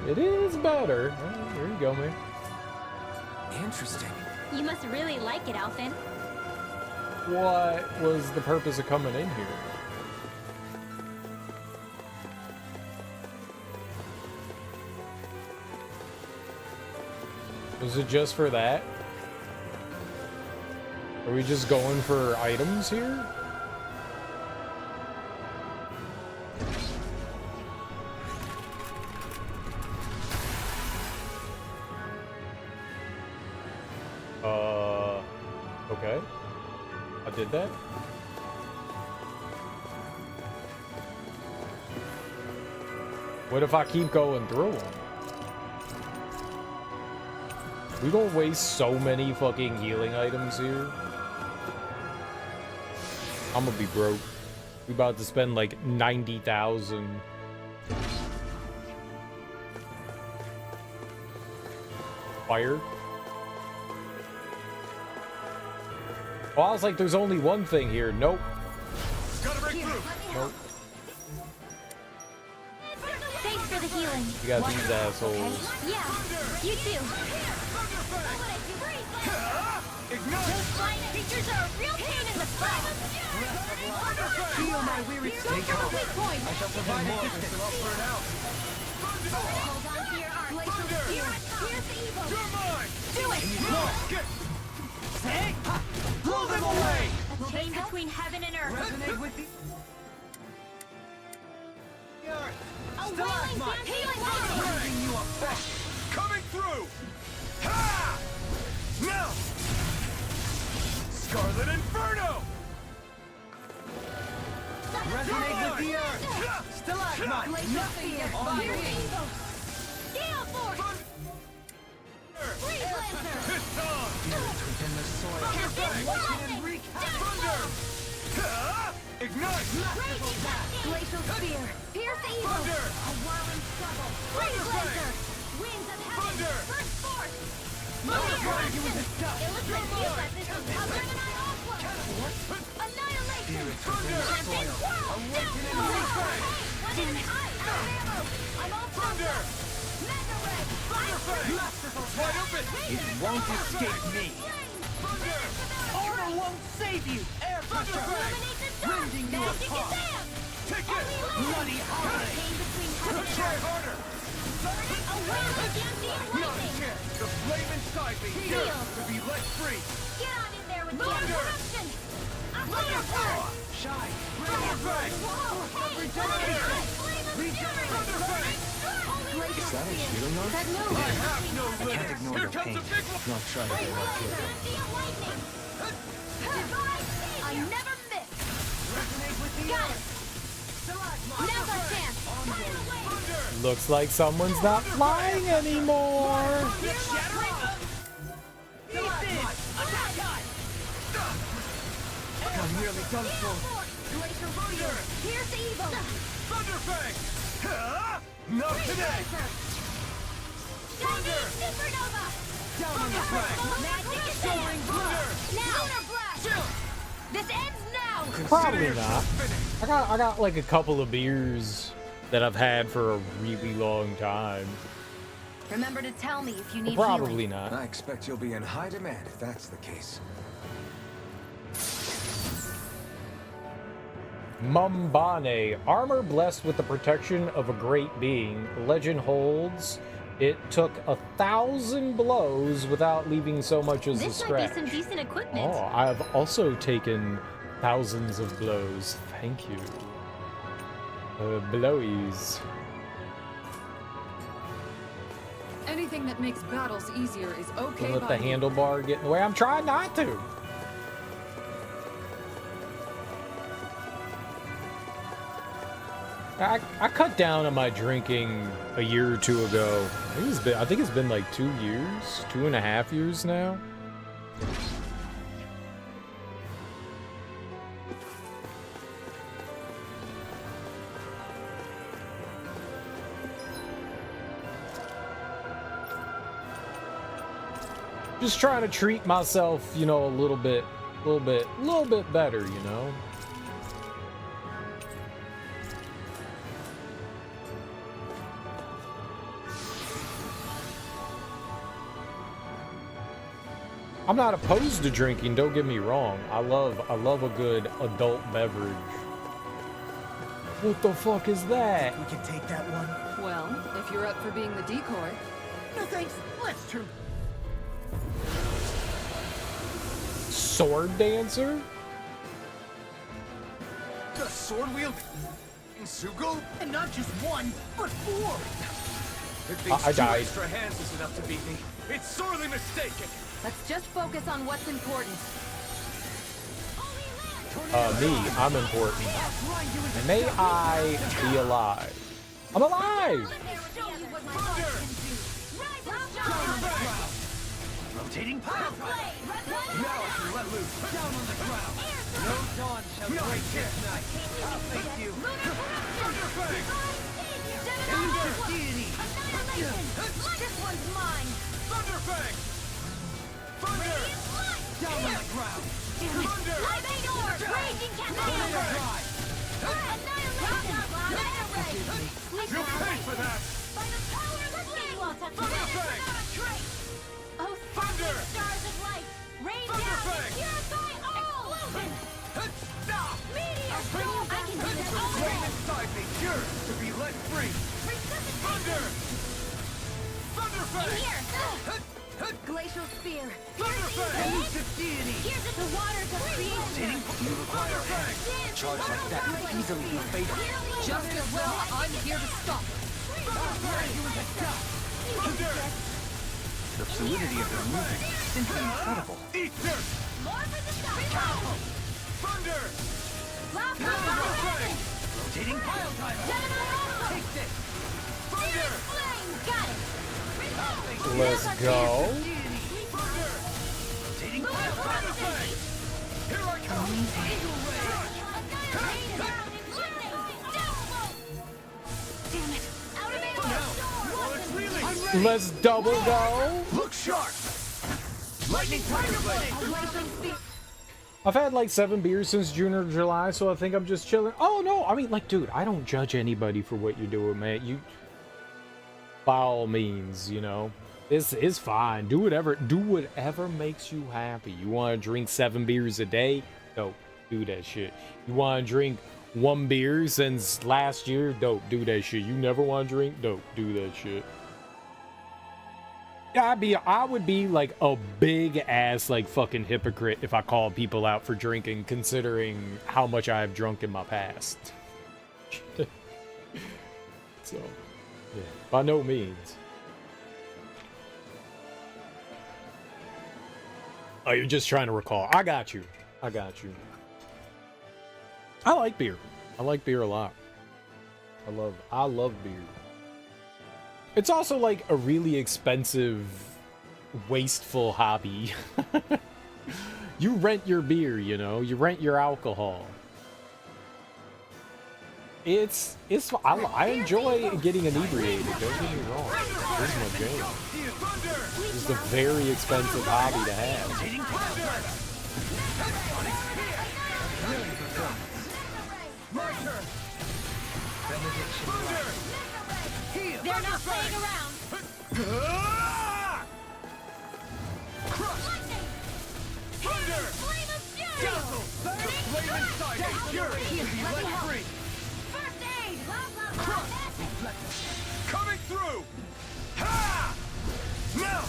It is better. Oh, there you go, man. Interesting. You must really like it, Alphen. What was the purpose of coming in here? Was it just for that? Are we just going for items here? Okay. I did that. What if I keep going through them? We don't waste so many fucking healing items here. I'm gonna be broke. We about to spend like 90,000. Fire. Oh, I was like, there's only one thing here. Nope. Gotta break through. Nope. Thanks for the healing. You got these assholes. Yeah, you too. Those flying creatures are a real pain in the butt. Feel my weary Go for the weak point. I shall provide assistance. I'll burn out. Hold on to your arm. Here I come. Here's the evil. You're mine. Do it. Get. Hey! Blow them away! A chain between heaven and earth. Resonate with the earth. A wailing dance healing power. Bringing you a best. Coming through. Ha! Now. Scarlet Inferno. Resonate with the earth. Stalagmite. Nothing gets by Here's me. evil. Gale force. Freeze lancer. It's on. Within the soil. Captain lightning. Wreak Thunder. Ha! Ignite. Raging blast. Glacial spear. Pierce evil. Thunder. A whirling struggle. Freeze lancer. Winds of heaven. Thunder. Burst forth. Drive you into dust. Illustrate field as this is covering an eye offload. Annihilation. Thunder. Captain whirl. Awaken and Down. refresh. One in ice. Ammo. I'm all Thunder. Mega ray. Wide open. It won't escape me. Thunder. Armor won't save you. Air pressure. Illuminate the dark. Rending you Magic apart. advance. Take it. Bloody holiday. Pain between heaven and Try earth. harder. A whirl of dancing Not a lightning. chance. The flame inside me yearns to be let free. Get on in there with the Thunder. eruption. A fire burst. Shine. Fire Fang. Whoa, hey, Regeneration. flame of fury. Thunder Fang. Is that a healing knife? That no I have no can't limits. ignore Here your comes pain. a big one. Not trying to get out here. lightning. I never miss. Resonate with the Got it. earth. Stalagmite. Now's our chance. Fire away. Thunder. Looks like someone's not flying anymore. I'm nearly done for. Glacial spear. Pierce evil. Thunder Fang. Ha! Not today. Thunder. Supernova. Down on your back. Magic advance. Now. Lunar blast. This ends now. Probably not. I got like a couple of beers that I've had for a really long time. Remember to tell me if you need Probably healing. not. I expect you'll be in high demand if that's the case. Mumbane, armor blessed with the protection of a great being. Legend holds it took 1,000 blows withow leaving so much as a This might scratch. be some decent equipment. Oh, I've also taken thousands of blows. Thank you. Blowies. Anything that makes battles easier is okay. Don't let by the me. handlebar get in the way. I'm trying not to. I cut down on my drinking a year or two ago. I think it's been like 2 years, 2.5 years now. Just trying to treat myself, you know, a little bit better, you know. I'm not opposed to drinking, don't get me wrong. I love a good adult beverage. What the fuck is that? We can take that one. Well, if you're up for being the decoy. No thanks. Let's turn. sword dancer? The sword-wielding Sugul? And not just one, but four! If I these two died. extra hands is enough to beat me, it's sorely mistaken! Let's just focus on what's important. Me, I'm important. May I be alive? I'm alive! Rotating pile drive! Now I can let loose, down on the ground! No dawn shall break this night! I'll thank you! Thunderfang! Elusive deity! This one's mine! Thunderfang! Thunder! Down on the ground! Thunder! Lightning orb! Raging Thunderfang! You'll pay for that! By the power of the flame! Thunderfang! Oh, Thunder! stars of light! Rain Thunderfang! down! Purify all! Stop! Meteor storm! I can do this all Flame day! inside me yearns to be let free! Thunder! Thunderfang! Here! Glacial spear! Thunderfang! Elusive deity! Here's the waters of creation! You require a hand. A charge like that could easily be fatal. Just as well, I'm here to stop it! Thunder! The fluidity of their movement is simply incredible. Ether! More for the stop! Thunder! Thunderfang! Rotating pile driver! Take this! Thunder! Flame! Got it! Let's go. Thunder! Rotating pile driver! Here I come! Eagle ray! Damn it! Out of ammo! Now, while it's reeling! Let's double go. Look sharp! Lightning tiger blade! Glacial spear! I've had like 7 beers since June or July, so I think I'm just chilling. Oh no, I mean, like, dude, I don't judge anybody for what you're doing, man. You, by all means, you know, it's fine. Do whatever makes you happy. You want to drink 7 beers a day? Dope, do that shit. You want to drink 1 beer since last year? Dope, do that shit. You never want to drink? Dope, do that shit. Yeah, I would be like a big ass like fucking hypocrite if I called people out for drinking, considering how much I have drunk in my past. So, yeah, by no means. Oh, you're just trying to recall. I got you. I like beer. I like beer a lot. I love beer. It's also like a really expensive, wasteful hobby. You rent your beer, you know, you rent your alcohol. I enjoy getting inebriated, don't get me wrong. This is my jam. This is a very expensive hobby to have. They're not playing around! Lightning! Thunder! Flame of fury! Dazzle! The flame inside is fury to be let free! First aid! Crush! Coming through! Ha! Now!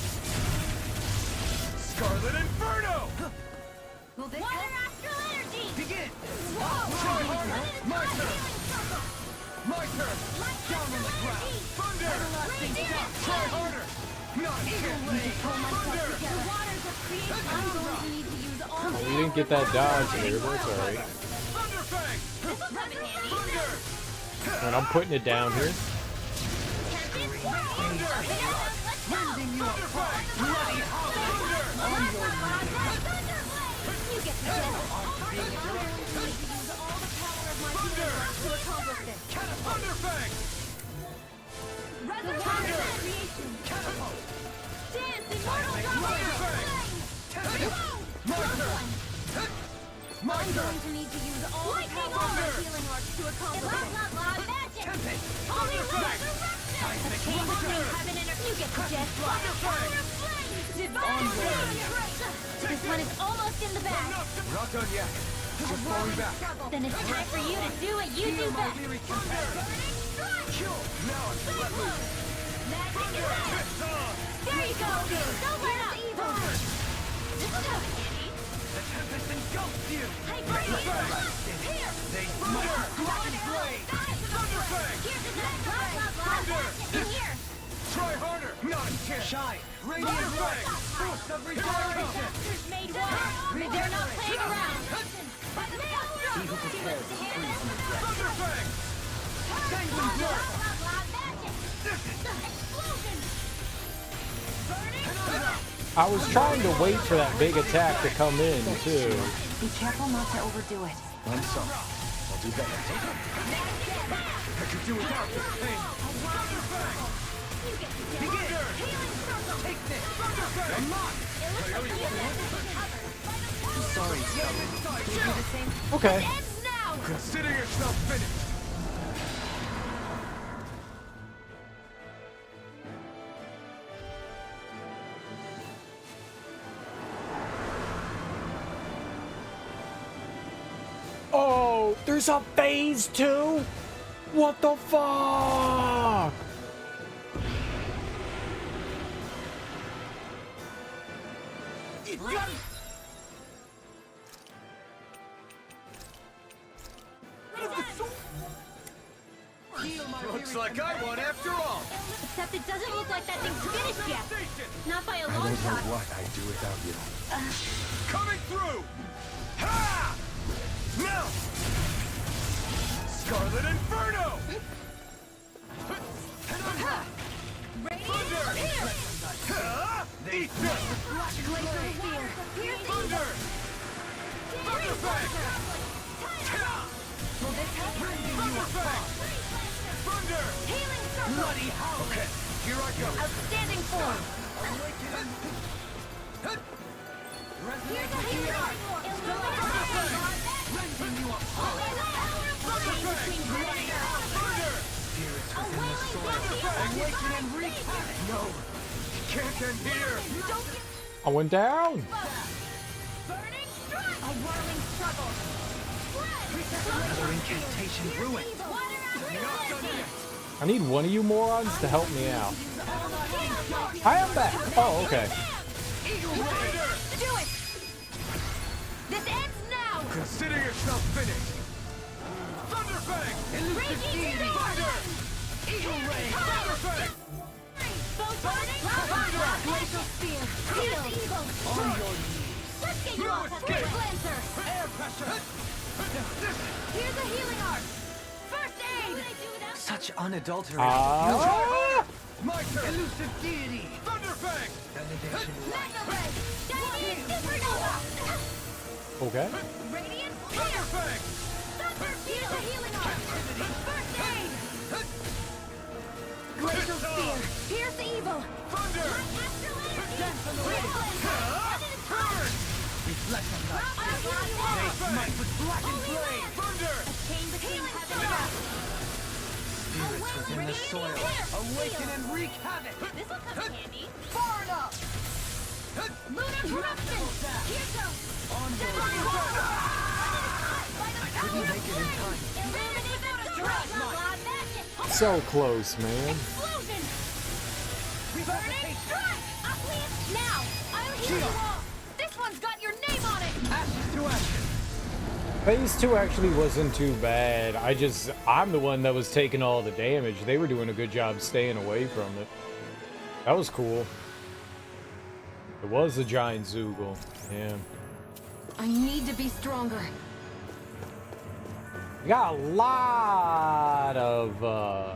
Scarlet Inferno! Will this Water astral energy! Begin! Whoa! Try harder! My turn! My turn! Down on the ground! Thunder! Everlasting Stop! Try harder! Not here! Thunder! The waters of creation! I'm going to need to use all Oh, we didn't get that dodge there, but it's alright. Thunderfang! This will come in handy! Thunder! And I'm putting it down here. Captain, Thunder! Rending you apart! Bloody hollow! You get the gist. I'm going to need to use all the power of my universe to accomplish this. Thunderfang! Resurrection of creation! Catapult! Dance, immortal Thunderfang! My turn! My I'm turn! going to need to use all the power of my healing arts to accomplish this. Magic! Tempest! Holy Thunderfang! resurrection! The king between heaven and earth. You get the gist. Thunderfang! Divine This one is almost in the bag. We're not done yet. Just falling back. Then it's time for you to do what you do My best. weary companion. Kill! Now I'm let loose. Magic is out. There you go. Don't let up. This is how it's handy. The Tempest engulfs you! Hey, They smite with Thunder! blackened blade! Thunderfang! Here's another in here. Try harder! Not a chance! Shine! Radiant Ray! Boost of regeneration! Made war. They're not playing around. Evil prepared to freeze me. Thunderfang! Sanguine Blast! Explosion! I was trying to wait for that big attack to come in, too. Be careful not to overdo it. I'm sorry. I'll do better. I could do without this pain! Begin! Take this! Thunderfang! Unlock! I'm sorry, Scully. Okay. Consider yourself finished! Oh, there's a phase 2? What the fuck? Looks like I won after all! Except it doesn't look like that thing's finished yet. Not by a I long don't know shot. what I'd do without you. Coming through! Ha! Now! Scarlet Inferno! Thunder! Ha! Eat this! Thunder! Thunderfang! Thunderfang! Thunder! Healing circle. Bloody hell! Okay, here I go. Outstanding form. Awaken! Here's a healer. Cleansing you up! Awaken and wreak havoc! No! Can't end here! I went down. Burning strike. A whirling struggle. Another incantation ruined! Not done yet! I need one of you morons to help me out. I am back. Oh, okay. Do it! This ends now! Consider yourself finished! Thunderfang! Elusive deity! Thunder! Eagle Ray! Thunderfang! Glacial spear! Heal! Evil! On your knees! Let's get you No off escape. Quick Lancer! Air pressure! Here's a healing art! First aid! Such unadulterated. Ah! My turn! Elusive deity! Thunderfang! Benediction. Magna Ray! Dynamic Supernova! Okay. Radiant Spear! Thunderfang! Thunder! Here's a healing art! First aid! Glacial spear! Pierce evil! Thunder! Descent from the Burn! Reflect on that. They smite with blackened blade! Thunder! Spirits within the soil. Awaken and wreak havoc! This'll come in handy. Far enough! Lunar corruption! Here goes! On your I couldn't make it in time. So close, man. Explosion! Burning strike! Uplift! Now! I'll heal you all! This one's got your name on it! ashes to ashes! Phase 2 actually wasn't too bad. I'm the one that was taking all the damage. They were doing a good job staying away from it. That was cool. It was a giant Zoogle. Yeah. I need to be stronger. You got a lot of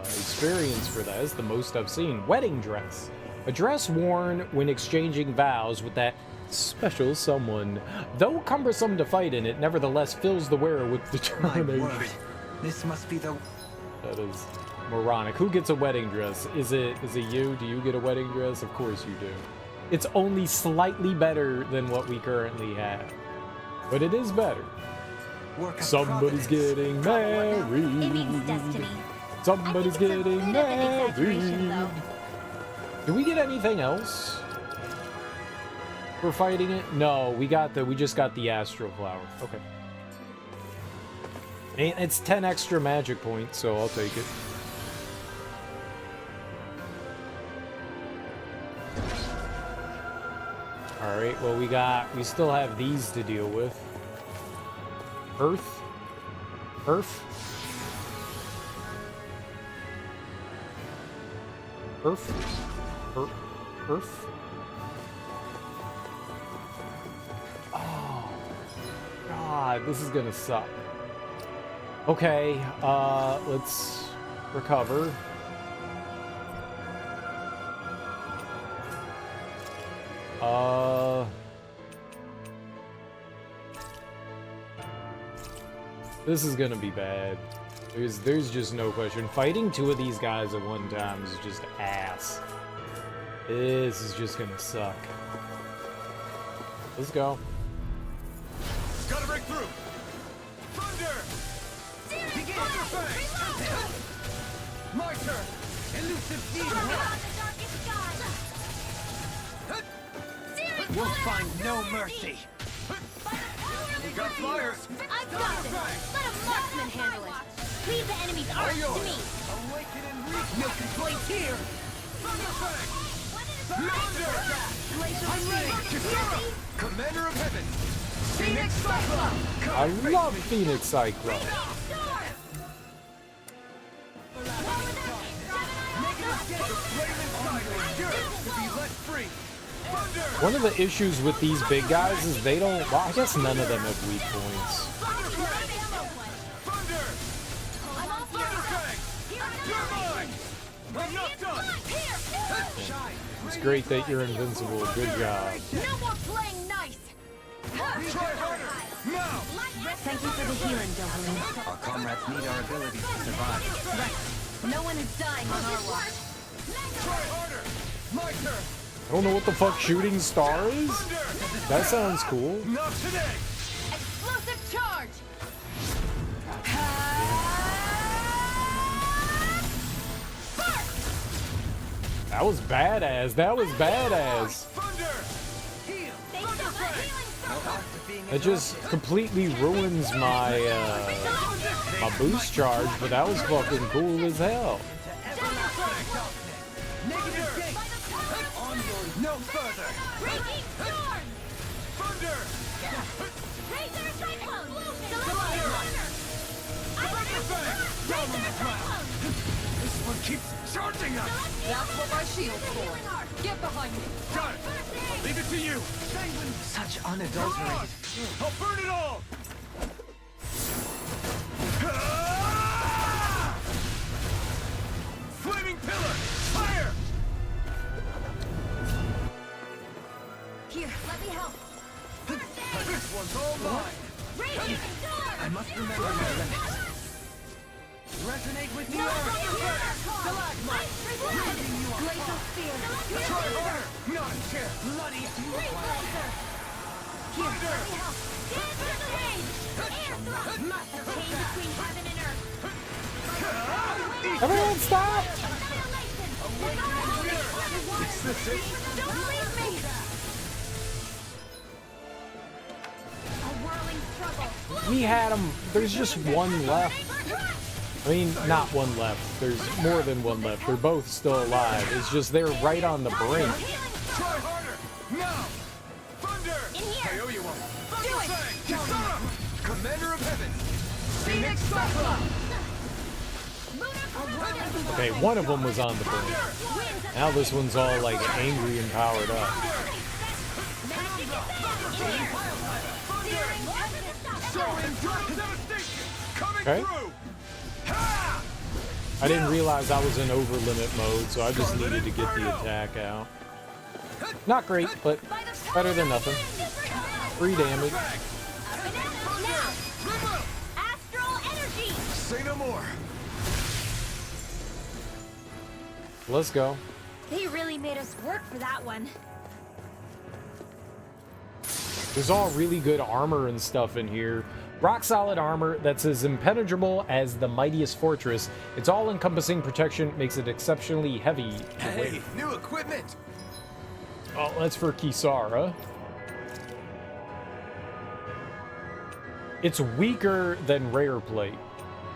experience for that. That's the most I've seen. Wedding dress. A dress worn when exchanging vows with that special someone. Though cumbersome to fight in, it nevertheless fills the wearer with My determination. word. This must be the... That is moronic. Who gets a wedding dress? Is it you? Do you get a wedding dress? Of course you do. It's only slightly better than what we currently have. But it is better. work of Somebody's providence. getting married. It means destiny. Somebody's I think it's a getting bit of an exaggeration, married. though. Do we get anything else for fighting it? No, we just got the Astral Flower. Okay. And it's 10 extra magic points, so I'll take it. Alright, well we still have these to deal with. Earth? Earth? Earth? Earth? Earth? Oh. God, this is gonna suck. Okay, let's recover. This is gonna be bad. There's just no question. Fighting two of these guys at one time is just ass. This is just gonna suck. Let's go. Gotta break through! Thunder! Begin your fang! My turn! Elusive demon! You'll find no mercy. We got flyers! I've got this! Let a marksman handle it! Leave the enemy's arms to me! Awaken and reach no complaints here. Thunder fang! Thunder! I'm ready. Kisara! Commander of Heaven! Phoenix Cyclone. I love Phoenix Cyclone. One of the issues with these big guys is they don't... Well, I guess none of them have weak points. It's great that you're invincible. Good job. No more playing nice! Thank you for the healing, Dohalim. Our comrades need our abilities to survive. Right. No one is dying on our watch. I don't know what the fuck shooting star is. That sounds cool. Not today! Explosive charge! That was badass. That was badass. It just completely ruins my my boost charge, but that was fucking cool as hell. No further. Breaking storm! Thunder! Razor cyclone! This one keeps charging us! That's what my shield's for. Get behind me. Got it! I'll leave it to you! Such unadulterated. I'll burn it all! Flaming pillar! Fire! Here, let me help. This one's all mine! Raging storm! I must remember my limits. Resonate with the earth. Glacial spear! Try harder! Not here! Bloody Freeze laser! Here, let me help. Dance with the rage! Air thrust! The chain between heaven and earth! Everyone stop! Is this it? Don't leave me! A whirling struggle! We had them. There's just one left. I mean, not one left. There's more than one left. They're both still alive. It's just they're right on the brink. Try harder! Now! Thunder! In here! I owe you one! Do it! Kisara! Commander of Heaven! Phoenix Cyclone. Okay, one of them was on the brink. Now this one's all like angry and powered up. Okay. I didn't realize I was in over limit mode, so I just needed to get the attack out. Not great, but better than nothing. 3 damage. Astral energy! Say no more! Let's go. They really made us work for that one. There's all really good armor and stuff in here. Rock solid armor that's as impenetrable as the mightiest fortress. Its all-encompassing protection makes it exceptionally heavy to wear. Hey, new equipment! Oh, that's for Kisara. It's weaker than Rare Plate.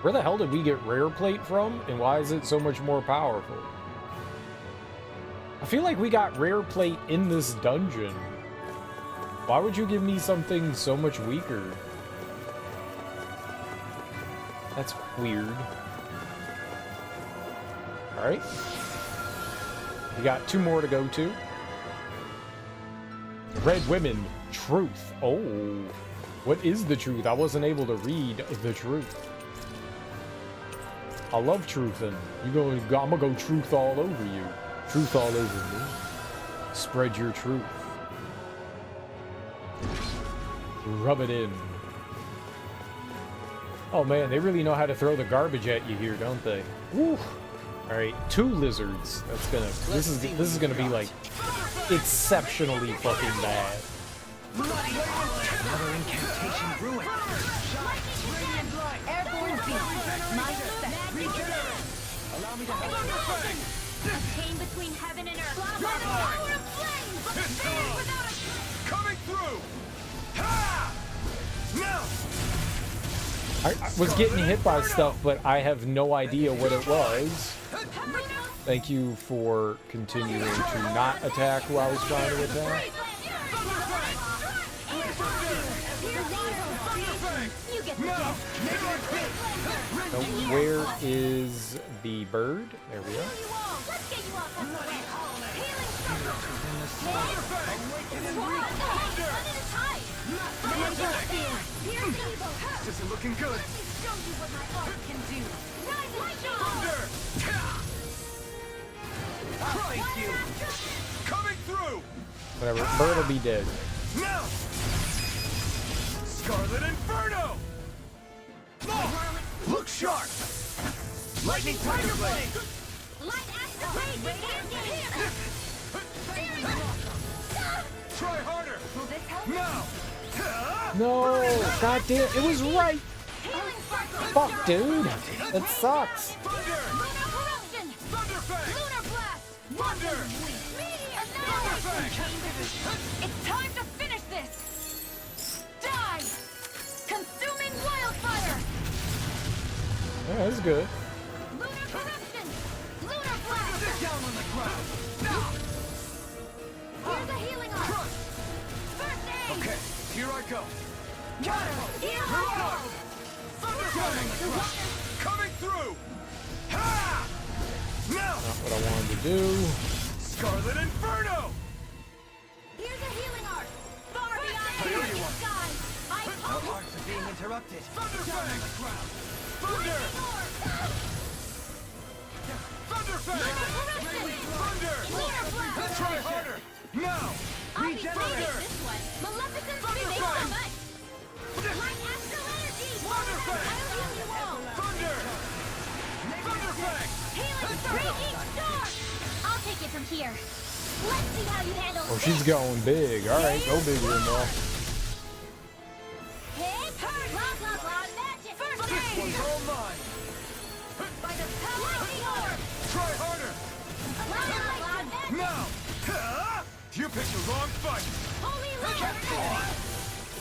Where the hell did we get Rare Plate from? And why is it so much more powerful? I feel like we got Rare Plate in this dungeon. Why would you give me something so much weaker? That's weird. Alright. We got 2 more to go to. Red Women. Truth. Oh. What is the truth? I wasn't able to read the truth. I love truthing. I'm gonna go truth all over you. Truth all over me. Spread your truth. Rub it in. Oh man, they really know how to throw the garbage at you here, don't they? Woo! All right, 2 lizards. That's gonna. This is gonna be like exceptionally fucking bad. Another incantation ruined. Airborne beast. My spec. Allow me to help. A chain between heaven and earth. By the power of flames. Without a... Coming through! Ha! Now! I was getting hit by stuff, but I have no idea what it was. Thank you for continuing to not attack who I was trying to attack. So where is the bird? There we go. This isn't looking good. Thank you. Coming through! Whatever. Bird will be dead. Now! Scarlet Inferno! Look sharp! Lightning Tiger Blade! Try harder! Now! No! God damn! It was right! Fuck, dude! That sucks! It's time to finish this! Die! Consuming wildfire! Yeah, that's good. Lunar corruption! Lunar blast! Down on the ground. Here's a healing arm! First aid! Okay, here I go. Heal my Coming through! Ha! Now! Not what I wanted to do. Scarlet Inferno! Here's a healing arc! Far beyond Here the you are. sky! I Our hope hearts are being interrupted. Thunderfang! Thunder! Thunderfang! Thunder! Try harder! Now! I'll be saving this one! Maleficent Thanks so much! My astral energy! Thunderfang! I'll heal you all! Thunder! Thunderfang! Healing Raging Star! I'll take it from here. Let's see how you handle Oh, she's going big. All right, go bigger than that. Hit her! Blah, blah, blah, magic! First This aid! one's all mine. By the power of the orb! Try harder! Blah, blah, blah, magic! Now! Ha! You picked the wrong fight! Holy Lord!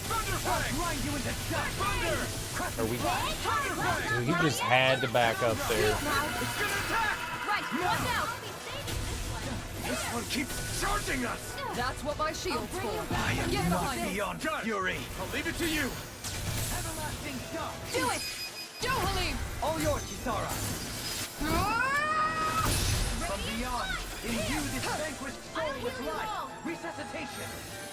Thunderfang! Grind you into dust. Thunder! Are we? Thunderfang! He just had to back up there. It's gonna attack! Right, watch out! I'll be saving this one. This one keeps charging us! That's what my shield's for. I am Get not behind me. beyond fury! I'll leave it to you! Everlasting dust. Do it! Do, Halim! All yours, Kisara. From beyond, imbue this vanquished soul with life. Resuscitation.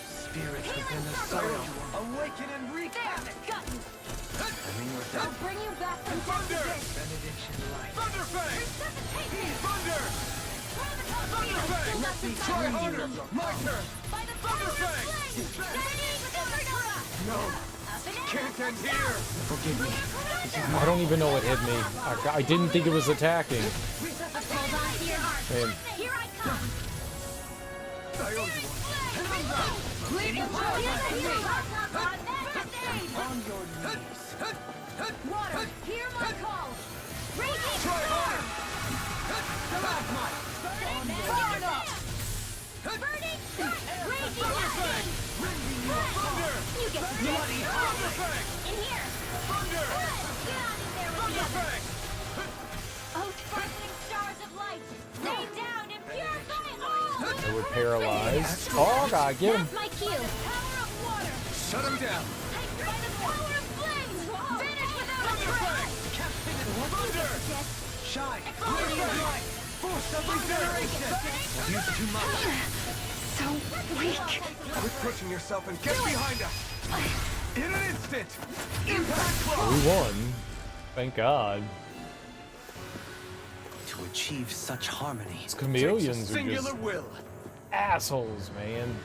Spirits within the soul. Awaken and wreak havoc. I'll bring you back from Thunder! Benediction life. Thunderfang! resuscitation! Thunder! Thunderfang! Try harder! My turn! By the power of Thunderfang! flames! No! Can't end here! Forgive me. I don't even know what hit me. I didn't think it was attacking. Hold on to your heart. Man. Here I come! I owe you one. Leave it On your knees. Water, hear my call! Raging Try harder! Far enough! Burning strike! Raging lightning! Thunder! You get to do it! Thunderfang! In here! Thunder! Get out of there with the others! Thunderfang! Oh, sparkling stars of light! Lay down and purify all! They were paralyzed. Oh god, get him. That's my cue! Power of Shut him down. By the power of flames! Vanish without a trace! Thunder! Shine! Radiant light! Force of regeneration! Use too much. So weak. Quit pushing yourself and get behind us! In an instant! Impact blow! We won. Thank God. To achieve such harmony. These chameleons are Singular just will. assholes, man.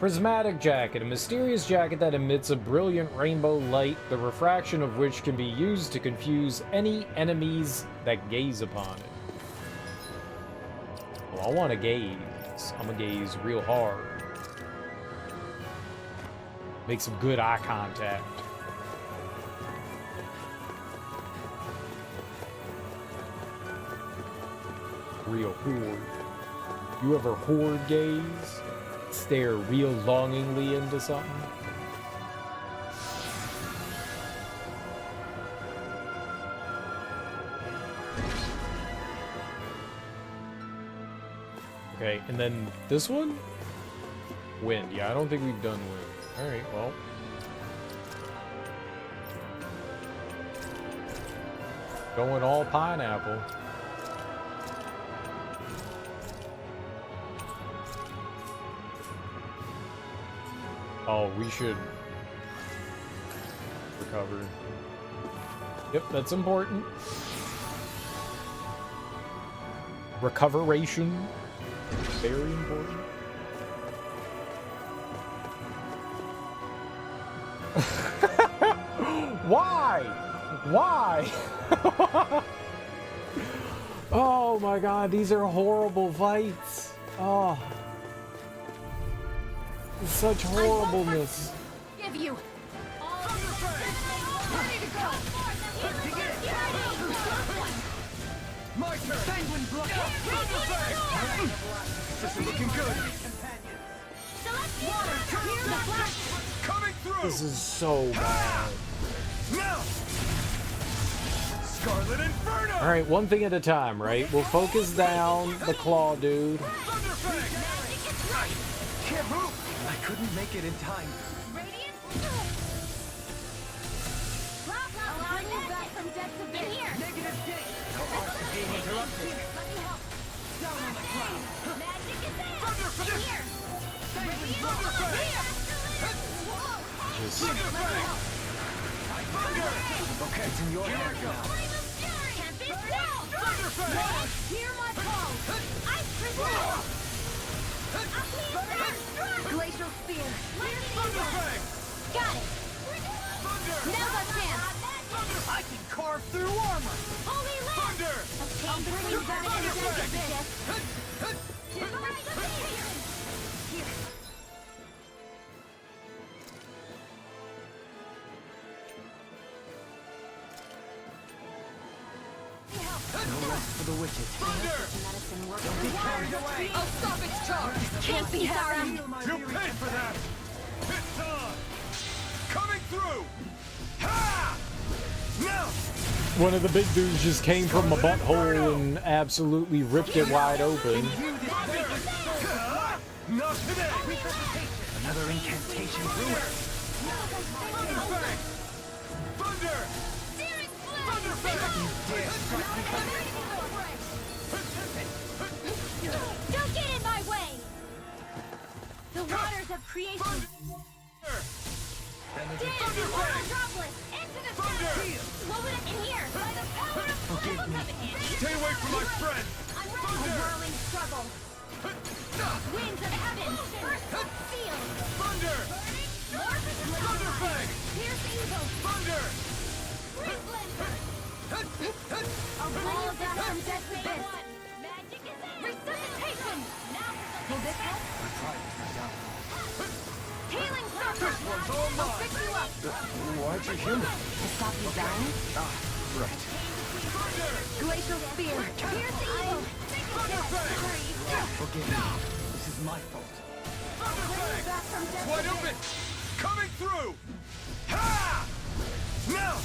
Prismatic jacket, a mysterious jacket that emits a brilliant rainbow light, the refraction of which can be used to confuse any enemies that gaze upon it. Well, I want to gaze. I'm gonna gaze real hard. Make some good eye contact. Real horde. You ever horde gaze? Stare real longingly into something? Okay, and then this one? Wind. Yeah, I don't think we've done wind. Alright, well. Going all pineapple. Oh, we should recover. Yep, that's important. Recoveration. Very important. Why? Why? Oh my god, these are horrible fights. Oh. Such horribleness. Give you all ready to go. My turn! Sanguine blood! This isn't looking good! Coming through! This is so bad. Now! Scarlet Inferno! Alright, one thing at a time, right? We'll focus down the claw dude. Can't move! I couldn't make it in time. Allowing you back from depths of in here. Negative gate! No art to being interrupted. Let me help. Down on the ground! Magic is there. Thunder for this! Here. Sanguine Thunder Fang! Just Thunder Fang! Thunder! Okay, it's in your hands now. Can't be stopped. Thunder Fang! Hear my call. Ice crystal. Glacial spear. Thunder Fang! Got it. Thunder! Now's our chance. I can carve through armor! Holy land. Thunder! I'll bring you back to Thunder the Fang! Here. No rest for the wicked. Thunder! Medicine works. Don't be carried away! I'll stop its charge. Can't be happy. You paid for that! It's on! Coming through! Ha! Now! one of the big dudes just came from a butthole and absolutely ripped it wide open. Not today! Another incantation. Thunder Fang! Thunder! Thunder Fang! Don't get in my way. The waters of creation. Dance in water droplets into the sky. What would it in here? By the power of flames. Stay away from my friend! I'm ready. A whirling struggle. Winds of heaven. First seal. Thunder! Thunder Fang! Pierce evil. Thunder! A ball down from death's abyss. Magic is in. Resuscitation. Now will this help? Healing circle. I'll fix you up. Why'd you heal me? To stop you dying? Right. Glacial spear. Pierce evil. Forgive me. This is my fault. Back from death's Wide abyss. open! Coming through! Ha! Now!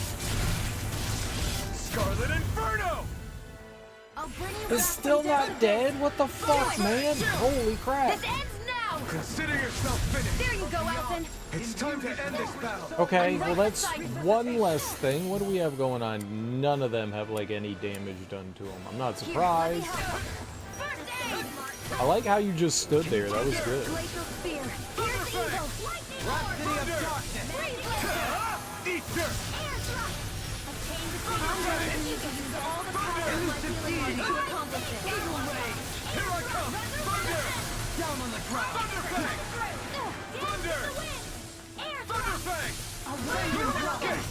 Scarlet Inferno! I'll bring you It's back still from death's not abyss. dead? What the fuck, man? Holy crap. This ends now. Consider yourself finished. There you go, Alphen. It's time to end this battle. Okay, well that's one less thing. What do we have going on? None of them have like any damage done to them. I'm not surprised. I like how you just stood there. That was good. Glacial Spear. Here's Eagle. Lightning Rhapsody Orb. of darkness. Freeze Blaster. Eat dirt. Air Thrust. Obtain the Thunder. And you can use all the power of my healing arts to accomplish it. Eagle Ray. Here I come. Thunder. Down on the ground. Thunder Fang. Thunder. Air Thunder Thrust. Fang. A wonderful Escape.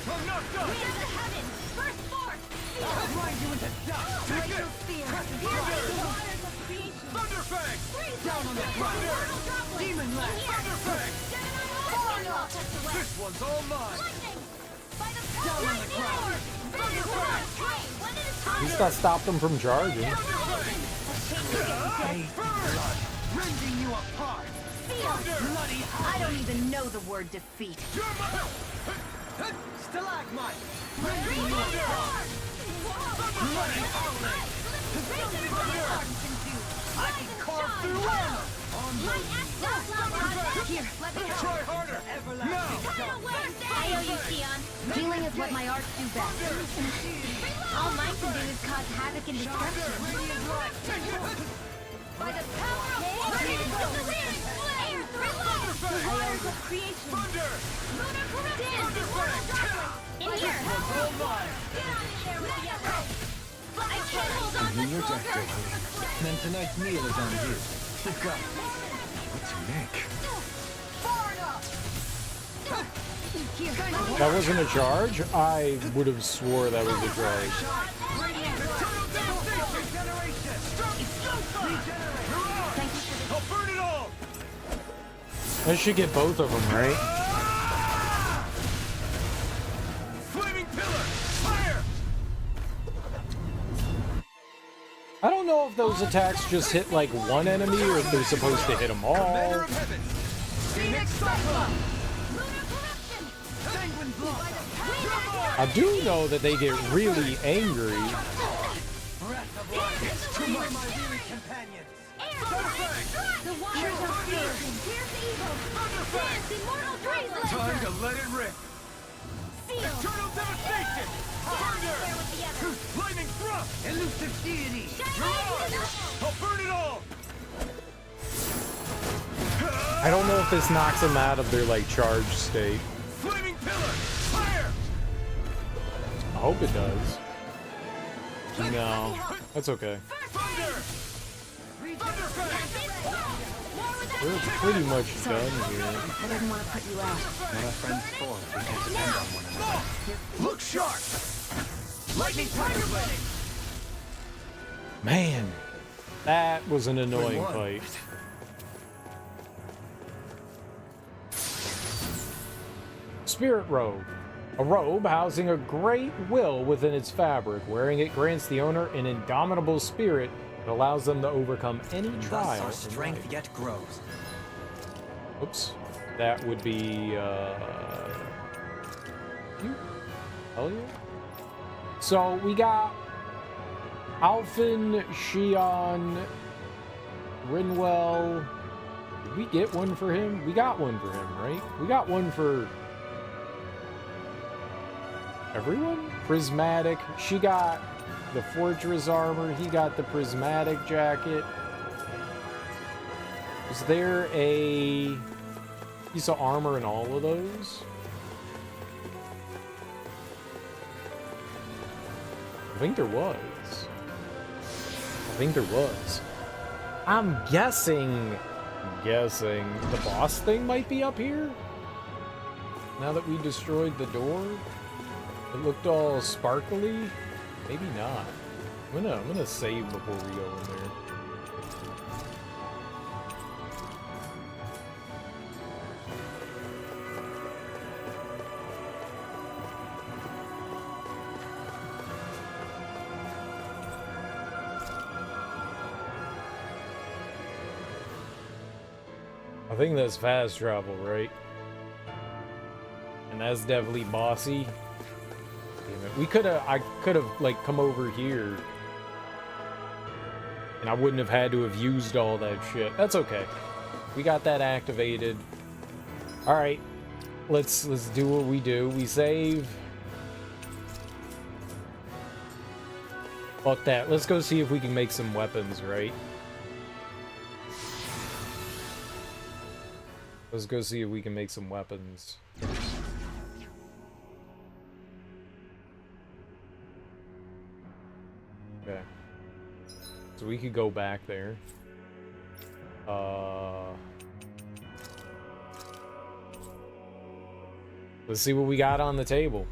I'm not done. Wings of Heaven. First Force. I'll grind you into dust. Take Glacial this. Spear. Thunder. The waters of creation. Thunder Fang. Freeze Down on the ground. Demon Lash. Thunder Fang. This one's all mine. Down on the ground. Thunder Fang. At least that stopped them from charging. Blood. Rending you apart. Bloody I don't even know the word defeat. Stalagmite. Rending you apart. Bloody howling. I can carve through armor. Here, let me help. Try harder. Now. I owe you, Sion. Healing is what my arts do best. All mine can do is cause havoc and destruction. By the power of air, waters of creation. Thunder. Lunar corruption. In here. All mine. Get on in there with the others. I can't hold on You're much decked longer. out. Then tonight's meal is on you. You've got it. What's your neck? Far enough. Here. That wasn't a charge? I would have swore that was a charge. Eternal devastation. Regeneration. Regenerate. Hurrah! I'll burn it all. I should get both of them, right? Flaming pillar. Fire. I don't know if those attacks just hit like one enemy or if they're supposed to hit them all. Commander of Heaven. Phoenix Cyclone. Lunar corruption. Sanguine Blossom. I do know that they get really angry. Breath of life. To my weary companions. The waters of creation. Here's evil. Dance, immortal praise. Time to let it rip. Seal. Eternal devastation. Thunder. There with the others. Lightning thrust. Elusive deity. I'll burn it all. I don't know if this knocks them out of their like charge state. Flaming pillar. Fire. I hope it does. No, that's okay. Thunder. Thunder Fang. We're pretty much done here. I didn't want to put you out. What are friends for? We can depend on one another. Look sharp. Lightning tiger blade. Man, that was an annoying won. fight. Spirit robe. A robe housing a great will within its fabric. Wearing it grants the owner an indomitable spirit that allows them to overcome any Thus trial. our in strength life. yet grows. Oops. That would be, you? Hell yeah. So we got Alphen, Xion, Rinwell. Did we get one for him? We got one for him, right? We got one for everyone? Prismatic. She got the Fortress armor. He got the Prismatic jacket. Is there a piece of armor in all of those? I think there was. I'm guessing the boss thing might be up here? Now that we destroyed the door? It looked all sparkly? Maybe not. I'm gonna save before we go in there. I think that's fast travel, right? And that's definitely bossy. Damn it. I could have like come over here. And I wouldn't have had to have used all that shit. That's okay. We got that activated. All right, let's do what we do. We save. Fuck that. Let's go see if we can make some weapons, right? Let's go see if we can make some weapons. Okay. So we could go back there. Let's see what we got on the table.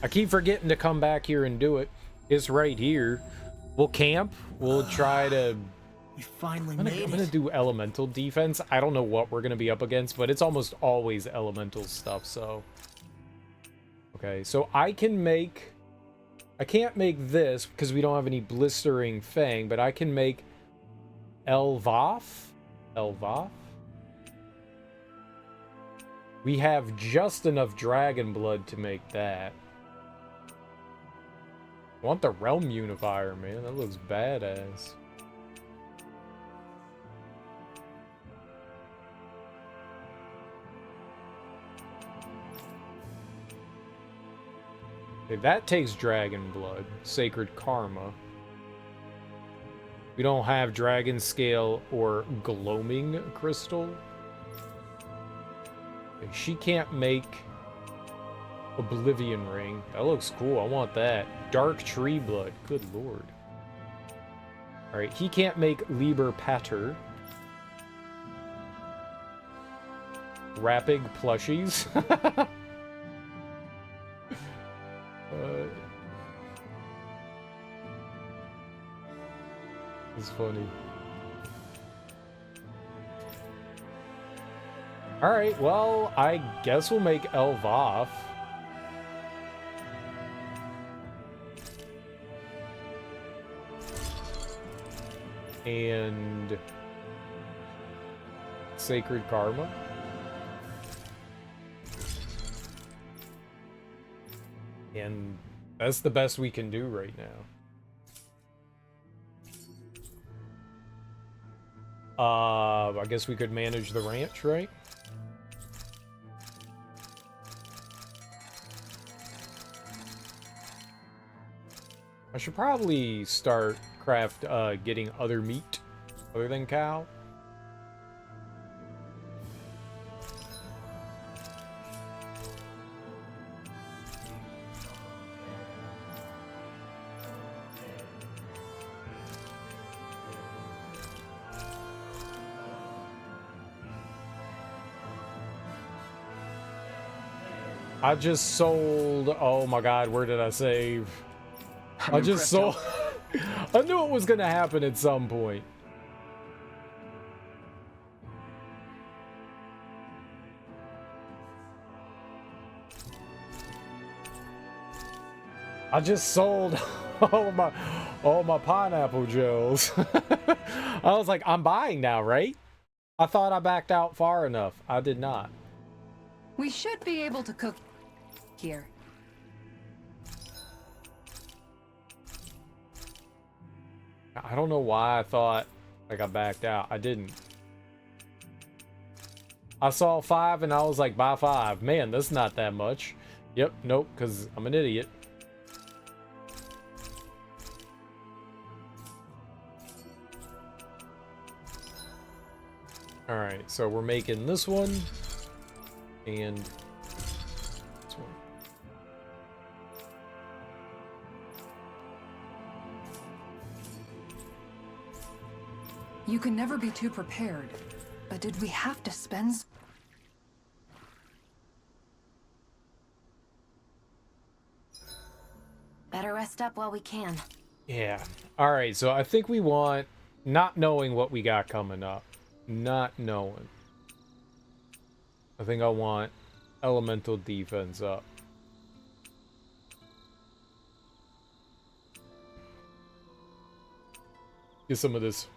I keep forgetting to come back here and do it. It's right here. We'll camp. We'll try to... We finally I'm made gonna it. do elemental defense. I don't know what we're gonna be up against, but it's almost always elemental stuff, so... Okay, so I can make... I can't make this because we don't have any blistering fang, but I can make Elvath? Elvath? We have just enough dragon blood to make that. I want the Realm Unifier, man. That looks badass. Okay, that takes dragon blood. Sacred Karma. We don't have dragon scale or gloaming crystal. Okay, she can't make Oblivion ring. That looks cool. I want that. Dark tree blood. Good lord. Alright, he can't make Liber Pater. Rapid plushies. It's funny. Alright, well, I guess we'll make Elvath. And Sacred Karma. And that's the best we can do right now. I guess we could manage the ranch, right? I should probably start getting other meat other than cow. I just sold... Oh my god, where did I save? I just sold... I knew it was gonna happen at some point. I just sold all my pineapple gels. I was like, I'm buying now, right? I thought I backed out far enough. I did not. We should be able to cook here. I don't know why I thought like I backed out. I didn't. I saw 5 and I was like, buy 5. Man, that's not that much. Yep, nope, because I'm an idiot. Alright, so we're making this one and this one. You can never be too prepared. But did we have to spend... Better rest up while we can. Yeah. Alright, so I think we want, not knowing what we got coming up. Not knowing. I think I want elemental defense up. Get some of this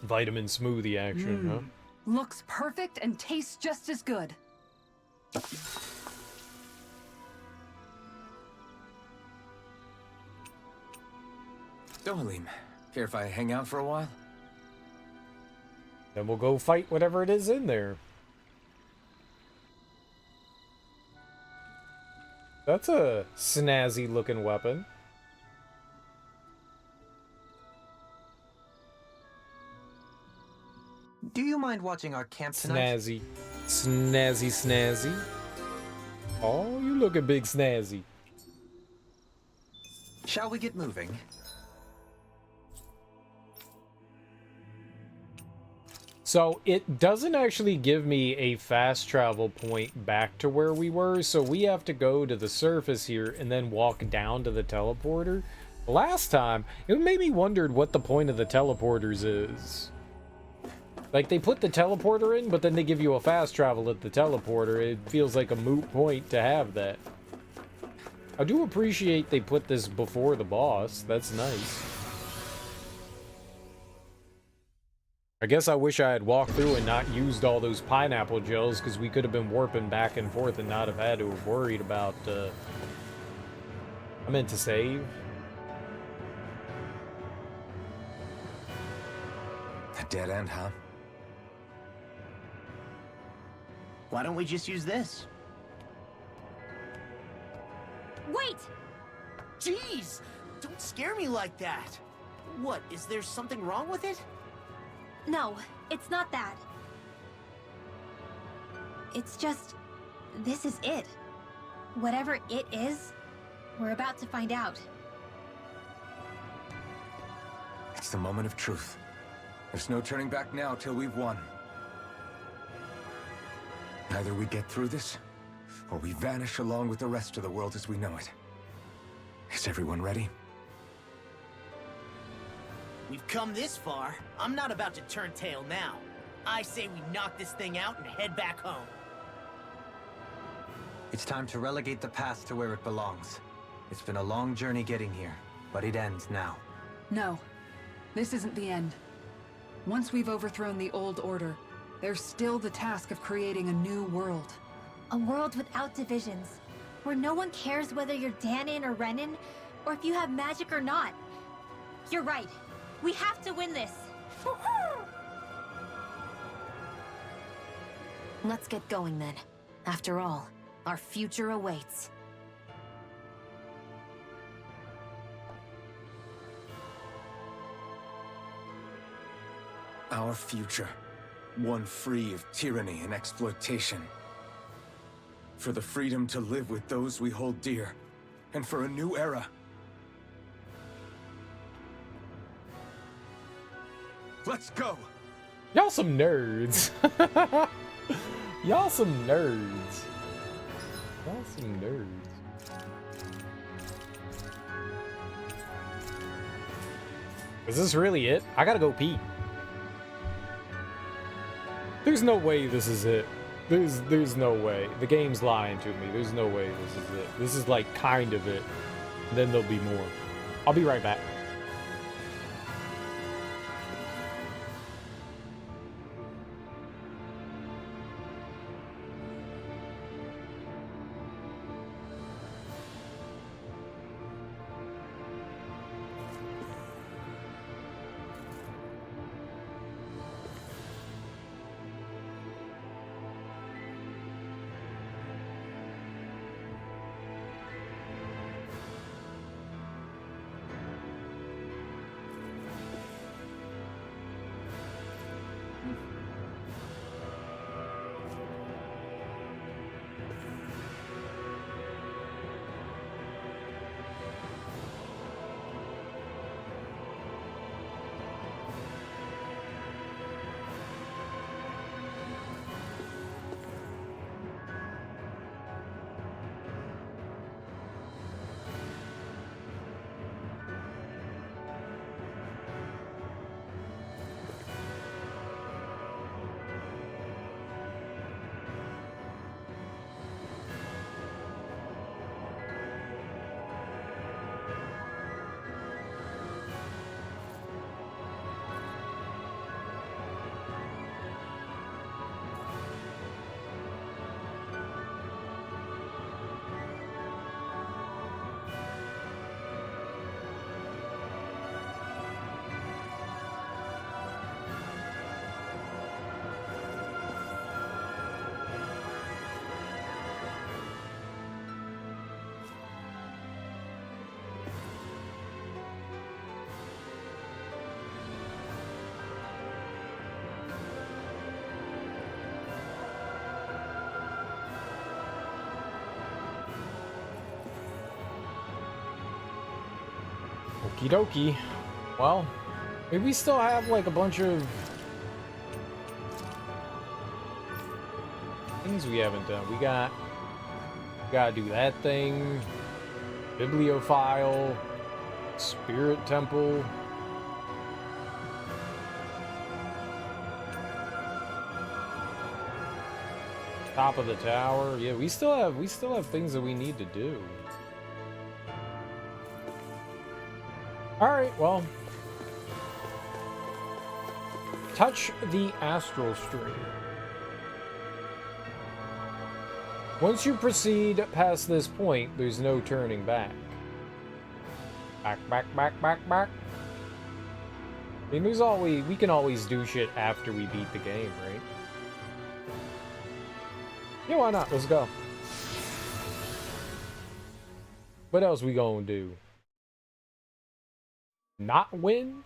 vitamin smoothie action, huh? Looks perfect and tastes just as good. Dohalim, care if I hang out for a while? Then we'll go fight whatever it is in there. That's a snazzy looking weapon. Do you mind watching our camp tonight? Snazzy. Snazzy, snazzy. Oh, you looking big snazzy. Shall we get moving? So it doesn't actually give me a fast travel point back to where we were, so we have to go to the surface here and then walk down to the teleporter. Last time, it made me wonder what the point of the teleporters is. Like, they put the teleporter in, but then they give you a fast travel at the teleporter. It feels like a moot point to have that. I do appreciate they put this before the boss. That's nice. I guess I wish I had walked through and not used all those pineapple gels, because we could have been warping back and forth and not have had to have worried about, I meant to save. A dead end, huh? Why don't we just use this? Wait! Jeez! Don't scare me like that! What, is there something wrong with it? No, it's not that. It's just, this is it. Whatever it is, we're about to find out. It's the moment of truth. There's no turning back now till we've won. Either we get through this, or we vanish along with the rest of the world as we know it. Is everyone ready? We've come this far. I'm not about to turn tail now. I say we knock this thing out and head back home. It's time to relegate the past to where it belongs. It's been a long journey getting here, but it ends now. No, this isn't the end. Once we've overthrown the old order, there's still the task of creating a new world. A world without divisions, where no one cares whether you're Danon or Renan, or if you have magic or not. You're right. We have to win this. Let's get going then. After all, our future awaits. Our future. One free of tyranny and exploitation. For the freedom to live with those we hold dear. And for a new era. Let's go! Y'all some nerds. Y'all some nerds. Y'all some nerds. Is this really it? I gotta go pee. There's no way this is it. There's no way. The game's lying to me. There's no way this is it. This is like kind of it. Then there'll be more. I'll be right back. Okie dokie. Well, maybe we still have like a bunch of things we haven't done. We gotta do that thing. Bibliophile. Spirit Temple. Top of the tower. Yeah, we still have things that we need to do. Alright, well. Touch the astral stream. Once you proceed past this point, there's no turning back. Back. I mean, we can always do shit after we beat the game, right? Yeah, why not? Let's go. What else we gonna do? Not win?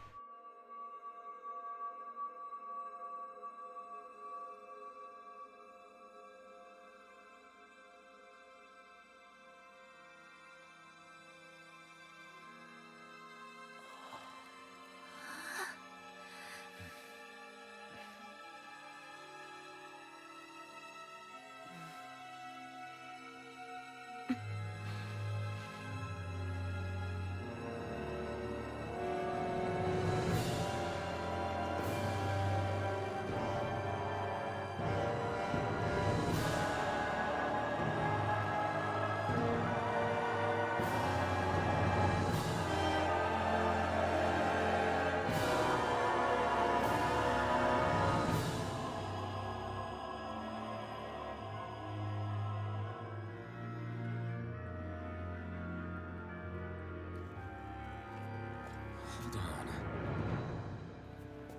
Hold on.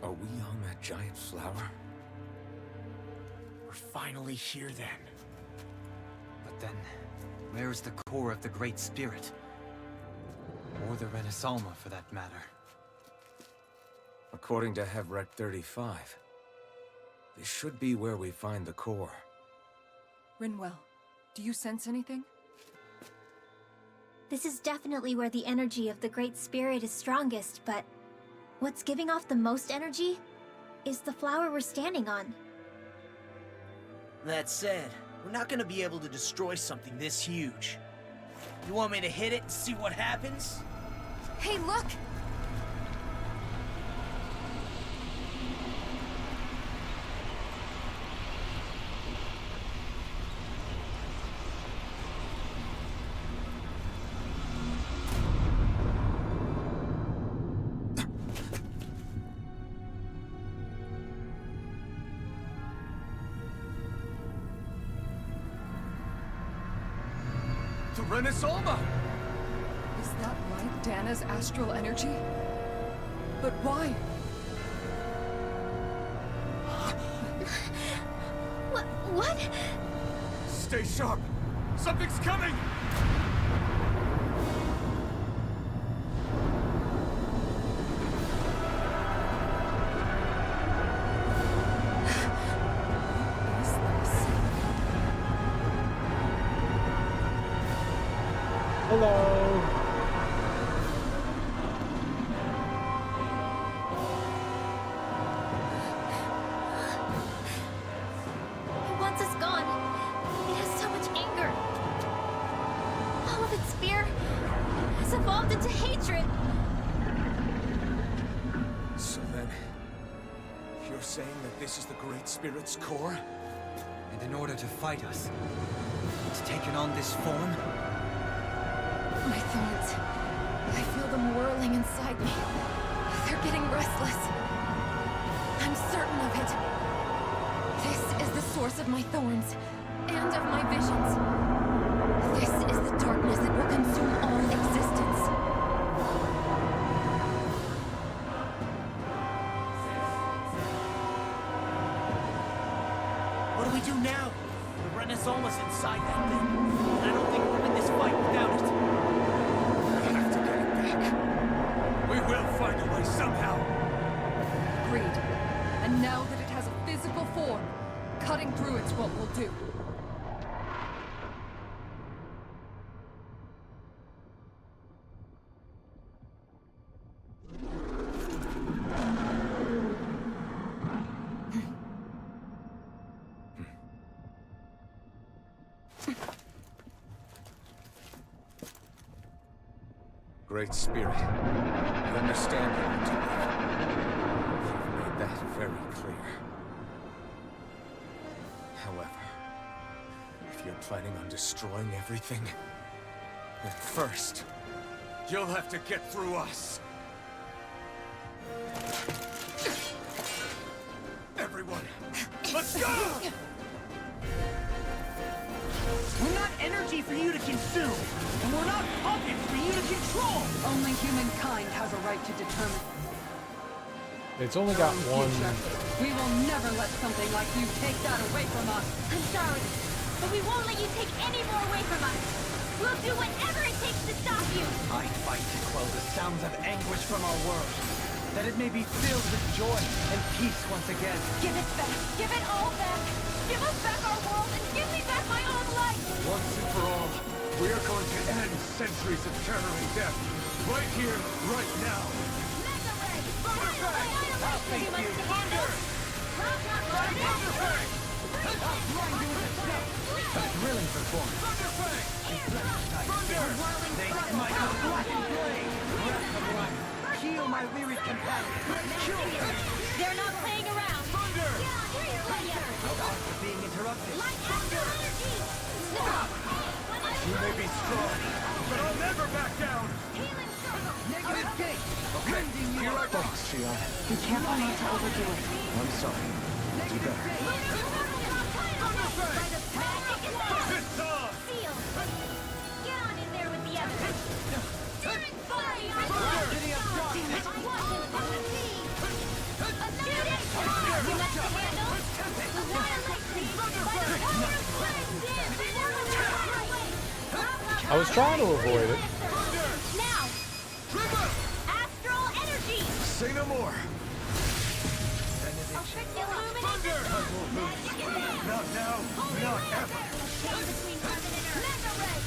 Are we on that giant flower? We're finally here then. But then, where is the core of the Great Spirit? Or the Renaissalma, for that matter? According to Hevrek 35, this should be where we find the core. Rinwell, do you sense anything? This is definitely where the energy of the Great Spirit is strongest, but what's giving off the most energy is the flower we're standing on. That said, we're not gonna be able to destroy something this huge. You want me to hit it and see what happens? Hey, look! The Renaissalma! Is that like Dana's astral energy? But why? What? Stay sharp! Something's coming! Is this? Hello. It wants us gone. It has so much anger. All of its fear has evolved into hatred. So then, you're saying that this is the Great Spirit's core? And in order to fight us, it's taken on this form? My thorns. I feel them whirling inside me. They're getting restless. I'm certain of it. This is the source of my thorns, and of my visions. This is the darkness that will consume all existence. What do we do now? The Renaissalma's inside that thing. And I don't think we'll win this fight without it. We have to get it back. We will find a way somehow! Agreed. And now that it has a physical form, cutting through it's what we'll do. Great Spirit. You understand how to live. You've made that very clear. However, if you're planning on destroying everything, then first, you'll have to get through us. Everyone, let's go! We're not energy for you to consume, and we're not puppets for you to control! Only humankind has a right to determine It's only got our one. future. We will never let something like you take that away from us. I'm sorry, but we won't let you take any more away from us. We'll do whatever it takes to stop you. I fight to quell the sounds of anguish from our world, that it may be filled with joy and peace once again. Give it back. Give it all back. Give us back our world and give me back my own life. Once and for all, we are going to end centuries of terror and death. Right here, right now. Mega Ray! I'll face you! Thunder! Thunderfang! A thrilling performance. Thunderfang! Thunder! They smite with black and blade. Breath of life. Heal my weary companion. Cure them. They're not playing around. Thunder! No cause for being interrupted. You may be strong, but I'll never back down! Negative gate. Bending you. Here I go! Thanks, Shion. Be careful not to overdo it. I'm sorry. Do better. It's on! Get on in there with the others. City of darkness. I was trying to avoid it. Now, astral energy. Say no more! Illuminate magic and dance. Not now, not ever! Between heaven and earth. Mega Ray.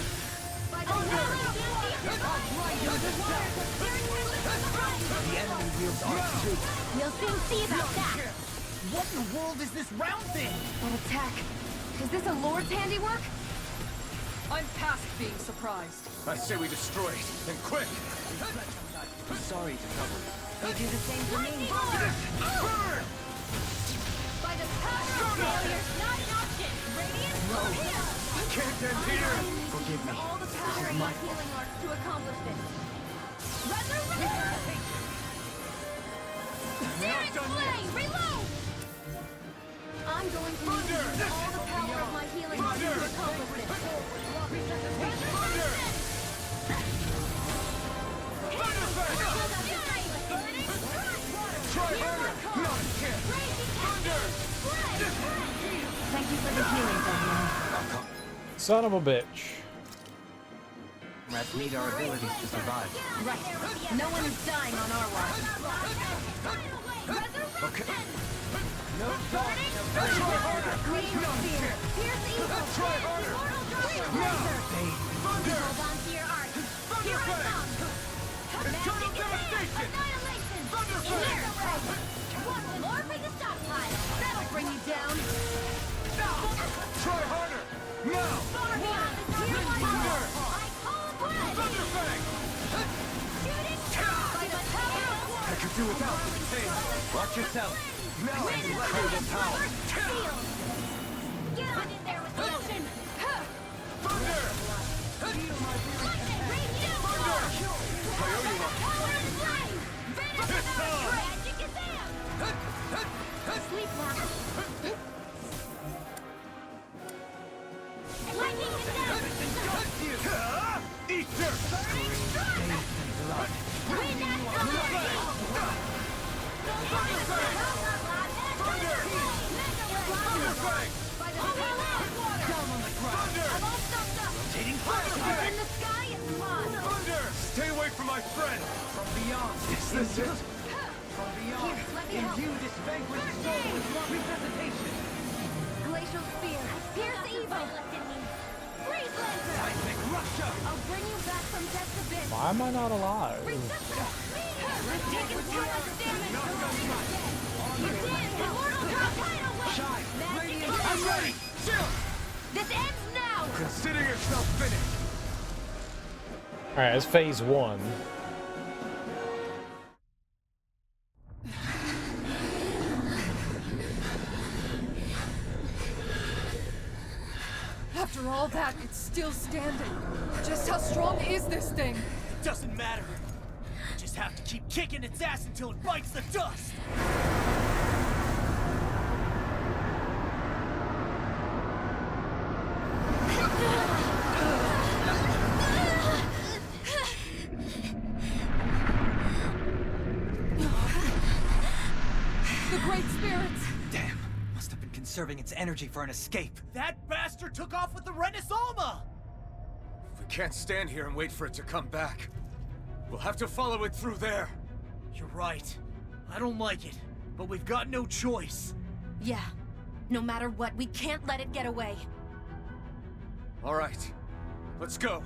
The enemy wields arms too. We'll soon see about that. What in the world is this round thing? An attack. Is this a Lord's handiwork? I'm past being surprised. I say we destroy it, and quick! Sorry to trouble. They do the same for me. Burn! By the power of failure's not an option. Radiant Can't end here! Forgive me. all the This power is in my my fault. healing arts to accomplish this. Resurrect! Searing flame! Reload! I'm going to need to use all the power of my healing arts to accomplish this. Try harder! Not again! Thank you for the healing, Daniel. Son of a bitch. Rats need our abilities to survive. Right. No one is dying on our watch. Okay. No dark shall break Try this harder! Green spear! Pierce evil! Try harder! Immortal dragon! Thunder! Hold on to your art! Here I come! Magic devastation! annihilation! Thunderfang! Here! One more for the stockpile! That'll bring you down. Try harder! Now! Far beyond the tier one Thunder! I call blood! Thunderfang! Shooting star! By the power of I war! could do without this pain! Watch yourself. Now I can incredible power! Shield! Get on in there with the ocean! Thunder! Lightning! Radiant war! I owe you one! Power and flame! Venom It's without on! magic is in! Sleep now! Lightning condemned! Eat dirt! Burning strike! Wind astral! Thunderfang! By the power of water! Down on the ground. Thunder! I'm all stuffed up! Rotating Fire fire. in the sky and blood! Thunder! Stay away from my friend! From beyond. Is this it? From beyond. Here, let me help. Imbue this vanquished soul with resuscitation. Glacial spear! Pierce evil! Freeze lancer! Seismic rupture. I'll bring you back from death's abyss! Why am I not alive? Let's take it to us, damage! You did! Immortal drop tidal wave! Shine. Magic Radiant. is I'm ready! Chill! This ends now! Consider yourself finished! Alright, that's phase one. After all that, it's still standing. Just how strong is this thing? Doesn't matter. Just have to keep kicking its ass until it bites the dust. The Great Spirits! Damn, must have been conserving its energy for an escape. That bastard took off with the Renis Alma! We can't stand here and wait for it to come back. We'll have to follow it through there. You're right. I don't like it, but we've got no choice. Yeah. No matter what, we can't let it get away. All right, let's go.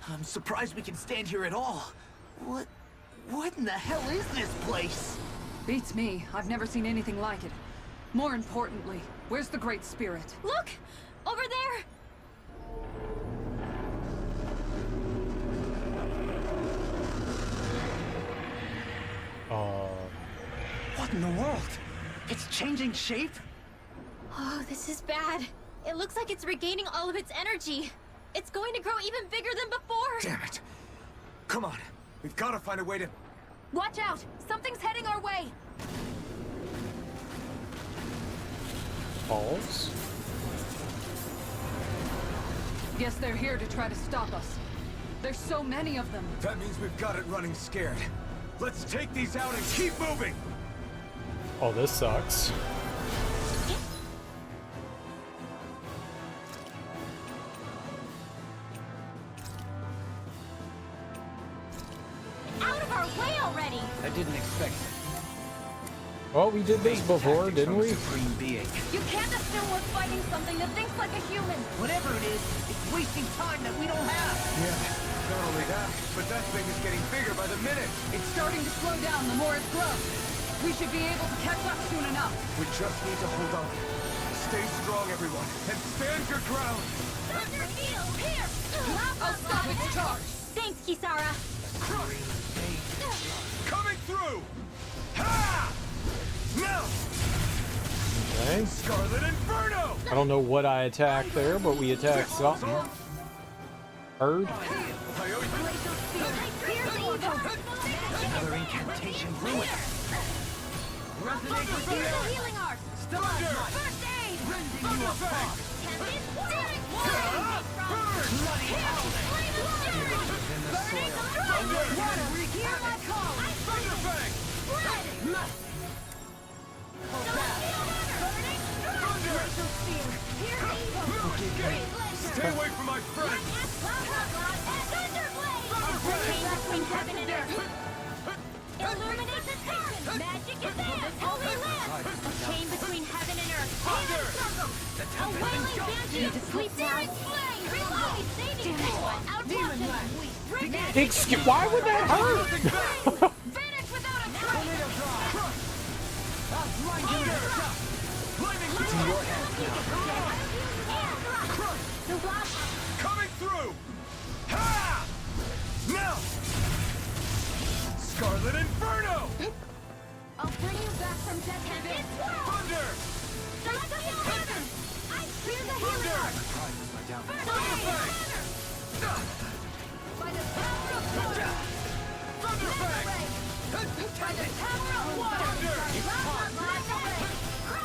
I'm surprised we can stand here at all. What in the hell is this place? Beats me. I've never seen anything like it. More importantly, where's the Great Spirit? Look! Over there! What in the world? It's changing shape? Oh, this is bad. It looks like it's regaining all of its energy. It's going to grow even bigger than before. Damn it. Come on, we've got to find a way to... Watch out! Something's heading our way! Balls? Guess they're here to try to stop us. There's so many of them. That means we've got it running scared. Let's take these out and keep moving! Oh, this sucks. Out of our way already! I didn't expect it. Well, we did this before, didn't we? Supreme being. You can't assume we're fighting something that thinks like a human! Whatever it is, it's wasting time that we don't have. Yeah, not only that, but that thing is getting bigger by the minute. It's starting to slow down the more it grows. We should be able to catch up soon enough. We just need to hold on. Stay strong, everyone, and stand your ground! Thunder Field! Here! I'll stop its charge. Thanks, Kisara! Coming through! Ha! Now! Okay. Scarlet Inferno! I don't know what I attacked there, but we attacked something. Heard? Another incantation ruined. Resonate with the earth. Healing art! Thunder! First aid! Rending you apart. Bloody hell! In the soil! Water! Hear my call! Thunderfang! Blood! Stay away from my friend! Between heaven and earth. Illuminate the station. Magic is this holy land. A chain between heaven and earth. A wailing banshee. Sweep down. Flame. Reload. Saving someone. Outlaw them. Excuse, why would that hurt? Vanish without a trace. It's in your hands now. The last Coming through! Ha! Now! Scarlet Inferno! I'll bring you back from death to this world. Thunder! Start the healing. I fear the healing art. Pride was my downfall. Thunderfang! By the power of water. Thunderfang! By the power of water. Thunder!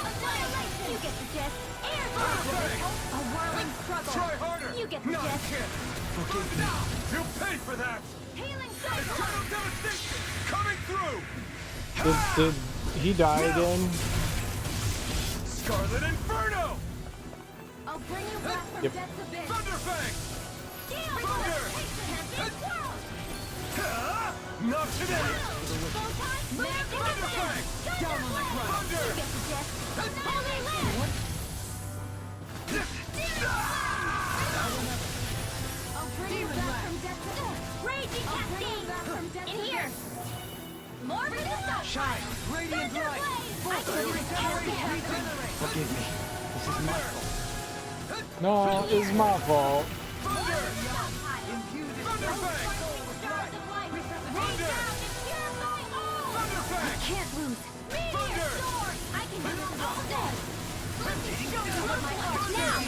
Annihilation. You get the gist. Air blast. A whirling struggle. Try harder! You get the No, gist. you can't! Forgive me! You'll pay for that! Healing Eternal cycle. devastation! Coming through! Did he die again? Scarlet Inferno! I'll bring you back from Yep. death's abyss. Thunderfang! Thunder. This world. Ha! Not today! Thunderfang! Down on the ground. Thunder! You get the gist. Holy land. I'll bring you back from death to death. Raging cascade. In here. More resistance. Shine! Radiant light! I can regenerate. Forgive me. This is my fault. No, it's my fault. Thunder! Stars of light, rain down and purify all! I can't lose. Meteor sword! I can do it all day! Let me show you what my heart now!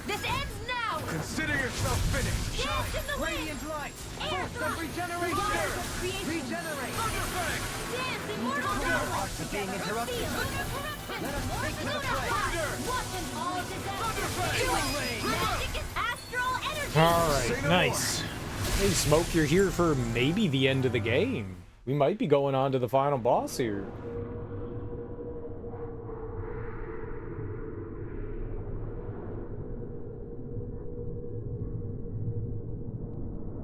This ends now! Consider yourself finished. Dance in the wind! Radiant light. Air Force of thrust! regeneration. Waters of creation! Regenerate. Dance immortal Our power! hearts are being interrupted. Lunar corruption! Let us take to the Lunar fray. blast! Watch and all disaster! Do it! Magic is astral energy! All right, nice. Hey, Smoke, you're here for maybe the end of the game. We might be going on to the final boss here.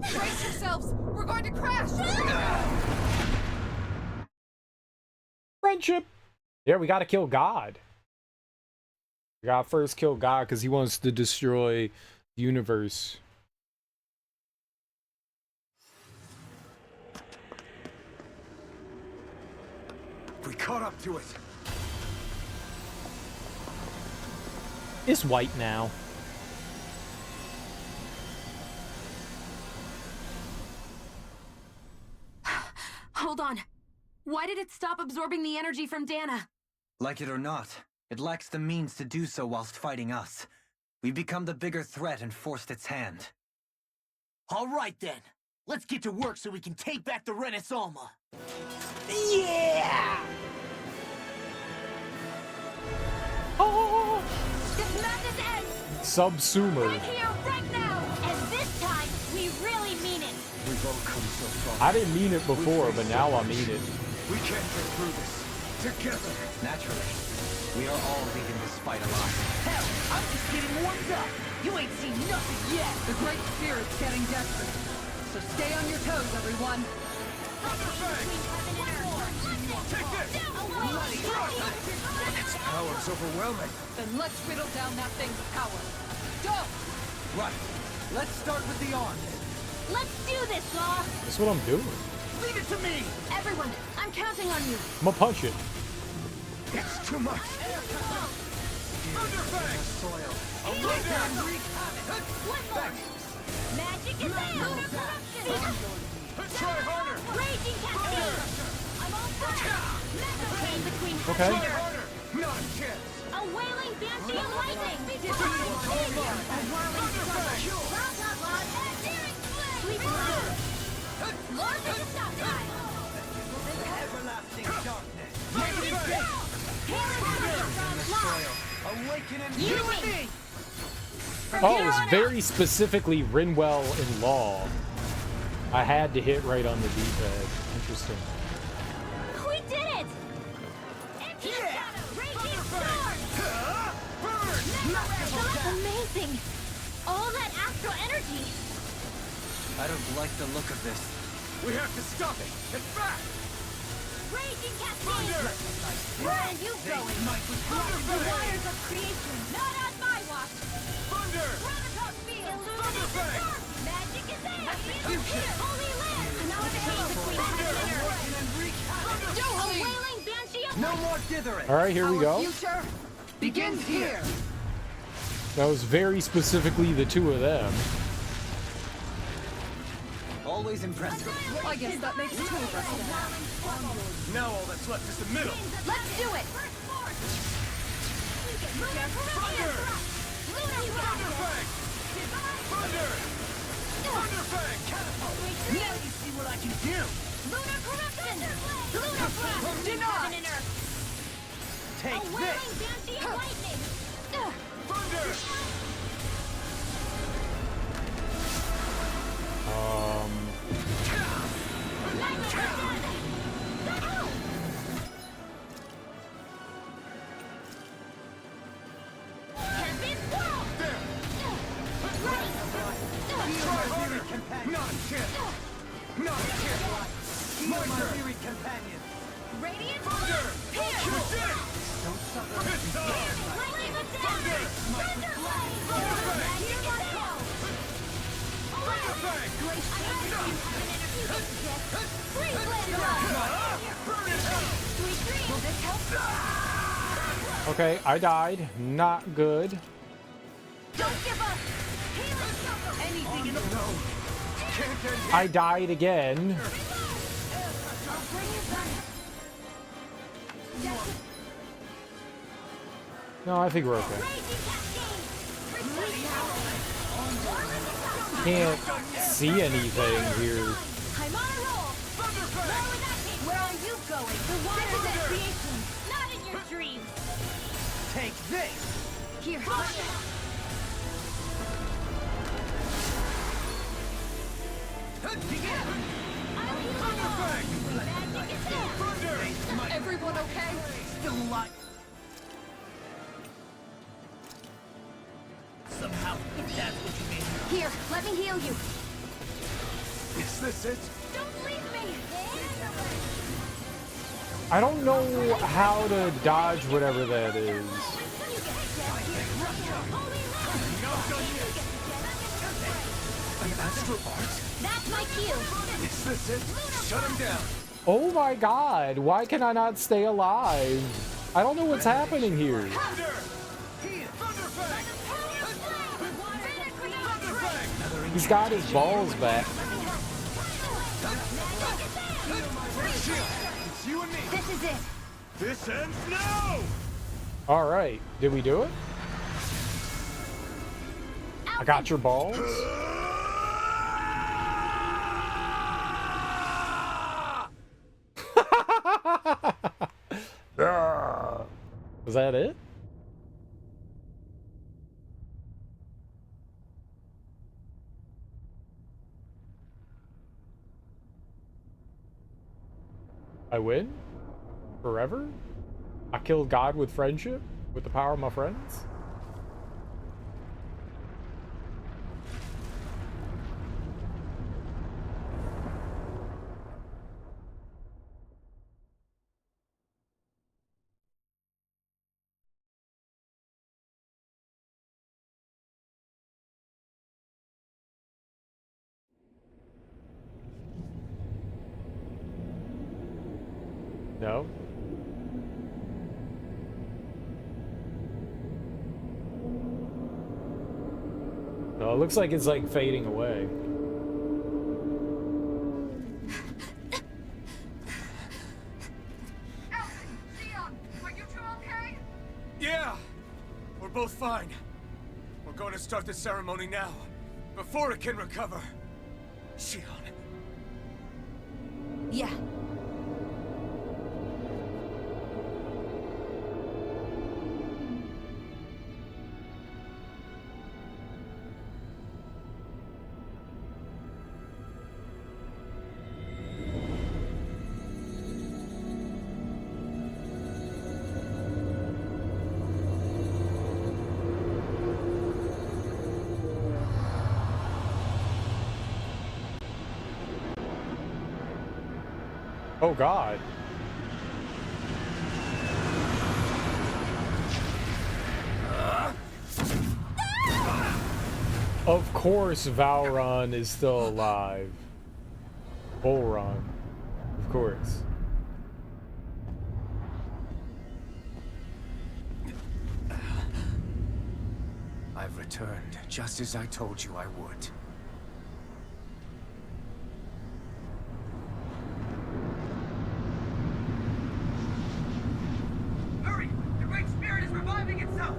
Brace yourselves! We're going to crash! Friendship. Yeah, we got to kill God. We got to first kill God because he wants to destroy the universe. We caught up to it. It's white now. Hold on. Why did it stop absorbing the energy from Dana? Like it or not, it lacks the means to do so whilst fighting us. We've become the bigger threat and forced its hand. All right then. Let's get to work so we can take back the Renaissama. Yeah! Oh, This madness ends! Subsumer. Right here, right now! And this time, we really mean it! We've all come so far. I didn't mean it before, but now I mean it. We can't get through this together. Naturally, we are all leaving this fight alive. Hell, I'm just getting warmed up. You ain't seen nothing yet. The Great Spirit's getting desperate. So stay on your toes, everyone. Its power's overwhelming. Then let's whittle down that thing's power. Go! Right. Let's start with the arms. Let's do this, Law! That's what I'm doing. Leave it to me. Everyone, I'm counting on you! I'm gonna punch it. It's too much. Thunderfang. Soil. One more! Magic is there! Lunar corruption! Try harder. Raging cascade! I'm all set! Metal chain between Okay. Try harder. Not a chance. A wailing banshee of lightning! Divine savior! A whirling struggle! Blah blah blah! Searing flame! Sweep around! Lord of the stockpile! Everlasting darkness. Soil. Awaken and You and me! Oh, it was very specifically Rinwell and Law. I had to hit right on the D-pad. Interesting. We did it! Into the shadow! Raging storm! Amazing! All that astral energy! I don't like the look of this. We have to stop it. It's back. Raging cascade! Where are you going? The wires of creation! Not on my watch! Thunder. Prototype field! Thunderfang. Magic is in! Holy land! Another chain between heaven and earth! A wailing banshee of No more dithering. All right, here we go. Future begins here. That was very specifically the two of them. Always impressive. I guess that makes two of us then. Now all that's left is the middle. Let's do it! Thunder. Thunderfang. Thunder. Thunderfang. Now you see what I can do. Lunar corruption! Lunar blast! Denied. Heaven and earth! Take A this. wailing banshee of lightning! Thunder. Not a chance. Not a chance. My weary companion. Radiant Thunder. Here! You did it. Don't suffer. It's time. Lightning attack! Thunder. Thunderblade! Magic is go! Thunderfang. Free blade! Burn it out. Sweet dreams! Will this help? Okay, I died. Not good. Don't give up! Anything in the road. I died again. No, I think we're okay. Can't see anything here. I'm on a roll. Where are you going? The water is creation, not in your dreams. Take this! Here. Everyone okay? Still alive. Somehow, if that's what you mean. Here, let me heal you. Is this it? Don't leave me. I don't know how to dodge whatever that is. An astral art? That's my cue. Is this it? Shut him down. Oh my god, why can I not stay alive? I don't know what's happening here. Thunder! Here, Thunderfang! Thunderfang! He's got his balls back. It's you and me. This is it. This ends now! Alright, did we do it? I got your balls? Was that it? I win? Forever? I killed God with friendship? With the power of my friends? No? No, it looks like it's like fading away. Yeah! We're both fine. We're going to start the ceremony now, before it can recover. Shion. Yeah. Oh god. Of course Valron is still alive. Volron. Of course. I've returned, just as I told you I would. Hurry! The Great Spirit is reviving itself!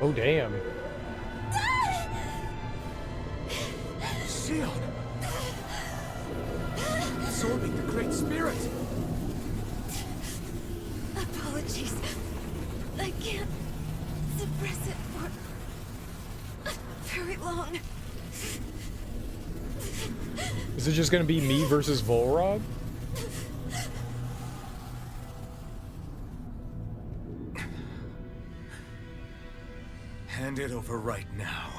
Oh damn. Shion! Absorbing the Great Spirit! Apologies. I can't suppress it for very long. Is it just gonna be me versus Volron? Hand it over right now.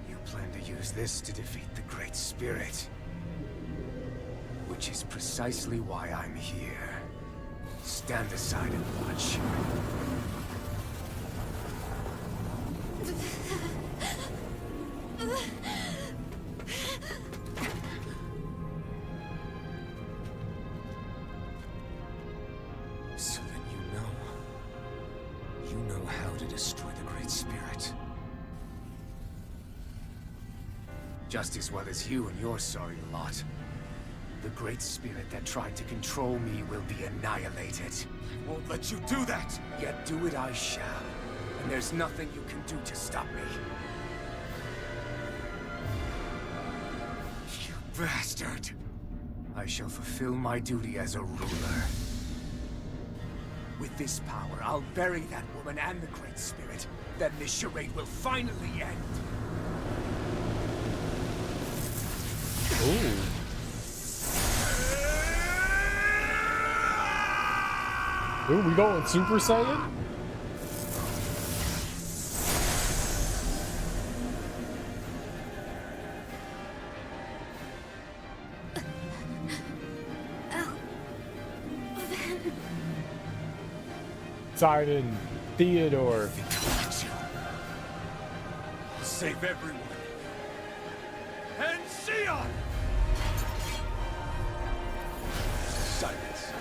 You plan to use this to defeat the Great Spirit. Which is precisely why I'm here. Stand aside and watch. You know how to destroy the Great Spirit. Just as well as you and your sorry lot. The Great Spirit that tried to control me will be annihilated. I won't let you do that! Yet do it I shall. And there's nothing you can do to stop me. You bastard! I shall fulfill my duty as a ruler. With this power, I'll bury that woman and the Great Spirit. Then this charade will finally end. Ooh. Ooh, we going Super Saiyan? Simon Theodore. Save everyone. And Sion! Silence.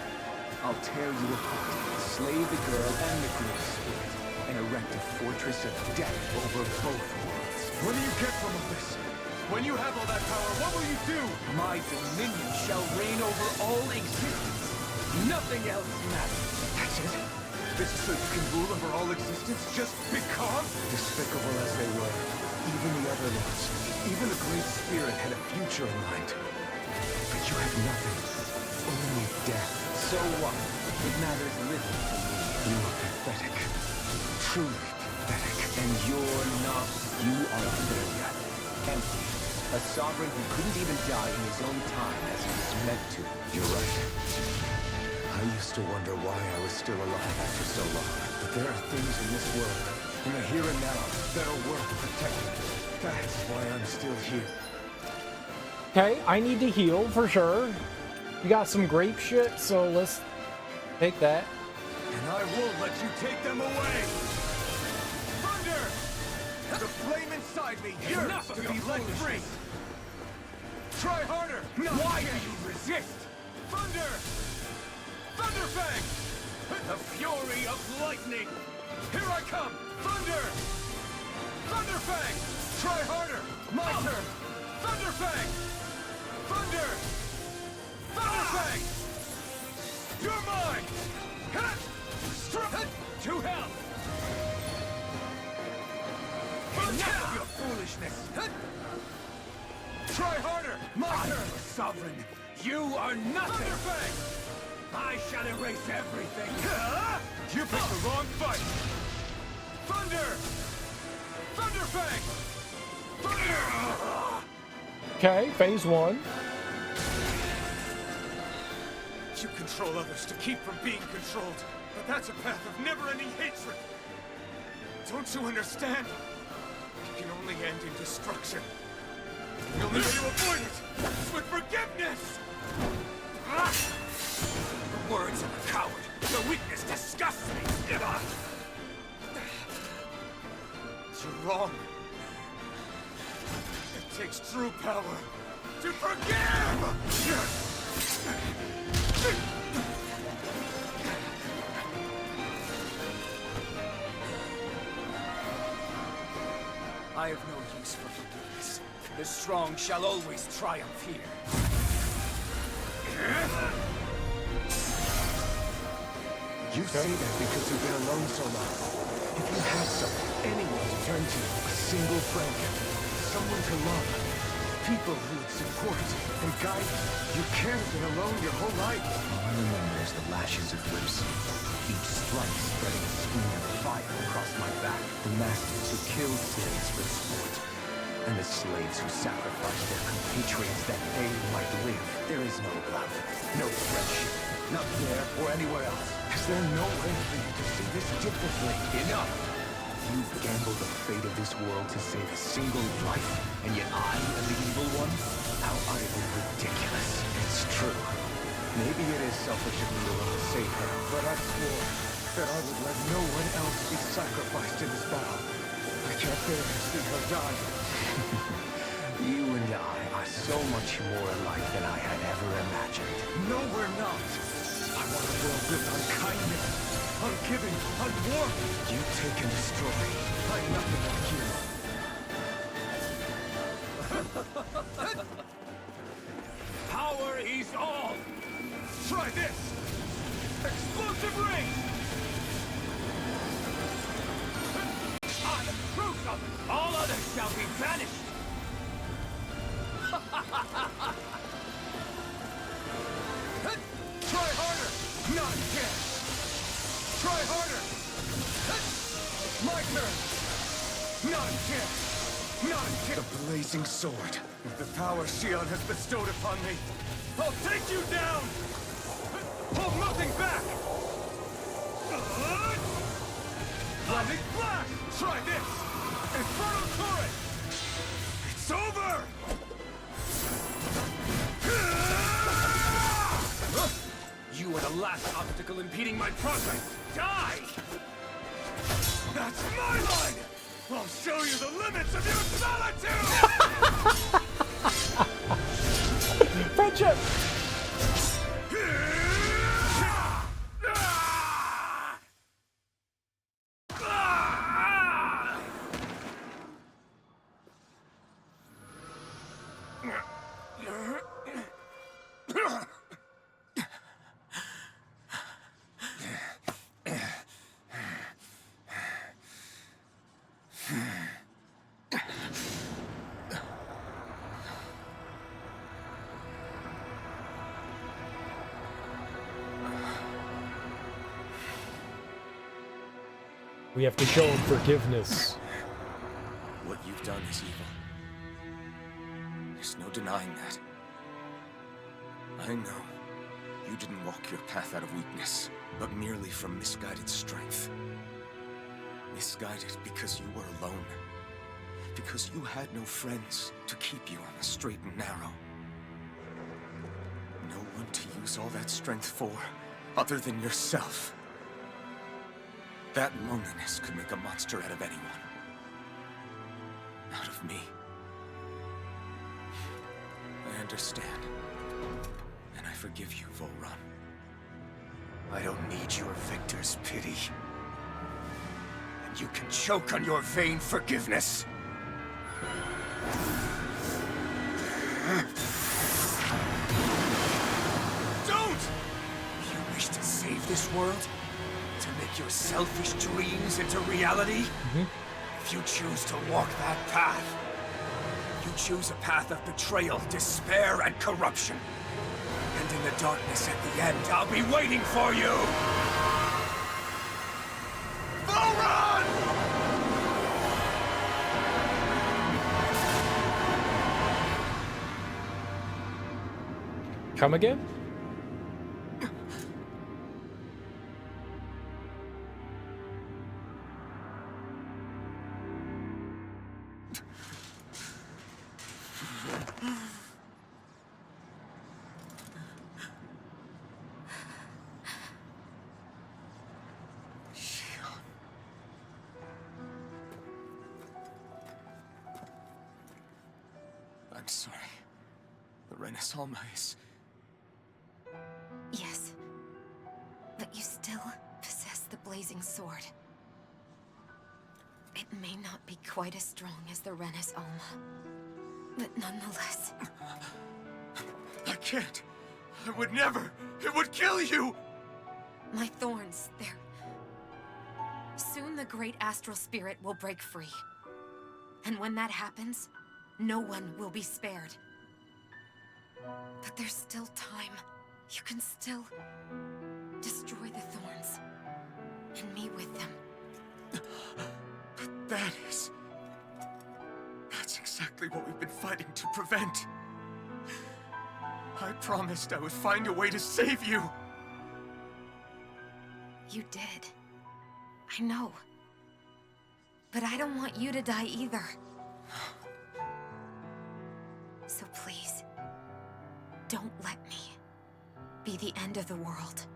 I'll tear you apart, slay the girl and the Great Spirit, and erect a fortress of death over both worlds. What do you get from all this? When you have all that power, what will you do? My dominion shall reign over all existence. Nothing else matters. That's it? This is so you can rule over all existence just because? Despicable as they were, even the other lords, even the Great Spirit had a future in mind. But you have nothing, only death. So what? It matters little to me. You are pathetic, truly pathetic. And you're not. You are a failure. Empty. A sovereign who couldn't even die in his own time as he was meant to. You're right. I used to wonder why I was still alive after so long. But there are things in this world, in the here and now, that are worth protecting. That's why I'm still here. Okay, I need to heal for sure. You got some grape shit, so let's take that. And I won't let you take them away! Thunder! The flame inside me yearns to be let free! Try harder! No. Why do you resist? Thunder! Thunderfang! The fury of lightning! Here I come! Thunder! Thunderfang! Try harder! My turn! Thunderfang! Thunder! Thunderfang! You're mine! To hell! Enough of your foolishness! Try harder! My turn, Sovereign! You are nothing! Thunderfang! I shall erase everything! You picked the wrong fight! Thunder! Thunderfang! Thunder! Okay, phase one. You control others to keep from being controlled, but that's a path of never-ending hatred! Don't you understand? It can only end in destruction. The only way to avoid it is with forgiveness! The words of a coward! The weakness disgusts me! You're wrong. It takes true power to forgive! I have no use for forgiveness. The strong shall always triumph here. You say that because you've been alone so long. If you had someone, anyone to turn to, a single friend, someone to love, people who would support and guide you, you can't have been alone your whole life. All I remember is the lashes of whips. Each strike spreading a stream of fire across my back. The masters who killed slaves for sport. And the slaves who sacrificed their compatriots that they might live. There is no love, no friendship. Not there or anywhere else. Is there no way for you to see this differently? Enough! You gambled the fate of this world to save a single life, and yet I am the evil one? How utterly ridiculous. It's true. Maybe it is selfish of me to want to save her, But I swore that I would let no one else be sacrificed in this battle. I can't bear to see her die. you and I are so much more alike than I had ever imagined. No, we're not. I want a world built on kindness, Ungiving, unwarmed. You take and destroy. I'm nothing like you. Power is all! Try this! Explosive ring! I am the proof of it! All others shall be vanished! Try harder! Not yet! Try harder! My turn! Not yet! Not yet! The blazing sword. With the power Shion has bestowed upon me, I'll take you down! Hold nothing back! Blinding flash! Try this! Infernal turret! It's over! You are the last obstacle impeding my progress! Die! That's my line! I'll show you the limits of your solitude! Friendship! We have to show him forgiveness. What you've done is evil. There's no denying that. I know you didn't walk your path out of weakness, but merely from misguided strength. Misguided because you were alone. Because you had no friends to keep you on the straight and narrow. No one to use all that strength for, other than yourself. That loneliness could make a monster out of anyone. Out of me. I understand. And I forgive you, Volron. I don't need your victor's pity. And you can choke on your vain forgiveness. Don't! You wish to save this world? To make your selfish dreams into reality? If you choose to walk that path, you choose a path of betrayal, despair, and corruption. And in the darkness at the end, I'll be waiting for you! Volron! Come again? I'm sorry. The Renaissance is... Yes. But you still possess the blazing sword. It may not be quite as strong as the Rena's Alma, but nonetheless... I can't! I would never! It would kill you! My thorns, they're... Soon the great astral spirit will break free. And when that happens, no one will be spared. But there's still time. You can still destroy the thorns. And me with them. But that's exactly what we've been fighting to prevent. I promised I would find a way to save you. You did. I know. But I don't want you to die either. So please, don't let me be the end of the world.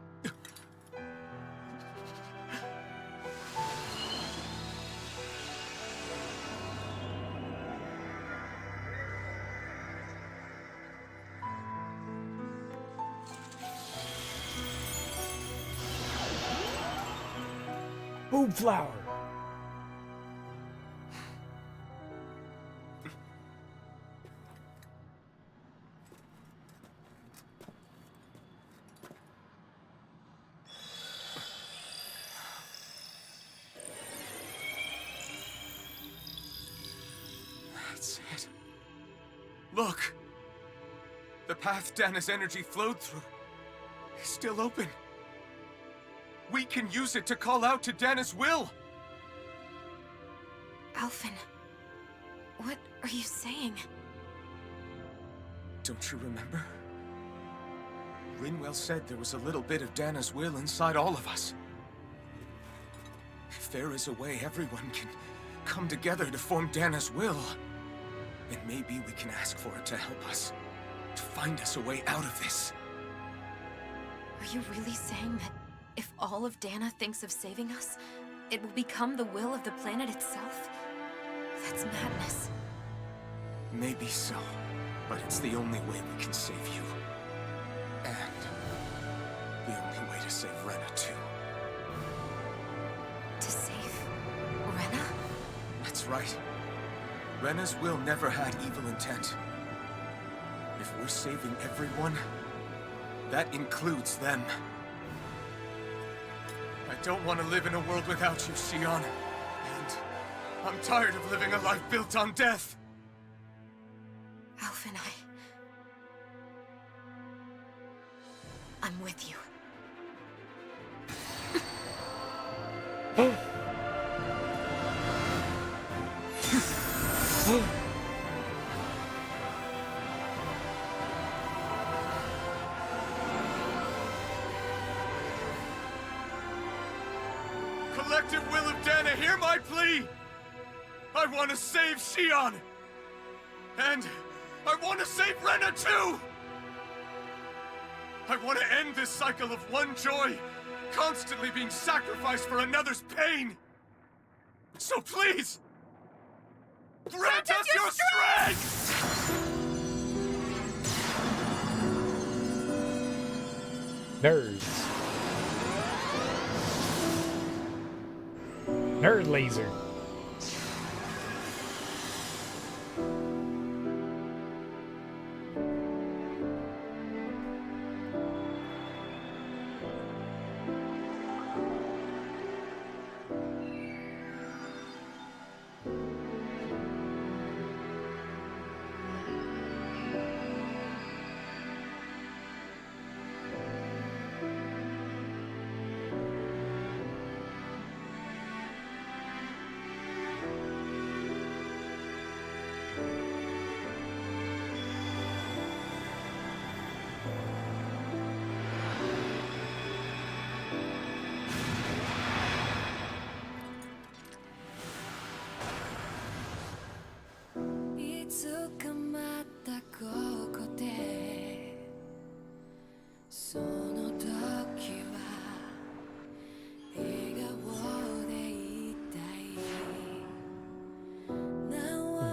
Boob flower. That's it. Look! The path Dana's energy flowed through is still open. We can use it to call out to Dana's will! Alphen, what are you saying? Don't you remember? Rinwell said there was a little bit of Dana's will inside all of us. If there is a way everyone can come together to form Dana's will, then maybe we can ask for it to help us, to find us a way out of this. Are you really saying that if all of Dana thinks of saving us, it will become the will of the planet itself? That's madness. Maybe so, but it's the only way we can save you. And the only way to save Rena, too. To save Rena? That's right. Rena's will never had evil intent. If we're saving everyone, that includes them. I don't want to live in a world without you, Xion. And I'm tired of living a life built on death. Alphen, I'm with you. Collective will of Dana, hear my plea! I want to save Xion! And I want to save Rena too! I want to end this cycle of one joy, constantly being sacrificed for another's pain! So please, grant us your strength! Nerds. Nerd laser.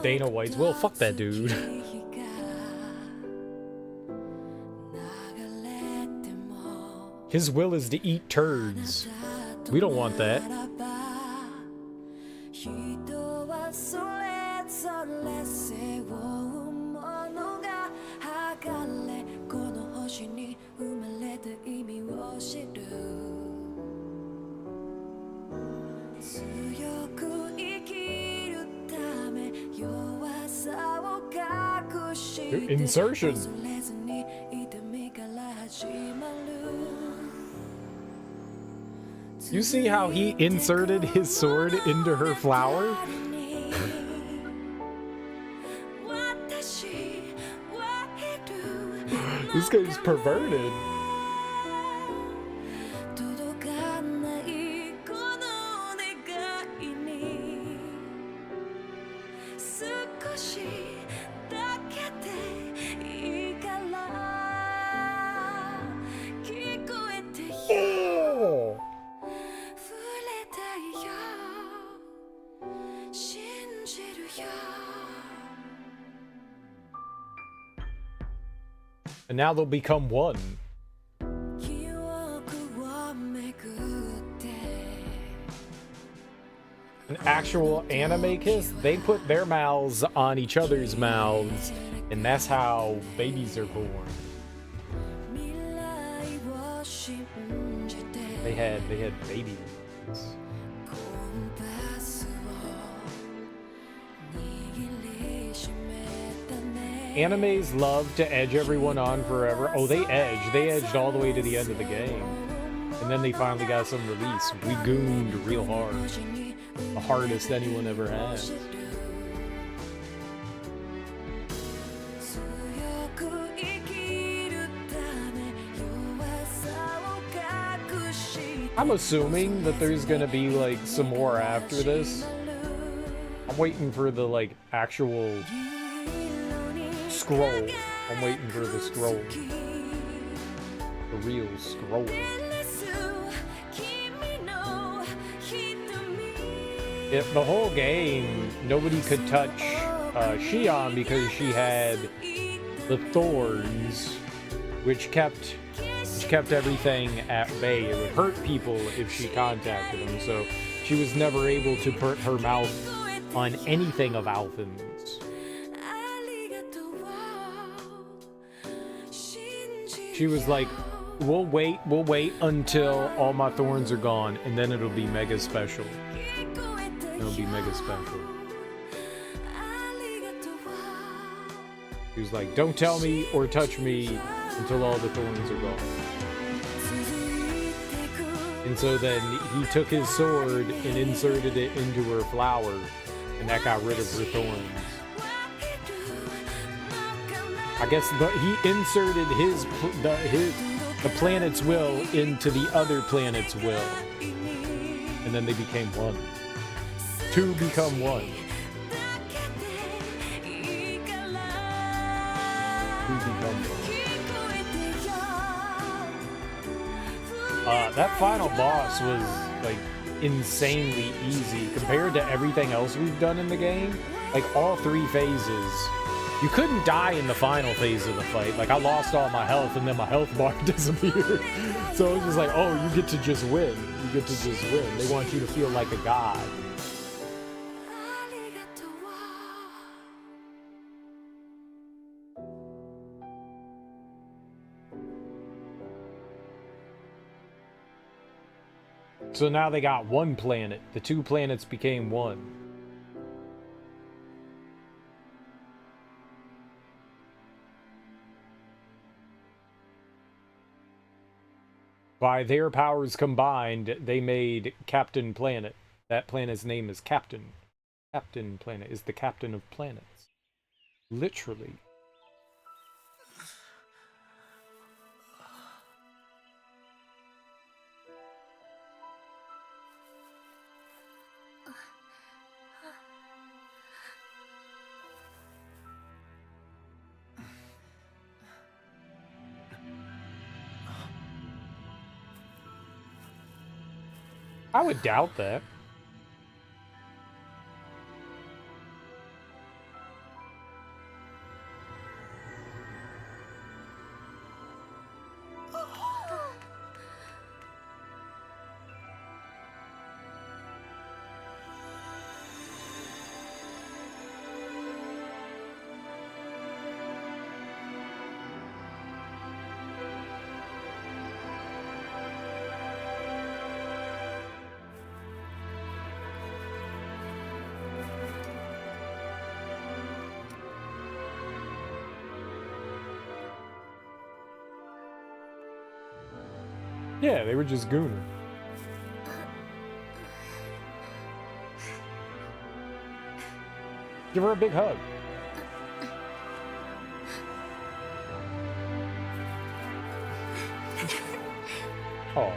Dana White's will. Fuck that dude. His will is to eat turds. We don't want that. Insertion. You see how he inserted his sword into her flower? This guy's perverted. And now they'll become one. an actual anime kiss, they put their mouths on each other's mouths, and that's how babies are born. They had baby ones. Animes love to edge everyone on forever. Oh, they edged. They edged all the way to the end of the game. And then they finally got some release. We gooned real hard. The hardest anyone ever had. I'm assuming that there's gonna be like some more after this. I'm waiting for the like actual scroll. I'm waiting for the scroll. The real scroll. If the whole game, nobody could touch Shion because she had the thorns, which kept everything at bay. It would hurt people if she contacted them, so she was never able to put her mouth on anything of Alphen's. She was like, we'll wait until all my thorns are gone, and then it'll be mega special. It'll be mega special. He was like, don't tell me or touch me until all the thorns are gone. And so then he took his sword and inserted it into her flower, and that got rid of her thorns. I guess he inserted the planet's will into the other planet's will, and then they became one. Two become one. Two become one. That final boss was like insanely easy compared to everything else we've done in the game. Like all three phases, you couldn't die in the final phase of the fight. Like I lost all my health and then my health bar disappeared. So it was just like, oh, you get to just win. You get to just win. They want you to feel like a god. So now they got one planet. The two planets became one. By their powers combined, they made Captain Planet. That planet's name is Captain. Captain Planet is the captain of planets. Literally. I would doubt that. Yeah, they were just gooning. Give her a big hug. Oh.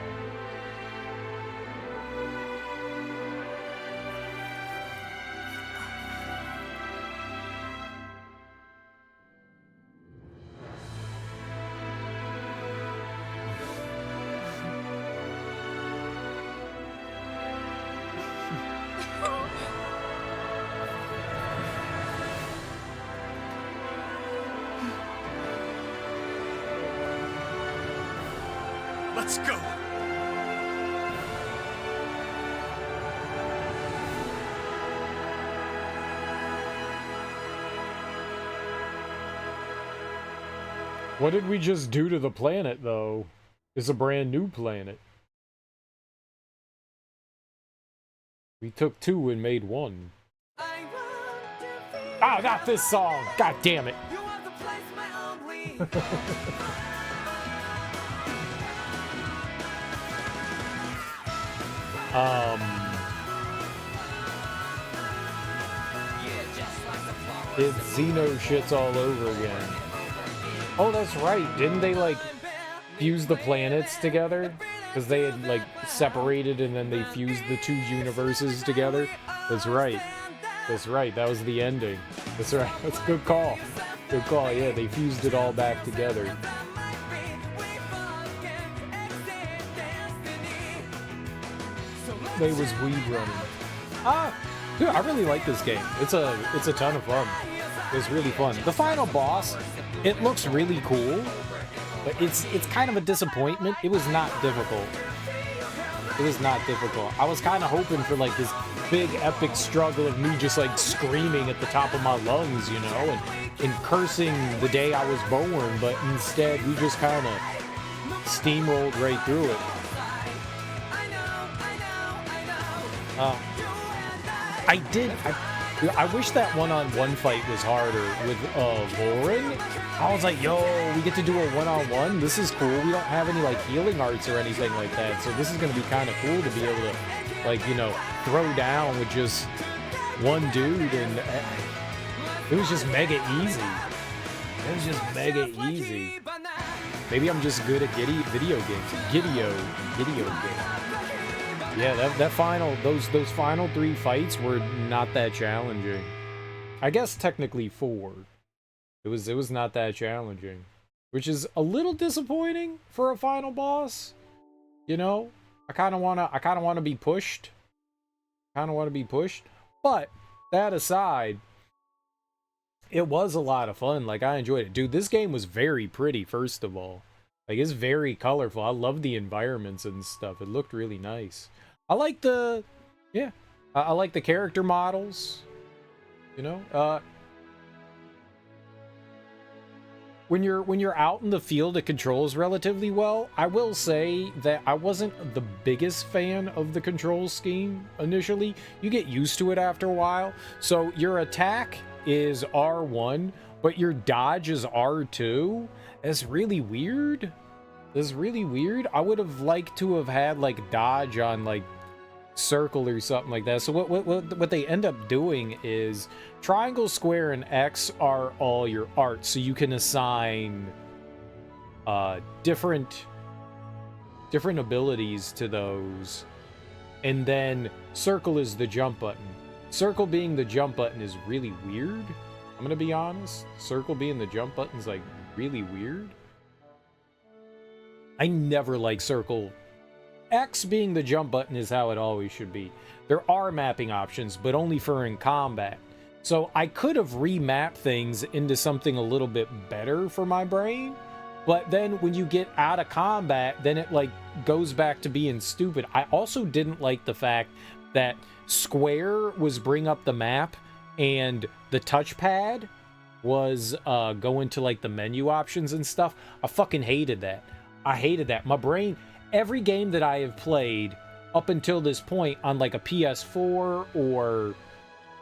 Let's go! What did we just do to the planet, though? It's a brand new planet. We took 2 and made 1. I got this song! God damn it! It's Xeno shits all over again. Oh, that's right. Didn't they, like, fuse the planets together? Because they had, like, separated and then they fused the 2 universes together? That's right. That's right. That was the ending. That's right. That's a good call. Good call. Yeah, they fused it all back together. They was weed running. Dude, I really like this game. It's a ton of fun. It's really fun. The final boss, it looks really cool, but it's kind of a disappointment. It was not difficult. It was not difficult. I was kind of hoping for like this big epic struggle of me just like screaming at the top of my lungs, you know, and cursing the day I was born, but instead we just kind of steamrolled right through it. I wish that one-on-one fight was harder with Vorin. I was like, yo, we get to do a one-on-one? This is cool. We don't have any, like, healing arts or anything like that, so this is going to be kind of cool to be able to, like, you know, throw down with just one dude, and it was just mega easy. It was just mega easy. Maybe I'm just good at video games. Video games. Yeah, that final, those final 3 fights were not that challenging. I guess technically 4. It was not that challenging, which is a little disappointing for a final boss. You know, I kind of wanna be pushed. But that aside, it was a lot of fun. Like, I enjoyed it, dude. This game was very pretty. First of all, like, it's very colorful. I love the environments and stuff. It looked really nice. I like the, yeah, I like the character models, you know. When you're out in the field, it controls relatively well. I will say that I wasn't the biggest fan of the control scheme initially. You get used to it after a while. So your attack is R1, but your dodge is R2. It's really weird. It's really weird. I would have liked to have had like dodge on like circle or something like that. So what they end up doing is triangle, square, and X are all your arts, so you can assign different abilities to those. And then circle is the jump button. Circle being the jump button is really weird. I'm gonna be honest. Circle being the jump button is like really weird. I never like circle. X being the jump button is how it always should be. There are mapping options, but only for in combat. So I could have remapped things into something a little bit better for my brain, but then when you get out of combat, then it like goes back to being stupid. I also didn't like the fact that square was bring up the map and the touchpad was go into like the menu options and stuff. I fucking hated that. I hated that. My brain, every game that I have played up until this point on like a PS4 or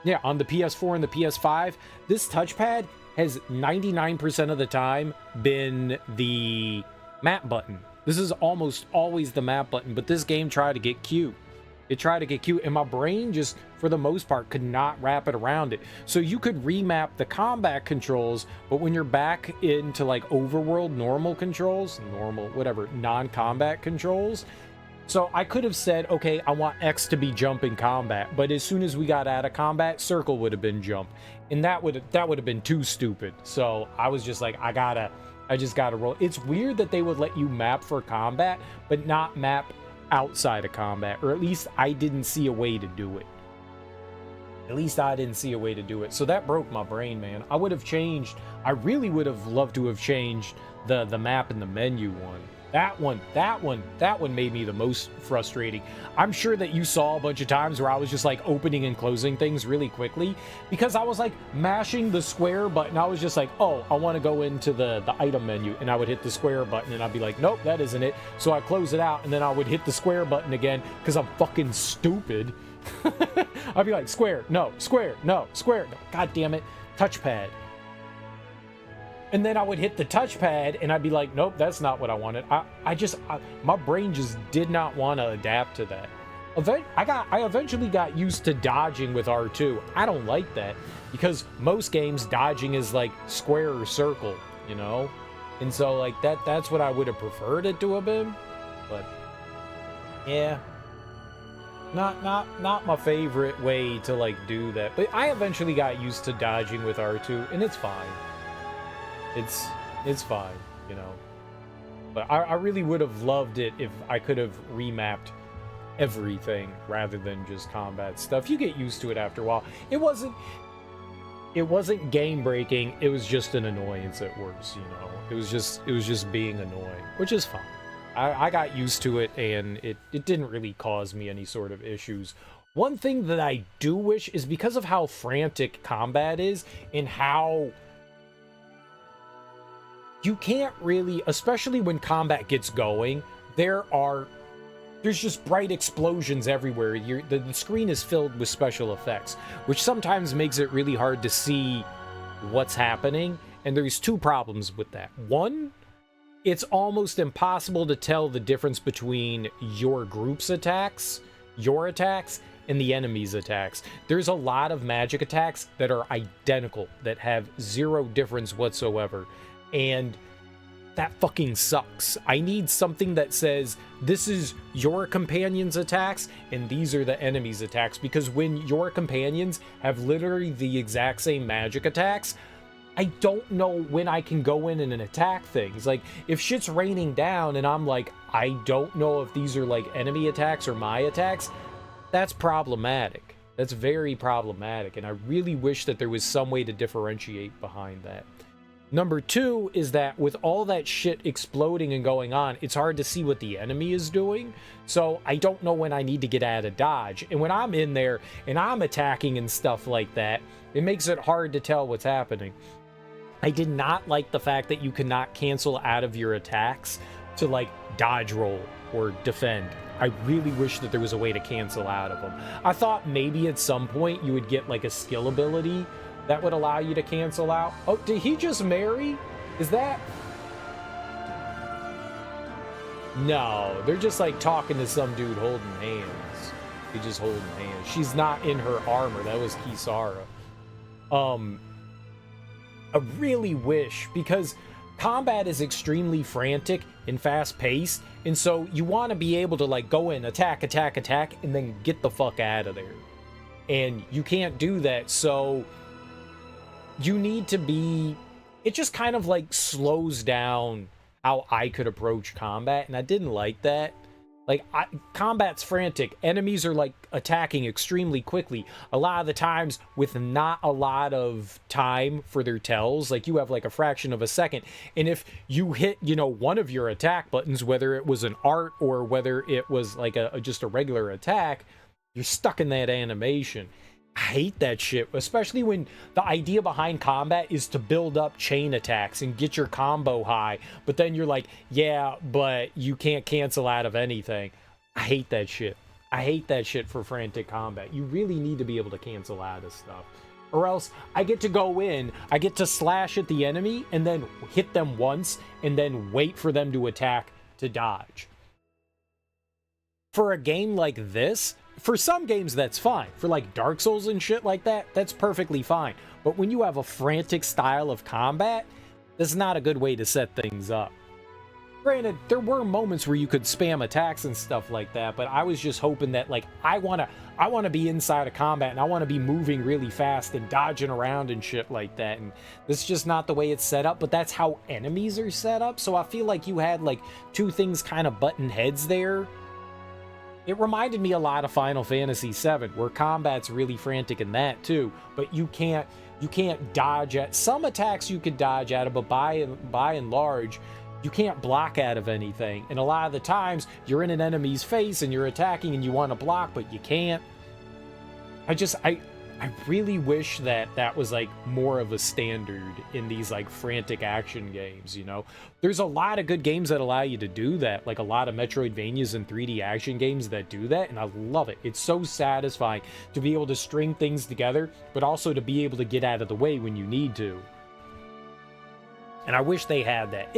yeah, on the PS4 and the PS5, this touchpad has 99% of the time been the map button. This is almost always the map button, but this game tried to get cute. It tried to get cute, and my brain just, for the most part, could not wrap it around it. So you could remap the combat controls, but when you're back into like overworld normal controls, non-combat controls. So I could have said, okay, I want X to be jump in combat, but as soon as we got out of combat, circle would have been jump, and that would have been too stupid. So I was just like, I just gotta roll. It's weird that they would let you map for combat, but not map outside of combat, or at least I didn't see a way to do it. So that broke my brain, man. I really would have loved to have changed the map and the menu one. That one made me the most frustrating. I'm sure that you saw a bunch of times where I was just like opening and closing things really quickly because I was like mashing the square button. I was just like, oh, I want to go into the item menu, and I would hit the square button and I'd be like, nope, that isn't it. So I close it out and then I would hit the square button again because I'm fucking stupid. I'd be like, square, no, square, no, square, no. God damn it, touchpad. And then I would hit the touchpad and I'd be like, nope, that's not what I wanted. My brain just did not want to adapt to that. I eventually got used to dodging with R2. I don't like that because most games dodging is like square or circle, you know? And so like that's what I would have preferred it to have been. But yeah. Not my favorite way to like do that. But I eventually got used to dodging with R2 and it's fine. It's fine, you know. But I really would have loved it if I could have remapped everything rather than just combat stuff. You get used to it after a while. It wasn't game breaking, it was just an annoyance at worst, you know. It was just being annoying, which is fine. I got used to it and it didn't really cause me any sort of issues. One thing that I do wish is because of how frantic combat is and how you can't really, especially when combat gets going, there's just bright explosions everywhere. The screen is filled with special effects, which sometimes makes it really hard to see what's happening. And there's two problems with that. One, it's almost impossible to tell the difference between your group's attacks, your attacks, and the enemy's attacks. There's a lot of magic attacks that are identical, that have zero difference whatsoever. And that fucking sucks. I need something that says, this is your companion's attacks, and these are the enemy's attacks. Because when your companions have literally the exact same magic attacks, I don't know when I can go in and attack things. Like, if shit's raining down and I'm like, I don't know if these are like enemy attacks or my attacks, that's problematic. That's very problematic, and I really wish that there was some way to differentiate behind that. Number two is that with all that shit exploding and going on, it's hard to see what the enemy is doing. So I don't know when I need to get out of dodge. And when I'm in there and I'm attacking and stuff like that, it makes it hard to tell what's happening. I did not like the fact that you could not cancel out of your attacks to like dodge roll or defend. I really wish that there was a way to cancel out of them. I thought maybe at some point you would get like a skill ability that would allow you to cancel out. Oh, did he just marry? Is that? No, they're just like talking to some dude holding hands. They just holding hands. She's not in her armor. That was Kisara. I really wish, because combat is extremely frantic and fast-paced, and so you want to be able to like go in, attack, and then get the fuck out of there. And you can't do that, so you need to be... It just kind of like slows down how I could approach combat, and I didn't like that. Like, combat's frantic. Enemies are like attacking extremely quickly. A lot of the times with not a lot of time for their tells. Like, you have like a fraction of a second. And if you hit, you know, one of your attack buttons, whether it was an art or whether it was like just a regular attack, you're stuck in that animation. I hate that shit, especially when the idea behind combat is to build up chain attacks and get your combo high, but then you're like, yeah, but you can't cancel out of anything. I hate that shit. I hate that shit for frantic combat. You really need to be able to cancel out of stuff. Or else I get to go in, I get to slash at the enemy and then hit them once and then wait for them to attack to dodge. For a game like this, for some games that's fine. For like Dark Souls and shit like that, that's perfectly fine. But when you have a frantic style of combat, that's not a good way to set things up. Granted, there were moments where you could spam attacks and stuff like that, but I was just hoping that like I wanna be inside of combat and I wanna be moving really fast and dodging around and shit like that. And this is just not the way it's set up, but that's how enemies are set up. So I feel like you had like two things kind of button heads there. It reminded me a lot of Final Fantasy VII, where combat's really frantic in that too, but you can't dodge at some attacks. You could dodge at it, but by and large, you can't block out of anything. And a lot of the times you're in an enemy's face and you're attacking and you want to block, but you can't. I really wish that that was like more of a standard in these like frantic action games, you know? There's a lot of good games that allow you to do that, like a lot of Metroidvanias and 3D action games that do that, and I love it. It's so satisfying to be able to string things together, but also to be able to get out of the way when you need to. And I wish they had that.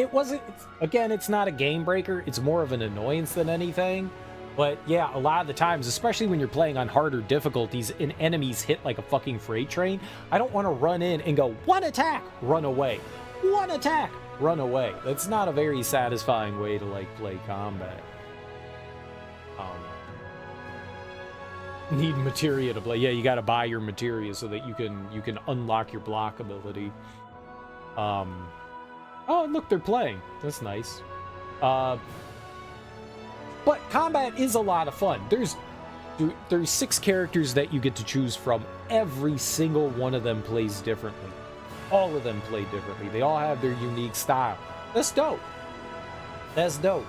Again, it's not a game breaker, it's more of an annoyance than anything. But yeah, a lot of the times, especially when you're playing on harder difficulties and enemies hit like a fucking freight train, I don't want to run in and go, one attack, run away. One attack, run away. That's not a very satisfying way to like play combat. Need materia to play. Yeah, you got to buy your materia so that you can unlock your block ability. Oh, look, they're playing. That's nice. But combat is a lot of fun. There's 6 characters that you get to choose from. Every single one of them plays differently. All of them play differently. They all have their unique style. That's dope. That's dope.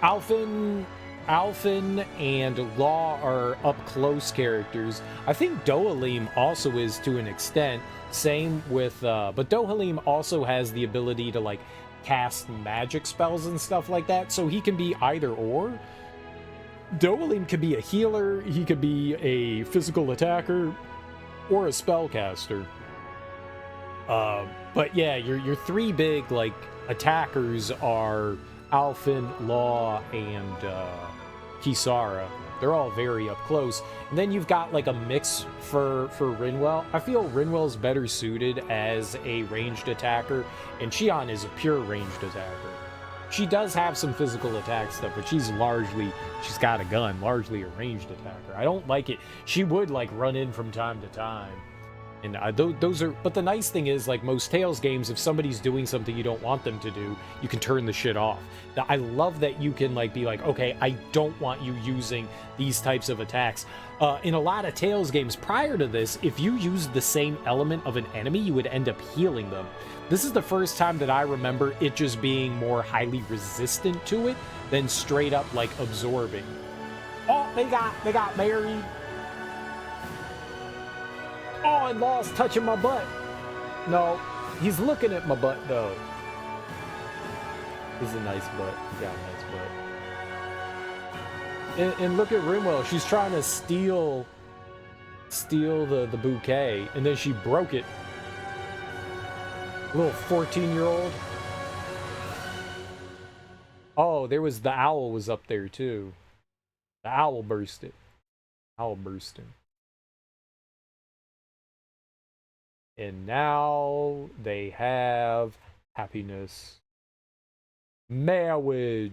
Alphen and Law are up-close characters. I think Dohalim also is to an extent. Same with... but Dohalim also has the ability to, like, cast magic spells and stuff like that, so he can be either or. Dohalim could be a healer, he could be a physical attacker, or a spellcaster. But yeah, your 3 big like attackers are Alphen, Law, and Kisara. They're all very up close. And then you've got like a mix for Rinwell. I feel Rinwell's better suited as a ranged attacker, and Xion is a pure ranged attacker. She does have some physical attack stuff, but she's got a gun, largely a ranged attacker. I don't like it. She would like run in from time to time. And those are, but the nice thing is, like most Tales games, if somebody's doing something you don't want them to do, you can turn the shit off. Now, I love that you can like be like, okay, I don't want you using these types of attacks. In a lot of Tales games prior to this, if you used the same element of an enemy, you would end up healing them. This is the first time that I remember it just being more highly resistant to it than straight up like absorbing. Oh, they got married. Oh, and Law's touching my butt. No, he's looking at my butt, though. This is a nice butt. He's got a nice butt. And look at Rinwell. She's trying to steal the bouquet, and then she broke it. Little 14-year-old. Oh, there was the owl was up there, too. The owl burst it. Owl bursting. And now they have happiness. Marriage.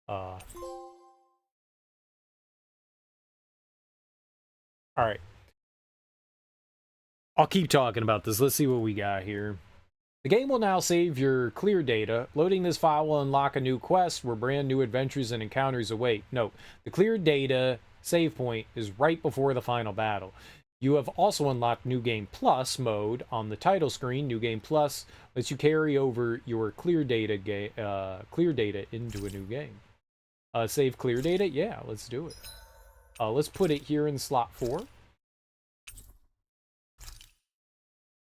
All right. I'll keep talking about this. Let's see what we got here. The game will now save your clear data. Loading this file will unlock a new quest where brand new adventures and encounters await. Note, the clear data save point is right before the final battle. You have also unlocked New Game Plus mode on the title screen. New Game Plus lets you carry over your clear data into a new game. Save clear data? Yeah, let's do it. Let's put it here in slot 4.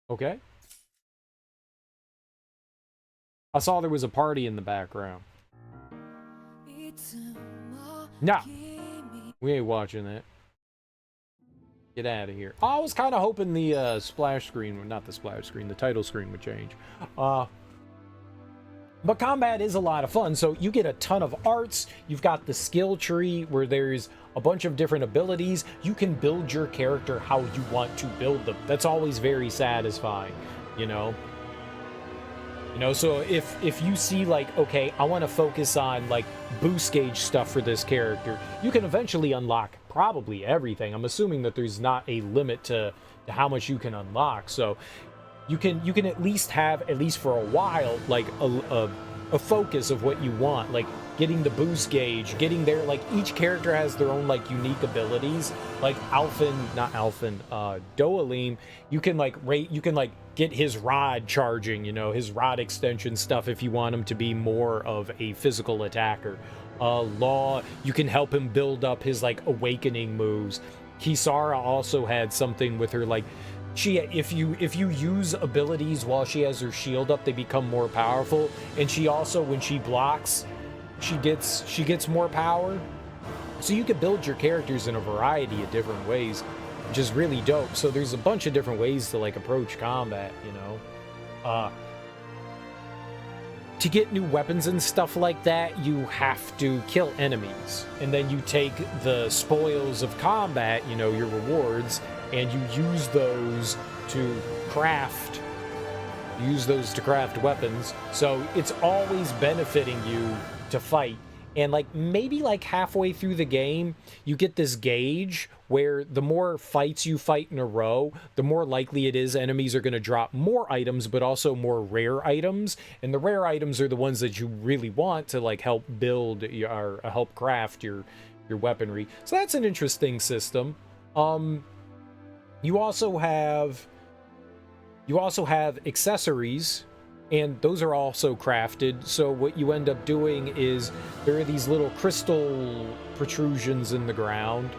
Okay. I saw there was a party in the background. Nah. We ain't watching that. Get out of here. I was kind of hoping the splash screen, not the splash screen, the title screen would change. But combat is a lot of fun. So you get a ton of arts. You've got the skill tree where there's a bunch of different abilities. You can build your character how you want to build them. That's always very satisfying, you know? So if you see like, okay, I want to focus on like boost gauge stuff for this character, you can eventually unlock probably everything. I'm assuming that there's not a limit to how much you can unlock. So you can at least have, at least for a while, like a a focus of what you want, like getting the boost gauge, getting their, like, each character has their own, like, unique abilities. Like Dohalim, you can, like, get his rod charging, you know, his rod extension stuff if you want him to be more of a physical attacker. Law, you can help him build up his, like, awakening moves. Kisara also had something with her, like, if you use abilities while she has her shield up, they become more powerful. And she also, when she blocks, she gets more power. So you can build your characters in a variety of different ways, which is really dope. So there's a bunch of different ways to, like, approach combat, you know. To get new weapons and stuff like that, you have to kill enemies, and then you take the spoils of combat, you know, your rewards, and you use those to craft weapons. So it's always benefiting you to fight. And, like, maybe, like, halfway through the game, you get this gauge where the more fights you fight in a row, the more likely it is enemies are going to drop more items, but also more rare items. And the rare items are the ones that you really want to, like, help build or help craft your weaponry. So that's an interesting system. You also have accessories, and those are also crafted. So what you end up doing is there are these little crystal protrusions in the ground,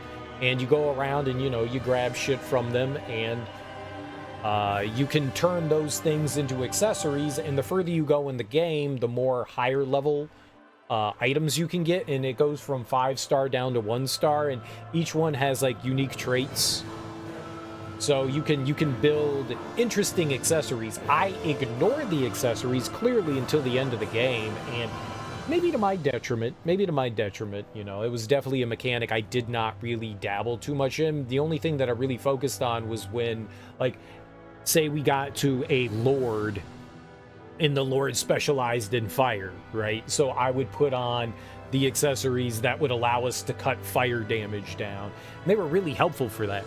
and you go around and, you know, you grab shit from them, and you can turn those things into accessories. And the further you go in the game, the more higher level items you can get, and it goes from 5-star down to 1-star, and each one has, like, unique traits. So you can build interesting accessories. I ignored the accessories clearly until the end of the game, and maybe to my detriment, you know, it was definitely a mechanic I did not really dabble too much in. The only thing that I really focused on was when, like, say we got to a lord, and the lord specialized in fire, right? So I would put on the accessories that would allow us to cut fire damage down. And they were really helpful for that.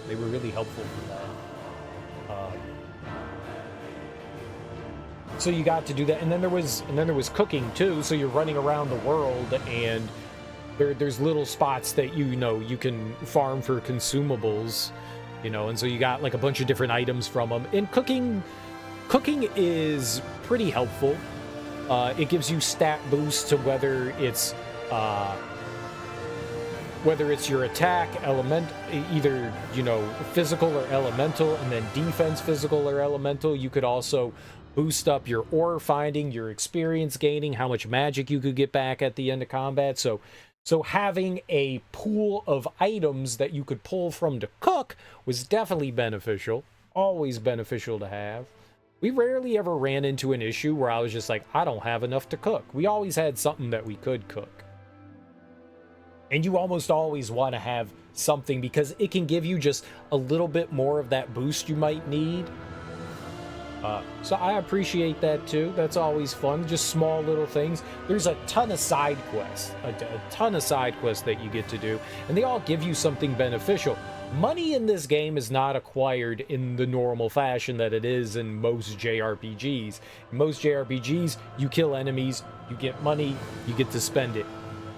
So you got to do that, and then there was cooking too. So you're running around the world, and there's little spots that you know you can farm for consumables, you know, and so you got, like, a bunch of different items from them. And cooking is pretty helpful. It gives you stat boosts to whether it's your attack, either, you know, physical or elemental, and then defense, physical or elemental. You could also boost up your ore finding, your experience gaining, how much magic you could get back at the end of combat. So having a pool of items that you could pull from to cook was definitely beneficial. Always beneficial to have. We rarely ever ran into an issue where I was just like, I don't have enough to cook. We always had something that we could cook. And you almost always want to have something because it can give you just a little bit more of that boost you might need. So I appreciate that too. That's always fun. Just small little things. There's a ton of side quests, a ton of side quests that you get to do, and they all give you something beneficial. Money in this game is not acquired in the normal fashion that it is in most JRPGs. In most JRPGs, you kill enemies, you get money, you get to spend it.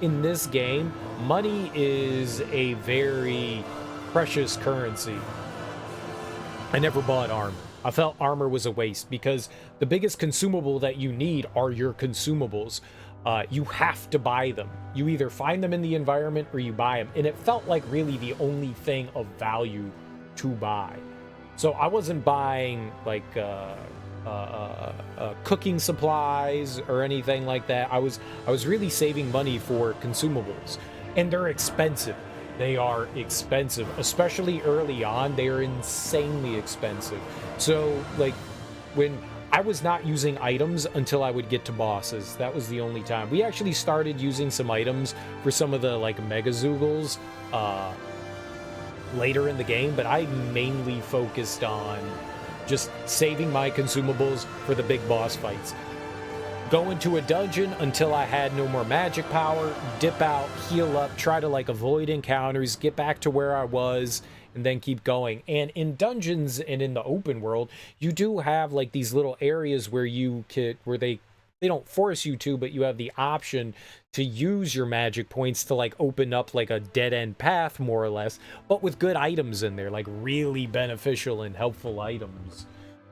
In this game, money is a very precious currency. I never bought armor. I felt armor was a waste because the biggest consumable that you need are your consumables. You have to buy them. You either find them in the environment or you buy them. And it felt like really the only thing of value to buy. So I wasn't buying like cooking supplies or anything like that. I was really saving money for consumables. And they're expensive. They are expensive, especially early on. They are insanely expensive. So, like, when I was not using items until I would get to bosses. That was the only time. We actually started using some items for some of the, like, Megazoogl's later in the game, but I mainly focused on just saving my consumables for the big boss fights. Go into a dungeon until I had no more magic power, dip out, heal up, try to, like, avoid encounters, get back to where I was, and then keep going. And in dungeons and in the open world, you do have, like, these little areas where you could, where they they don't force you to, but you have the option to use your magic points to like open up like a dead-end path, more or less, but with good items in there, like really beneficial and helpful items.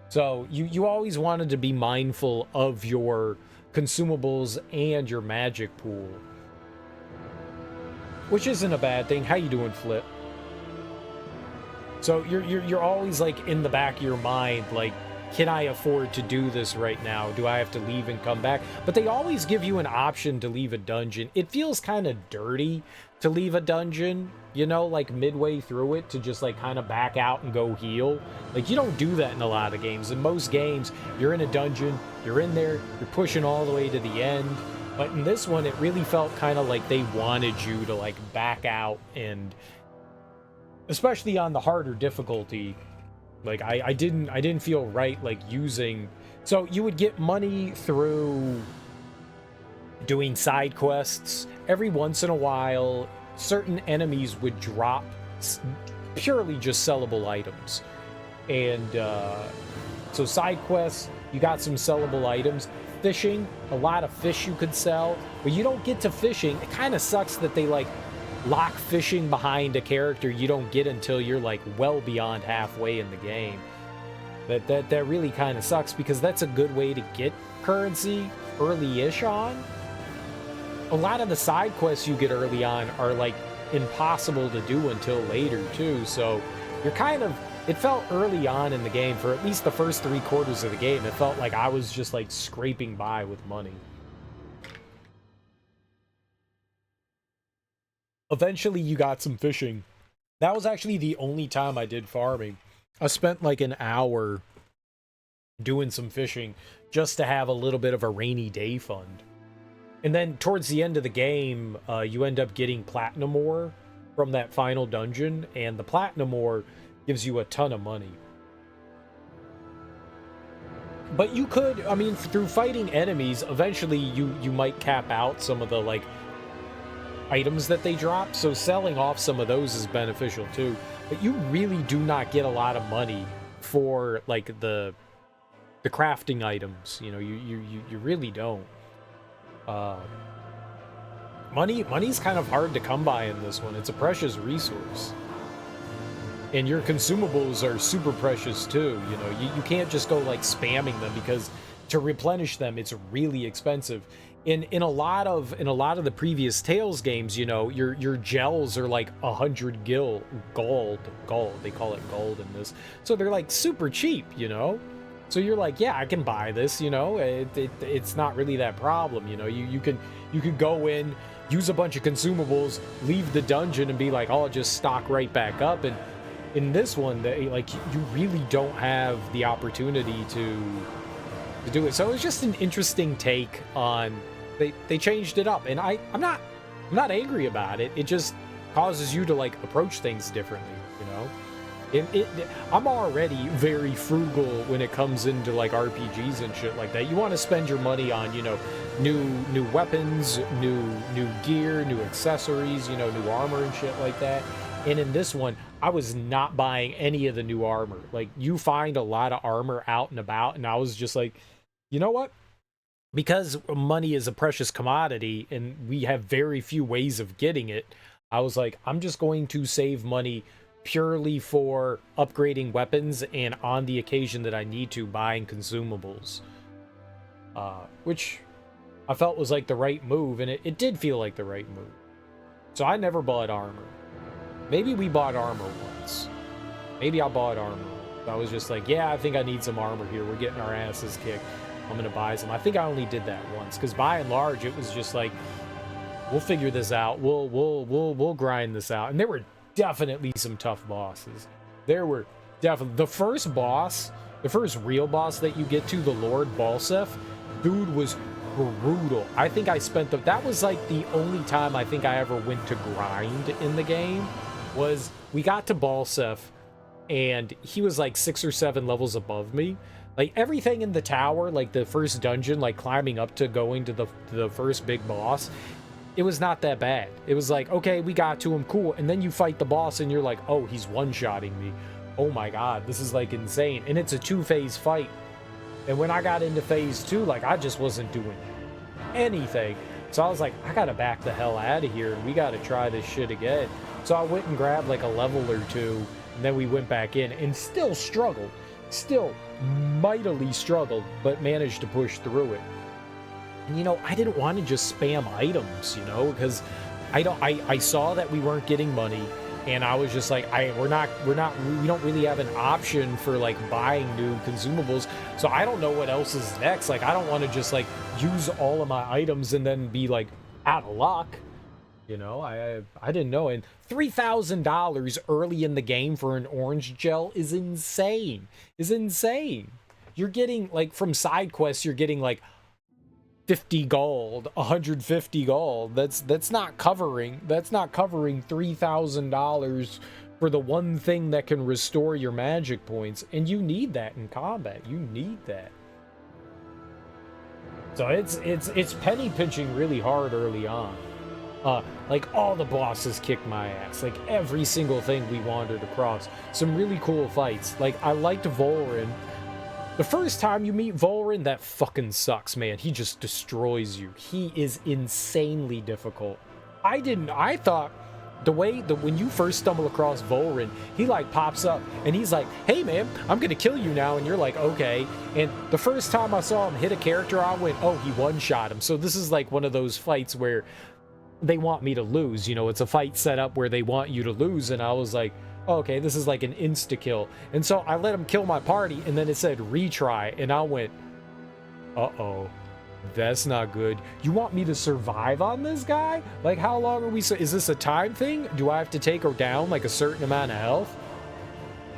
So you always wanted to be mindful of your consumables and your magic pool, which isn't a bad thing. How you doing, Flip? So you're always like in the back of your mind, like, can I afford to do this right now? Do I have to leave and come back? But they always give you an option to leave a dungeon. It feels kind of dirty to leave a dungeon, you know, like midway through it, to just like kind of back out and go heal. Like, you don't do that in a lot of games. In most games, you're in a dungeon, you're in there, you're pushing all the way to the end. But in this one, it really felt kind of like they wanted you to like back out, and especially on the harder difficulty, like I didn't feel right like using. So you would get money through doing side quests. Every once in a while, certain enemies would drop purely just sellable items, and so side quests, you got some sellable items. Fishing, a lot of fish you could sell, but you don't get to fishing. It kind of sucks that they like lock fishing behind a character you don't get until you're like well beyond halfway in the game. That really kind of sucks, because that's a good way to get currency early-ish on. A lot of the side quests you get early on are like impossible to do until later too, so you're kind of, it felt early on in the game, for at least the first 3/4 of the game, it felt like I was just like scraping by with money. Eventually you got some fishing. That was actually the only time I did farming. I spent like an hour doing some fishing just to have a little bit of a rainy day fund. And then towards the end of the game, you end up getting platinum ore from that final dungeon, and the platinum ore gives you a ton of money. But you could, I mean, through fighting enemies, eventually you might cap out some of the like items that they drop, so selling off some of those is beneficial too. But you really do not get a lot of money for like the crafting items, you know. You really don't. Money's kind of hard to come by in this one. It's a precious resource, and your consumables are super precious too. You know, you can't just go like spamming them, because to replenish them, it's really expensive. In a lot of the previous Tales games, you know, your gels are like 100 gold. They call it gold in this, so they're like super cheap, you know. So you're like, yeah, I can buy this, you know. It's not really that problem, you know. You could go in, use a bunch of consumables, leave the dungeon, and be like, oh, I'll just stock right back up. And in this one, like, you really don't have the opportunity to do it. So it was just an interesting take on. They changed it up, and I'm not angry about it. It just causes you to like approach things differently, you know. I'm already very frugal when it comes into like RPGs and shit like that. You want to spend your money on, you know, new weapons, new gear, new accessories, you know, new armor and shit like that. And in this one, I was not buying any of the new armor. Like, you find a lot of armor out and about, and I was just like, you know what? Because money is a precious commodity and we have very few ways of getting it, I was like, I'm just going to save money purely for upgrading weapons, and on the occasion that I need to, buying consumables. Which I felt was like the right move, and it did feel like the right move. So I never bought armor. Maybe we bought armor once. Maybe I bought armor. I was just like, yeah, I think I need some armor here. We're getting our asses kicked. I'm gonna buy some. I think I only did that once, because by and large it was just like, we'll figure this out. We'll grind this out. And there were definitely some tough bosses. There were definitely the first real boss that you get to, the Lord Balseph, dude, was brutal. I think I spent that was like the only time I think I ever went to grind in the game. Was we got to Balseph, and he was like 6 or 7 levels above me. Like, everything in the tower, like the first dungeon, like climbing up to going to the first big boss, it was not that bad. It was like, okay, we got to him, cool. And then you fight the boss and you're like, oh, he's one-shotting me. Oh my god, this is like insane. And it's a 2-phase fight. And when I got into phase 2, like, I just wasn't doing anything. So I was like, I gotta back the hell out of here, and we gotta try this shit again. So I went and grabbed like a level or two, and then we went back in and still struggled. Still mightily struggled, but managed to push through it. And you know, I didn't want to just spam items, you know, because I saw that we weren't getting money, and I was just like, we don't really have an option for like buying new consumables, so I don't know what else is next. Like, I don't want to just like use all of my items and then be like out of luck, you know. I didn't know. And $3,000 early in the game for an orange gel is insane. You're getting like, from side quests, you're getting like 50 gold, 150 gold. That's not covering $3,000 for the one thing that can restore your magic points, and you need that in combat. You need that. So it's penny pinching really hard early on. Like, all the bosses kicked my ass. Like, every single thing we wandered across. Some really cool fights. Like, I liked Volrin. The first time you meet Volrin, that fucking sucks, man. He just destroys you. He is insanely difficult. I thought when you first stumble across Volrin, he like pops up and he's like, hey man, I'm gonna kill you now, and you're like, okay. And the first time I saw him hit a character, I went, oh, he one-shot him. So this is like one of those fights where they want me to lose, you know. It's a fight set up where they want you to lose, and I was like, okay, this is like an insta-kill. And so I let him kill my party, and then it said retry, and I went, uh-oh, that's not good. You want me to survive on this guy? Like, how long are we... Is this a time thing? Do I have to take her down like a certain amount of health?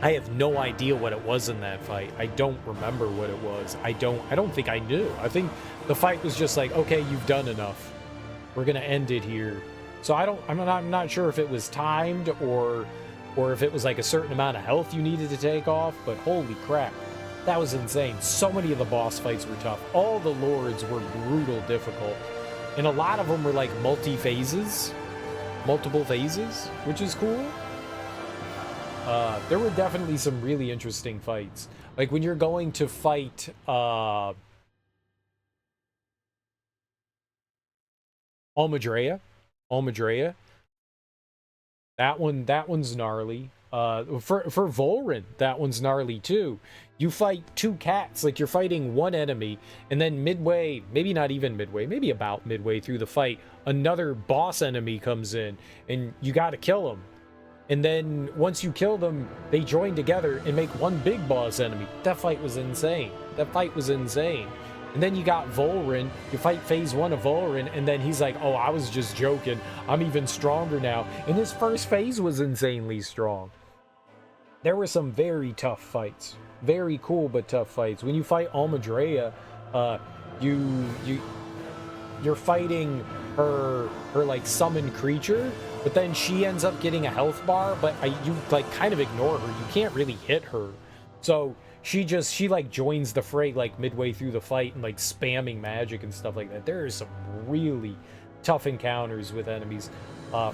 I have no idea what it was in that fight. I don't remember what it was. I don't think I knew. I think the fight was just like, okay, you've done enough. We're gonna end it here. So I'm not sure if it was timed or if it was like a certain amount of health you needed to take off, but holy crap, that was insane. So many of the boss fights were tough. All the lords were brutal difficult, and a lot of them were like multiple phases, which is cool. There were definitely some really interesting fights. Like when you're going to fight Almadrea. That one's gnarly. For Volrin, that one's gnarly too. You fight two cats, like you're fighting one enemy, and then midway, maybe not even midway, maybe about midway through the fight, another boss enemy comes in, and you gotta kill him. And then once you kill them, they join together and make one big boss enemy. That fight was insane. And then you got Volrin, you fight phase 1 of Volrin, and then he's like, oh, I was just joking. I'm even stronger now. And his first phase was insanely strong. There were some very tough fights. Very cool, but tough fights. When you fight Almadrea, you're fighting her like summoned creature, but then she ends up getting a health bar, but you like kind of ignore her. You can't really hit her. So she like joins the fray like midway through the fight and like spamming magic and stuff like that. There are some really tough encounters with enemies.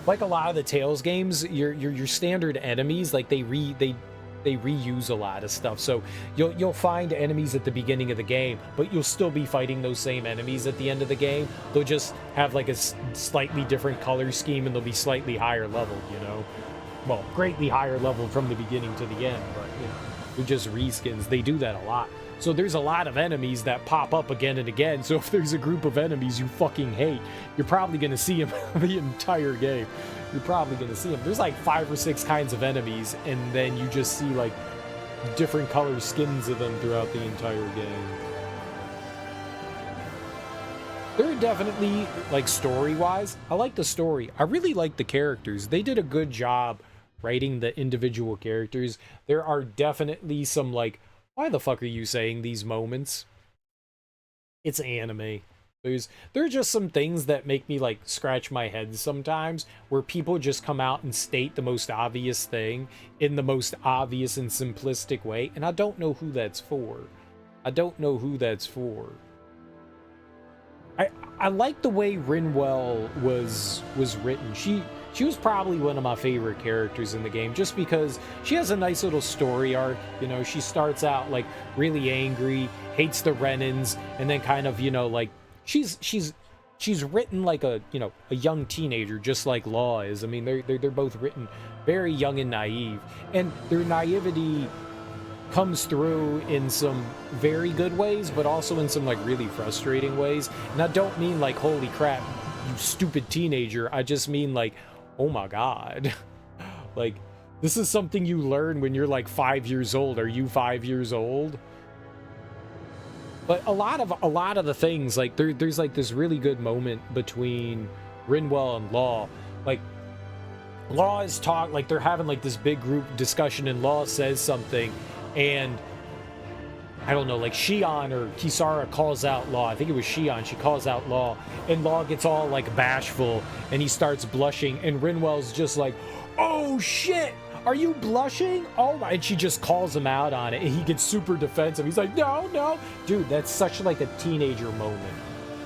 Like a lot of the Tales games, your standard enemies, like they reuse a lot of stuff. So you'll find enemies at the beginning of the game, but you'll still be fighting those same enemies at the end of the game. They'll just have like a slightly different color scheme, and they'll be slightly higher level, you know. Well, greatly higher level from the beginning to the end, but you know, they're just reskins. They do that a lot. So there's a lot of enemies that pop up again and again. So if there's a group of enemies you fucking hate, you're probably going to see them the entire game. You're probably going to see them. There's like 5 or 6 kinds of enemies, and then you just see like different color skins of them throughout the entire game. There are definitely, like, story-wise, I like the story. I really like the characters. They did a good job writing the individual characters. There are definitely some, like, why the fuck are you saying these moments? It's anime. There are just some things that make me like scratch my head sometimes, where people just come out and state the most obvious thing in the most obvious and simplistic way, and I don't know who that's for. I like the way Rinwell was written. she was probably one of my favorite characters in the game, just because she has a nice little story arc. You know, she starts out like really angry, hates the Renans, and then kind of, you know, like she's written like a, you know, a young teenager, just like Law is. I mean, they're both written very young and naive, and their naivety comes through in some very good ways, but also in some like really frustrating ways. And I don't mean like, holy crap, you stupid teenager. I just mean like, oh my god. Like, this is something you learn when you're like 5 years old. Are you 5 years old? But a lot of the things, like there's like this really good moment between Rinwell and Law. Like, Law is like they're having like this big group discussion, and Law says something, and I don't know, like Shion or Kisara calls out Law. I think it was Shion. She calls out Law, and Law gets all like bashful, and he starts blushing, and Rinwell's just like, oh shit, are you blushing? Oh my, and she just calls him out on it, and he gets super defensive. He's like, no. Dude, that's such like a teenager moment.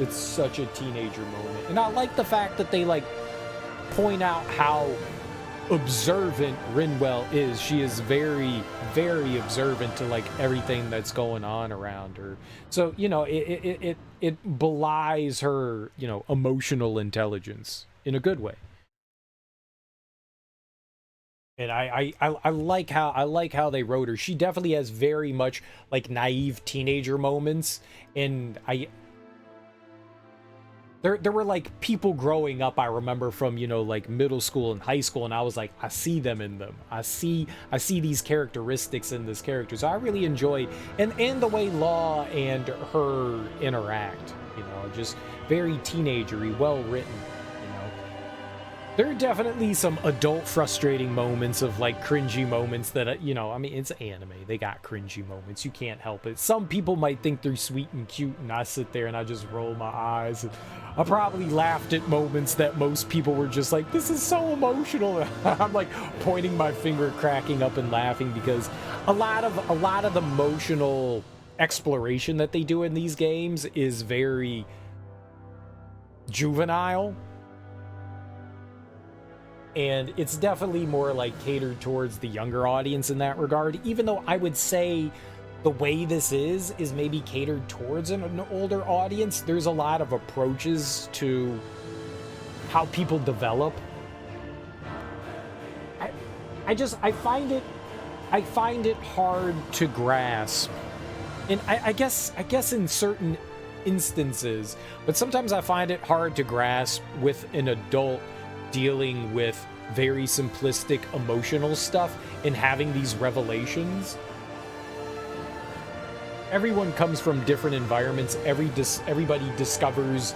It's such a teenager moment. And I like the fact that they like point out how observant Rinwell is. She is very, very observant to like everything that's going on around her. So, you know, it belies her, you know, emotional intelligence in a good way. And I like how they wrote her. She definitely has very much like naive teenager moments, and There were like people growing up, I remember, from, you know, like middle school and high school, and I was like, I see them in them. I see these characteristics in this character. So I really enjoy, and the way Law and her interact, you know, just very teenagery, well written. There are definitely some adult frustrating moments of like cringy moments that, you know, I mean, it's anime. They got cringy moments. You can't help it. Some people might think they're sweet and cute, and I sit there and I just roll my eyes. I probably laughed at moments that most people were just like, this is so emotional. I'm like pointing my finger, cracking up and laughing, because a lot of the emotional exploration that they do in these games is very juvenile. And it's definitely more like catered towards the younger audience in that regard, even though I would say the way this is maybe catered towards an older audience. There's a lot of approaches to how people develop. I find it hard to grasp. And I guess in certain instances, but sometimes I find it hard to grasp with an adult dealing with very simplistic emotional stuff and having these revelations. Everyone comes from different environments. Everybody discovers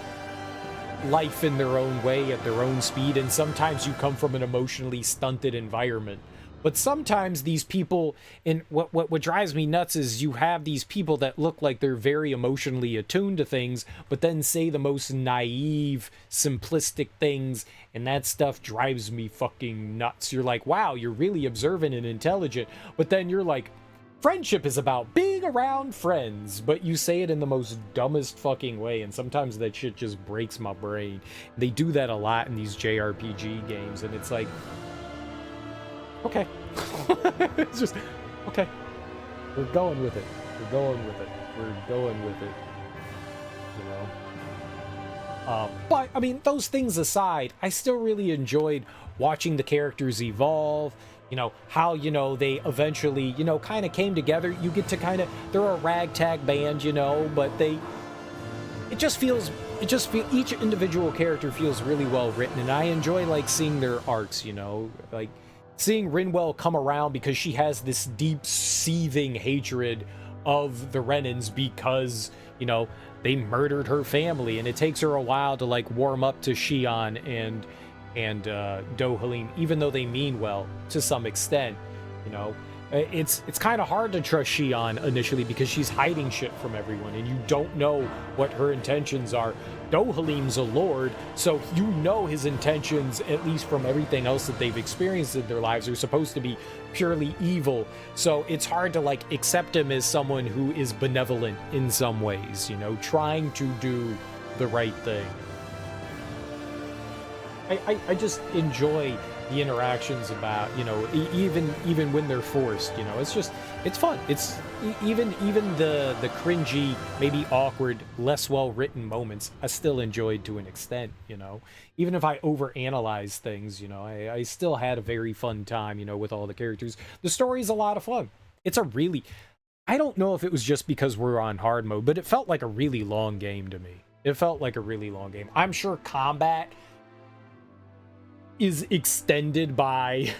life in their own way at their own speed, and sometimes you come from an emotionally stunted environment. But sometimes these people, and what drives me nuts is you have these people that look like they're very emotionally attuned to things, but then say the most naive, simplistic things, and that stuff drives me fucking nuts. You're like, wow, you're really observant and intelligent, but then you're like, friendship is about being around friends, but you say it in the most dumbest fucking way, and sometimes that shit just breaks my brain. They do that a lot in these JRPG games, and it's like, okay. It's just, okay. We're going with it. You know? But, I mean, those things aside, I still really enjoyed watching the characters evolve. You know, how, you know, they eventually, you know, kind of came together. You get to kind of, they're a ragtag band, you know, but each individual character feels really well written, and I enjoy, like, seeing their arcs, you know, like, seeing Rinwell come around because she has this deep, seething hatred of the Renans because, you know, they murdered her family, and it takes her a while to, like, warm up to Shion and Dohalim, even though they mean well to some extent. You know, it's kind of hard to trust Shion initially because she's hiding shit from everyone, and you don't know what her intentions are. Dohalim's a lord, so you know his intentions, at least from everything else that they've experienced in their lives, are supposed to be purely evil. So it's hard to, like, accept him as someone who is benevolent in some ways, you know, trying to do the right thing. I just enjoy the interactions about, you know, even when they're forced, you know, it's fun. It's even the cringy, maybe awkward, less well written moments I still enjoyed to an extent, you know. Even if I overanalyze things, you know, I still had a very fun time, you know, with all the characters. The story's a lot of fun. It's a really, I don't know if it was just because we're on hard mode, but it felt like a really long game to me. It felt like a really long game. I'm sure combat is extended by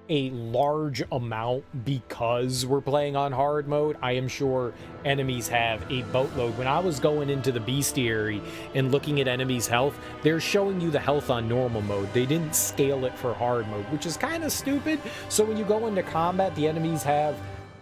a large amount because we're playing on hard mode. I am sure enemies have a boatload. When I was going into the bestiary and looking at enemies' health, they're showing you the health on normal mode. They didn't scale it for hard mode, which is kind of stupid. So when you go into combat, the enemies have,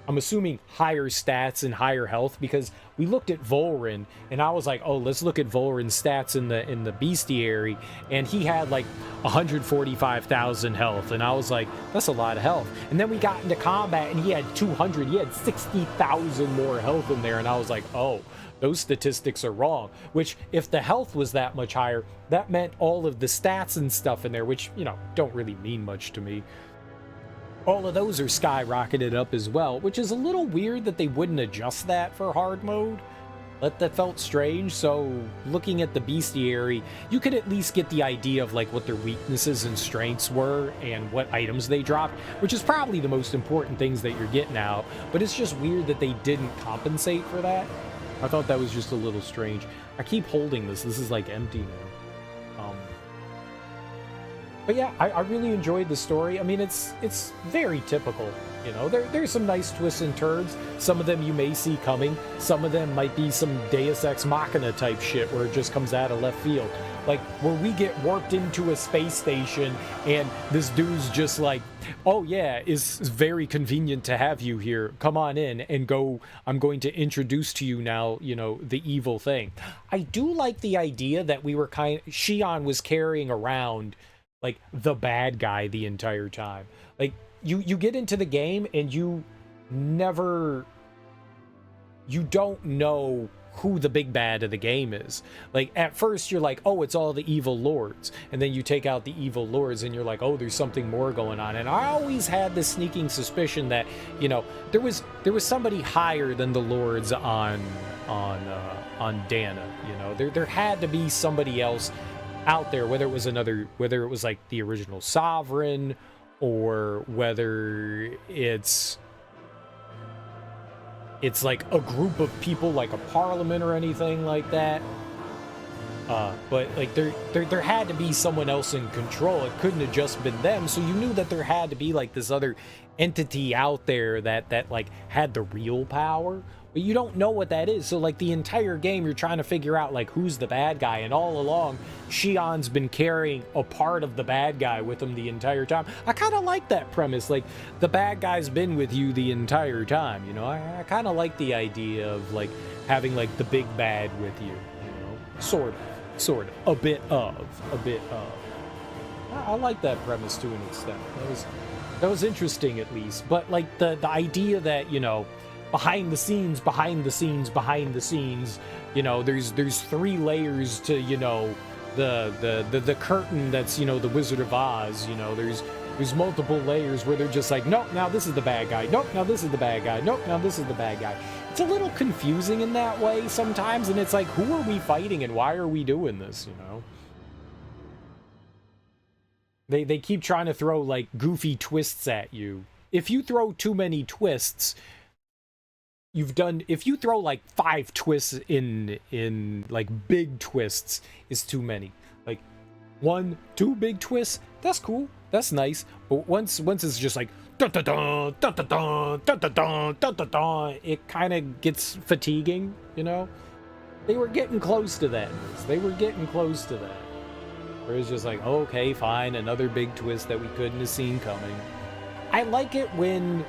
I'm assuming, higher stats and higher health, because we looked at Volrin and I was like, oh, let's look at Volrin's stats in the bestiary, and he had like 145,000 health, and I was like, that's a lot of health. And then we got into combat and he had 200, he had 60,000 more health in there, and I was like, oh, those statistics are wrong. Which, if the health was that much higher, that meant all of the stats and stuff in there, which, you know, don't really mean much to me, all of those are skyrocketed up as well, which is a little weird that they wouldn't adjust that for hard mode. That felt strange. So looking at the bestiary, you could at least get the idea of like what their weaknesses and strengths were and what items they dropped, which is probably the most important things that you're getting out. But it's just weird that they didn't compensate for that. I thought that was just a little strange. I keep holding this. This is like empty now. But yeah, I really enjoyed the story. I mean, it's very typical, you know. There's some nice twists and turns. Some of them you may see coming. Some of them might be some Deus Ex Machina type shit where it just comes out of left field. Like, where we get warped into a space station and this dude's just like, oh yeah, it's very convenient to have you here. Come on in and go. I'm going to introduce to you now, you know, the evil thing. I do like the idea that we were Xion was carrying around like the bad guy the entire time. Like, you get into the game and you don't know who the big bad of the game is. Like, at first you're like, oh, it's all the evil lords, and then you take out the evil lords and you're like, oh, there's something more going on. And I always had this sneaking suspicion that, you know, there was somebody higher than the lords on Dana. You know, there had to be somebody else out there, whether it was like the original Sovereign, or whether it's like a group of people, like a parliament or anything like that. But like there had to be someone else in control. It couldn't have just been them. So you knew that there had to be like this other entity out there that like had the real power. But you don't know what that is. So like the entire game you're trying to figure out like who's the bad guy, and all along Xion's been carrying a part of the bad guy with him the entire time. I kind of like that premise. Like, the bad guy's been with you the entire time, you know. I kind of like the idea of like having like the big bad with you, you know. Sort of a bit of I like that premise to an extent. That was interesting, at least. But like the idea that, you know, behind the scenes, you know, there's 3 layers to, you know, the curtain that's, you know, the Wizard of Oz. You know, there's multiple layers where they're just like, nope, now this is the bad guy, nope, now this is the bad guy, nope, now this is the bad guy. It's a little confusing in that way sometimes, and it's like, who are we fighting and why are we doing this, you know? They keep trying to throw like goofy twists at you. If you throw too many twists, if you throw like 5 twists in like big twists is too many. Like 1, 2 big twists, that's cool, that's nice. But once it's just like dun dun dun dun dun dun dun dun dun dun dun dun, it kind of gets fatiguing, you know. They were getting close to that. They were getting close to that. Where it's just like, okay, fine, another big twist that we couldn't have seen coming. I like it when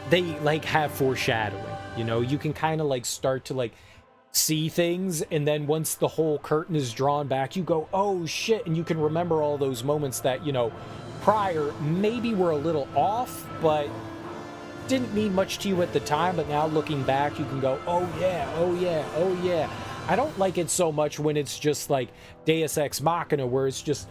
they like have foreshadowing, you know. You can kind of like start to like see things, and then once the whole curtain is drawn back, you go, oh shit, and you can remember all those moments that, you know, prior maybe were a little off, but didn't mean much to you at the time, but now looking back you can go, oh yeah, oh yeah, oh yeah, I don't like it so much when it's just like Deus Ex Machina, where it's just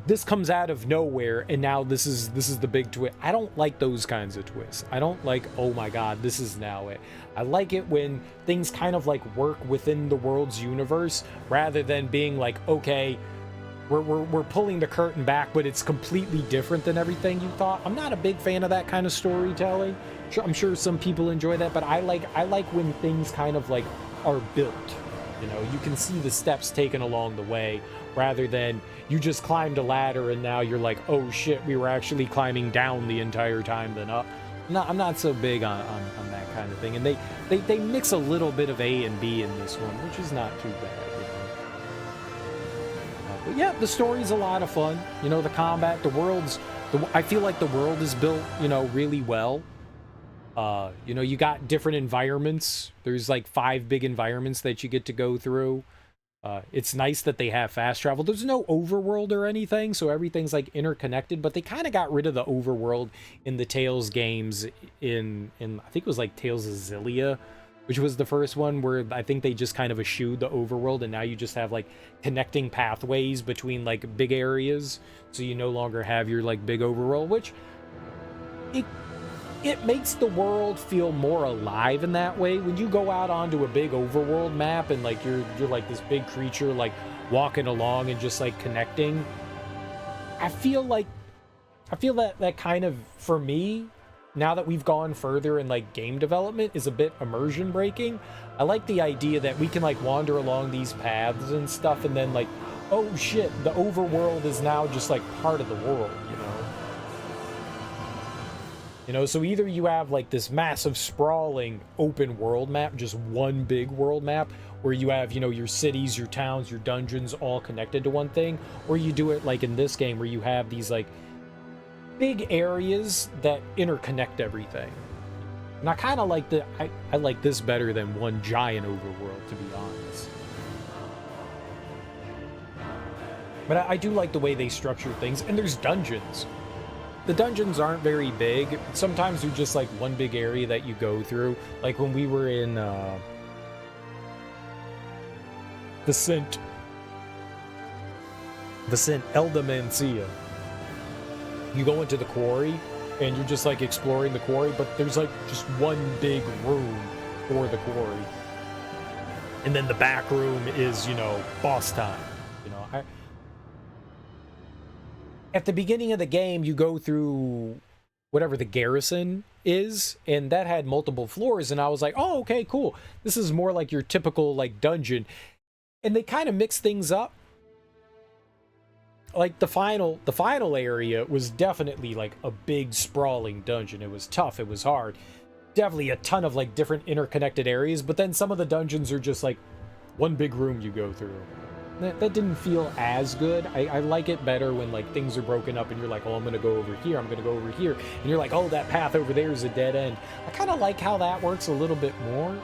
this comes out of nowhere and now this is the big twist. I don't like those kinds of twists. I don't like, oh my god, this is now it. I like it when things kind of like work within the world's universe rather than being like, okay, we're pulling the curtain back, but it's completely different than everything you thought. I'm not a big fan of that kind of storytelling. I'm sure some people enjoy that, but I like when things kind of like are built. You know, you can see the steps taken along the way rather than you just climbed a ladder and now you're like, oh shit, we were actually climbing down the entire time then up. No, I'm not so big on that kind of thing. And they mix a little bit of A and B in this one, which is not too bad. But yeah, the story's a lot of fun. You know, the combat, I feel like the world is built, you know, really well. You know, you got different environments. There's like 5 big environments that you get to go through. It's nice that they have fast travel. There's no overworld or anything, so everything's like interconnected, but they kind of got rid of the overworld in the Tales games in I think it was like Tales of Xillia, which was the first one where I think they just kind of eschewed the overworld, and now you just have like connecting pathways between like big areas, so you no longer have your like big overworld, which it makes the world feel more alive in that way. When you go out onto a big overworld map and like you're like this big creature like walking along and just like connecting, I feel that kind of, for me, now that we've gone further in like game development, is a bit immersion breaking. I like the idea that we can like wander along these paths and stuff, and then like, oh shit, the overworld is now just like part of the world, you know? You know, so either you have like this massive sprawling open world map, just one big world map, where you have, you know, your cities, your towns, your dungeons all connected to one thing, or you do it like in this game where you have these like big areas that interconnect everything. And I kind of like I like this better than one giant overworld, to be honest. But I do like the way they structure things, and there's dungeons. The dungeons aren't very big. Sometimes they're just like one big area that you go through. Like when we were in Vicent Eldomancia. You go into the quarry and you're just like exploring the quarry, but there's like just one big room for the quarry. And then the back room is, you know, boss time. You know, at the beginning of the game, you go through whatever the garrison is, and that had multiple floors, and I was like, oh, okay, cool. This is more like your typical like dungeon. And they kind of mix things up. Like the final area was definitely like a big sprawling dungeon. It was tough, it was hard. Definitely a ton of like different interconnected areas, but then some of the dungeons are just like one big room you go through. That didn't feel as good. I like it better when like things are broken up and you're like, oh, I'm gonna go over here, I'm gonna go over here, and you're like, oh, that path over there is a dead end. I kind of like how that works a little bit more.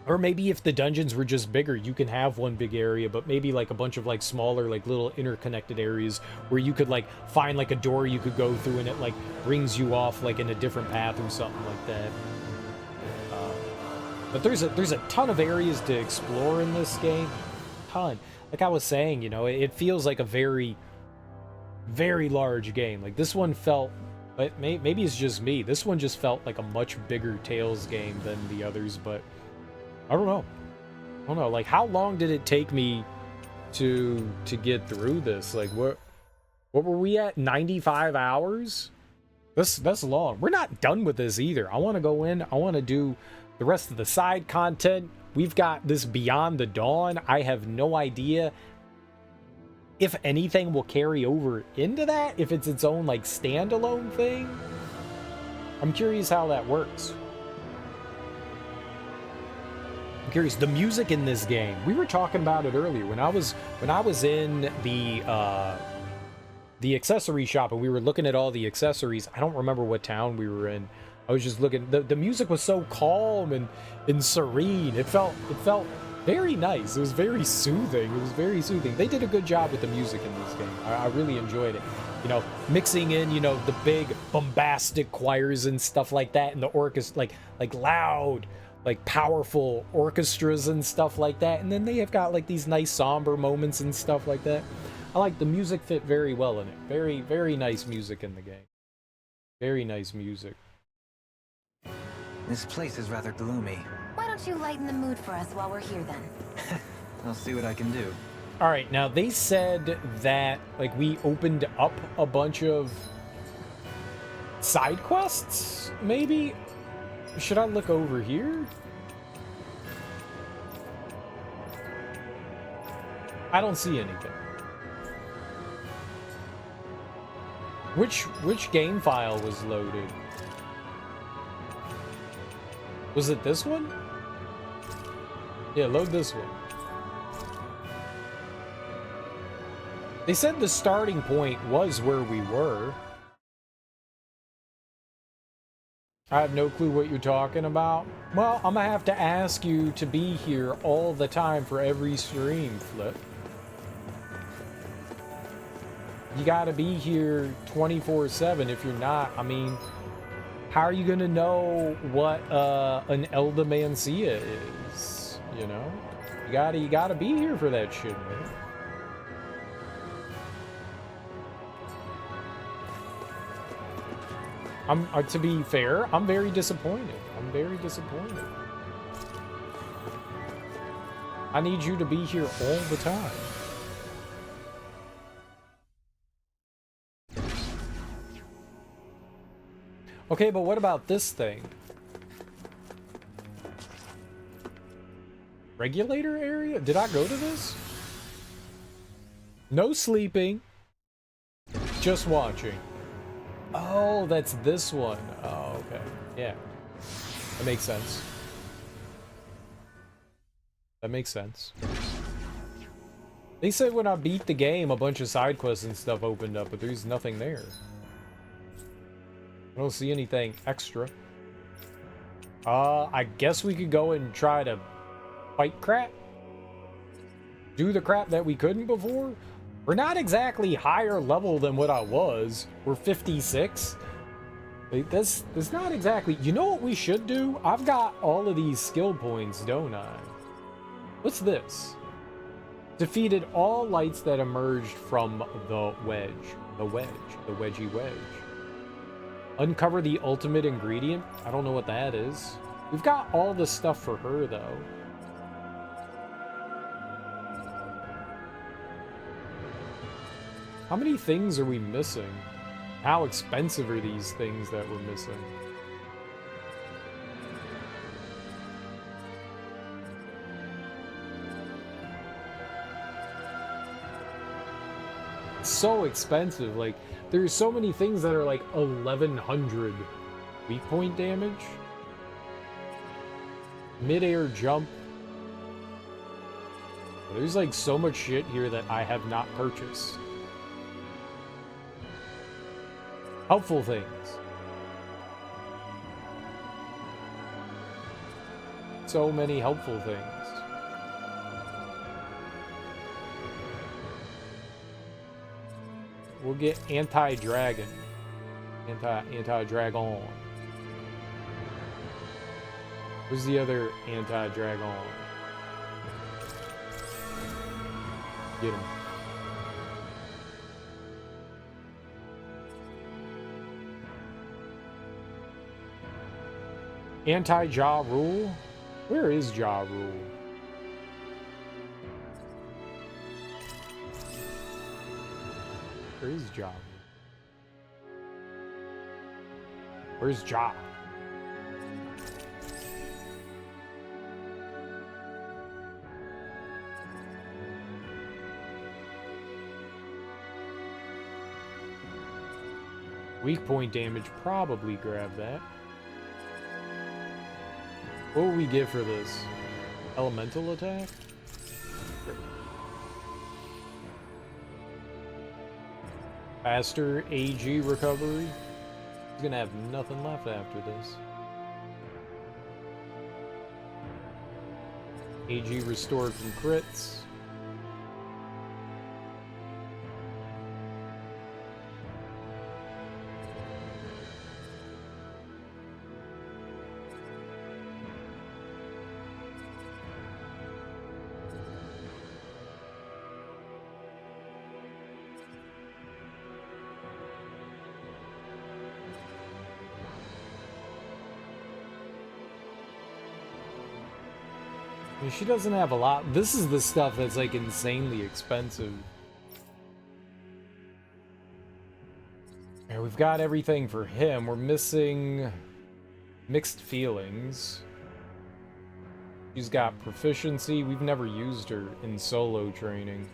Or maybe if the dungeons were just bigger, you can have one big area, but maybe like a bunch of like smaller, like little interconnected areas where you could like find like a door you could go through and it like brings you off like in a different path or something like that. But there's a ton of areas to explore in this game. Ton. Like I was saying, you know, it feels like a very, very large game. Like this one felt, but maybe it's just me. This one just felt like a much bigger Tales game than the others, but I don't know. Like how long did it take me to get through this? Like what were we at? 95 hours? That's long. We're not done with this either. I want to go in. I want to do the rest of the side content. We've got this Beyond the Dawn. I have no idea if anything will carry over into that, if it's its own like standalone thing. I'm curious how that works. I'm curious. The music in this game, we were talking about it earlier when I was in the accessory shop and we were looking at all the accessories. I don't remember what town we were in. I was just looking. The music was so calm and serene. It felt very nice. It was very soothing. It was very soothing. They did a good job with the music in this game. I really enjoyed it. You know, mixing in, you know, the big bombastic choirs and stuff like that, and the orchestra, like loud like powerful orchestras and stuff like that, and then they have got like these nice somber moments and stuff like that. I like the music fit very well in it. Very, very nice music in the game. Very nice music. This place is rather gloomy. Why don't you lighten the mood for us while we're here then? I'll see what I can do. All right, now they said that like we opened up a bunch of side quests, maybe? Should I look over here? I don't see anything. Which game file was loaded? Was it this one? Yeah, load this one. They said the starting point was where we were. I have no clue what you're talking about. Well, I'm gonna have to ask you to be here all the time for every stream, Flip. You gotta be here 24/7. If you're not, I mean, how are you gonna know what an Eldermancia is? You know, you gotta be here for that shit, man. To be fair, I'm very disappointed. I'm very disappointed. I need you to be here all the time. Okay, but what about this thing? Regulator area? Did I go to this? No sleeping. Just watching. Oh, that's this one. Oh, okay. Yeah. That makes sense. That makes sense. They said when I beat the game, a bunch of side quests and stuff opened up, but there's nothing there. I don't see anything extra. I guess we could go and try to fight crap. Do the crap that we couldn't before. We're not exactly higher level than what I was. We're 56. Like, that's not exactly... You know what we should do? I've got all of these skill points, don't I? What's this? Defeated all lights that emerged from the wedge. The wedgie wedge. Uncover the ultimate ingredient? I don't know what that is. We've got all the stuff for her, though. How many things are we missing? How expensive are these things that we're missing? So expensive. Like, there's so many things that are like 1100 weak point damage. Mid-air jump. There's like so much shit here that I have not purchased. Helpful things. So many helpful things. We'll get anti-dragon. Anti-dragon. Where's the other anti-dragon? Get him. Anti-Ja Rule? Where is Ja Rule? Where is Ja? Where's Ja? Weak point damage, probably grab that. What will we get for this? Elemental attack? Faster AG recovery? He's gonna have nothing left after this. AG restored from crits. I mean, she doesn't have a lot. This is the stuff that's like insanely expensive. And we've got everything for him. We're missing mixed feelings. She's got proficiency. We've never used her in solo training.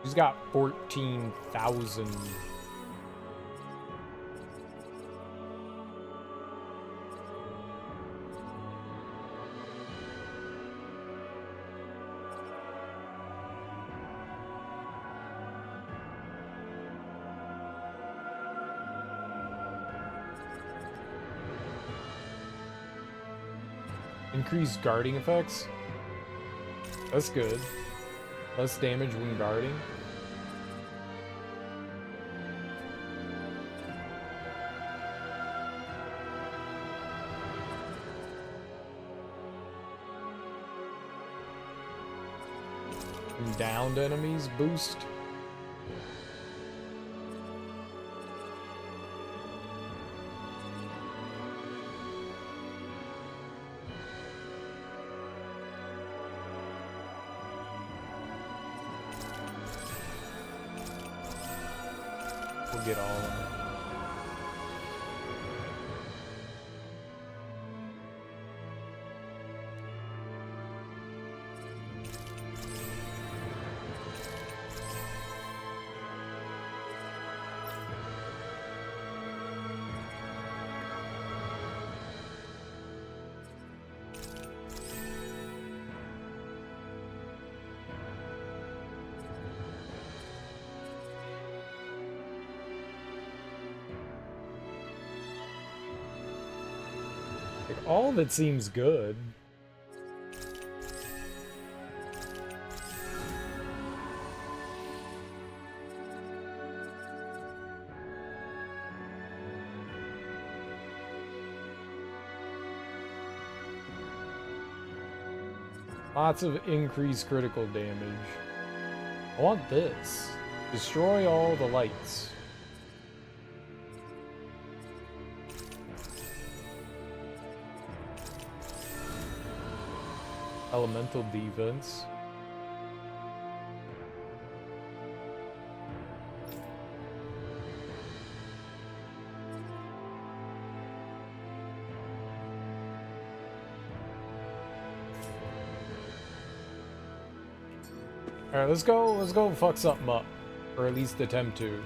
She's got 14,000. Increased guarding effects. That's good. Less damage when guarding. Downed enemies boost. We'll get all of them. All of it seems good. Lots of increased critical damage. I want this. Destroy all the lights. Elemental defense. Alright, let's go fuck something up. Or at least attempt to.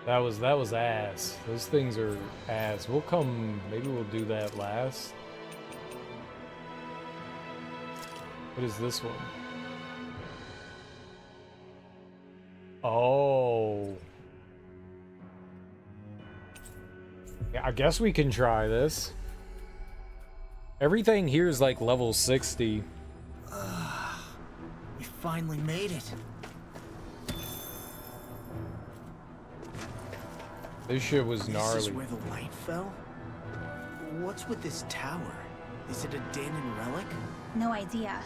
That was ass. Those things are ass. We'll come, maybe we'll do that last. What is this one? Oh. Yeah, I guess we can try this. Everything here is like level 60. We finally made it. This shit was gnarly. This is where the light fell? What's with this tower? Is it a Danon relic? No idea.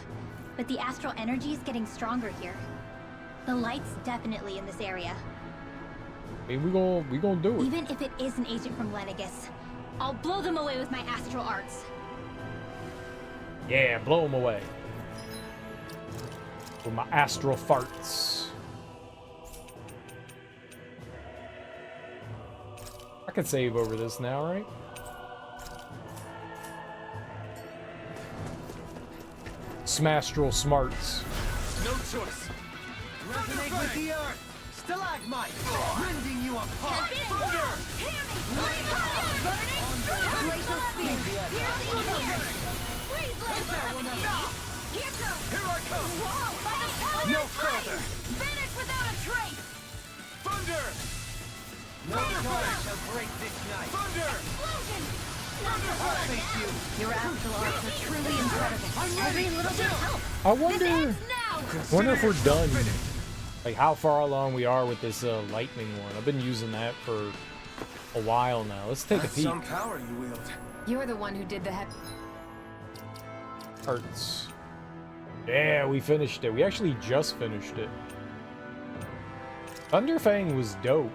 But the astral energy is getting stronger here. The light's definitely in this area. I mean, we gonna do it. Even if it is an agent from Lenegis, I'll blow them away with my astral arts. Yeah, blow them away. With my astral farts. I can save over this now, right? Smastral smarts. No choice. Resonate with the earth. Stalagmite. Rending you apart. Thunder. Glacial spear. Here I come. Whoa, by the power No of further. Vanish without a trace. Thunder. No time shall break this night. Thunder. Explosion. Face you. Your astral arts are truly incredible. Every little bit helps. I wonder Now. if we're done. Like how far along we are with this lightning one. I've been using that for a while now. Let's take a peek. Some power you wield. You're the one who did the head. Arts. Yeah, we finished it. We actually just finished it. Thunderfang was dope.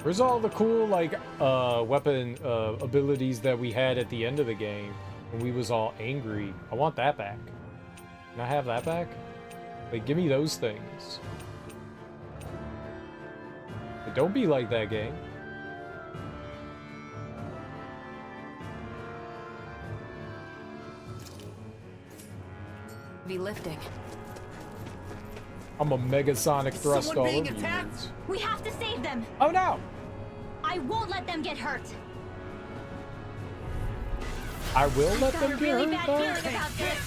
Where's all the cool, like, weapon abilities that we had at the end of the game when we was all angry? I want that back. Can I have that back? Like, give me those things. But don't be like that game. Be lifting. I'm a Megasonic thrust all being over you. attacked? dudes. We have to save them. Oh no! I won't let them get hurt. I will let Got them a get really hurt bad though. feeling about this.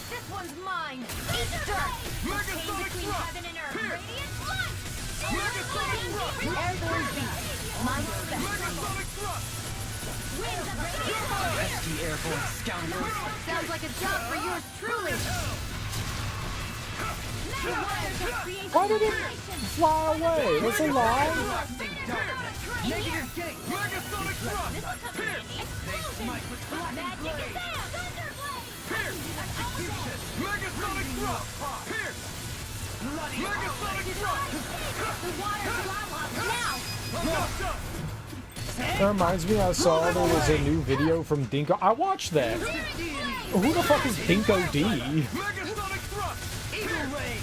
This one's mine. Eat dirt. Megasonic Between thrust! heaven and earth. Pierce! Radiant light. Megasonic thrust! Airborne beast. My special. Megasonic thrust! Winds of radiant The airborne scoundrels. Sounds like a job for yours truly. Why did it fly away? That's a lie. Negative gate! Megasonic thrust! Pierce! They smite with lightning blade! Pierce! Execution! Megasonic thrust! Pierce! Bloody Megasonic thrust! The water's lava. Now. That reminds me, I saw there was a new video from Dinko. I watched that. Who the fuck is Dinko D? Megasonic thrust! Eagle ray!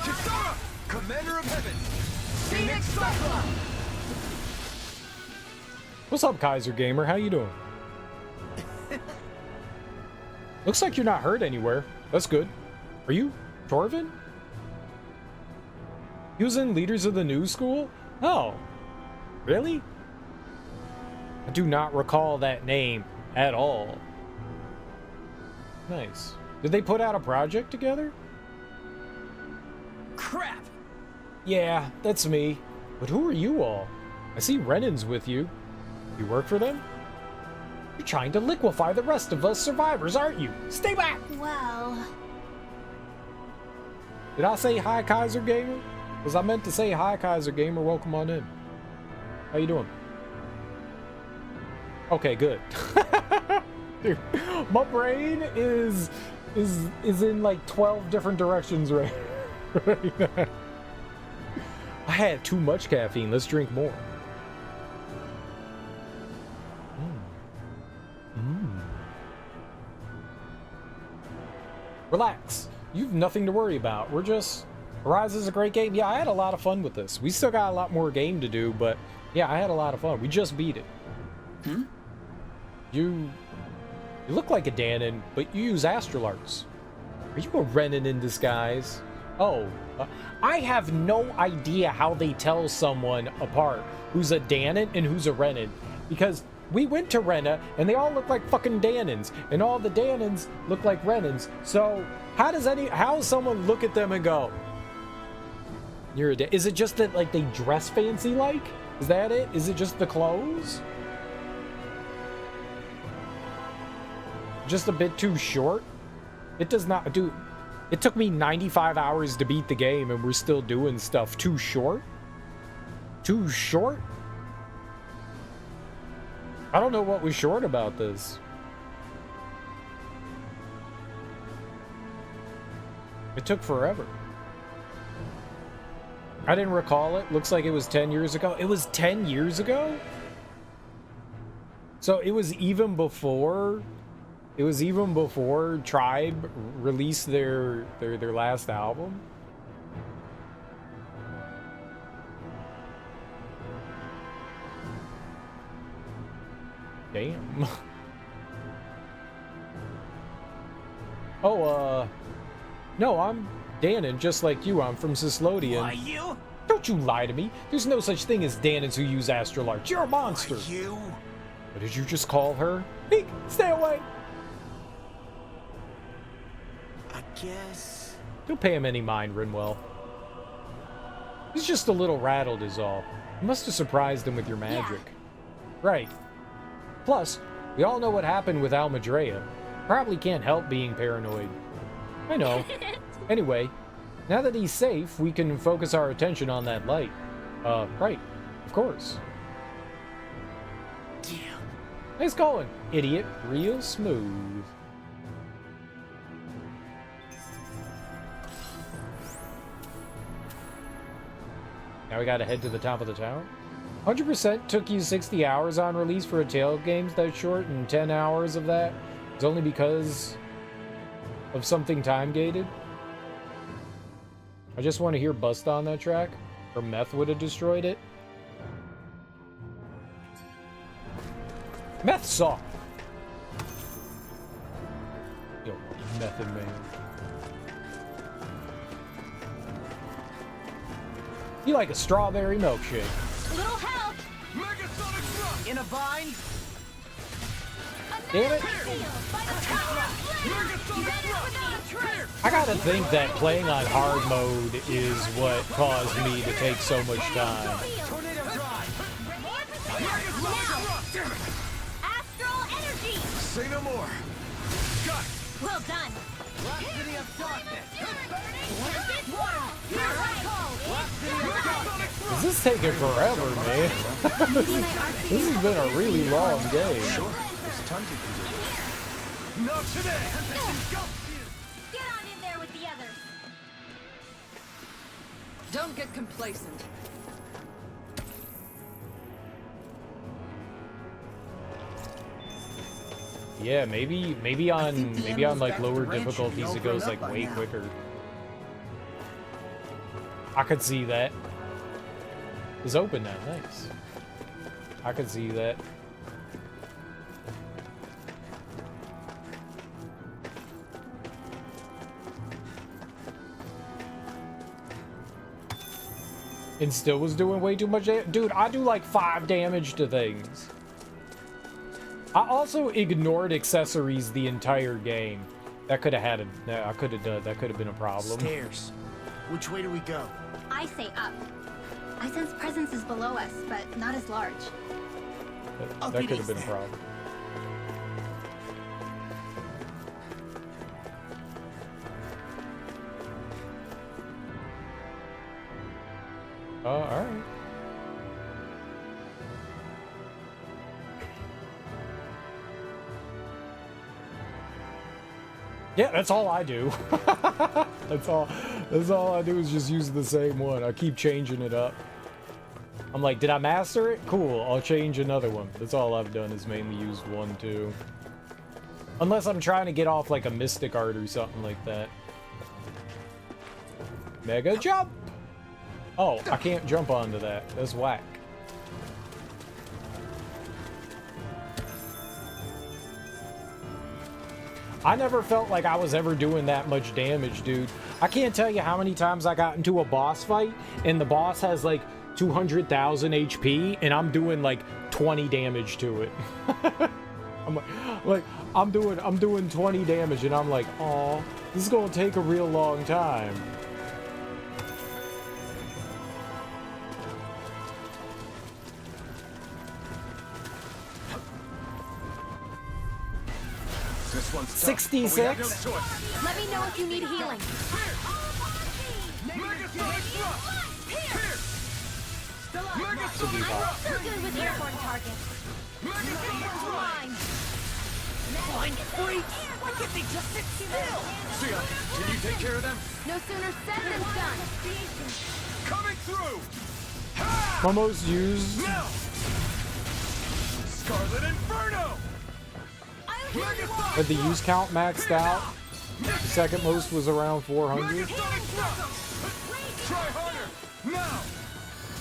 Chitara! Commander of Heaven! Phoenix Cyclone! What's up, Kaiser Gamer? How you doing? Looks like you're not hurt anywhere. That's good. Are you Torvin? He was in Leaders of the New School? Oh. Really? I do not recall that name at all. Nice. Did they put out a project together? Crap! Yeah, that's me. But who are you all? I see Renan's with you. You work for them? You're trying to liquefy the rest of us survivors, aren't you? Stay back! Well, Did I say hi, Kaiser Gamer? Because I meant to say hi, Kaiser Gamer. Welcome on in. How you doing? Okay, good. Dude, my brain is in like 12 different directions right now. I had too much caffeine. Let's drink more. Relax. You've nothing to worry about. We're just... Arise is a great game. Yeah, I had a lot of fun with this. We still got a lot more game to do, but yeah, I had a lot of fun. We just beat it. You look like a Danon, but you use astral arts. Are you a Renan in disguise? Oh, I have no idea how they tell someone apart who's a Danon and who's a Renan, because we went to Rena and they all look like fucking Danons, and all the Danons look like Renans. So how does someone look at them and go, "You're a Dan"? Is it just that like they dress fancy like? Is that it? Is it just the clothes? Just a bit too short? It does not do. It took me 95 hours to beat the game and we're still doing stuff. Too short? Too short? I don't know what was short about this. It took forever. I didn't recall it. Looks like it was 10 years ago. It was 10 years ago? So it was even before... It was even before Tribe released their last album? Damn. Oh, no, I'm Danon, just like you. I'm from Cyslodian. Why you? Don't you lie to me. There's no such thing as Danons who use astral arts. You're a monster. Why you? What did you just call her? Eek, stay away. I guess... Don't pay him any mind, Rinwell. He's just a little rattled is all. You must have surprised him with your magic. Right. Plus, we all know what happened with Almadrea. Probably can't help being paranoid. I know. Anyway, now that he's safe, we can focus our attention on that light. Right. Of course. Nice going, idiot. Real smooth. Now we gotta head to the top of the tower. 100% took you 60 hours on release for a Tale games that short, and 10 hours of that is only because of something time-gated. I just want to hear Bust on that track, or Meth would have destroyed it. Meth saw. Yo, Method Man. You like a strawberry milkshake. Little help! In a bind? Damn it. I gotta think that playing on hard mode is what caused me to take so much time. Tornado drive! Astral energy! Say no more! Got it! Well done! Rhapsody of darkness! This is taking forever, man. This has been a really long game. Sure, there's tons you can do. Not today! Get on in there with the others! Don't get complacent. Yeah, maybe on like lower difficulties it goes like way quicker. I could see that. It's open now, nice. I could see that. And still was doing way too much damage. Dude, I do like 5 damage to things. I also ignored accessories the entire game. That could have had a... that could have been a problem. Stairs. Which way do we go? I say up. I sense presence is below us, but not as large. That could have been a problem. Alright. Yeah, that's all I do. That's all I do is just use the same one. I keep changing it up. I'm like, did I master it? Cool, I'll change another one. That's all I've done is mainly used 1, 2. Unless I'm trying to get off like a mystic art or something like that. Mega jump! Oh, I can't jump onto that. That's whack. I never felt like I was ever doing that much damage, dude. I can't tell you how many times I got into a boss fight and the boss has like 200,000 HP and I'm doing like 20 damage to it. I'm doing 20 damage and I'm like, oh, this is gonna take a real long time. This one's 66? Let me know if you need healing. So good with airborne targets. Fine. Freak! Why can't they just sit still? Sia, can you take care of them? No sooner said than done. Coming through! My most used. Now! Scarlet Inferno! Had the use count maxed out. The second most was around 400. Try harder! Now!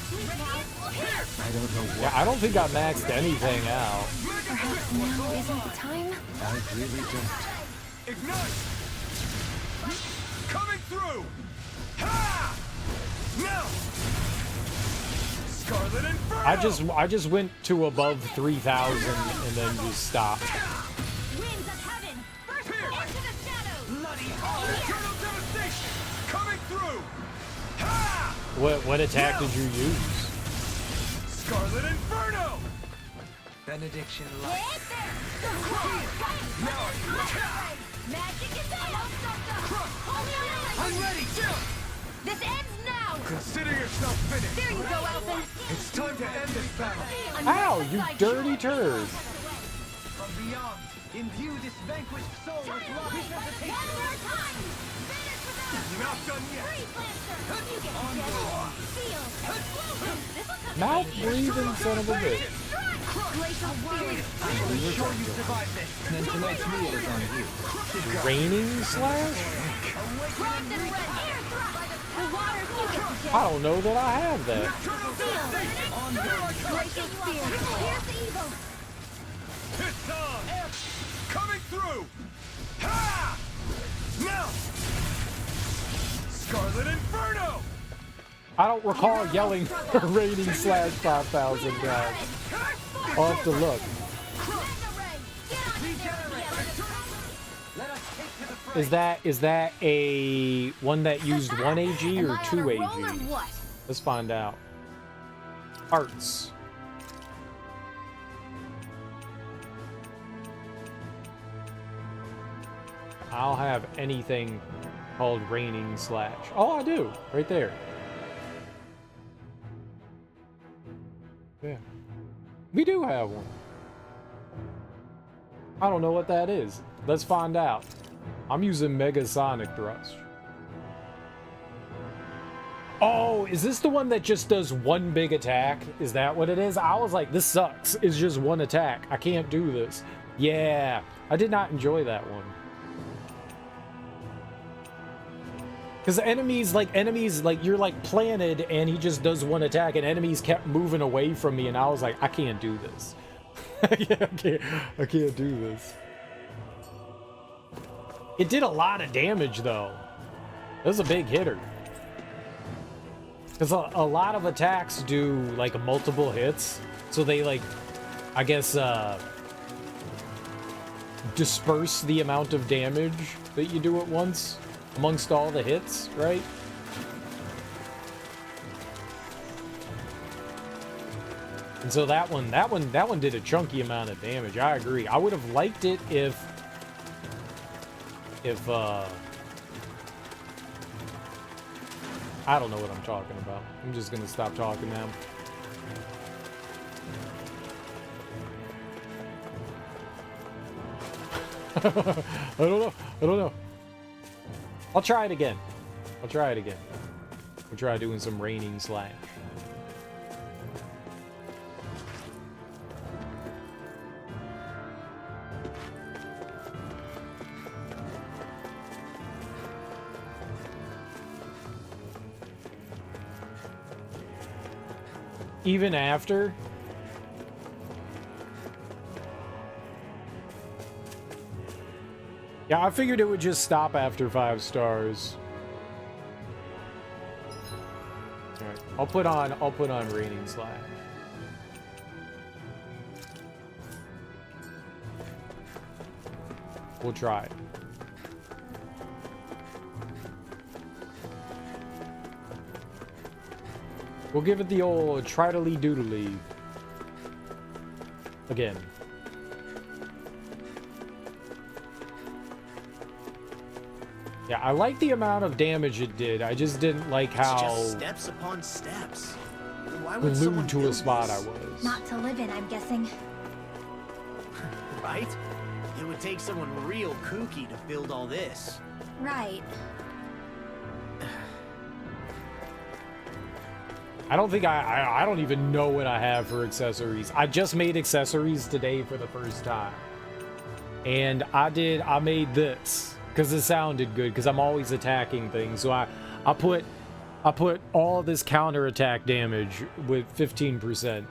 I don't know what. Yeah, I don't think I maxed anything out. Perhaps now isn't the time? I really don't. Ignite! Coming through! Ha! Now! Scarlet Inferno! I just went to above 3,000 and then just stopped. Winds of heaven! Burst into the shadows! Bloody hell! Eternal devastation! Coming through! Ha! What attack did you use? Scarlet Inferno! Benediction light. Magic is out! I'm ready! This ends now! Consider yourself finished! There you go, Elfin! It's time to end this battle! Ow, you dirty turd! From beyond, imbue this vanquished soul with love and hesitation. One more time! Finish without Not done yet! Freeze Lancer! You get dead! Feel! Explosion! This'll come Mouth breathing son of a bitch. Glacial Spirit! I'm sure you survived this. Then tonight's meal is on you. Raining slash? Frost and Red! Air thrust! The water's you get dead! I don't know that I have that. Glacial Spirit! Here's the evil! It's on! Coming through! Ha! Now! Scarlet Inferno! I don't recall yelling raining slash 5,000 guys. I'll have to look. Is that a one that used 1 AG or 2 AG? Let's find out. Arts. I'll have anything called raining slash. Oh, I do. Right there. Yeah. We do have one. I don't know what that is. Let's find out. I'm using Mega Sonic Thrust. Oh, is this the one that just does one big attack? Is that what it is? I was like, this sucks. It's just one attack. I can't do this. Yeah, I did not enjoy that one. Because enemies, you're like planted and he just does one attack and enemies kept moving away from me and I was like, I can't do this. I can't do this. It did a lot of damage though. It was a big hitter. Because a lot of attacks do like multiple hits. So they like, I guess, disperse the amount of damage that you do at once amongst all the hits, right? And so that one did a chunky amount of damage. I agree. I would have liked it if I don't know what I'm talking about. I'm just gonna stop talking now. I don't know. I'll try it again. We'll try doing some raining slash. Even after? Yeah, I figured it would just stop after 5 stars. Alright, I'll put on raining slash. We'll try it. We'll give it the old tritally doodly again. Yeah, I like the amount of damage it did. I just didn't like how It's just steps upon steps. Why would someone glued to a build spot this? I was. Not to live in, I'm guessing. Right? It would take someone real kooky to build all this. Right. I don't think I don't even know what I have for accessories. I just made accessories today for the first time. And I made this because it sounded good because I'm always attacking things. So I put all this counterattack damage with 15%.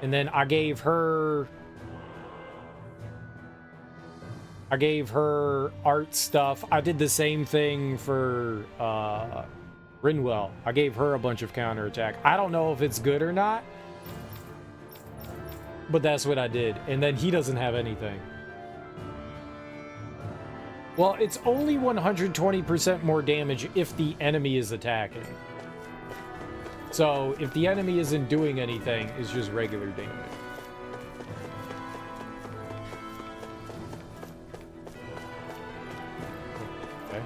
And then I gave her art stuff. I did the same thing for Rinwell. I gave her a bunch of counterattack. I don't know if it's good or not, but that's what I did. And then he doesn't have anything. Well, it's only 120% more damage if the enemy is attacking. So if the enemy isn't doing anything, it's just regular damage. Okay.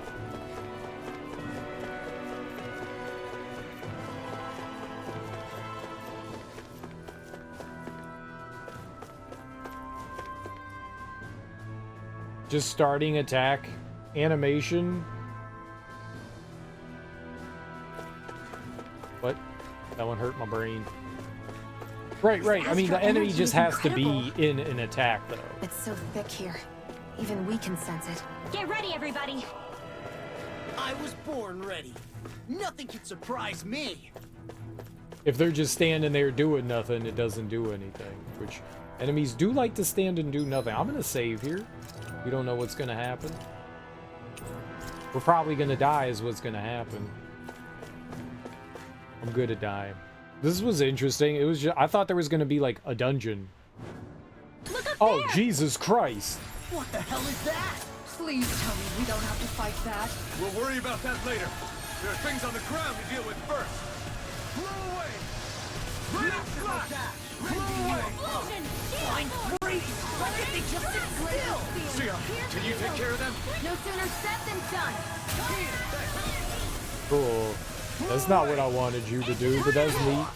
Just starting attack animation. What? That one hurt my brain. Right. I mean, the enemy just has to be in an attack, though. It's so thick here. Even we can sense it. Get ready, everybody. I was born ready. Nothing can surprise me. If they're just standing there doing nothing, it doesn't do anything. Which enemies do like to stand and do nothing. I'm gonna save here. We don't know what's gonna happen. We're probably gonna die is what's gonna happen. I'm good at dying. This was interesting. It was just, I thought there was gonna be like a dungeon. Oh, Jesus Christ. What the hell is that? Please tell me we don't have to fight that. We'll worry about that later. There are things on the ground to deal with first. Blow away! Raining flash! Blow away! Fine, freeze! Why can't they just sit still? Sia, can you take care of them? No sooner said than done. Cool. That's not what I wanted you to do, but that's neat.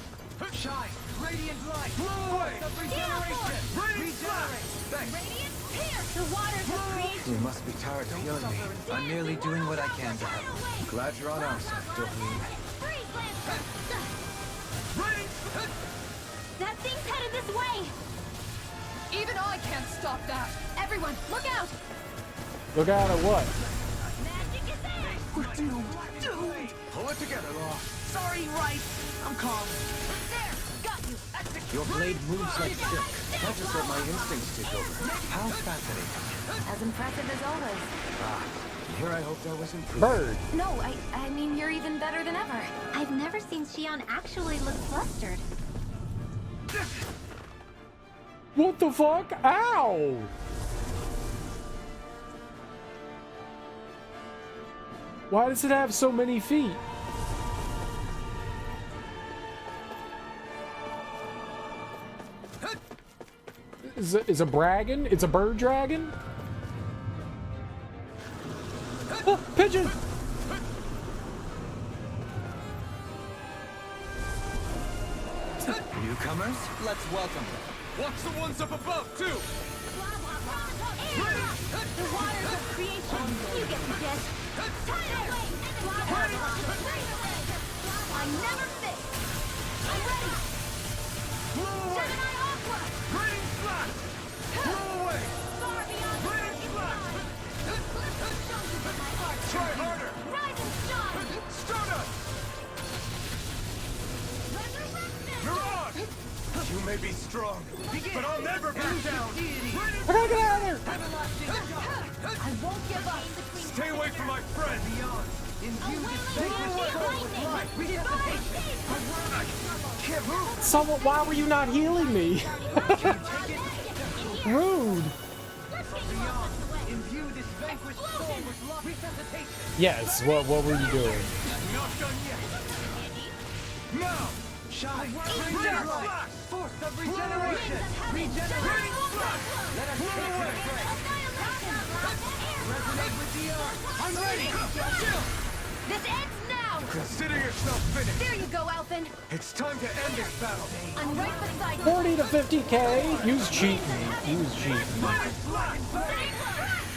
Shine! Radiant light! Blow away! Regeneration! Raining flash! Radiant pierce. The waters of creation. You must be tired of healing me. I'm merely doing what I can to help. Glad you're on our side, Dohleen. Freeze, Lancer. Raining That thing's headed this way. Even I can't stop that. Everyone, look out. Look out at what? Magic is there. We're doomed! Pull it together, Law. Sorry, right? I'm calm. There. Got you. Your blade moves like silk. I'll just let my instincts take over. How fascinating. As impressive as always. Here I hope that was improved. Bird. No, I mean, you're even better than ever. I've never seen Xion actually look flustered. What the fuck? Ow! Why does it have so many feet? Is a braggin? It's a bird dragon? Oh, pigeon! Newcomers, let's welcome them. Watch the ones up above, too! The waters of creation. You get the gist. Tidal wave. I never miss. I'm ready. Blow away! Gemini Aqua. Raining flash! Blow away! Far beyond the Raining breaking flash! line. My heart. Try harder! Rise and shine. Stardust! Mirage! You may be strong, but I'll never back down! I gotta get out of there! I won't give up. Stay away from my friend! Someone, why were you not healing me? Rude. Imbue this vanquished soul with love resuscitation. Yes, what were you doing? Not done yet! Now! Shine! Raining Radiant flash! light! Force of regeneration! Raining Regeneration! flash! Let us take their prey! Resonate with the earth! I'm ready! This ends now. Consider yourself finished! There you go, Alphen. It's time to end this battle! I'm right beside you. 40 to 50k? Use cheating. Use cheating. Raining flash!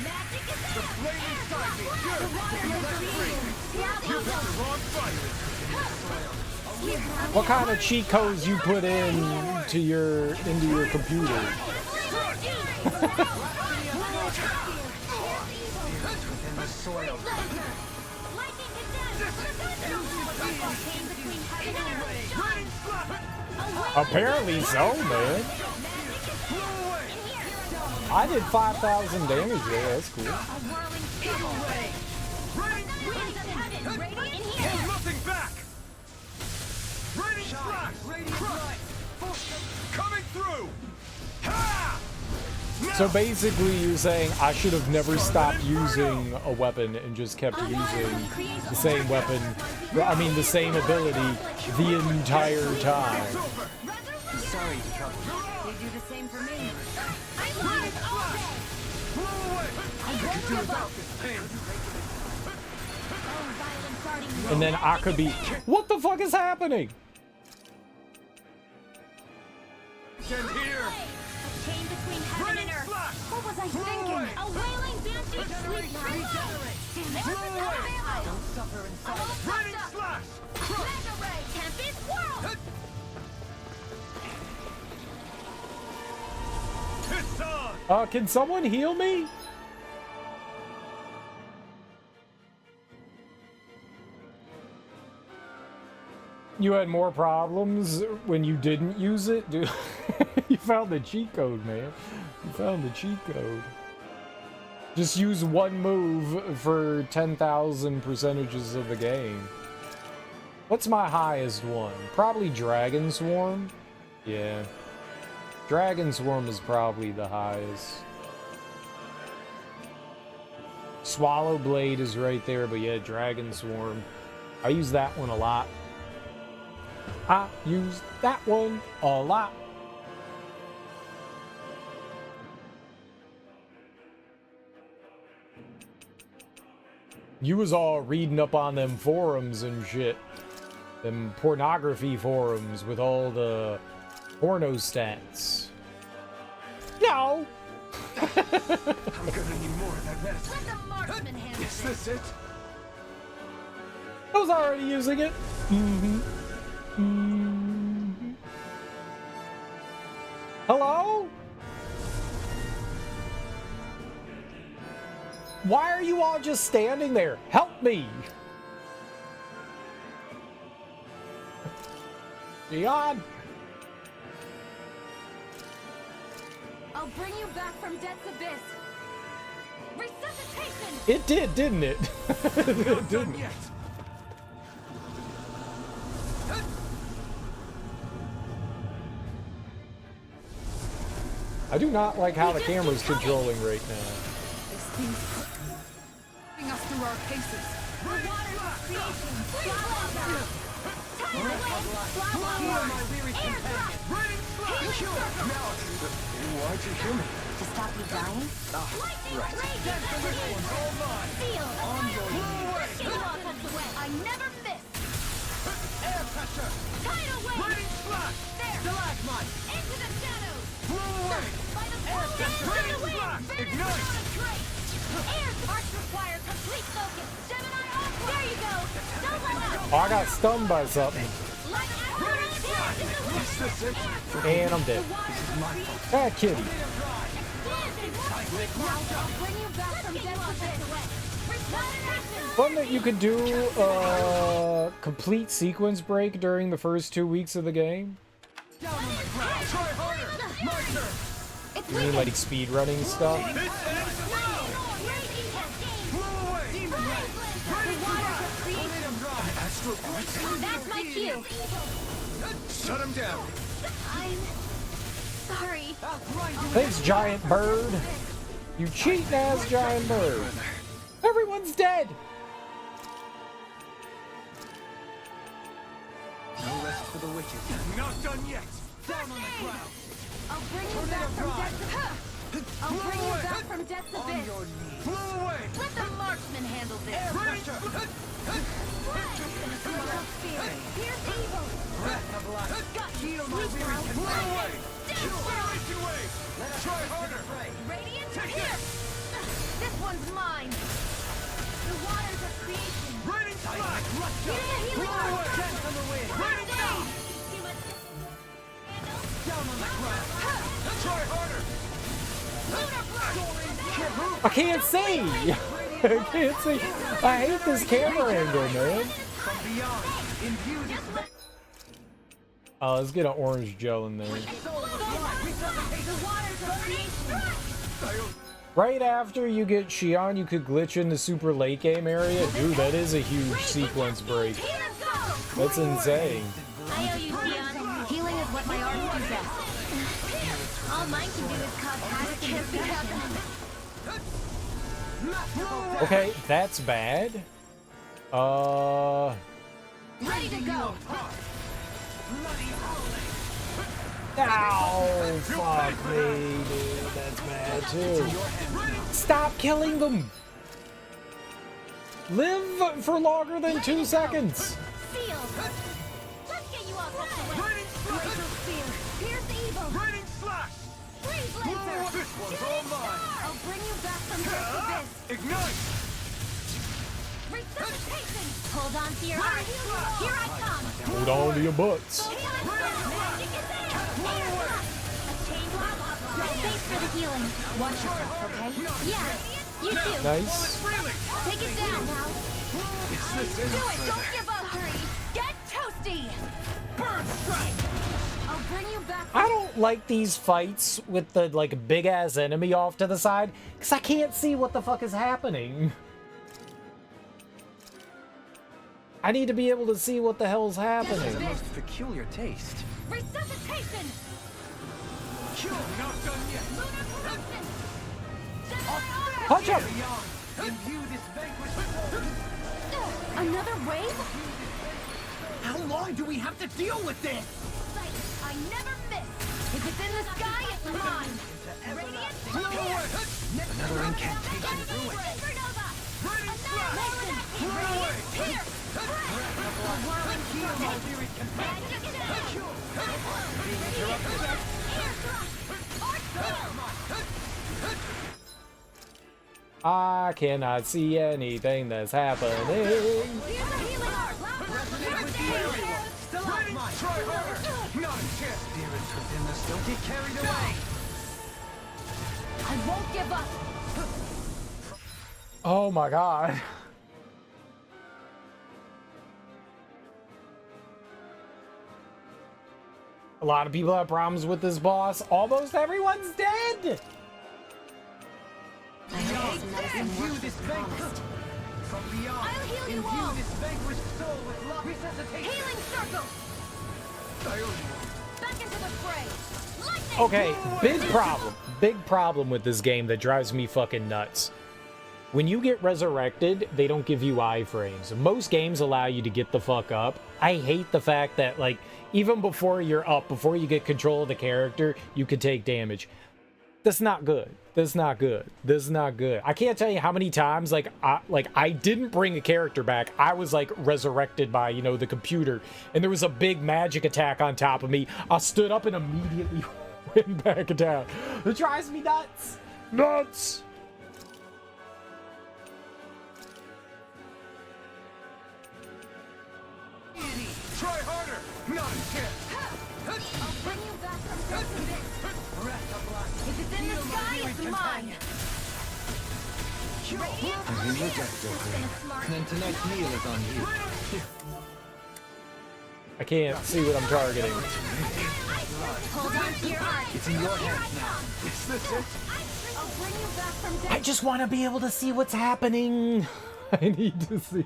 Magic is The there. flame inside me! You let free! You picked the wrong fight! What kind of cheat codes you put in to into your computer? Within the soil. Apparently so, man. I did 5,000 damage there. That's cool. Hold nothing back! Raining flash! Crush! Coming through! Ha! So basically, you're saying I should have never stopped using a weapon and just kept using the same weapon I mean, the same ability the entire time. Sorry to trouble you. They do the same for me. And then Akabi. What the fuck is happening? Get here! A chain between heaven and earth. What was I thinking? A wailing banshee sweep Don't suffer in silence. Raining slash! Mega ray, Tempest whirl. Piss on! Can someone heal me? You had more problems when you didn't use it, dude. You found the cheat code, man. You found the cheat code. Just use one move for 10,000 percentages of the game. What's my highest one? Probably Dragon Swarm. Yeah. Dragon Swarm is probably the highest. Swallow Blade is right there, but yeah, Dragon Swarm. I use that one a lot. I use that one a lot. You was all reading up on them forums and shit. Them pornography forums with all the porno stats. No! I'm gonna need more of that medicine. Let the marksman handle Is this. this it? I was already using it. Hello? Why are you all just standing there? Help me! Beyond. I'll bring you back from death's abyss. Resuscitation! It did, didn't it? It didn't. Yet. I do not like how the camera's controlling right now. This thing's putting us through our paces. The waters of creation. Time away. Air drop. Healing circle. Why'd you kill me? To stop you dying? Lightning rage. Feel the fire. Get off of the way. I never miss. Air pressure! Tidal wave. Raining slash! There. Stalagmite! Into the shadows. Blow away! By the Air flow. pressure! Into the Raining wind. slash! Vanish Ignite! without a trace. Air arcs require complete focus. Gemini off. There you go. Double up. Oh, I got stunned by something. Like an Is this it? And I'm dead. Ah, kitty. Fun that you could do a complete sequence break during the first 2 weeks of the game. Down on the ground! Try harder! My turn! You mean like speed running stuff? Blow away! Demon That's my cue. Shut him down! I'm sorry. Thanks, Giant Bird. You cheating ass Giant Bird. Everyone's dead. No rest for the wicked. Not done yet! Down on the ground. I'll bring you back from death's I'll bring you back from death's abyss. Blow away! Let the marksman handle this. Pressure! Here's evil. Breath of life. Got you. Heal my Sweet weary girl. companion. Blow away! Death Acceleration wave! Try harder! Radiant Take here. This one's mine. The waters of creation. Raining slash! Here's the healing Blow away! arc. Death on the wind. Raining down! Too much. Down on the ground. Try harder! Lunar blast. I can't see. I can't see. I hate this camera angle, man. From beyond. Imbue this Oh, let's get an orange gel in there. The waters of creation. Right after you get Xion, you could glitch into Super Late Game area. Dude, that is a huge sequence break. Healing go. That's insane. I owe you, Xion. Healing is what my arms do best. All mine can do is cause havoc and speak up. Okay, that's bad. Ready to go. Bloody howling! Ow, fuck me, dude. That's bad too. Stop killing them. Live for longer than 2 seconds. Sealed. Let's get you all tucked away. Raining slash! Glacial Spear. Pierce evil. Raining slash! Freeze laser. This one's all mine! I'll bring you back from this abyss. Ignite! Resuscitation. Hold on to your heart. Here I come. Hold on to your butts. Magic is there. Air block. A chain block. Thanks for the healing. Watch yourself, okay? Yeah, you too. Nice. Take it down now. Do it. Don't give up. Hurry. Get toasty. Burn strike! I'll bring you back. I don't like these fights with the like big ass enemy off to the side because I can't see what the fuck is happening. I need to be able to see what the hell's happening. Most peculiar taste. Resuscitation. Kill! Not done yet! Lunar corruption. Punch him! Imbue this vanquished soul! Another wave? How long do we have to deal with this? I never miss. If it's in the sky, it's mine. Radiant. Another incantation. Supernova. Raining Another slash! Radiant. Blow away! Pierce. A whirling Magic Take it down. Air thrust. Arc storm. I cannot see anything that's happening. Here's a healing arc. Stalagmite! Try harder! Not a chance! Spirits within us don't get carried away. I won't give up. Oh my god. A lot of people have problems with this boss. Almost everyone's dead. I hope this medicine Imbue works this as promised. vanquished! From beyond! I'll heal you Imbue all. this vanquished soul with love! Resuscitation! Healing circle. Back into the fray. Lightning. Okay, big problem with this game that drives me fucking nuts. When you get resurrected, they don't give you iframes. Most games allow you to get the fuck up. I hate the fact that, like, even before you're up, before you get control of the character, you could take damage. That's not good. That's not good. This is not good. I can't tell you how many times, I didn't bring a character back. I was, like, resurrected by, you know, the computer, and there was a big magic attack on top of me. I stood up and immediately went back down. It drives me nuts. Nuts. Try harder! Not a chance! I'll bring you back from this abyss. If it's in the sky, it's mine. I'm in your debt, Dokkan. And tonight's meal is on you. I can't see what I'm targeting. Hold on to your heart. It's in your hands now. Is this it? I'll bring you back from death. I just want to be able to see what's happening. I need to see.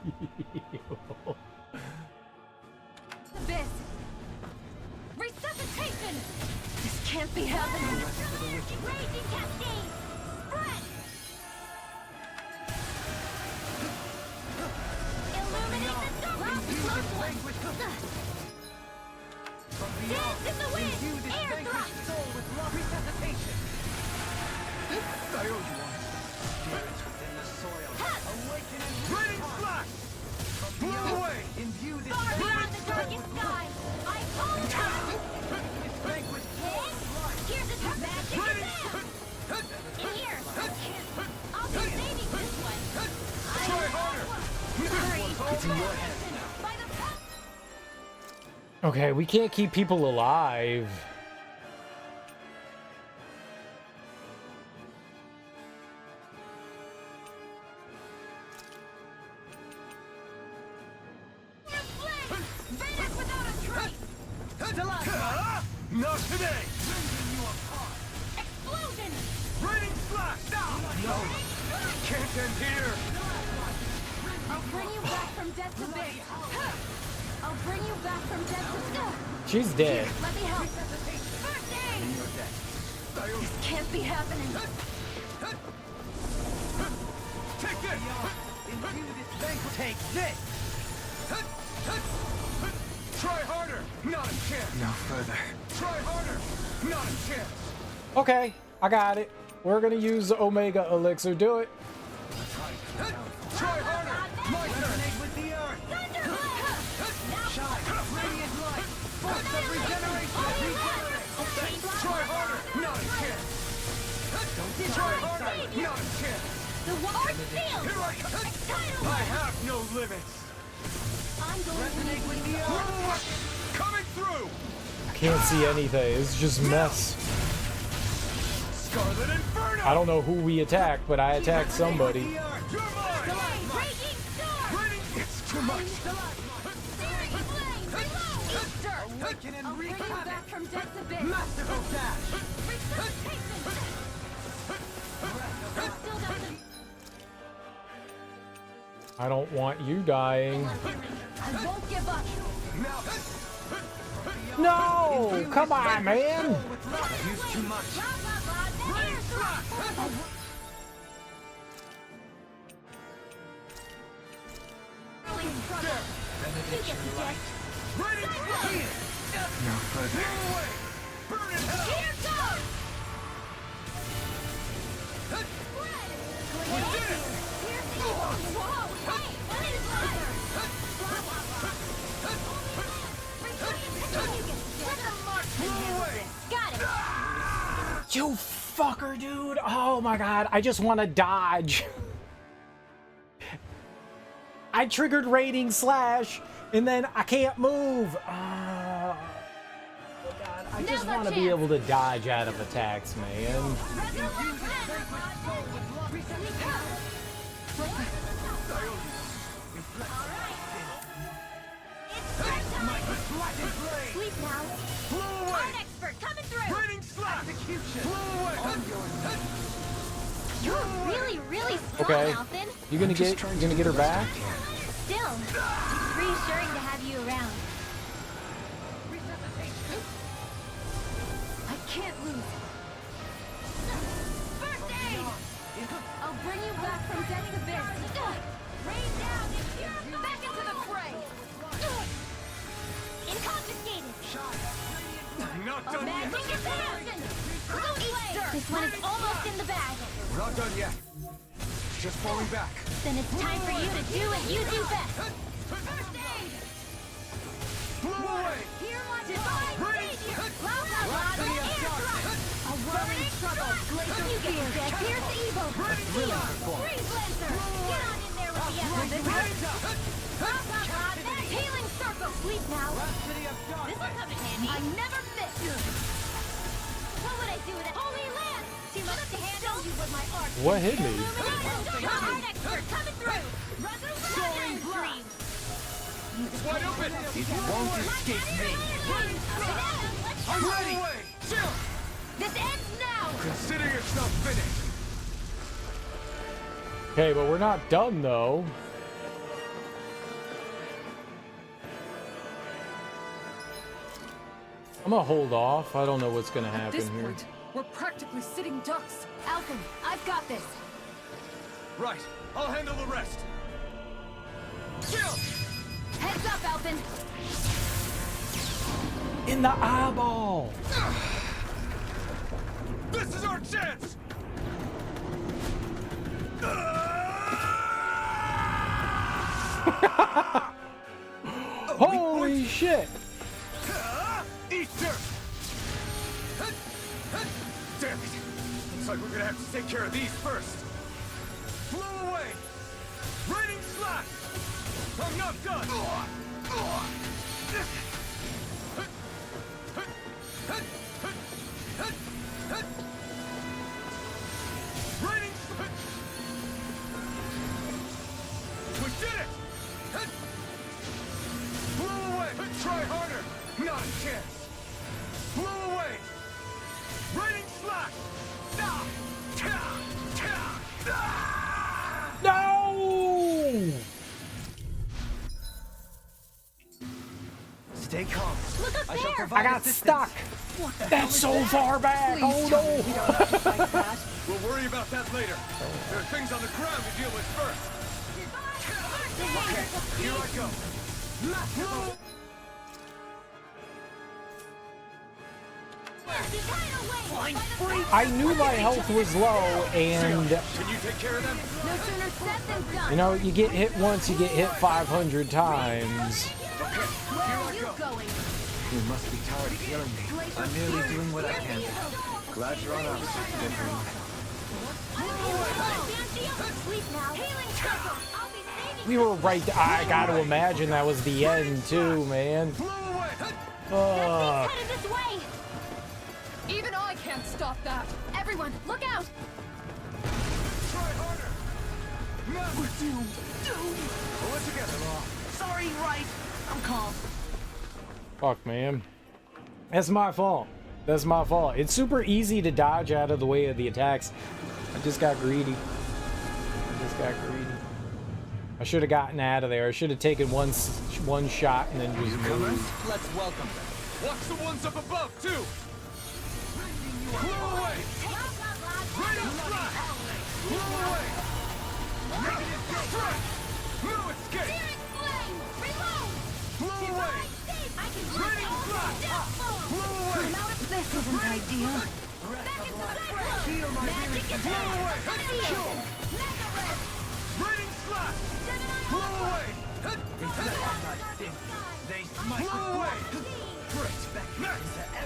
Abyss. Resuscitation. This can't be happening. Raging cascade. Spread. Illuminate the darkness. Dance in the wind. Air thrust. Soul with love! Resuscitation! I owe you one. Spirits within the soil. Awaken and raining slash! Blow away! Imbue this Far beyond the darkest sky. I call down. It's vanquished soul with light! Here's a magic exam. In here. I'll be saving this one. Try harder! It's in your hands now. By the power. Okay, we can't keep people alive. Vanish without a trace. Not today! Explosion. Raining slash! No! Can't end here! I'll bring you back from death to big. I'll bring you back from death to She's dead. Let me help. First aid. This can't be happening. Take this! Imbue this vanquished! Take this! Try harder! Not a chance! No further. Try harder! Not a chance! Okay, I got it. We're gonna use the Omega Elixir. Do it. Try harder! My turn! Resonate with the earth. Shine, radiant light. Force of regeneration. Try harder! Not a chance! Try harder! Not a chance! The Arc Field! Here I come! Tidal I Wave! have no limits! I'm going to Resonate with the earth. Coming through! I can't see anything. It's just mess. Scarlet Inferno! I don't know who we attacked, but I attacked somebody. You're mine! Raging Storm! Raining! It's too much! Searing Flame! Reload! Easter! Awaken and I'll bring wreak you havoc. back from death's abyss! Masterful dash. Resuscitation! Still got some... I don't want you dying. I won't give up! No! Come on, man! Use too much. Blah, blah, blah, the air thrust! Early struggle. You get the gist. Cyclone! No further. Burn in hell! Here goes! We did it! Here's evil! Whoa! Hey! What is laser? Blah, blah, blah. Let the marksman handle this. Got it! You fucker, dude! Oh my god, I just want to dodge. I triggered Raiding Slash, and then I can't move. Oh god, I just Now's our want to be chance. able to dodge out of attacks, man. Sleep now. Blow away! Card expert coming through. Raining slash! Blow away! You're really, really strong, Okay. Alphen. You gonna get her back? Still, it's reassuring to have you around. I can't lose. First aid! I'll bring you back from death's abyss. Rain down and you're back into the fray. Inconfiscated. Not done yet! Magic explosion. This one is almost in the bag. We're not done yet. Just falling back. Then it's time for you to do what you do best. First aid! Blow away! Hear my divine savior! Blah, blah, blah, the air thrust! A whirling struggle! You get your death. Here's the Evo! Steel! Freeze Lancer! Get on in there with the effort! Blah, blah, blah, that healing circle! Sleep now! This'll come in handy! I never miss! What would I do with it? Holy Land! Too much to handle? You with my arc! What hit me? Card expert coming through! Soaring Dream! It's wide open! It won't escape me. I'm ready! Chill! This ends now! Consider yourself finished! Okay, but we're not done though. I'm gonna hold off. I don't know what's gonna At happen this here. point, we're practically sitting ducks. Alphen, I've got this. Right, I'll handle the rest. Chill! Heads up, Alphen. In the eyeball. This is our chance! Holy shit! Easter! Damn it! Looks like we're gonna have to take care of these first. Blow away! Raining slash! I'm not done! Raining slash! We did it! Blow away! Try harder! Not a chance! Blow away! Raining slash! Ah! Ta! Ta! Ah! No! Stay calm. Look up I shall there! provide I got assistance. stuck. That's so far back. Oh no! We'll worry about that later. There are things on the ground to deal with first. Okay, here I go. I knew my health was low, and Can you take care of them? No sooner said than done. you know, you get hit once, you get hit 500 times. Where are you going? You must be tired of killing me. I'm merely doing what I can. Glad you're on our side, Benjamin. Sleep now. Healing circle. I'll be saving We were right. I got to imagine that was the end too, man. Fuck. headed this way. Even I can't stop that. Everyone, look out. We're doomed. Pull it together, Law. Sorry, right. I'm calm. Fuck, man. That's my fault. That's my fault. It's super easy to dodge out of the way of the attacks. I just got greedy. I should have gotten out of there. I should have taken one shot and then just moved. Let's welcome them. Watch the ones up above, too! Blow away! Radiant flash! Blow away! Negative strike! No escape! Blow away! Radiant flash! Blow away! This isn't ideal. Blow away! Kill! Radiant slash! Blow away! They smite. Blow away!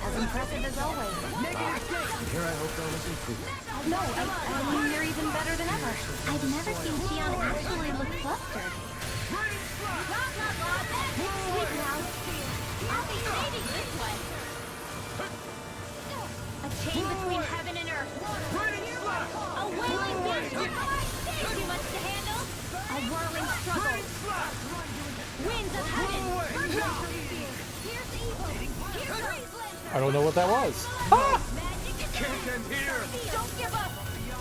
As impressive as always. Here I hope that was improved. No, I mean, you're even better than ever. I've never seen Xion actually look flustered. Sleep now. I'll be saving this one. A chain between heaven and earth. A wailing wind. Too much to handle. A whirling struggle. Winds of heaven. Here's evil. Here's Freeze Lancer. I don't know what that was. Magic is Can't end here! Don't give up.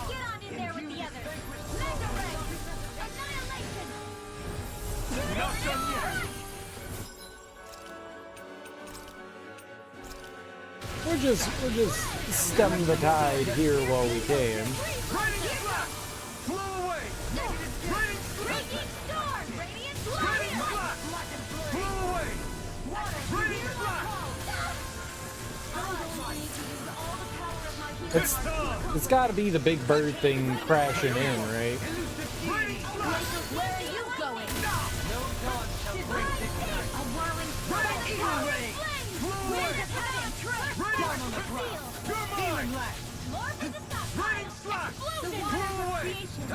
Get on in there with the others. Mega Ray. Annihilation. Not done yet! We're just stemming the tide here while we can. Radiant flash! Blow away! Radiant storm. Radiant Radiant flash! Blow away! Radiant flash! It's got to be the big bird thing crashing in, right? Where are you going? A whirling storm. Winds of heaven. Down on the ground. You're mine! Lord of the Sky. Radiant slash! The Blow water of away! creation.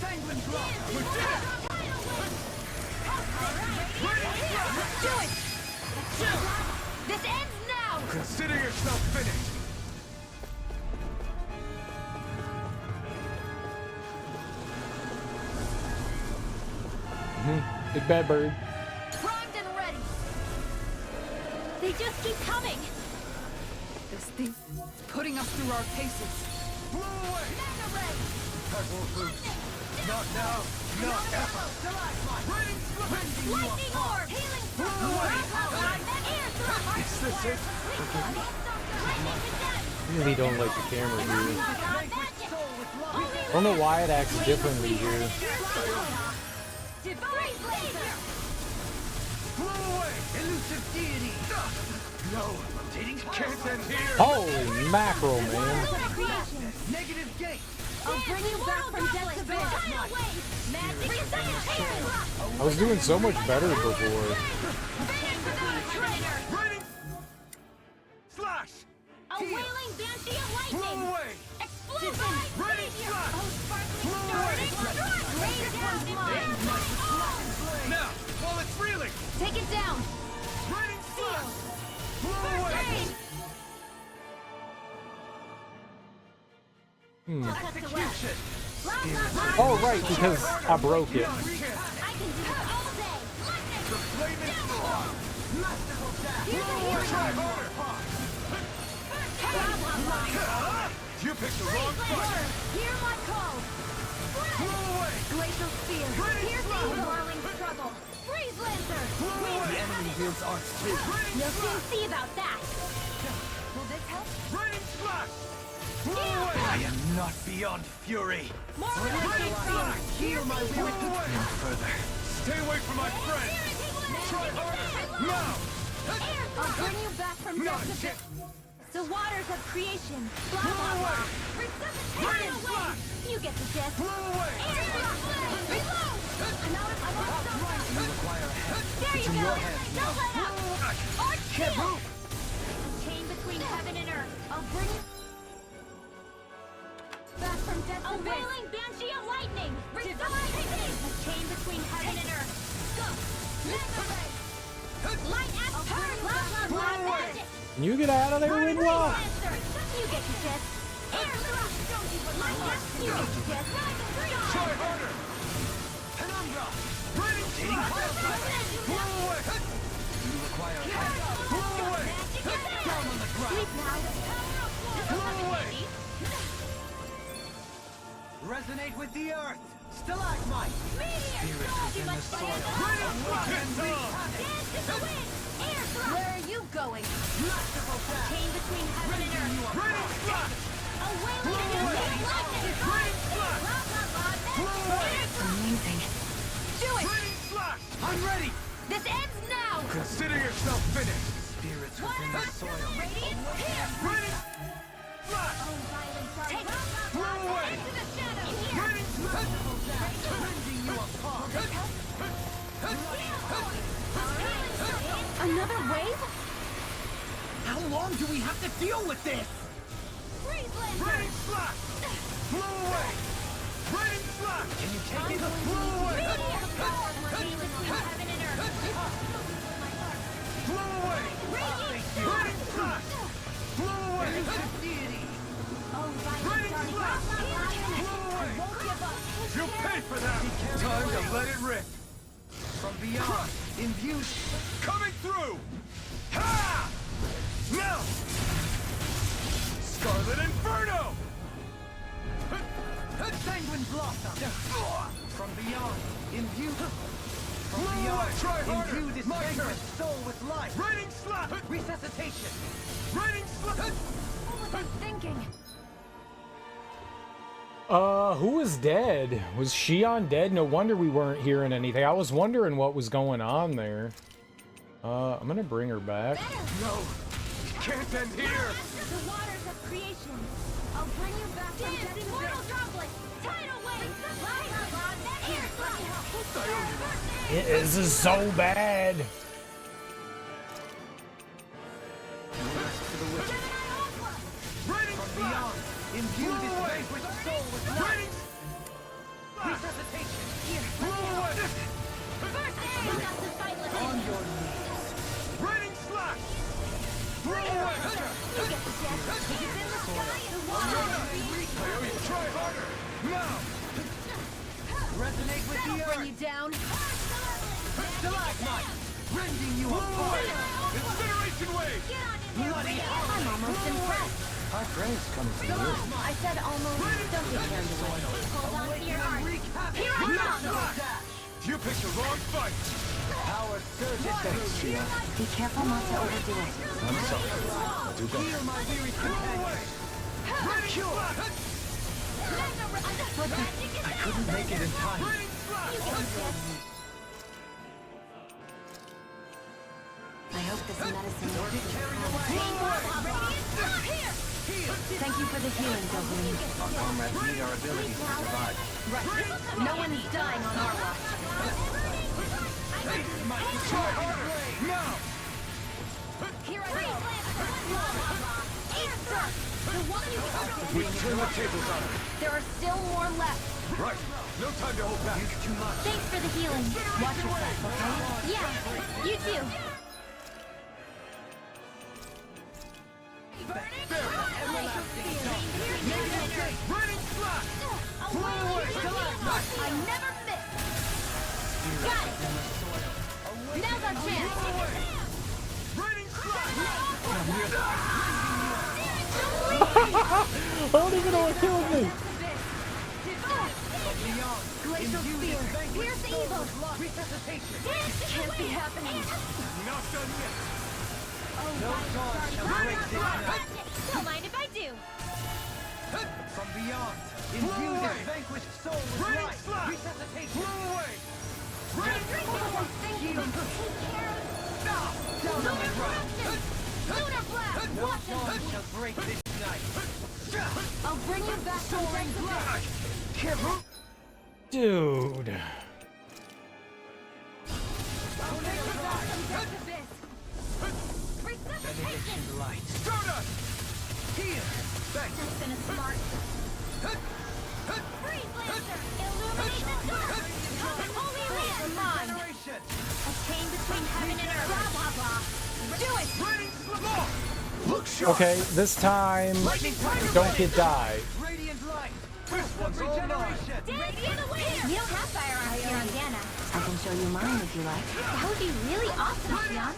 Sanguine drop. We did it! Do it! This ends now! Consider yourself finished! Big bad bird. Primed and ready! They just keep coming! This thing is putting us through our paces. Blow away! Mega Ray! Not now! Not ever! Radiant flash! Lightning orb! Healing circle! Air thrust! Is this it? I really don't like the camera here. I don't know why it acts differently here. Blow away! Elusive deity. No! Can't end here! Holy mackerel, man. Negative gate. I'll bring you back from death to birth! Magic is I was doing so much better before. Radiant slash! A wailing banshee of Blow lightning! away! Explosion! Radiant flash! Oh, sparkling Blow star! away! Rain down in flames! Now, while it's reeling! Take it down! Radiant slash! Blow First away! aid! Execution! Oh, right, because I broke it. I can do it all day! The flaming storm! Masterful dash. Try harder! You picked the wrong fight! Hear my call! Blow away! Glacial Spear! Piercing whirling struggle! Freeze Lancer! The enemy wields arts too. You'll soon see about that! Will this help? Radiant splash! Blow away! I am not beyond fury. More Radiant splash! Hear my Blow will. away! No further. Stay away from my friend! Try harder! Now! I'll bring you back from Not death to yet! The waters of creation. Blah, blah, blah. Resuscitation away. You get the gist. Air thrust. Reload. There you go. Don't let up. Arch shield. Chain between heaven and earth. I'll bring you back from death. A wailing banshee of lightning. Resuscitation. A chain between heaven and earth. Go. Light as turn. Blah, blah, blah. Magic. Can you get out of there, Windwall? You get the gist. Air thrust. Light as you get the gist. Try harder! Penumbra! Ready! Blow away! You require Blow away! down on the ground. Sleep now. Blow away! Resonate with the earth. Stalagmite. Spirits within the soil. Hit some! Dance in the wind. Air thrust. Where are you going? Masterful dash. Chain between heaven and earth. Ready! Flash! A wailing banshee of lightning. Ready! Flash! Blah, blah, blah. Blow away! Amazing. Do it. Ready! Flash! I'm ready. This ends now. Consider yourself finished! Spirits within the soil. Radiant here. Ready! Flash! Oh, violent dark. Blow away! Into the shadow. Here. Ready! Flash! Rending you apart. Another wave? How long do we have to deal with this? Freezeland. Ready! Flash! Blow away! Ready! Flash! Can you take it? Blow away! Chain between heaven and earth. Blow away! Radiant Ready! Flash! Blow away! Oh, violent Ready! dark. Flash! Blow away! Won't give up. You pay for that! Time to let it rip! From beyond. Imbued. Coming through! Ha! Now! Scarlet Inferno! Sanguine blossom. From beyond. Imbued. From Blow beyond. away! Try harder! Imbue this My turn! vanquished soul with life. Raining slap! Resuscitation. Raining slap! What was I thinking? Who was dead? Was Shion dead? No wonder we weren't hearing anything. I was wondering what was going on there. I'm gonna bring her back. No! Can't end here! The waters of creation. I'll bring you back from death to mortal droplet. Tidal wave. Blah, blah, blah. Air thrust. This is so bad. Raining From slap! beyond. Imbue this Blow away! vanquished soul with life. Raining slap! Resuscitation. Blow away! First aid. Got to fight with On it. your knees. Raining slap! Blow away! You get the gist. He's in the sky. The water of creation. I owe you! Try harder! Now! Resonate with the That'll bring earth. you down. Stalagmite. Rending you Blow apart. away! Incineration wave! Get on in there. Bloody hell. I'm almost impressed. Our praise comes from you. I said almost. Don't get carried away. Hold on to your heart. Here I come. You picked the wrong fight! Power surges through you. Be careful not to overdo it. I'm sorry. I'll do better. Heal my weary companions. Raining slap! I couldn't make it in time. Raining slap! I hope this medicine Don't get carried away. Thank you for the healing, Goblin. Our comrades need our abilities to survive. Right. No one is dying on our watch. Try harder! Now! Here I go. Air thrust. The one you We turn the tables on her! There are still more left. Right! No time to hold back! Thanks for the healing. Watch yourself, okay? Yeah. You too. Raining slap! Blow away. I never miss. Got it. Now's our chance. Raining slap! I don't even know what killed me. Glacial spear. Pierce evil. Resuscitation. This can't be happening. Not done yet! No dawn shall break this night. Don't mind if I do. From beyond. Imbue this vanquished soul with Raining life. slap! Resuscitation. Blow away! Lunar blast. No dawn shall Celebrate this night. I'll bring you back from death. Dude. Benediction light. Stardust! Here! Thanks! That's been a smart. Freeze Lancer! Illuminate the dark! Holy Land! Generation! A chain between heaven and earth. Blah, blah, blah. Do it! Raining Slamar! Look sharp! Okay, this time, don't get died. Radiant light! This one's all mine! Radiant away! We don't have firearms here on Dana. I can show you mine if you like. That would be really awesome, Xion.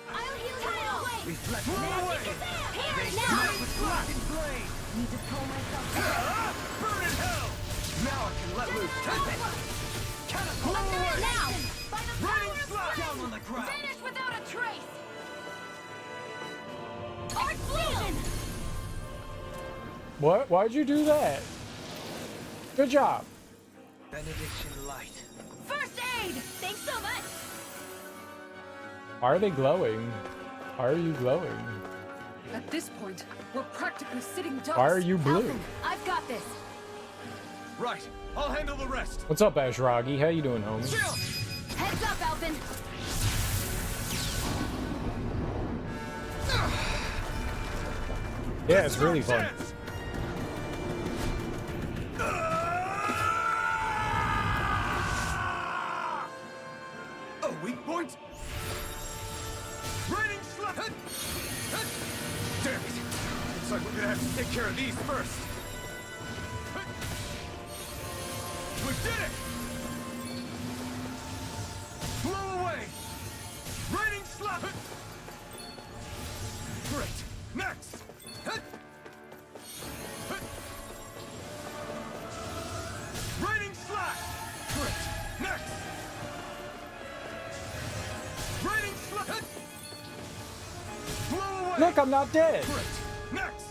I'll heal you away! Reflect away! Here, They now! smite with blackened blade! Need to pull myself together. Burn in hell! Now I can let loose tempest! Catapult Under away! it now! By the power Raining of slash! flame! Down on the ground! Vanish without a trace! Arc Fusion! What? Why'd you do that? Good job. Benediction light. First aid! Thanks so much! Why are they glowing? Why are you glowing? At this point, we're practically sitting ducks. Why are you blue? Alphen, I've got this! Right, I'll handle the rest. What's up, Ashragi? How you doing, homie? Heads up, Alphen! Yeah, it's really fun. A weak point? Raining slap! Damn it! Looks like we're gonna have to take care of these first. We did it! Blow away! Raining slap! Great! Next! Raining slash! Great! Next! Raining slash! Blow away! Look, I'm not dead. Great! Next!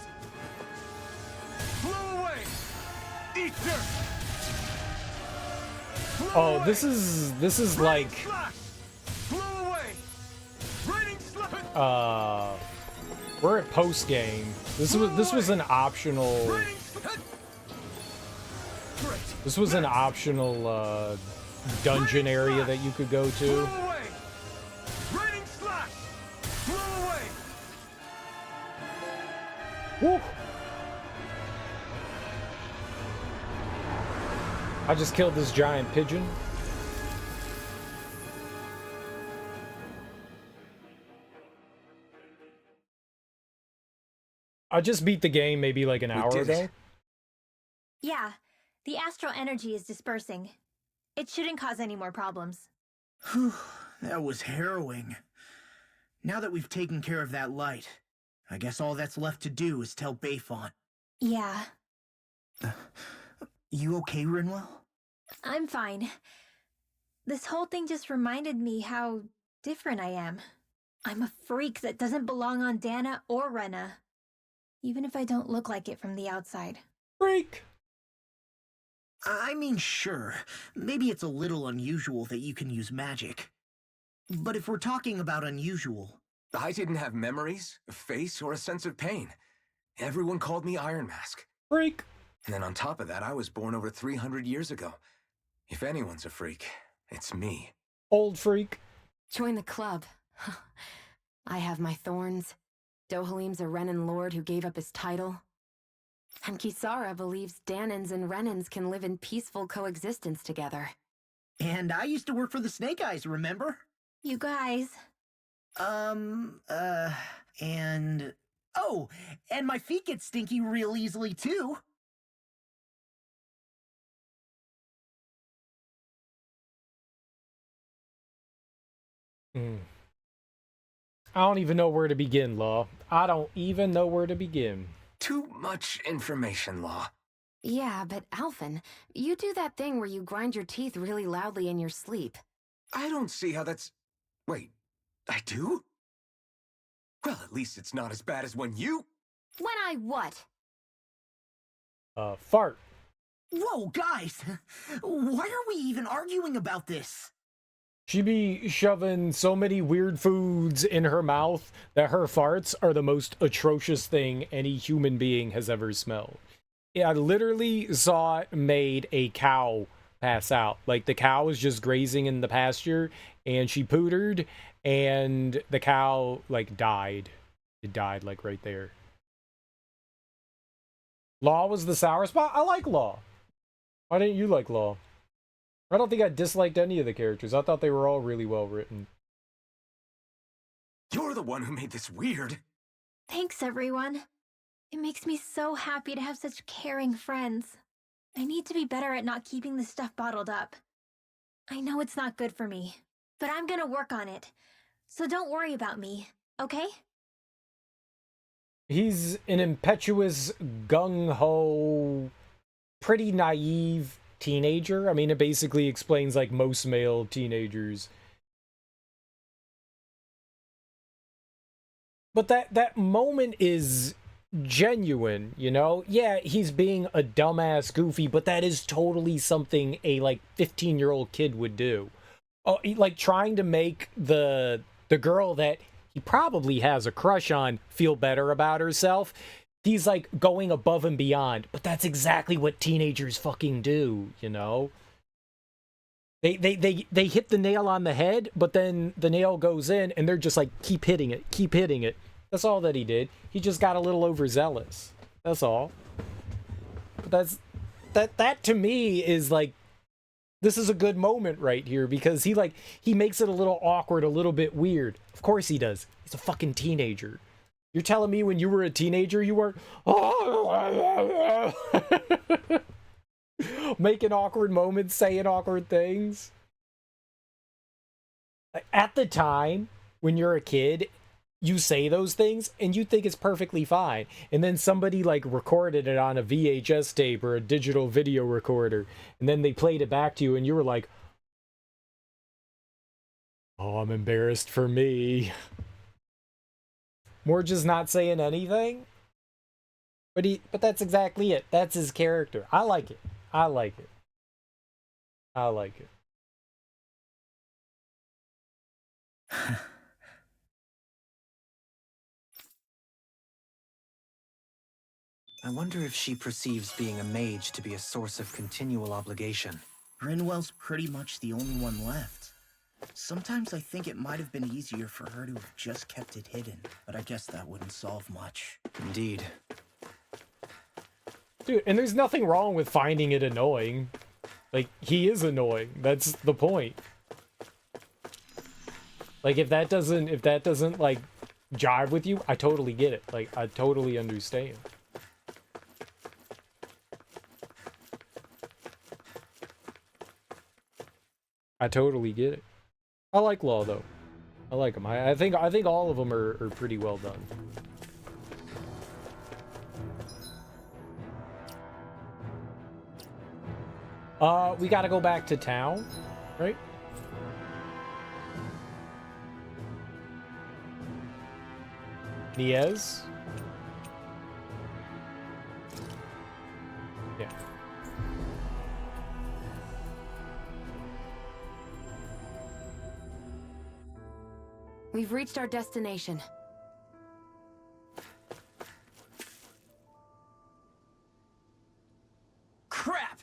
Blow away! Eat dirt! Blow Oh, away! this is Raining like slash! Blow away! Raining slash! we're at post game. This was an optional. Raining slash! Great! This was an optional dungeon area that you could go to. Blow away! Raining slash! Blow away! Woo. I just killed this giant pigeon. I just beat the game maybe like an hour did ago. it. Yeah, the astral energy is dispersing. It shouldn't cause any more problems. Whew, that was harrowing. Now that we've taken care of that light, I guess all that's left to do is tell Bayfont. Yeah, You okay, Rinwell? I'm fine. This whole thing just reminded me how different I am. I'm a freak that doesn't belong on Dana or Rena, even if I don't look like it from the outside. Freak. I mean, sure, maybe it's a little unusual that you can use magic. But if we're talking about unusual... I didn't have memories, a face, or a sense of pain. Everyone called me Iron Mask. Freak. And then on top of that, I was born over 300 years ago. If anyone's a freak, it's me. Old freak. Join the club. I have my thorns. Dohalim's a Renan lord who gave up his title. And Kisara believes Danans and Renans can live in peaceful coexistence together. And I used to work for the Snake Eyes, remember? You guys. And... Oh, and my feet get stinky real easily, too. I don't even know where to begin, Law. I don't even know where to begin. Too much information, Law. Yeah, but Alphen, you do that thing where you grind your teeth really loudly in your sleep. I don't see how that's... Wait, I do? Well, at least it's not as bad as when you... When I what? Fart. Whoa, guys! Why are we even arguing about this? She be shoving so many weird foods in her mouth that her farts are the most atrocious thing any human being has ever smelled. Yeah, I literally saw it made a cow pass out. Like, the cow was just grazing in the pasture, and she pootered, and the cow, like, died. It died, like, right there. Law was the sour spot? I like Law. Why didn't you like Law? I don't think I disliked any of the characters. I thought they were all really well written. You're the one who made this weird. Thanks, everyone. It makes me so happy to have such caring friends. I need to be better at not keeping this stuff bottled up. I know it's not good for me, but I'm gonna work on it. So don't worry about me, okay? He's an impetuous, gung-ho, pretty naive teenager. I mean, it basically explains, like, most male teenagers. But that moment is genuine, you know? Yeah, he's being a dumbass goofy, but that is totally something a, like, 15-year-old kid would do. Oh, like, trying to make the girl that he probably has a crush on feel better about herself. He's, like, going above and beyond. But that's exactly what teenagers fucking do, you know? They hit the nail on the head, but then the nail goes in, and they're just like, keep hitting it, keep hitting it. That's all that he did. He just got a little overzealous. That's all. But that to me is like, this is a good moment right here, because he makes it a little awkward, a little bit weird. Of course he does. He's a fucking teenager. You're telling me when you were a teenager, you were making awkward moments, saying awkward things? At the time, when you're a kid, you say those things and you think it's perfectly fine. And then somebody like recorded it on a VHS tape or a digital video recorder, and then they played it back to you and you were like, oh, I'm embarrassed for me. More just not saying anything. But that's exactly it. That's his character. I like it. I like it. I like it. I wonder if she perceives being a mage to be a source of continual obligation. Grinwell's pretty much the only one left. Sometimes I think it might have been easier for her to have just kept it hidden, but I guess that wouldn't solve much. Indeed. Dude, and there's nothing wrong with finding it annoying. Like, he is annoying. That's the point. Like, if that doesn't, like, jive with you, I totally get it. Like, I totally understand. I totally get it. I like Law, though. I like him. I think all of them are pretty well done. We gotta go back to town, right? Niez? Yeah. We've reached our destination. Crap!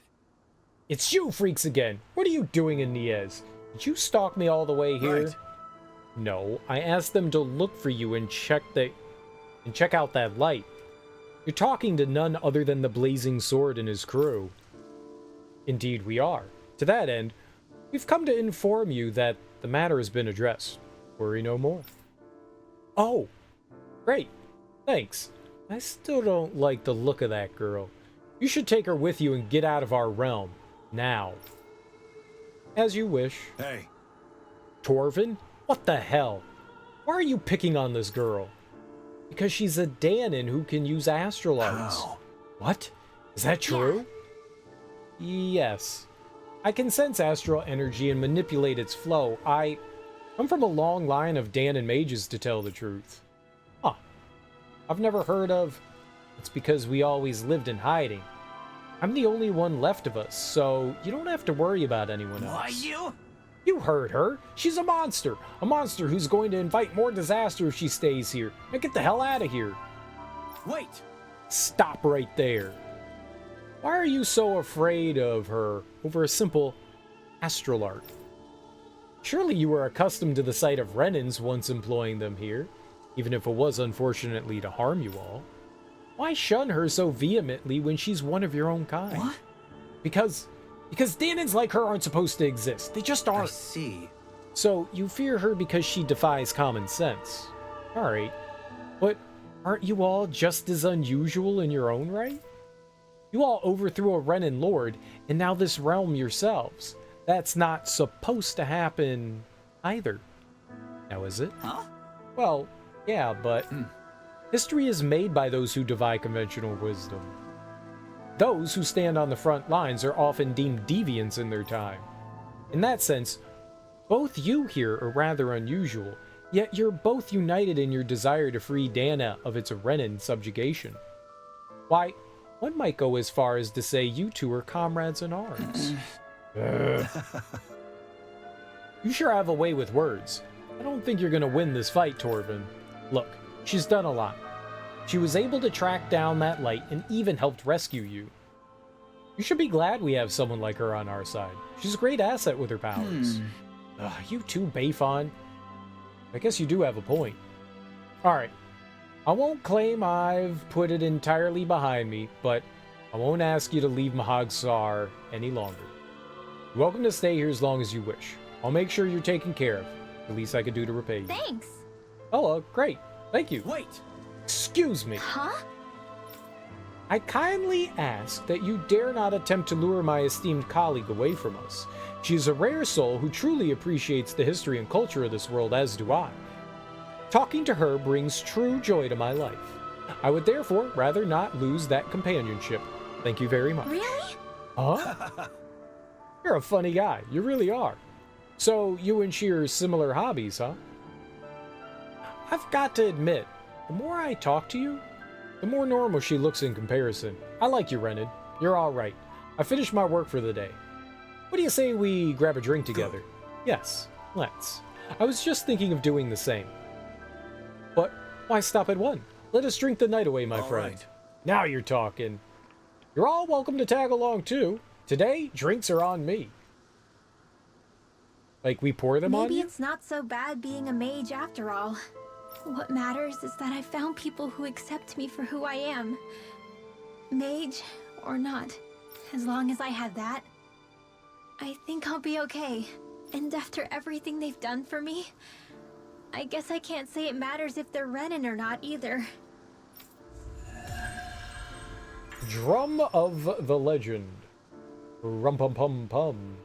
It's you freaks again. What are you doing in Niez? Did you stalk me all the way here? Right. No, I asked them to look for you and check out that light. You're talking to none other than the Blazing Sword and his crew. Indeed we are. To that end, we've come to inform you that the matter has been addressed. Worry no more. Oh, great. Thanks. I still don't like the look of that girl. You should take her with you and get out of our realm. Now. As you wish. Hey. Torvin? What the hell? Why are you picking on this girl? Because she's a Danon who can use astral arts. How? What? Is that true? Yes. I can sense astral energy and manipulate its flow. I'm from a long line of Danon mages, to tell the truth. Huh. I've never heard of... It's because we always lived in hiding. I'm the only one left of us, so you don't have to worry about anyone else. Why you? You heard her. She's a monster who's going to invite more disaster if she stays here. Now get the hell out of here. Wait! Stop right there. Why are you so afraid of her over a simple astral art? Surely you were accustomed to the sight of Renans once employing them here, even if it was unfortunately to harm you all. Why shun her so vehemently when she's one of your own kind? What? Because Danans like her aren't supposed to exist. They just I aren't. see. So you fear her because she defies common sense. Alright. But aren't you all just as unusual in your own right? You all overthrew a Renan lord, and now this realm yourselves. That's not supposed to happen either. Now is it? Huh? Well, yeah, but history is made by those who defy conventional wisdom. Those who stand on the front lines are often deemed deviants in their time. In that sense, both you here are rather unusual, yet you're both united in your desire to free Dana of its Renan subjugation. Why, one might go as far as to say you two are comrades in arms. You sure have a way with words. I don't think you're gonna win this fight, Torvin. Look, she's done a lot. She was able to track down that light and even helped rescue you. You should be glad we have someone like her on our side. She's a great asset with her powers. You too, Bayfon. I guess you do have a point. Alright. I won't claim I've put it entirely behind me, but I won't ask you to leave Mahag Saar any longer. You're welcome to stay here as long as you wish. I'll make sure you're taken care of. The least I could do to repay you. Thanks. Oh, great. Thank you. Wait! Excuse me. Huh? I kindly ask that you dare not attempt to lure my esteemed colleague away from us. She is a rare soul who truly appreciates the history and culture of this world, as do I. Talking to her brings true joy to my life. I would therefore rather not lose that companionship. Thank you very much. Really? Huh? You're a funny guy. You really are. So, you and she are similar hobbies, huh? I've got to admit, the more I talk to you, the more normal she looks in comparison. I like you, Renan. You're alright. I finished my work for the day. What do you say we grab a drink together? Yes, let's. I was just thinking of doing the same. But why stop at one? Let us drink the night away, my friend. right. Now you're talking. You're all welcome to tag along too. Today, drinks are on me. Like we pour them on Maybe you? it's not so bad being a mage after all. What matters is that I found people who accept me for who I am. Mage or not. As long as I have that, I think I'll be okay. And after everything they've done for me, I guess I can't say it matters if they're Renan or not either. Drum of the Legend. Rum pum pum pum.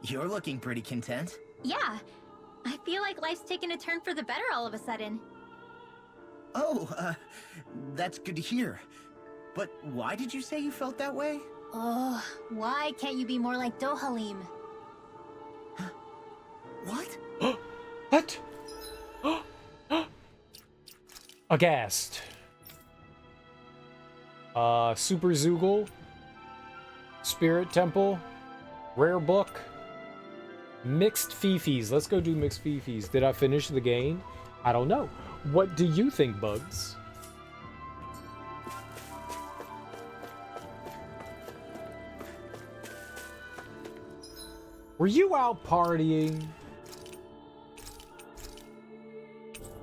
You're looking pretty content. Yeah, I feel like life's taken a turn for the better all of a sudden. Oh, that's good to hear. But why did you say you felt that way? Oh, why can't you be more like Dohalim? What? What? Aghast. Super Zoogle. Spirit Temple. Rare Book. Mixed Fifis. Let's go do Mixed Fifis. Did I finish the game? I don't know. What do you think, Bugs? Were you out partying?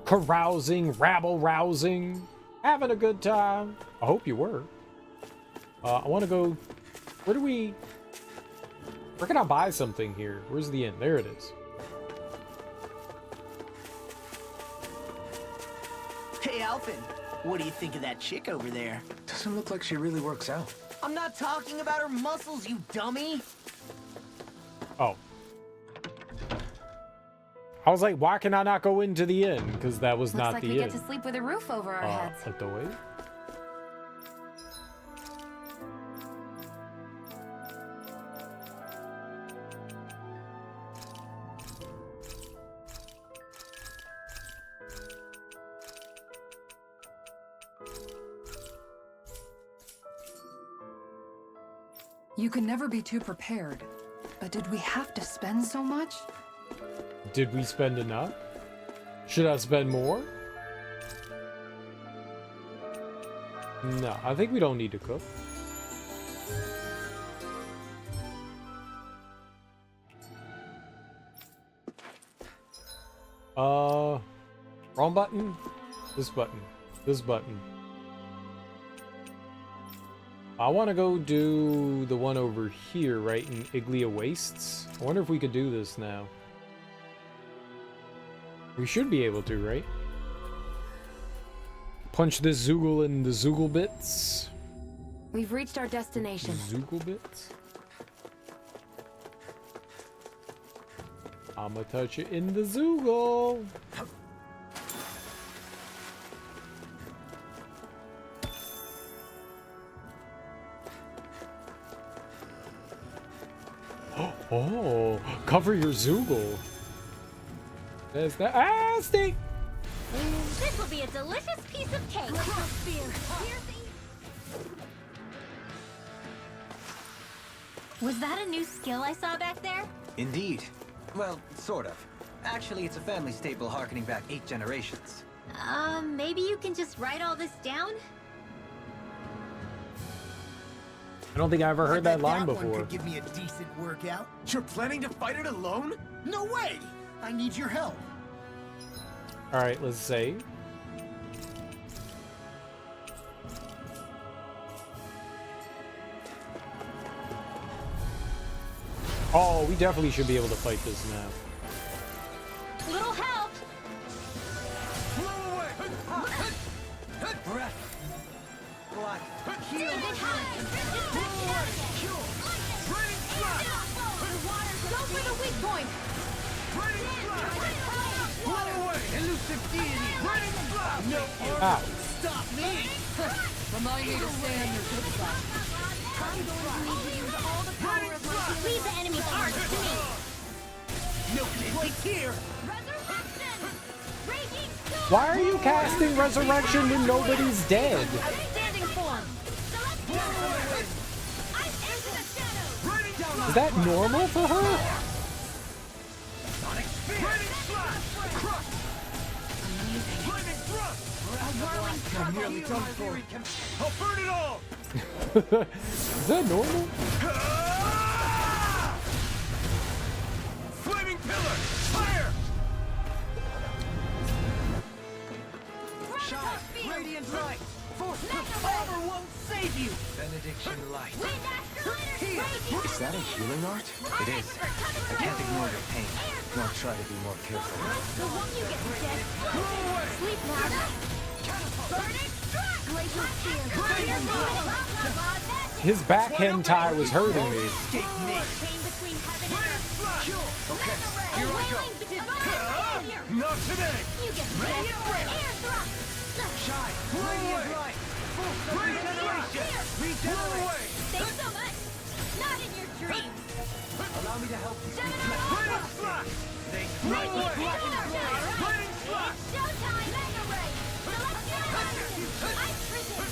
Carousing, rabble-rousing, having a good time? I hope you were. I want to go... Where can I buy something here? Where's the inn? There it is. Hey, Alphen, what do you think of that chick over there? Doesn't look like she really works out. I'm not talking about her muscles, you dummy! Oh. I was like, why can I not go into the inn? Because that was Looks not like the we inn. get to sleep with a roof over our heads. At the way? You can never be too prepared. But did we have to spend so much? Did we spend enough? Should I spend more? No, I think we don't need to cook. Wrong button? This button. This button. I want to go do the one over here, right, in Iglia Wastes. I wonder if we could do this now. We should be able to, right? Punch this Zoogle in the Zoogle bits. We've reached our destination. Zoogle bits? I'ma touch it in the Zoogle. Oh, cover your Zoogle. There's the steak. This will be a delicious piece of cake. Was that a new skill I saw back there? Indeed. Well, sort of. Actually, it's a family staple harkening back 8 generations. Maybe you can just write all this down? I don't think I ever heard that line One before. could give me a decent workout. You're planning to fight it alone? No way! I need your help. All right, let's save. Oh, we definitely should be able to fight this now. Little help! Breath. Black. Heal! Go for the weak point! Elusive deity! No Ow. stop me! Remind me to stay on your good side. I'm going to need to use all the power of my... Leave the enemy's arms to me! No place here! Resurrection! Raging storm! Why are you casting resurrection when nobody's dead? Outstanding form! I've entered the shadows! Is that normal for her? I'm nearly done for. I'll burn it all! Is that normal? Flaming pillar! Fire! Shine! Radiant light! Force armor won't save you! Benediction light. Wind astral energy! Raging Is that a healing art? It is. I can't ignore your pain. Nor try to be more careful. The one you get dead. Sleep now. Burning struck! Glacial spear. Burning magic. His back hentai was hurting me. Escape me! Chain between heaven and earth. Okay, here I go! Not today! You get dead. Air thrust. Shine! Radiant light! Force of regeneration! Regenerate! Thanks so much. Not in your dreams. Allow me to help you. Radiant slash! Radiant Radiant slash! Showtime. Mega ray. Celestial energy. Ice prison.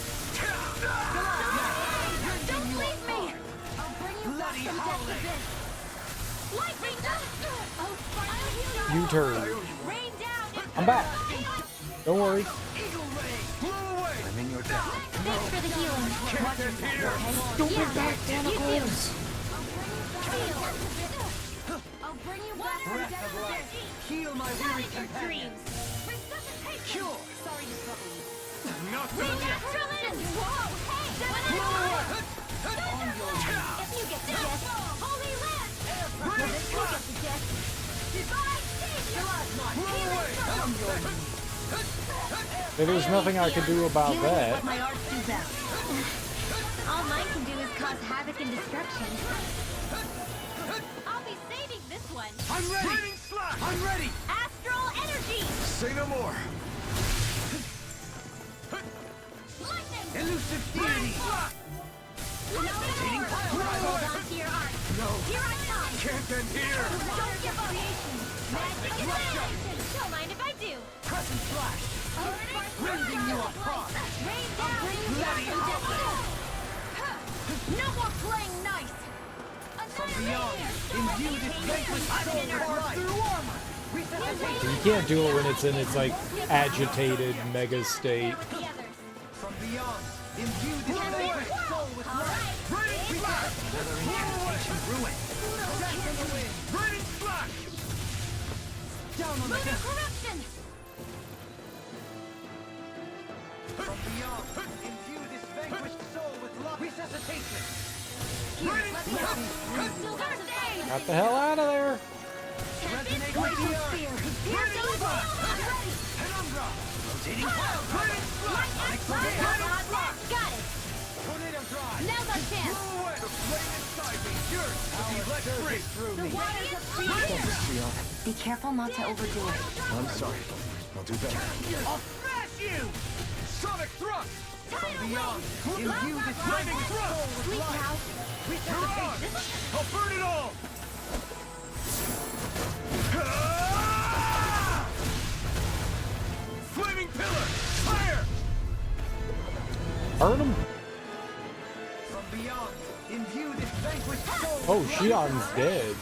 Don't leave me. I'll bring you back Bloody from death to howling. this. Lightning dust. Oh, I'll heal you. U-turn. Rain down. I'm back. Don't worry. Eagle ray! Blow away! I'm in your debt. Thanks for the healing. Captain here! Stupid back tentacles. I'll bring you back from Breath death of to life! this. Heal my Not weary in your companion! dreams. Resuscitation. Cure! Sorry to trouble you. Not Ring done yet! astral energy. Whoa, hey, if you get the death, holy land. If you get the death, divine savior. There's nothing I could do about Healing is that. what my arts do best. All mine can do is cause havoc and destruction. I'll be saving this one. I'm ready! I'm ready! Astral energy. Say no more. Lightning. Elusive deity! Lightning. Hold on to your arc. No! Here I come. Can't end here! Don't give up. Magic illumination. Don't mind if I do. Crescent flash! Rending you apart! Rain down. Bring you back from death. No more playing nice. Imbue this vanquished soul with life. Through armor. Resuscitation. You can't do it when it's in its like agitated mega state. From beyond. Imbue this vanquished soul with life. Raining flash. Another incantation ruin. Death in the wind. Raining flash. Down on the Lunar death. corruption! From beyond. Imbue this vanquished soul with life. Resuscitation. Here, let me help. Still got to save! Got the hell out of there. Resonate with the earth. Here's the over! I'm ready! Penumbra. Rotating cloud. Raining flash. Got it! Tornado drive. Now's our chance! Blow away. The flame inside me. Yours to be let free. Through The me. waters of fear! Be careful not to overdo it. I'm sorry. I'll do better. I'll smash you! Sonic thrust! From beyond, imbue this flaming soul with Sleep life! now! Resuscitation! I'll burn it all! Flaming pillar! Fire! Burn him. From beyond, imbue this vanquished soul Oh, with life! Shion's dead.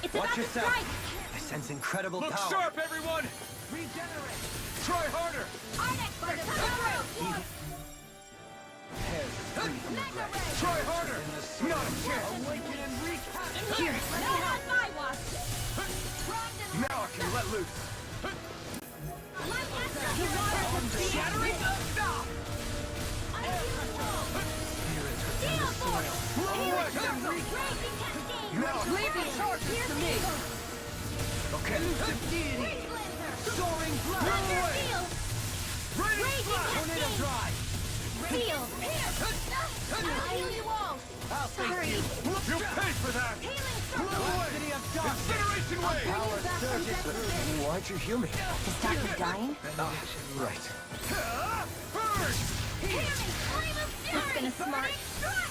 It's Watch about to yourself. strike! I sense incredible Look power. sharp, everyone! Regenerate! Try harder! Ardex by the power! Hairs free from regret. Try harder! Not a chance! Awaken and wreak havoc! Here, let me help my watch! Now I can let loose! Light astral waters! Shattering the stop! Steel force! Blow away! Raging cascade! Now I Leave the charges to me! Okay. Elusive deity! Soaring blood! Blow away! Raining flash! Tornado drive! Seal! I heal you all! I'll Sorry. face you! You'll pay for that! Healing Blow circle! away! Incineration wave! Power surges! Why'd you heal me? To stop you dying? Right. Burn! Healing flame of fury! It's gonna smart!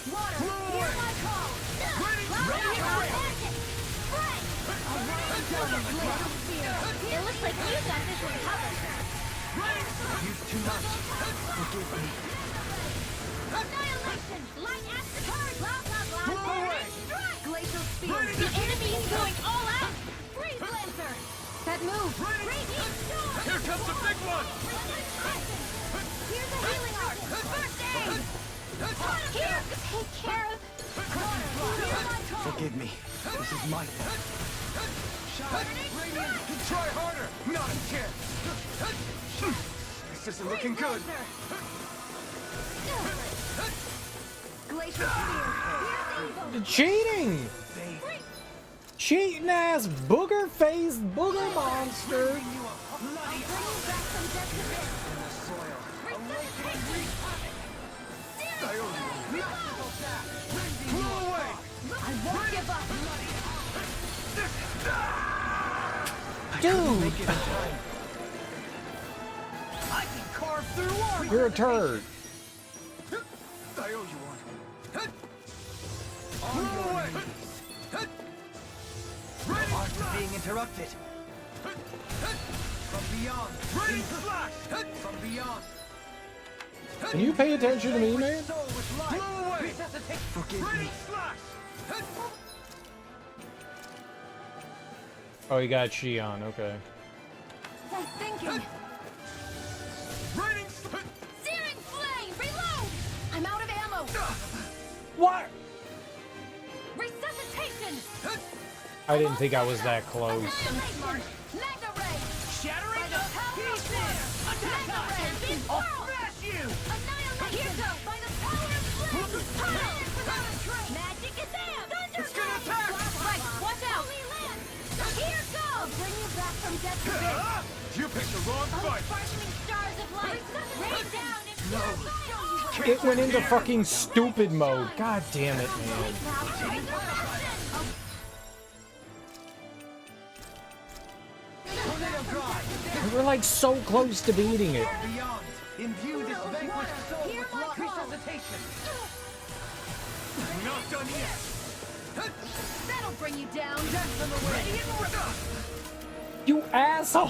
Water! Blow away! Here's my call! Raining Raining flash! attack! Spray! A raining zone of glacial spear! It looks like you got this one covered! Used too much. Forgive me. Annihilation! Light astral charge! Blah, blah, blah! Blow away! Strike! Glacial spear! Raining The enemy is going all out! Freeze Lancer! That move! Raining- Radiant storm! Here comes the big one! Here's a healing art! First aid! Here! Take care of... Here's my call! Forgive me. This is my fault. Radiant! Try harder! Not a chance! This isn't looking good! Glacial spear! Here's evil! Cheating. Cheating ass booger faced booger monster. Bring you back from death to this! Resuscitation! Blow away! I won't give up! Dude, Make it in time. I can carve through armor! you're a turd. I owe you one. Blow away! Raining Art is flash! being interrupted. From beyond! Raining flash! From beyond! Can you pay attention to me, man? Soul with life! Blow away! Resuscitate! Forgive me. Raining flash! Oh, you got Shion. Okay. My thinking! Raining Searing flame! Reload! I'm out of ammo! What? Resuscitation! I didn't think I was that close. Annihilation! Mega ray! Shattering By the power of fear! Mega ray! Be I'll swirled! smash you! Annihilation! Here go! By the power of flame! Tunnel! Without a trace! Magic is there! Thunder It's gonna ray! attack! Right! Watch out! Holy land! Here go! I'll bring you back from death to this! You picked the wrong fight! Sparkling stars of light! Rain down and purify! It went into fucking stupid mode. God damn it, man. Tornado drive! We're like so close to beating it. Beyond! Imbue this vanquished soul with life! Resuscitation! Not done yet! That'll bring you down! Death in the way! Ready and You Bring you back asshole.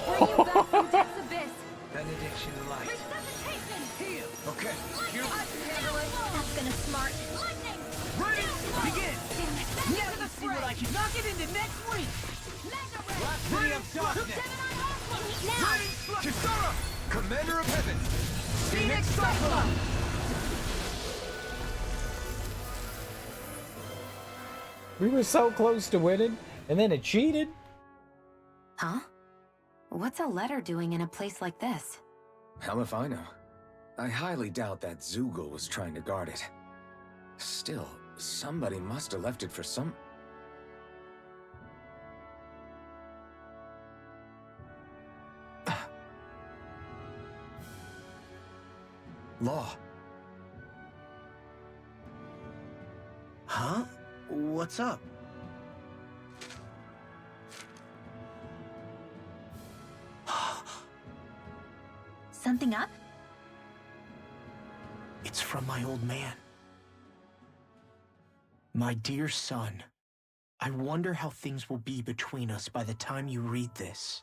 from death's abyss! Benediction light! Resuscitation! Heal! Okay, here That's gonna smart! Lightning! Ready? Begin! Now let's see what I can knock it into next week! Blasphemy of darkness! Ready? Kisara! Commander of Heaven! Phoenix Cyclone! We were so close to winning, and then it cheated. Huh? What's a letter doing in a place like this? Hell if I know. I highly doubt that Zoogle was trying to guard it. Still, somebody must have left it for some... Law. Huh? What's up? Something up? It's from my old man. My dear son, I wonder how things will be between us by the time you read this.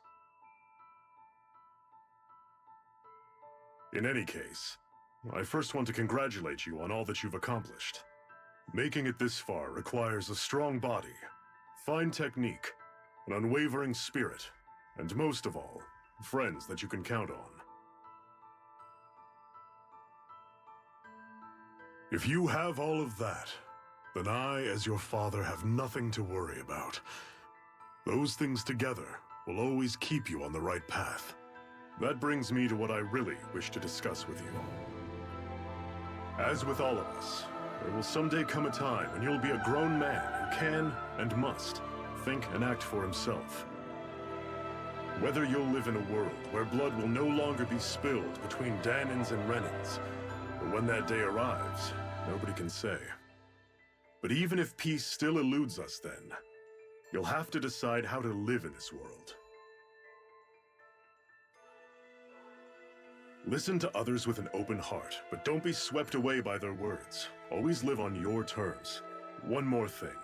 In any case, I first want to congratulate you on all that you've accomplished. Making it this far requires a strong body, fine technique, an unwavering spirit, and most of all, friends that you can count on. If you have all of that, then I, as your father, have nothing to worry about. Those things together will always keep you on the right path. That brings me to what I really wish to discuss with you. As with all of us, there will someday come a time when you'll be a grown man who can and must think and act for himself. Whether you'll live in a world where blood will no longer be spilled between Dahnans and Renans, or when that day arrives, nobody can say. But even if peace still eludes us then, you'll have to decide how to live in this world. Listen to others with an open heart, but don't be swept away by their words. Always live on your terms. One more thing.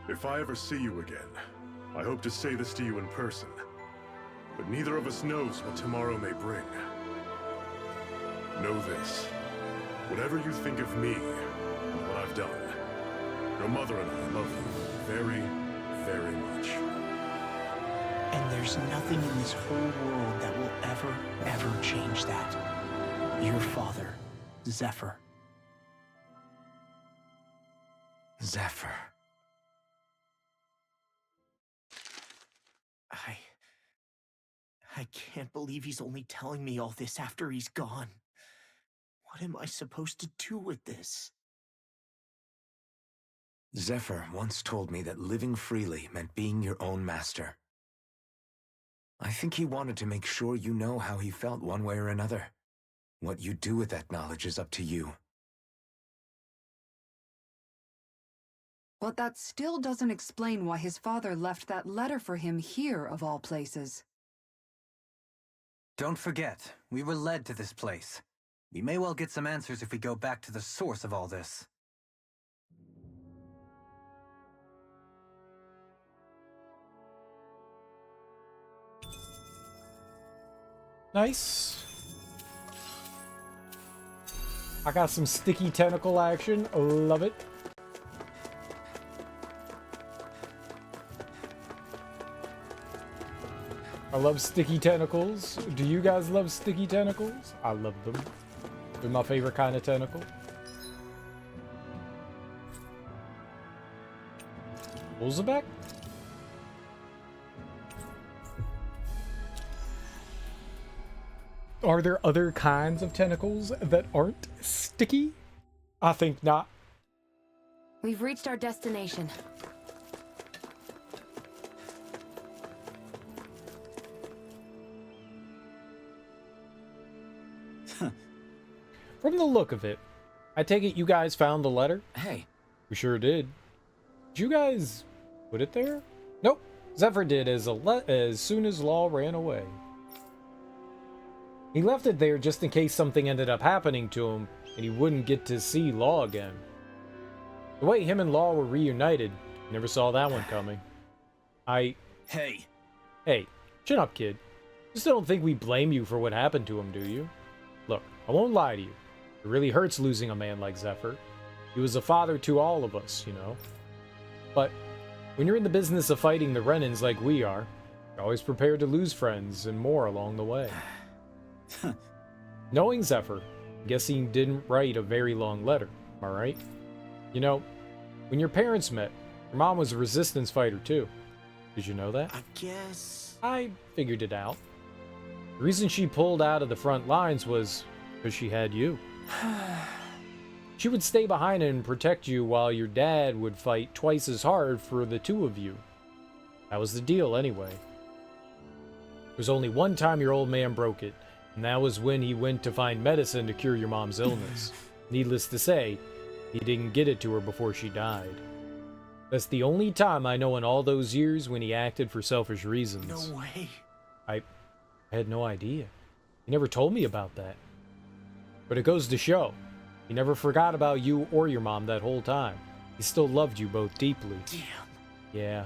If I ever see you again, I hope to say this to you in person, but neither of us knows what tomorrow may bring. Know this. Whatever you think of me and what I've done, your mother and I love you very, very much. And there's nothing in this whole world that will ever change that. Your father, Zephyr. Zephyr. I can't believe he's only telling me all this after he's gone. What am I supposed to do with this? Zephyr once told me that living freely meant being your own master. I think he wanted to make sure you know how he felt one way or another. What you do with that knowledge is up to you. But that still doesn't explain why his father left that letter for him here, of all places. Don't forget, we were led to this place. We may well get some answers if we go back to the source of all this. Nice. I got some sticky tentacle action. Love it. I love sticky tentacles. Do you guys love sticky tentacles? I love them. They're my favorite kind of tentacle. Wolzebek? Are there other kinds of tentacles that aren't sticky? I think not. We've reached our destination. From the look of it, I take it you guys found the letter? Hey. We sure did. Did you guys put it there? Nope. Zephyr did as soon as Law ran away. He left it there just in case something ended up happening to him and he wouldn't get to see Law again. The way him and Law were reunited, never saw that one coming. Hey, chin up, kid. You still don't think we blame you for what happened to him, do you? Look, I won't lie to you. It really hurts losing a man like Zephyr. He was a father to all of us, you know. But when you're in the business of fighting the Renans like we are, you're always prepared to lose friends and more along the way. Knowing Zephyr, I'm guessing he didn't write a very long letter, am I right? You know, when your parents met, your mom was a resistance fighter too. Did you know that? I guess... I figured it out. The reason she pulled out of the front lines was because she had you. She would stay behind and protect you while your dad would fight twice as hard for the two of you. That was the deal anyway. There was only one time your old man broke it, and that was when he went to find medicine to cure your mom's illness. Needless to say, he didn't get it to her before she died. That's the only time I know in all those years when he acted for selfish reasons. No way. I had no idea. He never told me about that. But it goes to show, he never forgot about you or your mom that whole time. He still loved you both deeply. Damn. Yeah.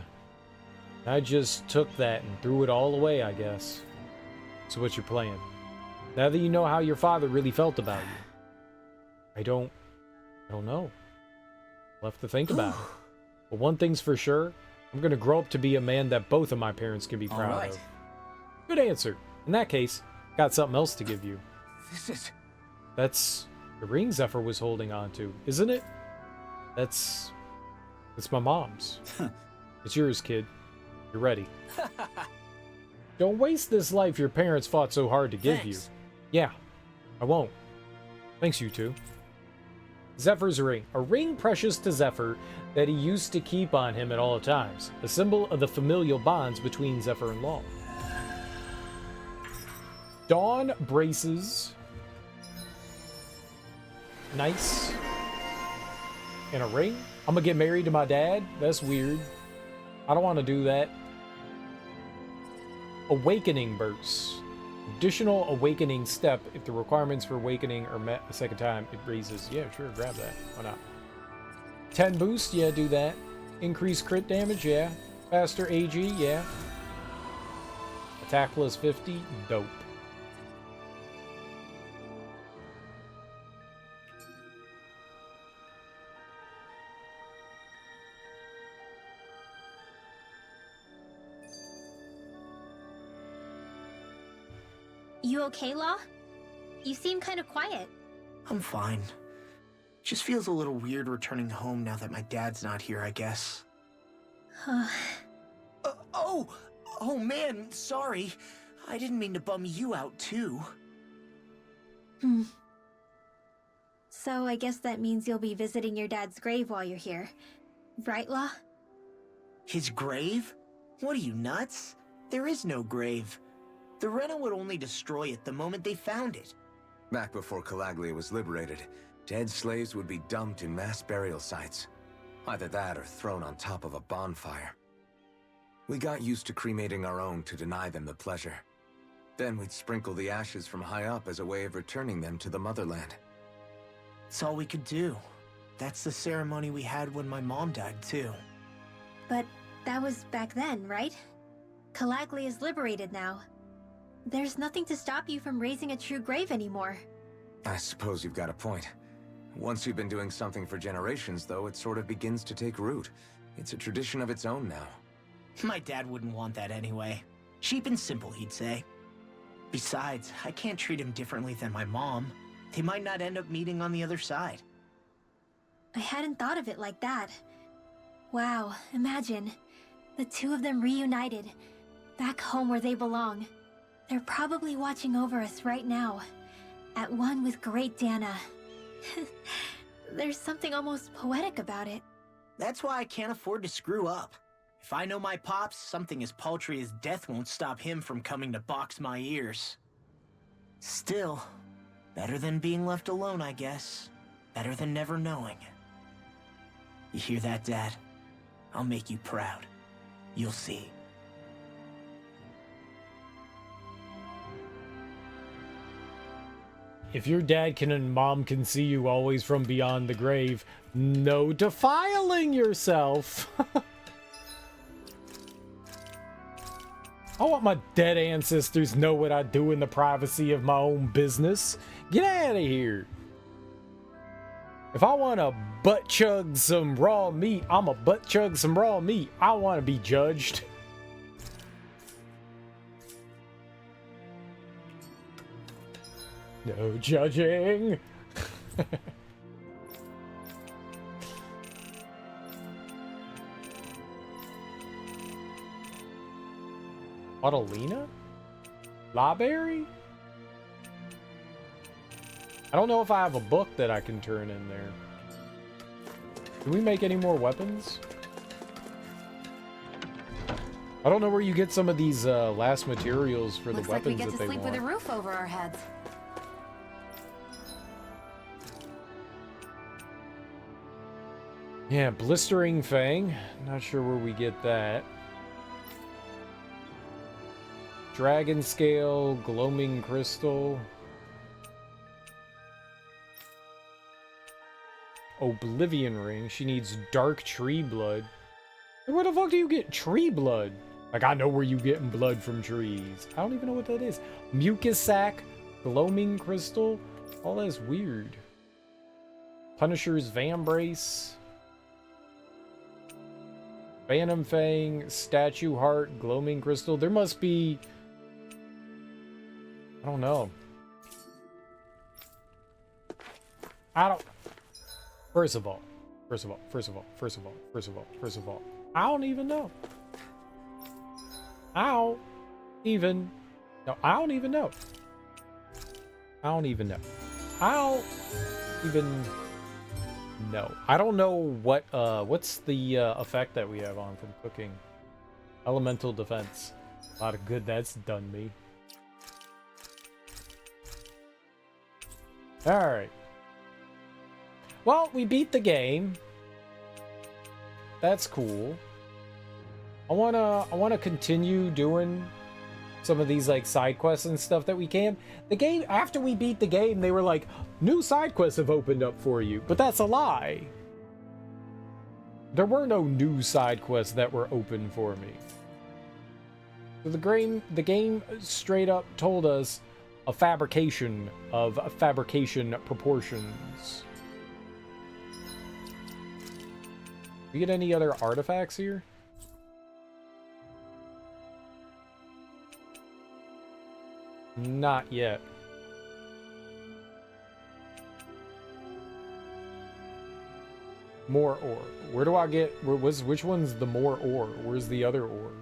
I just took that and threw it all away, I guess. So what's your plan? Now that you know how your father really felt about you. I don't know. I'll have to think about it. But one thing's for sure, I'm gonna grow up to be a man that both of my parents can be proud of. Good answer. In that case, got something else to give you. This is... That's the ring Zephyr was holding on to, isn't it? It's my mom's. It's yours, kid. You're ready. Don't waste this life your parents fought so hard to give you. Yeah, I won't. Thanks, you two. Zephyr's ring. A ring precious to Zephyr that he used to keep on him at all times. A symbol of the familial bonds between Zephyr and Law. Dawn braces. Nice. And a ring. I'm gonna get married to my dad? That's weird. I don't want to do that. Awakening burst. Additional awakening step. If the requirements for awakening are met a second time, it raises. Yeah, sure, grab that. Why not? 10 boost, yeah, do that. Increase crit damage, yeah. Faster AG, yeah. Attack plus 50, dope. You okay, Law? You seem kind of quiet. I'm fine. Just feels a little weird returning home now that my dad's not here, I guess. Oh man, sorry. I didn't mean to bum you out too. So I guess that means you'll be visiting your dad's grave while you're here. Right, Law? His grave? What are you, nuts? There is no grave. The Rena would only destroy it the moment they found it. Back before Calaglia was liberated, dead slaves would be dumped in mass burial sites. Either that or thrown on top of a bonfire. We got used to cremating our own to deny them the pleasure. Then we'd sprinkle the ashes from high up as a way of returning them to the motherland. It's all we could do. That's the ceremony we had when my mom died, too. But that was back then, right? Calaglia is liberated now. There's nothing to stop you from raising a true grave anymore. I suppose you've got a point. Once you've been doing something for generations, though, it sort of begins to take root. It's a tradition of its own now. My dad wouldn't want that anyway. Cheap and simple, he'd say. Besides, I can't treat him differently than my mom. They might not end up meeting on the other side. I hadn't thought of it like that. Wow, imagine. The two of them reunited, back home where they belong. They're probably watching over us right now, at one with Great Dana. There's something almost poetic about it. That's why I can't afford to screw up. If I know my pops, something as paltry as death won't stop him from coming to box my ears. Still, better than being left alone, I guess. Better than never knowing. You hear that, Dad? I'll make you proud. You'll see. If your dad can and mom can see you always from beyond the grave, no defiling yourself. I want my dead ancestors know what I do in the privacy of my own business. Get out of here. If I want to butt chug some raw meat, I'm a butt chug some raw meat. I want to be judged. No judging. Audelina? Lawberry? I don't know if I have a book that I can turn in there. Can we make any more weapons? I don't know where you get some of these last materials for Looks the like we weapons get to that they sleep want. with a roof over our heads. Yeah, Blistering Fang. Not sure where we get that. Dragon Scale, Gloaming Crystal. Oblivion Ring. She needs Dark Tree Blood. Where the fuck do you get tree blood? Like, I know where you getting blood from trees. I don't even know what that is. Mucus Sac, Gloaming Crystal. All that's weird. Punisher's Vambrace. Phantom Fang, Statue Heart, Gloaming Crystal. There must be... I don't know. I don't... First of all, I don't even know. I don't even know. I don't even know. I don't even know. I don't even know. I don't know what, what's the effect that we have on from cooking. Elemental defense. A lot of good that's done me. Alright. Well, we beat the game. That's cool. I wanna continue doing some of these like side quests and stuff that we can. The game, after we beat the game, they were like, new side quests have opened up for you. But that's a lie. There were no new side quests that were open for me. So the game straight up told us a fabrication of fabrication proportions. We get any other artifacts here? Not yet. More ore. Where do I get... which one's the more ore? Where's the other ore?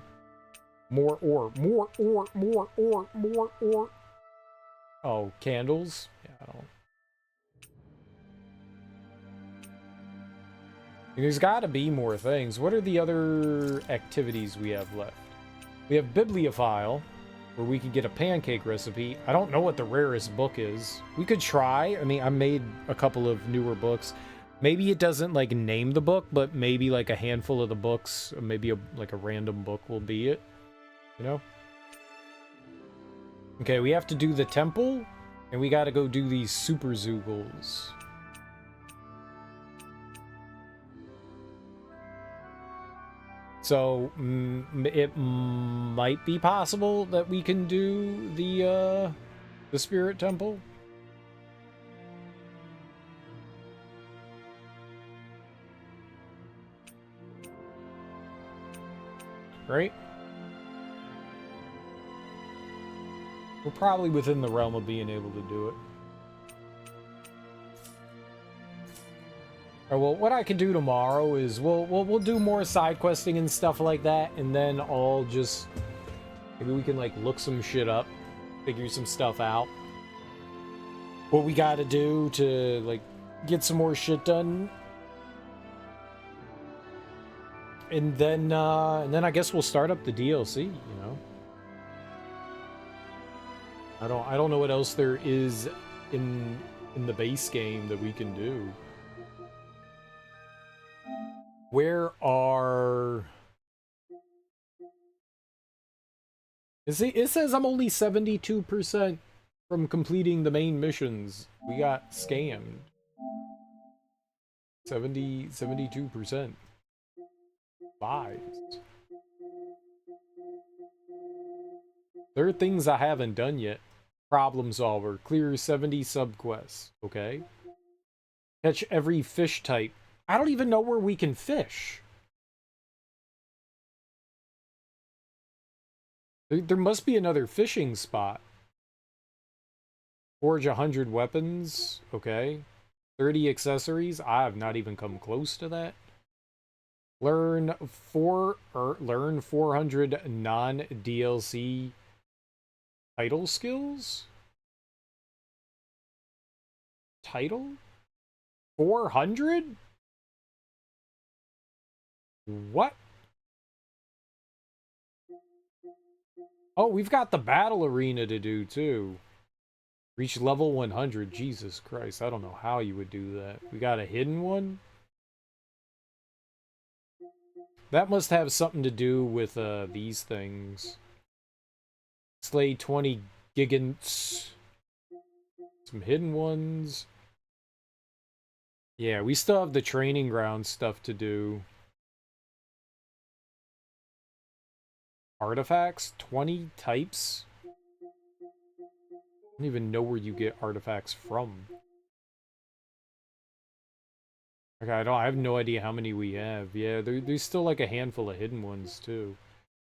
More ore. More ore. More ore. More ore. Oh, candles? Yeah, I don't... There's gotta be more things. What are the other activities we have left? We have Bibliophile, where we could get a pancake recipe. I don't know what the rarest book is. We could try. I mean, I made a couple of newer books. Maybe it doesn't, like, name the book, but maybe, like, a handful of the books, or maybe, like, a random book will be it. You know? Okay, we have to do the temple, and we gotta go do these super Zoogles. So, it might be possible that we can do the Spirit Temple. Right? We're probably within the realm of being able to do it. Or, well, what I can do tomorrow is we'll do more side questing and stuff like that, and then I'll just maybe we can like look some shit up, figure some stuff out. What we got to do to like get some more shit done, and then I guess we'll start up the DLC. You know, I don't know what else there is in the base game that we can do. Where are... It says I'm only 72% from completing the main missions. We got scammed. 72%. Vibes. There are things I haven't done yet. Problem solver. Clear 70 subquests. Okay. Catch every fish type. I don't even know where we can fish. There must be another fishing spot. Forge 100 weapons. Okay. 30 accessories. I have not even come close to that. Learn 400 non-DLC title skills? Title? 400? What? Oh, we've got the battle arena to do too. Reach level 100. Jesus Christ, I don't know how you would do that. We got a hidden one? That must have something to do with these things. Slay 20 gigants. Some hidden ones. Yeah, we still have the training ground stuff to do. Artifacts? 20 types? I don't even know where you get artifacts from. Okay, I have no idea how many we have. Yeah, there's still like a handful of hidden ones too.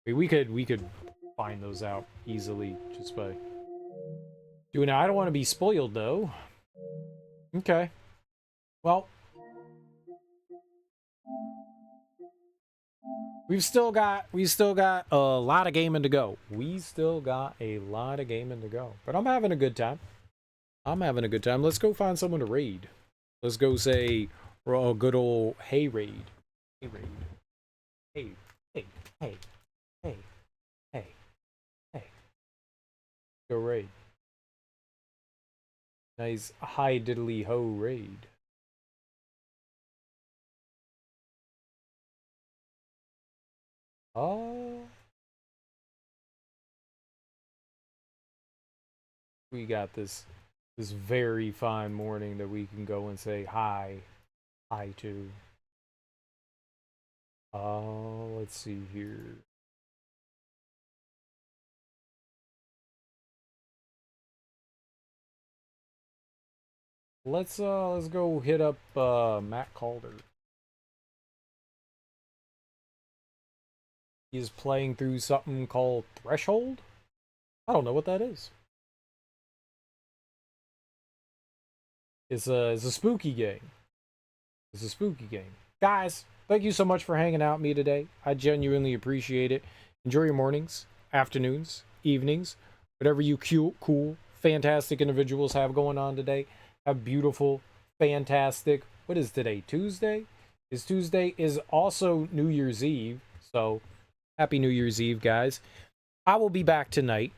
I mean, we could find those out easily just by doing it. I don't want to be spoiled though. Okay. Well, we still got a lot of gaming to go. We still got a lot of gaming to go. But I'm having a good time. Let's go find someone to raid. Let's go say a good old hey raid. Hey raid. Hey. Go raid. Nice hi diddly ho raid. We got this very fine morning that we can go and say hi to. Let's see here. Let's go hit up Matt Calder. He's playing through something called Threshold. I don't know what that is. It's a spooky game. It's a spooky game. Guys, thank you so much for hanging out with me today. I genuinely appreciate it. Enjoy your mornings, afternoons, evenings, whatever you cute, cool, fantastic individuals have going on today. Have beautiful, fantastic, what is today, Tuesday? Tuesday is also New Year's Eve, so happy New Year's Eve, guys. I will be back tonight,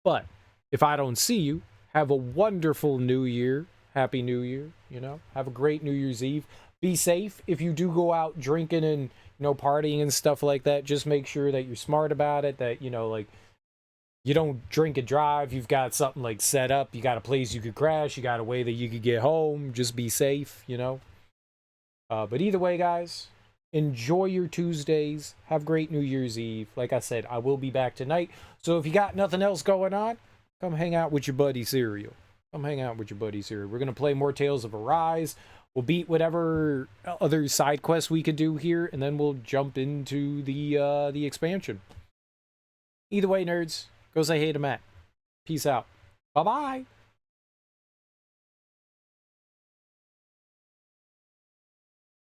but if I don't see you, have a wonderful New Year. Happy New Year, have a great New Year's Eve. Be safe if you do go out drinking and, partying and stuff like that. Just make sure that you're smart about it, that, you don't drink and drive. You've got something like set up. You got a place you could crash. You got a way that you could get home. Just be safe, But either way, guys, enjoy your Tuesdays. Have great New Year's Eve. Like I said, I will be back tonight. So if you got nothing else going on, come hang out with your buddy Serial. We're going to play more Tales of Arise. We'll beat whatever other side quests we could do here, and then we'll jump into the expansion. Either way, nerds, go say hey to Matt. Peace out. Bye-bye.